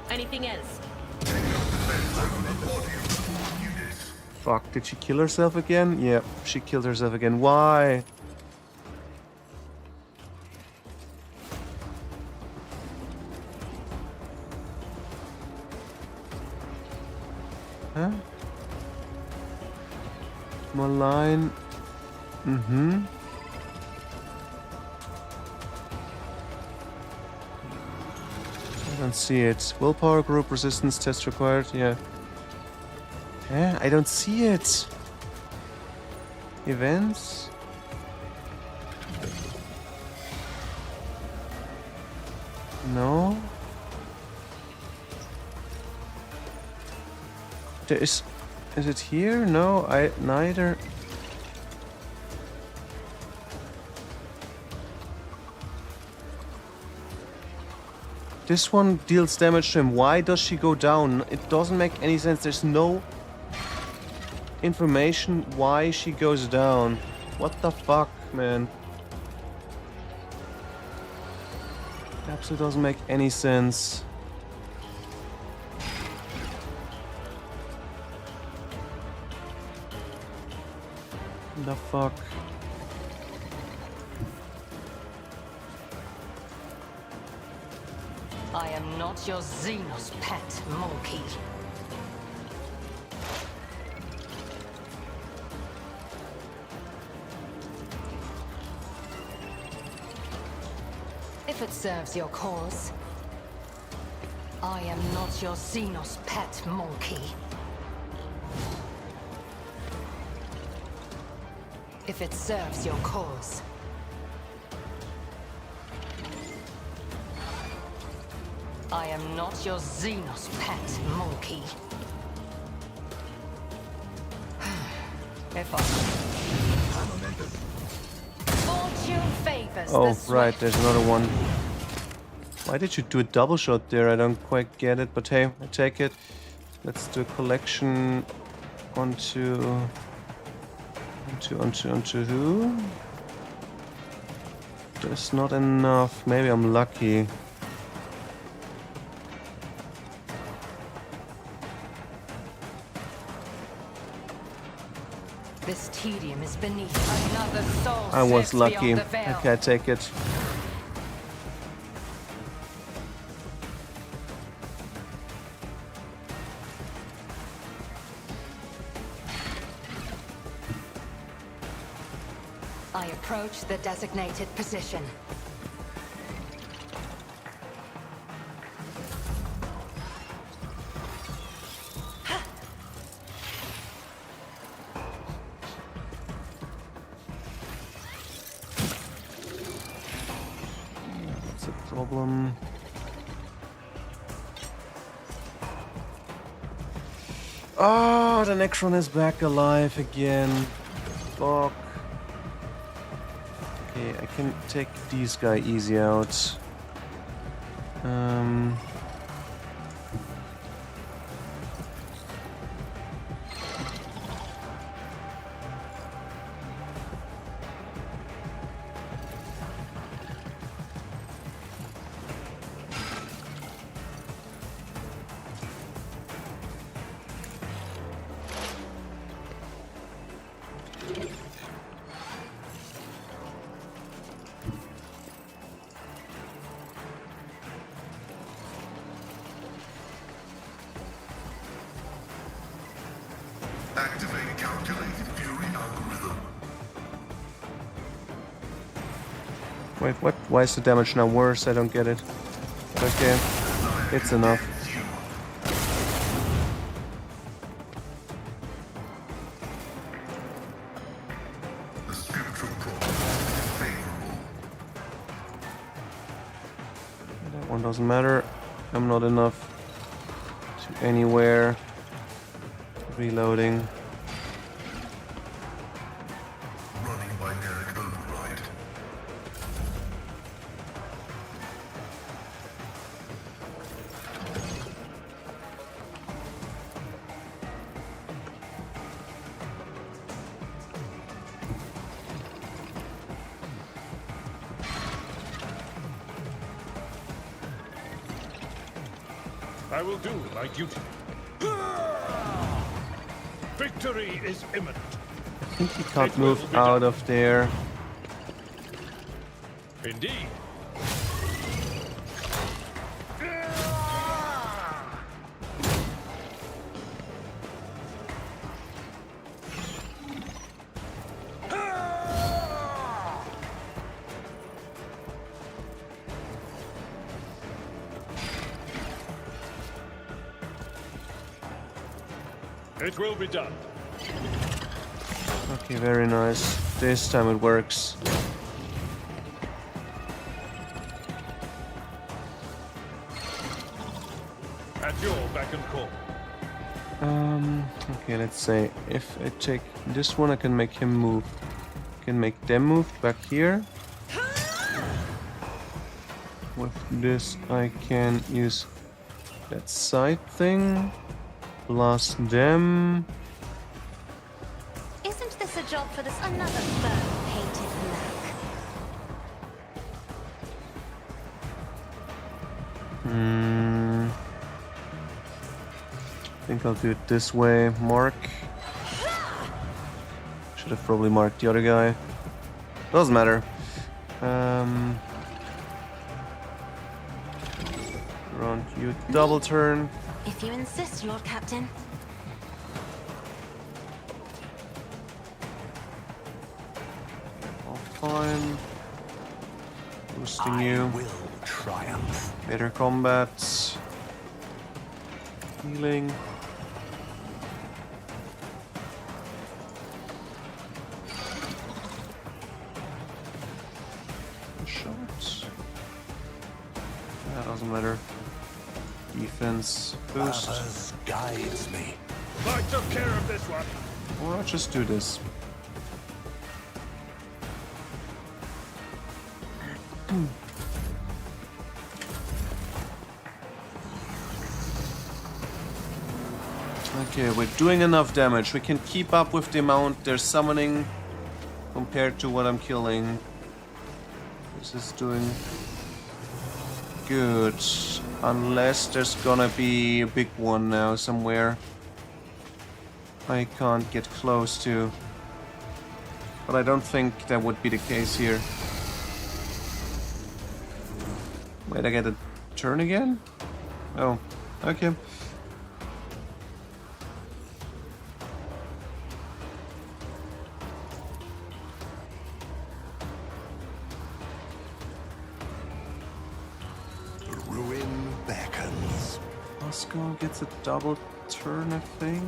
Speaker 3: Anything else?
Speaker 1: Fuck, did she kill herself again? Yeah, she killed herself again. Why? Huh? Malign. Mm-hmm. I don't see it. Willpower group resistance test required. Yeah. Yeah, I don't see it. Events. No. There is it here? No, neither. This one deals damage to him. Why does she go down? It doesn't make any sense. There's no information why she goes down. What the fuck, man? Absolutely doesn't make any sense. The fuck?
Speaker 4: I am not your Xenos pet monkey. If it serves your cause, I am not your Xenos pet monkey. If it serves your cause. I am not your Xenos pet monkey. If I... Fortune favors
Speaker 1: Oh,
Speaker 4: the
Speaker 1: right,
Speaker 4: swift.
Speaker 1: there's another one. Why did you do a double shot there? I don't quite get it, but hey, I take it. Let's do a collection onto who? That's not enough. Maybe I'm lucky.
Speaker 4: This tedium is beneath another soul.
Speaker 1: I was
Speaker 4: slips
Speaker 1: lucky.
Speaker 4: beyond the veil.
Speaker 1: Okay, I take it.
Speaker 4: I approach the designated position.
Speaker 1: That's a problem. Oh, the Necron is back alive again. Fuck. Okay, I can take these guy easy out.
Speaker 9: Activate calculated fury algorithm.
Speaker 1: Wait, what? Why is the damage now worse? I don't get it. Okay, it's enough.
Speaker 9: The scriptural progress is favorable.
Speaker 1: That one doesn't matter. I'm not enough to anywhere. Reloading.
Speaker 9: Running binaric override.
Speaker 5: I will do my duty. Victory is imminent.
Speaker 1: I think he can't move out of there.
Speaker 5: Indeed. It will be done.
Speaker 1: Okay, very nice. This time it works.
Speaker 5: At your beck and call.
Speaker 1: Okay, let's say if I take this one, I can make him move. I can make them move back here. With this, I can use that side thing. Blast them.
Speaker 10: Isn't this a job for this another foe painted black?
Speaker 1: I think I'll do it this way. Mark. Should have probably marked the other guy. Doesn't matter. Run you double turn.
Speaker 10: If you insist, Lord Captain.
Speaker 1: All fine. Boosting you.
Speaker 2: will triumph.
Speaker 1: Better combat. Healing. Shots. That doesn't matter. Defense boost.
Speaker 2: Purpose guides me.
Speaker 5: I took care of this one.
Speaker 1: Or I'll just do this. Okay, we're doing enough damage. We can keep up with the amount they're summoning compared to what I'm killing. This is doing good. Unless there's gonna be a big one now somewhere I can't get close to. But I don't think that would be the case here. Wait, I get a turn again? Oh, okay.
Speaker 2: The ruin beckons.
Speaker 1: Moscow gets a double turn, I think.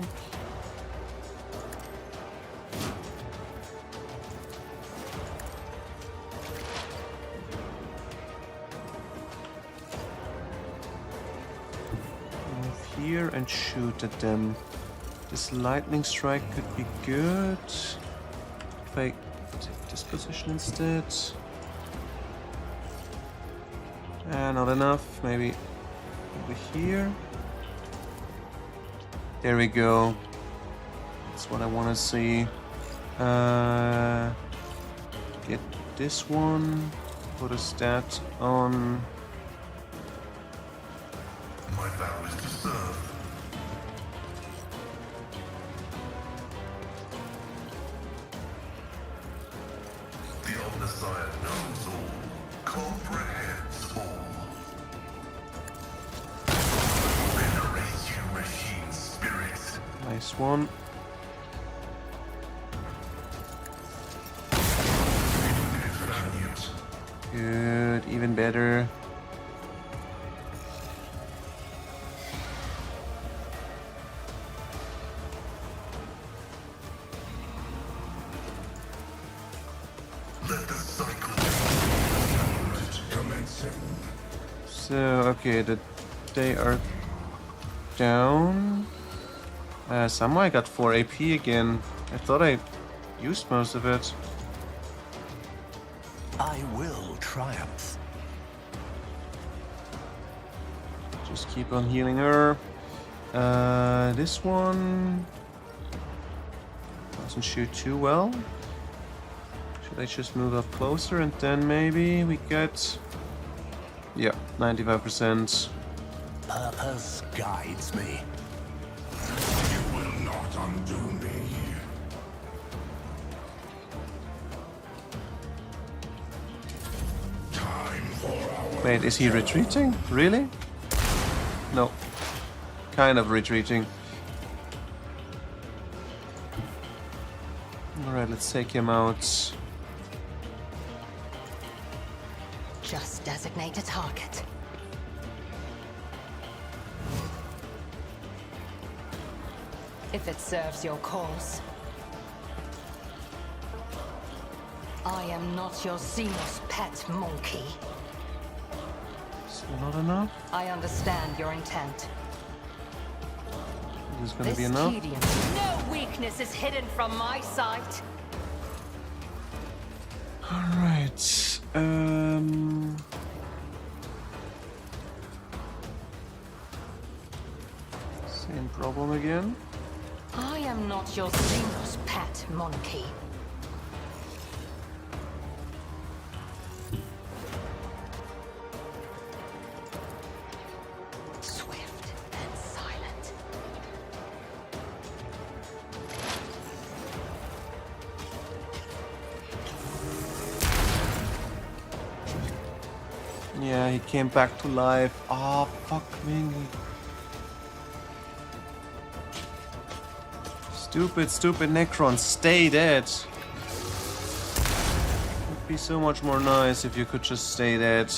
Speaker 1: Here and shoot at them. This lightning strike could be good. If I take this position instead. Not enough. Maybe over here. There we go. That's what I want to see. Get this one. Put a stat on.
Speaker 9: My vow is to serve. The Omnissiah knows all, comprehends all. Venerate you, machine spirits.
Speaker 1: Nice one. Good, even better.
Speaker 9: Let the cycle commencing.
Speaker 1: So, okay, they are down. Samurai got 4 AP again. I thought I used most of it.
Speaker 2: I will triumph.
Speaker 1: Just keep on healing her. This one doesn't shoot too well. Should I just move up closer and then maybe we get... Yeah, 95%.
Speaker 2: Purpose guides me.
Speaker 9: You will not undo me. Time for our...
Speaker 1: Wait, is he retreating? Really? No. Kind of retreating. Alright, let's take him out.
Speaker 4: Just designate a target. If it serves your cause. I am not your Xenos pet monkey.
Speaker 1: Still not enough?
Speaker 4: I understand your intent.
Speaker 1: Is this gonna
Speaker 4: This
Speaker 1: be enough?
Speaker 4: tedium. No weakness is hidden from my sight.
Speaker 1: Alright. Same problem again.
Speaker 4: I am not your Xenos pet monkey. Swift and silent.
Speaker 1: Yeah, he came back to life. Ah, fuck me. Stupid, stupid Necron, stay dead. Would be so much more nice if you could just stay dead.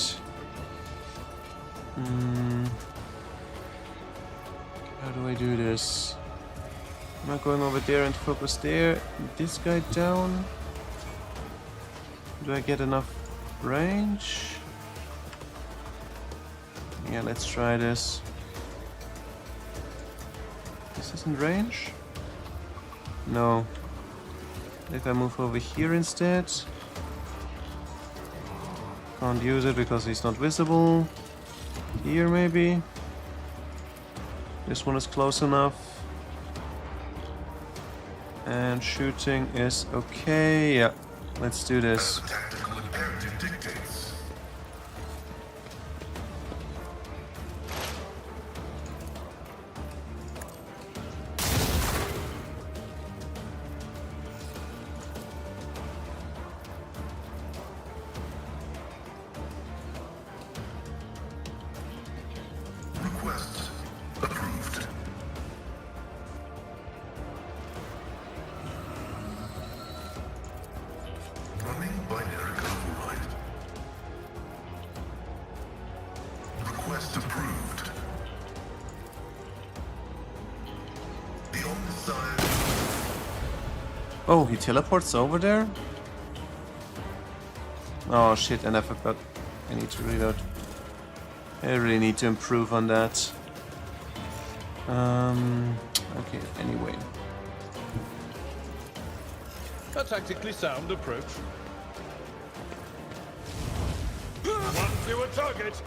Speaker 1: How do I do this? Am I going over there and focus there? This guy down? Do I get enough range? Yeah, let's try this. This isn't range? No. If I move over here instead. Can't use it because he's not visible. Here maybe. This one is close enough. And shooting is okay. Yeah, let's do this.
Speaker 9: Tactical imperative dictates. Request approved. Running binary override. Request approved. The Omnicide.
Speaker 1: Oh, he teleports over there? Oh shit, and I forgot. I need to reload. I really need to improve on that. Okay, anyway.
Speaker 5: A tactically sound approach. One fewer target.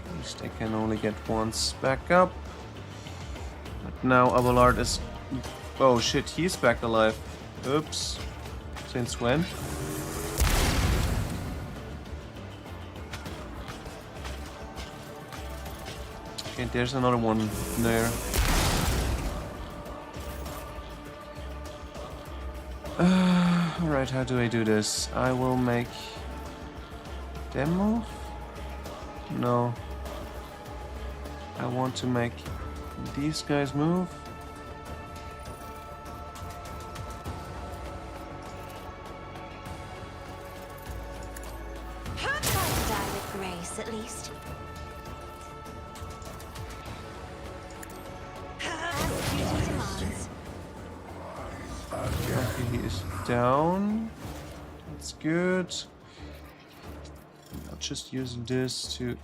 Speaker 1: At least I can only get once back up. But now Abelard is... Oh shit, he's back alive. Oops. Since when? Okay, there's another one there. Alright, how do I do this? I will make them move? No. I want to make these guys move.
Speaker 10: Try to die with grace, at least. As duty demands.
Speaker 1: Okay, he is down. That's good. I'll just use this to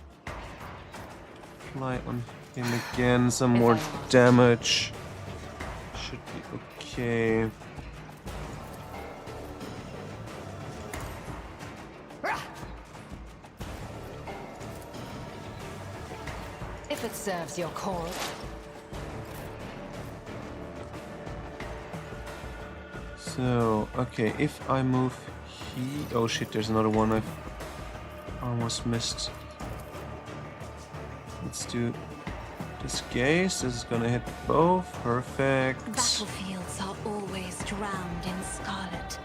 Speaker 1: fly on him again. Some more damage. Should be okay.
Speaker 4: If it serves your cause.
Speaker 1: So, okay, if I move oh shit, there's another one I've almost missed. Let's do this gaze. This is gonna hit both. Perfect.
Speaker 10: Battlefields are always drowned in scarlet.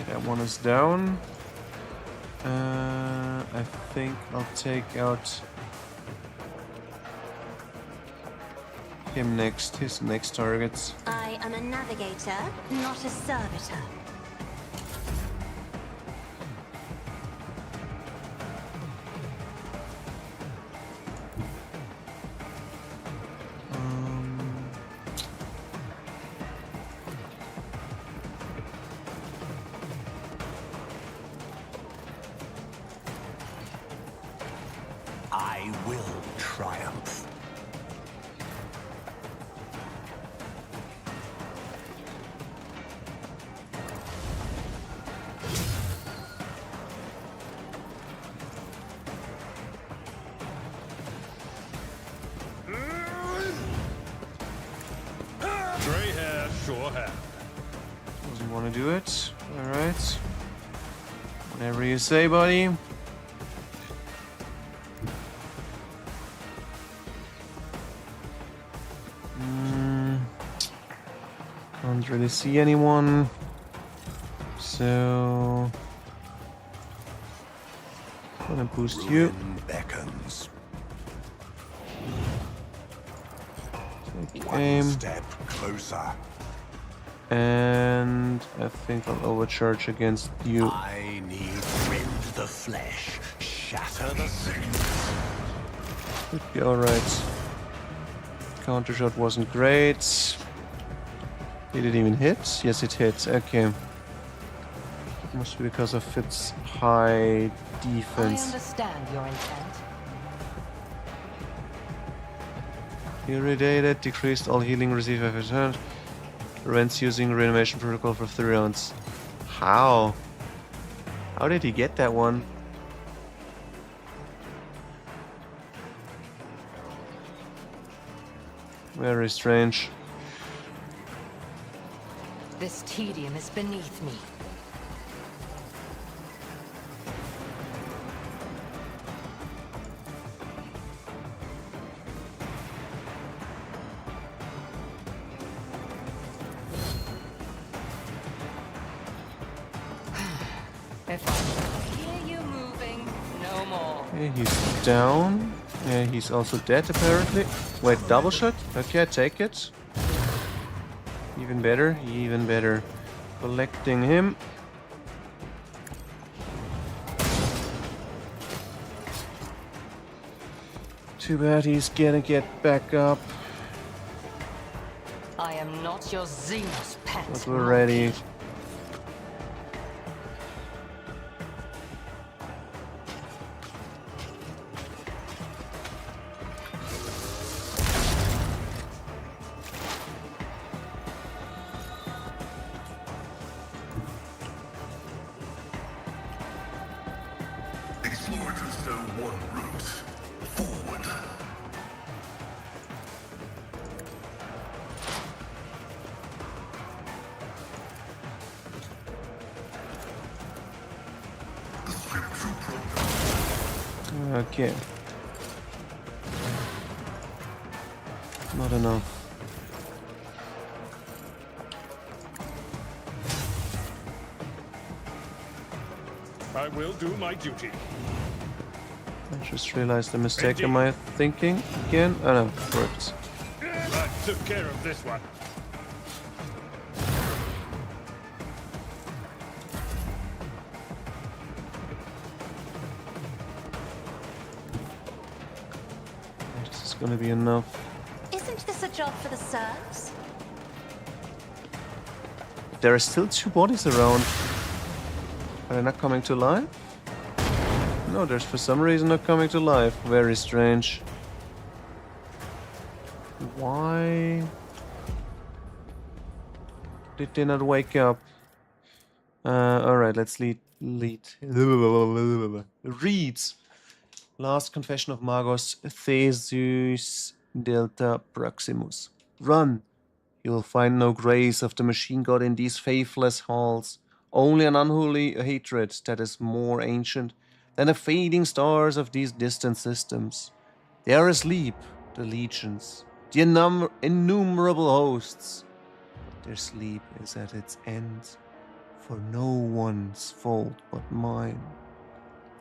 Speaker 1: That one is down. I think I'll take out him next, his next targets.
Speaker 10: I am a navigator, not a servitor.
Speaker 2: I will triumph.
Speaker 5: Grey hair, sure hand.
Speaker 1: Doesn't want to do it. Alright. Whatever you say, buddy. Can't really see anyone. So... gonna boost you.
Speaker 2: Ruin beckons.
Speaker 1: Take
Speaker 2: One
Speaker 1: aim.
Speaker 2: step closer.
Speaker 1: And I think I'll overcharge against you.
Speaker 2: I need rend the flesh, shatter the sickness.
Speaker 1: Could be alright. Counter shot wasn't great. Did it even hit? Yes, it hit. Okay. Must be because of its high
Speaker 4: I
Speaker 1: defense.
Speaker 4: understand your intent.
Speaker 1: Irradiated, decreased all healing received by return. Prevents using reanimation protocol for 3 rounds. How? How did he get that one? Very strange.
Speaker 4: This tedium is beneath me. If I hear you moving, no more.
Speaker 1: Okay, he's down. Yeah, he's also dead apparently. Wait, double shot? Okay, I take it. Even better, even better. Collecting him. Too bad he's gonna get back up.
Speaker 4: I am not your Xenos pet.
Speaker 1: But we're ready.
Speaker 9: Explore just one route. Forward. The scriptural program.
Speaker 1: Okay. Not enough.
Speaker 5: I will do my duty.
Speaker 1: I just realized the mistake in my thinking again. Oh no, worked.
Speaker 5: I took care of this one.
Speaker 1: This is gonna be enough.
Speaker 10: Isn't this a job for the serfs?
Speaker 1: There are still 2 bodies around. Are they not coming to life? No, there's for some reason not coming to life. Very strange. Why did they not wake up? Alright, let's read. Last confession of Magos Theseus Delta Proximus. Run! You will find no grace of the machine god in these faithless halls. Only an unholy hatred that is more ancient than the fading stars of these distant systems. They are asleep, the legions, the innumerable hosts. Their sleep is at its end, for no one's fault but mine.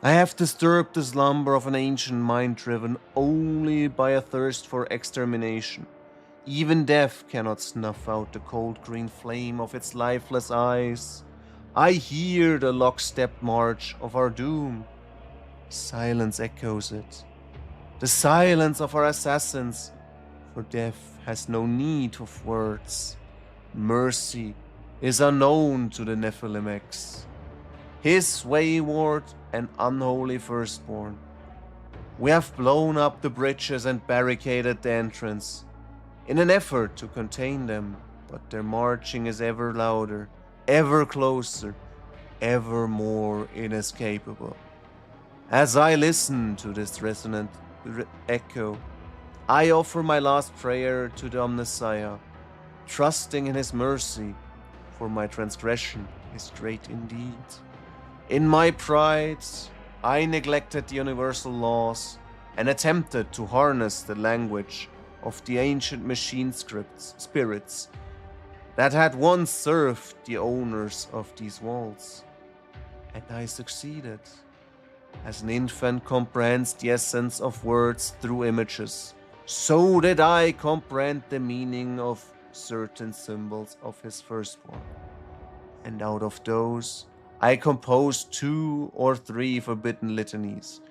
Speaker 1: I have disturbed the slumber of an ancient mind driven only by a thirst for extermination. Even death cannot snuff out the cold green flame of its lifeless eyes. I hear the lockstep march of our doom. Silence echoes it. The silence of our assassins, for death has no need of words. Mercy is unknown to the Nephilim X, his wayward and unholy firstborn. We have blown up the bridges and barricaded the entrance in an effort to contain them, but their marching is ever louder, ever closer, ever more inescapable. As I listen to this resonant echo, I offer my last prayer to the Omnissiah, trusting in his mercy, for my transgression is great indeed. In my pride, I neglected the universal laws and attempted to harness the language of the ancient machine spirits that had once served the owners of these walls. And I succeeded. As an infant comprehends the essence of words through images, so did I comprehend the meaning of certain symbols of his firstborn. And out of those, I composed 2 or 3 forbidden litanies.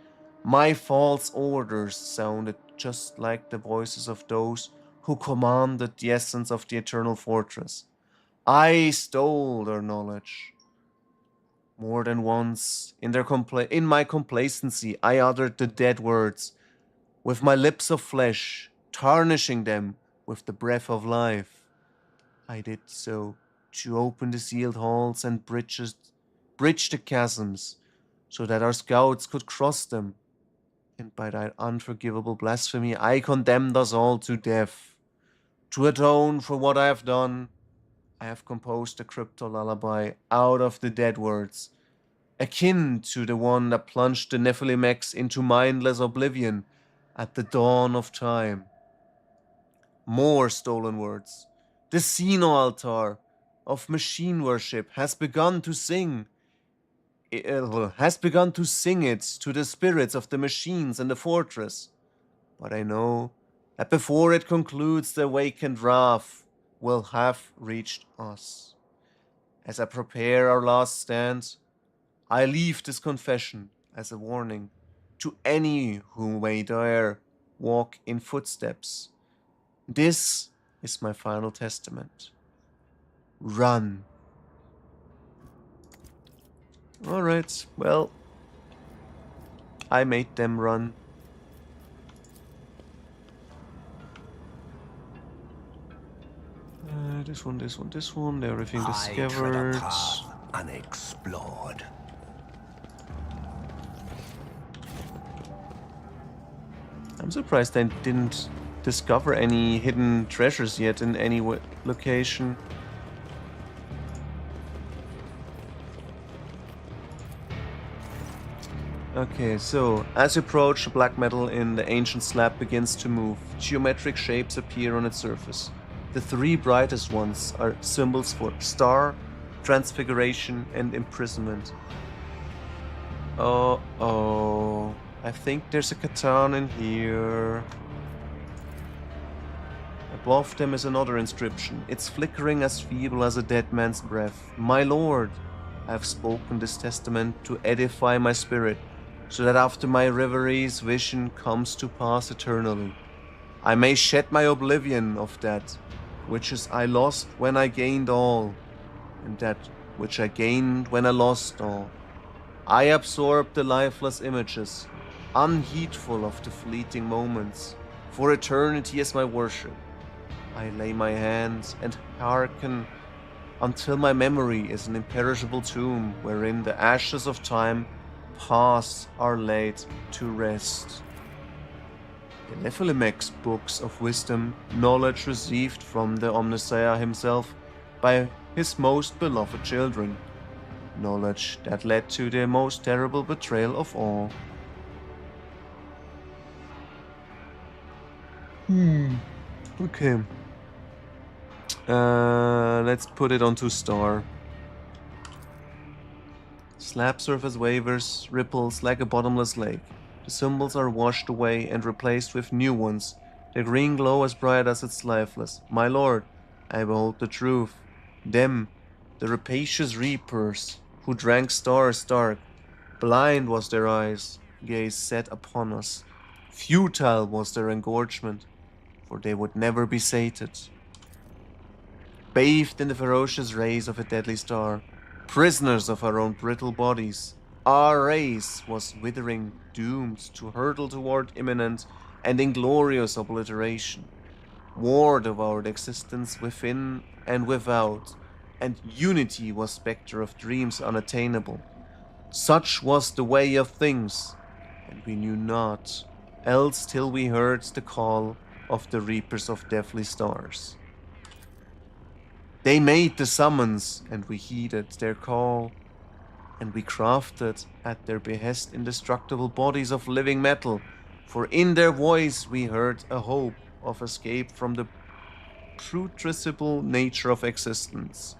Speaker 1: My false orders sounded just like the voices of those who commanded the essence of the eternal fortress. I stole their knowledge. More than once, in my complacency, I uttered the dead words with my lips of flesh, tarnishing them with the breath of life. I did so to open the sealed halls and bridge the chasms, so that our scouts could cross them. And by that unforgivable blasphemy, I condemned us all to death. To atone for what I have done, I have composed a crypto lullaby out of the dead words, akin to the one that plunged the Nephilimex into mindless oblivion at the dawn of time. More stolen words. The Xeno altar of machine worship has begun to sing. Has begun to sing it to the spirits of the machines in the fortress. But I know that before it concludes, the awakened wrath will have reached us. As I prepare our last stand, I leave this confession as a warning to any who may dare walk in footsteps. This is my final testament. Run. Alright, well, I made them run. This one, everything discovered.
Speaker 2: Unexplored.
Speaker 1: I'm surprised I didn't discover any hidden treasures yet in any location. Okay, so as you approach, the black metal in the ancient slab begins to move. Geometric shapes appear on its surface. The 3 brightest ones are symbols for star, transfiguration, and imprisonment. Oh, I think there's a katana in here. Above them is another inscription. It's flickering as feeble as a dead man's breath. My lord, I have spoken this testament to edify my spirit, so that after my reveries vision comes to pass eternally. I may shed my oblivion of that which is I lost when I gained all, and that which I gained when I lost all. I absorb the lifeless images, unheedful of the fleeting moments, for eternity is my worship. I lay my hands and hearken until my memory is an imperishable tomb wherein the ashes of time past are laid to rest. The Nephilimex books of wisdom, knowledge received from the Omnissiah himself by his most beloved children, knowledge that led to the most terrible betrayal of all. Okay. Let's put it onto star. Slab surface wavers, ripples like a bottomless lake. The symbols are washed away and replaced with new ones. The green glow as bright as it's lifeless. My lord, I behold the truth. Them, the rapacious reapers, who drank stars dark. Blind was their eyes, gaze set upon us. Futile was their engorgement, for they would never be sated. Bathed in the ferocious rays of a deadly star, prisoners of our own brittle bodies, Our race was withering, doomed to hurtle toward imminent and inglorious obliteration. War devoured existence within and without, and unity was spectre of dreams unattainable. Such was the way of things, and we knew not, else till we heard the call of the reapers of deathly stars. They made the summons, and we heeded their call, and we crafted at their behest indestructible bodies of living metal, for in their voice we heard a hope of escape from the putrescible nature of existence.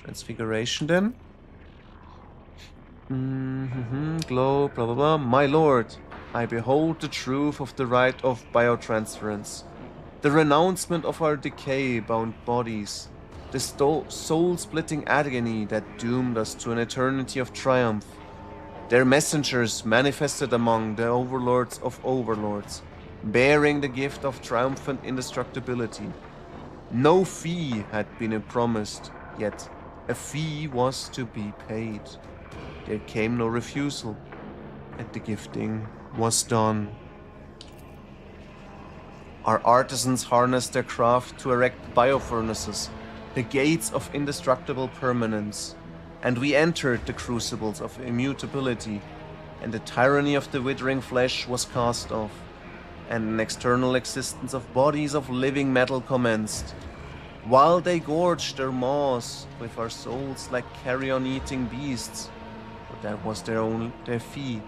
Speaker 1: Transfiguration then? Glow, blah blah blah. My lord, I behold the truth of the rite of biotransference, the renouncement of our decay-bound bodies, the soul-splitting agony that doomed us to an eternity of triumph. Their messengers manifested among the overlords of overlords, bearing the gift of triumphant indestructibility. No fee had been promised, yet a fee was to be paid. There came no refusal, and the gifting was done. Our artisans harnessed their craft to erect biofurnaces, the gates of indestructible permanence, and we entered the crucibles of immutability, and the tyranny of the withering flesh was cast off, and an external existence of bodies of living metal commenced. While they gorged their maws with our souls like carrion-eating beasts, for that was their fee.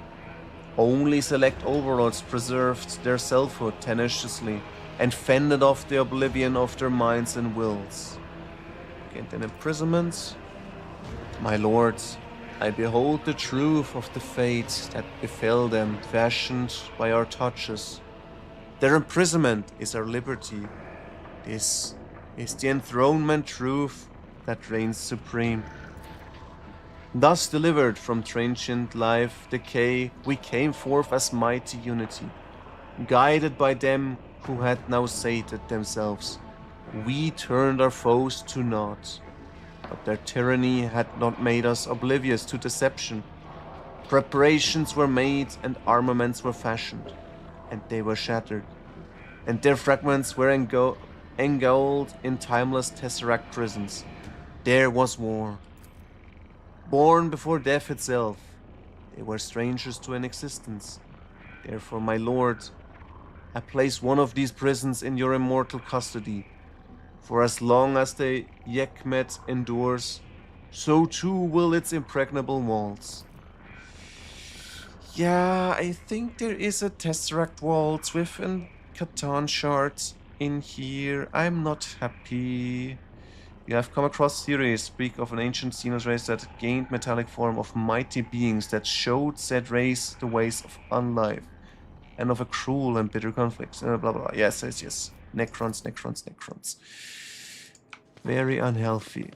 Speaker 1: Only select overlords preserved their selfhood tenaciously and fended off the oblivion of their minds and wills. Against an imprisonment, my lords, I behold the truth of the fate that befell them, fashioned by our touches. Their imprisonment is our liberty. This is the enthronement truth that reigns supreme. Thus delivered from transient life decay, we came forth as mighty unity. Guided by them who had now sated themselves, we turned our foes to naught. But their tyranny had not made us oblivious to deception. Preparations were made and armaments were fashioned, and they were shattered, and their fragments were engulfed in timeless tesseract prisons. There was war. Born before death itself, they were strangers to an existence. Therefore, my lord, I place one of these prisons in your immortal custody. For as long as the Yekmet endures, so too will its impregnable walls. Yeah, I think there is a Tesseract waltz with a Catan shard in here. I'm not happy. You have come across theories speak of an ancient Xenos race that gained metallic form of mighty beings that showed said race the ways of unlife and of a cruel and bitter conflict. Blah blah blah. Yes. Necrons. Very unhealthy.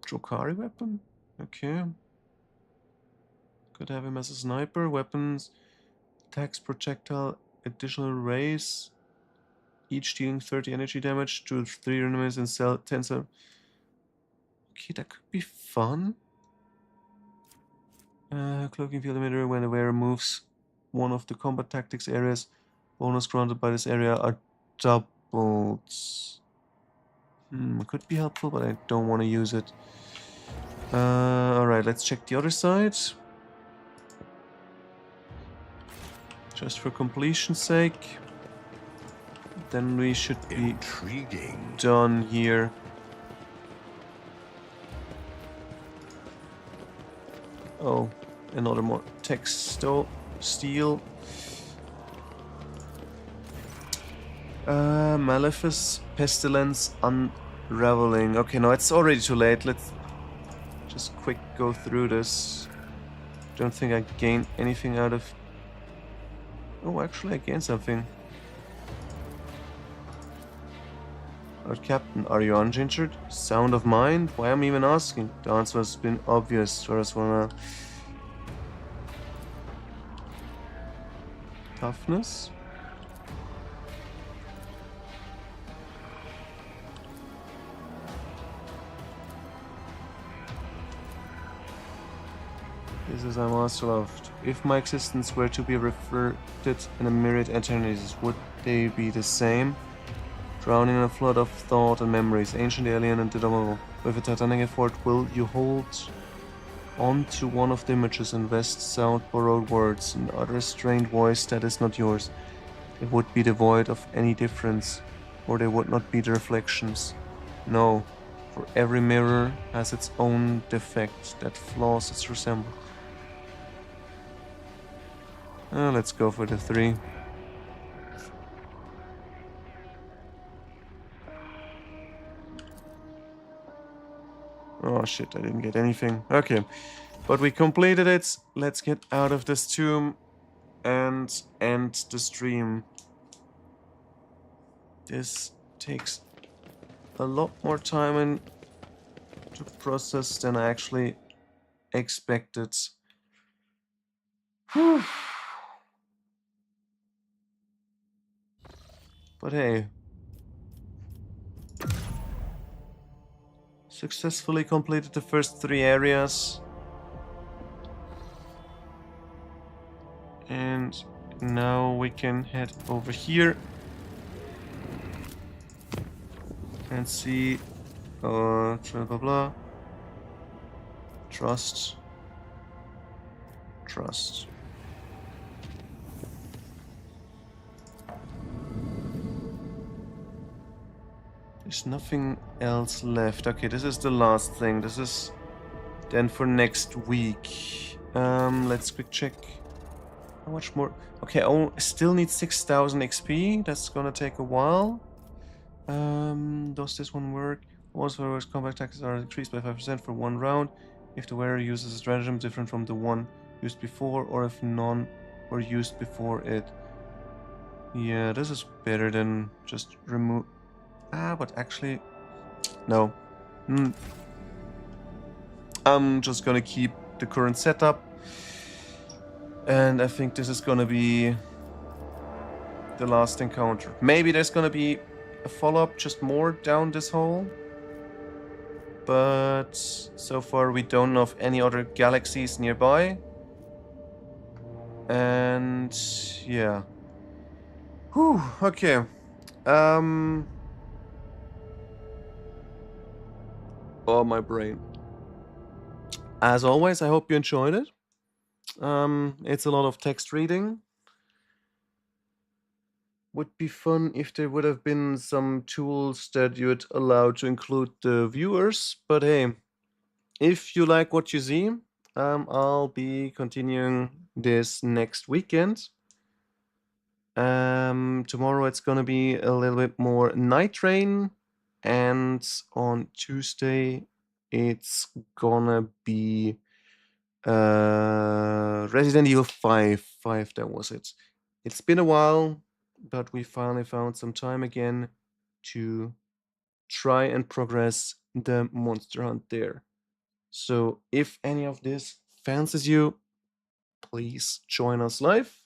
Speaker 1: Drokari weapon? Okay. Could have him as a sniper. Weapons, attacks, projectile, additional raise. Each dealing 30 energy damage to 3 enemies and 10 cell. Okay, that could be fun. Cloaking field emitter when the wearer moves one of the combat tactics areas. Bonus granted by this area are doubled. Could be helpful, but I don't want to use it. Alright, let's check the other side. Just for completion's sake. Then we should be done here. Oh, another more textile steel. Malefice, pestilence, unraveling. Okay, no, it's already too late. Let's just quick go through this. Don't think I gained anything out of. Oh, actually, I gained something. Lord Captain, are you uninjured? Sound of mind? Why am I even asking? The answer has been obvious. So I just wanna... Toughness? is I'm also loved. If my existence were to be reflected in a myriad eternities, would they be the same? Drowning in a flood of thought and memories, ancient, alien, and indomitable. With a titanic effort, will you hold on to one of the images and west, south, borrowed words, and utter strained voice that is not yours? It would be devoid of any difference, or they would not be the reflections. No, for every mirror has its own defect that flaws its resemblance. Let's go for the 3. Oh shit, I didn't get anything. Okay, but we completed it. Let's get out of this tomb and end the stream. This takes a lot more time to process than I actually expected. Whew. But hey, successfully completed the first 3 areas. And now we can head over here and see blah blah blah. Trust. There's nothing else left. Okay, this is the last thing. This is then for next week. Let's quick check. How much more? Okay, I still need 6,000 XP. That's gonna take a while. Does this one work? Also, combat taxes are increased by 5% for 1 round if the wearer uses a stratagem different from the one used before, or if none were used before it. Yeah, this is better than just remove. But actually, no. I'm just gonna keep the current setup, and I think this is gonna be the last encounter. Maybe there's gonna be a follow-up just more down this hole, but so far we don't know of any other galaxies nearby. And yeah. Whew, okay. Oh, my brain. As always, I hope you enjoyed it. It's a lot of text reading. Would be fun if there would have been some tools that you'd allow to include the viewers, but hey, if you like what you see, I'll be continuing this next weekend. Tomorrow it's gonna be a little bit more Night Train, and on Tuesday it's gonna be Resident Evil 5. That was it. It's been a while, but we finally found some time again to try and progress the Monster Hunt there. So if any of this fancies you, please join us live,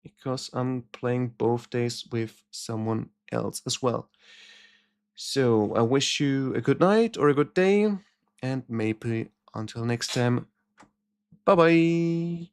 Speaker 1: because I'm playing both days with someone else as well. So I wish you a good night or a good day, and maybe until next time, bye bye.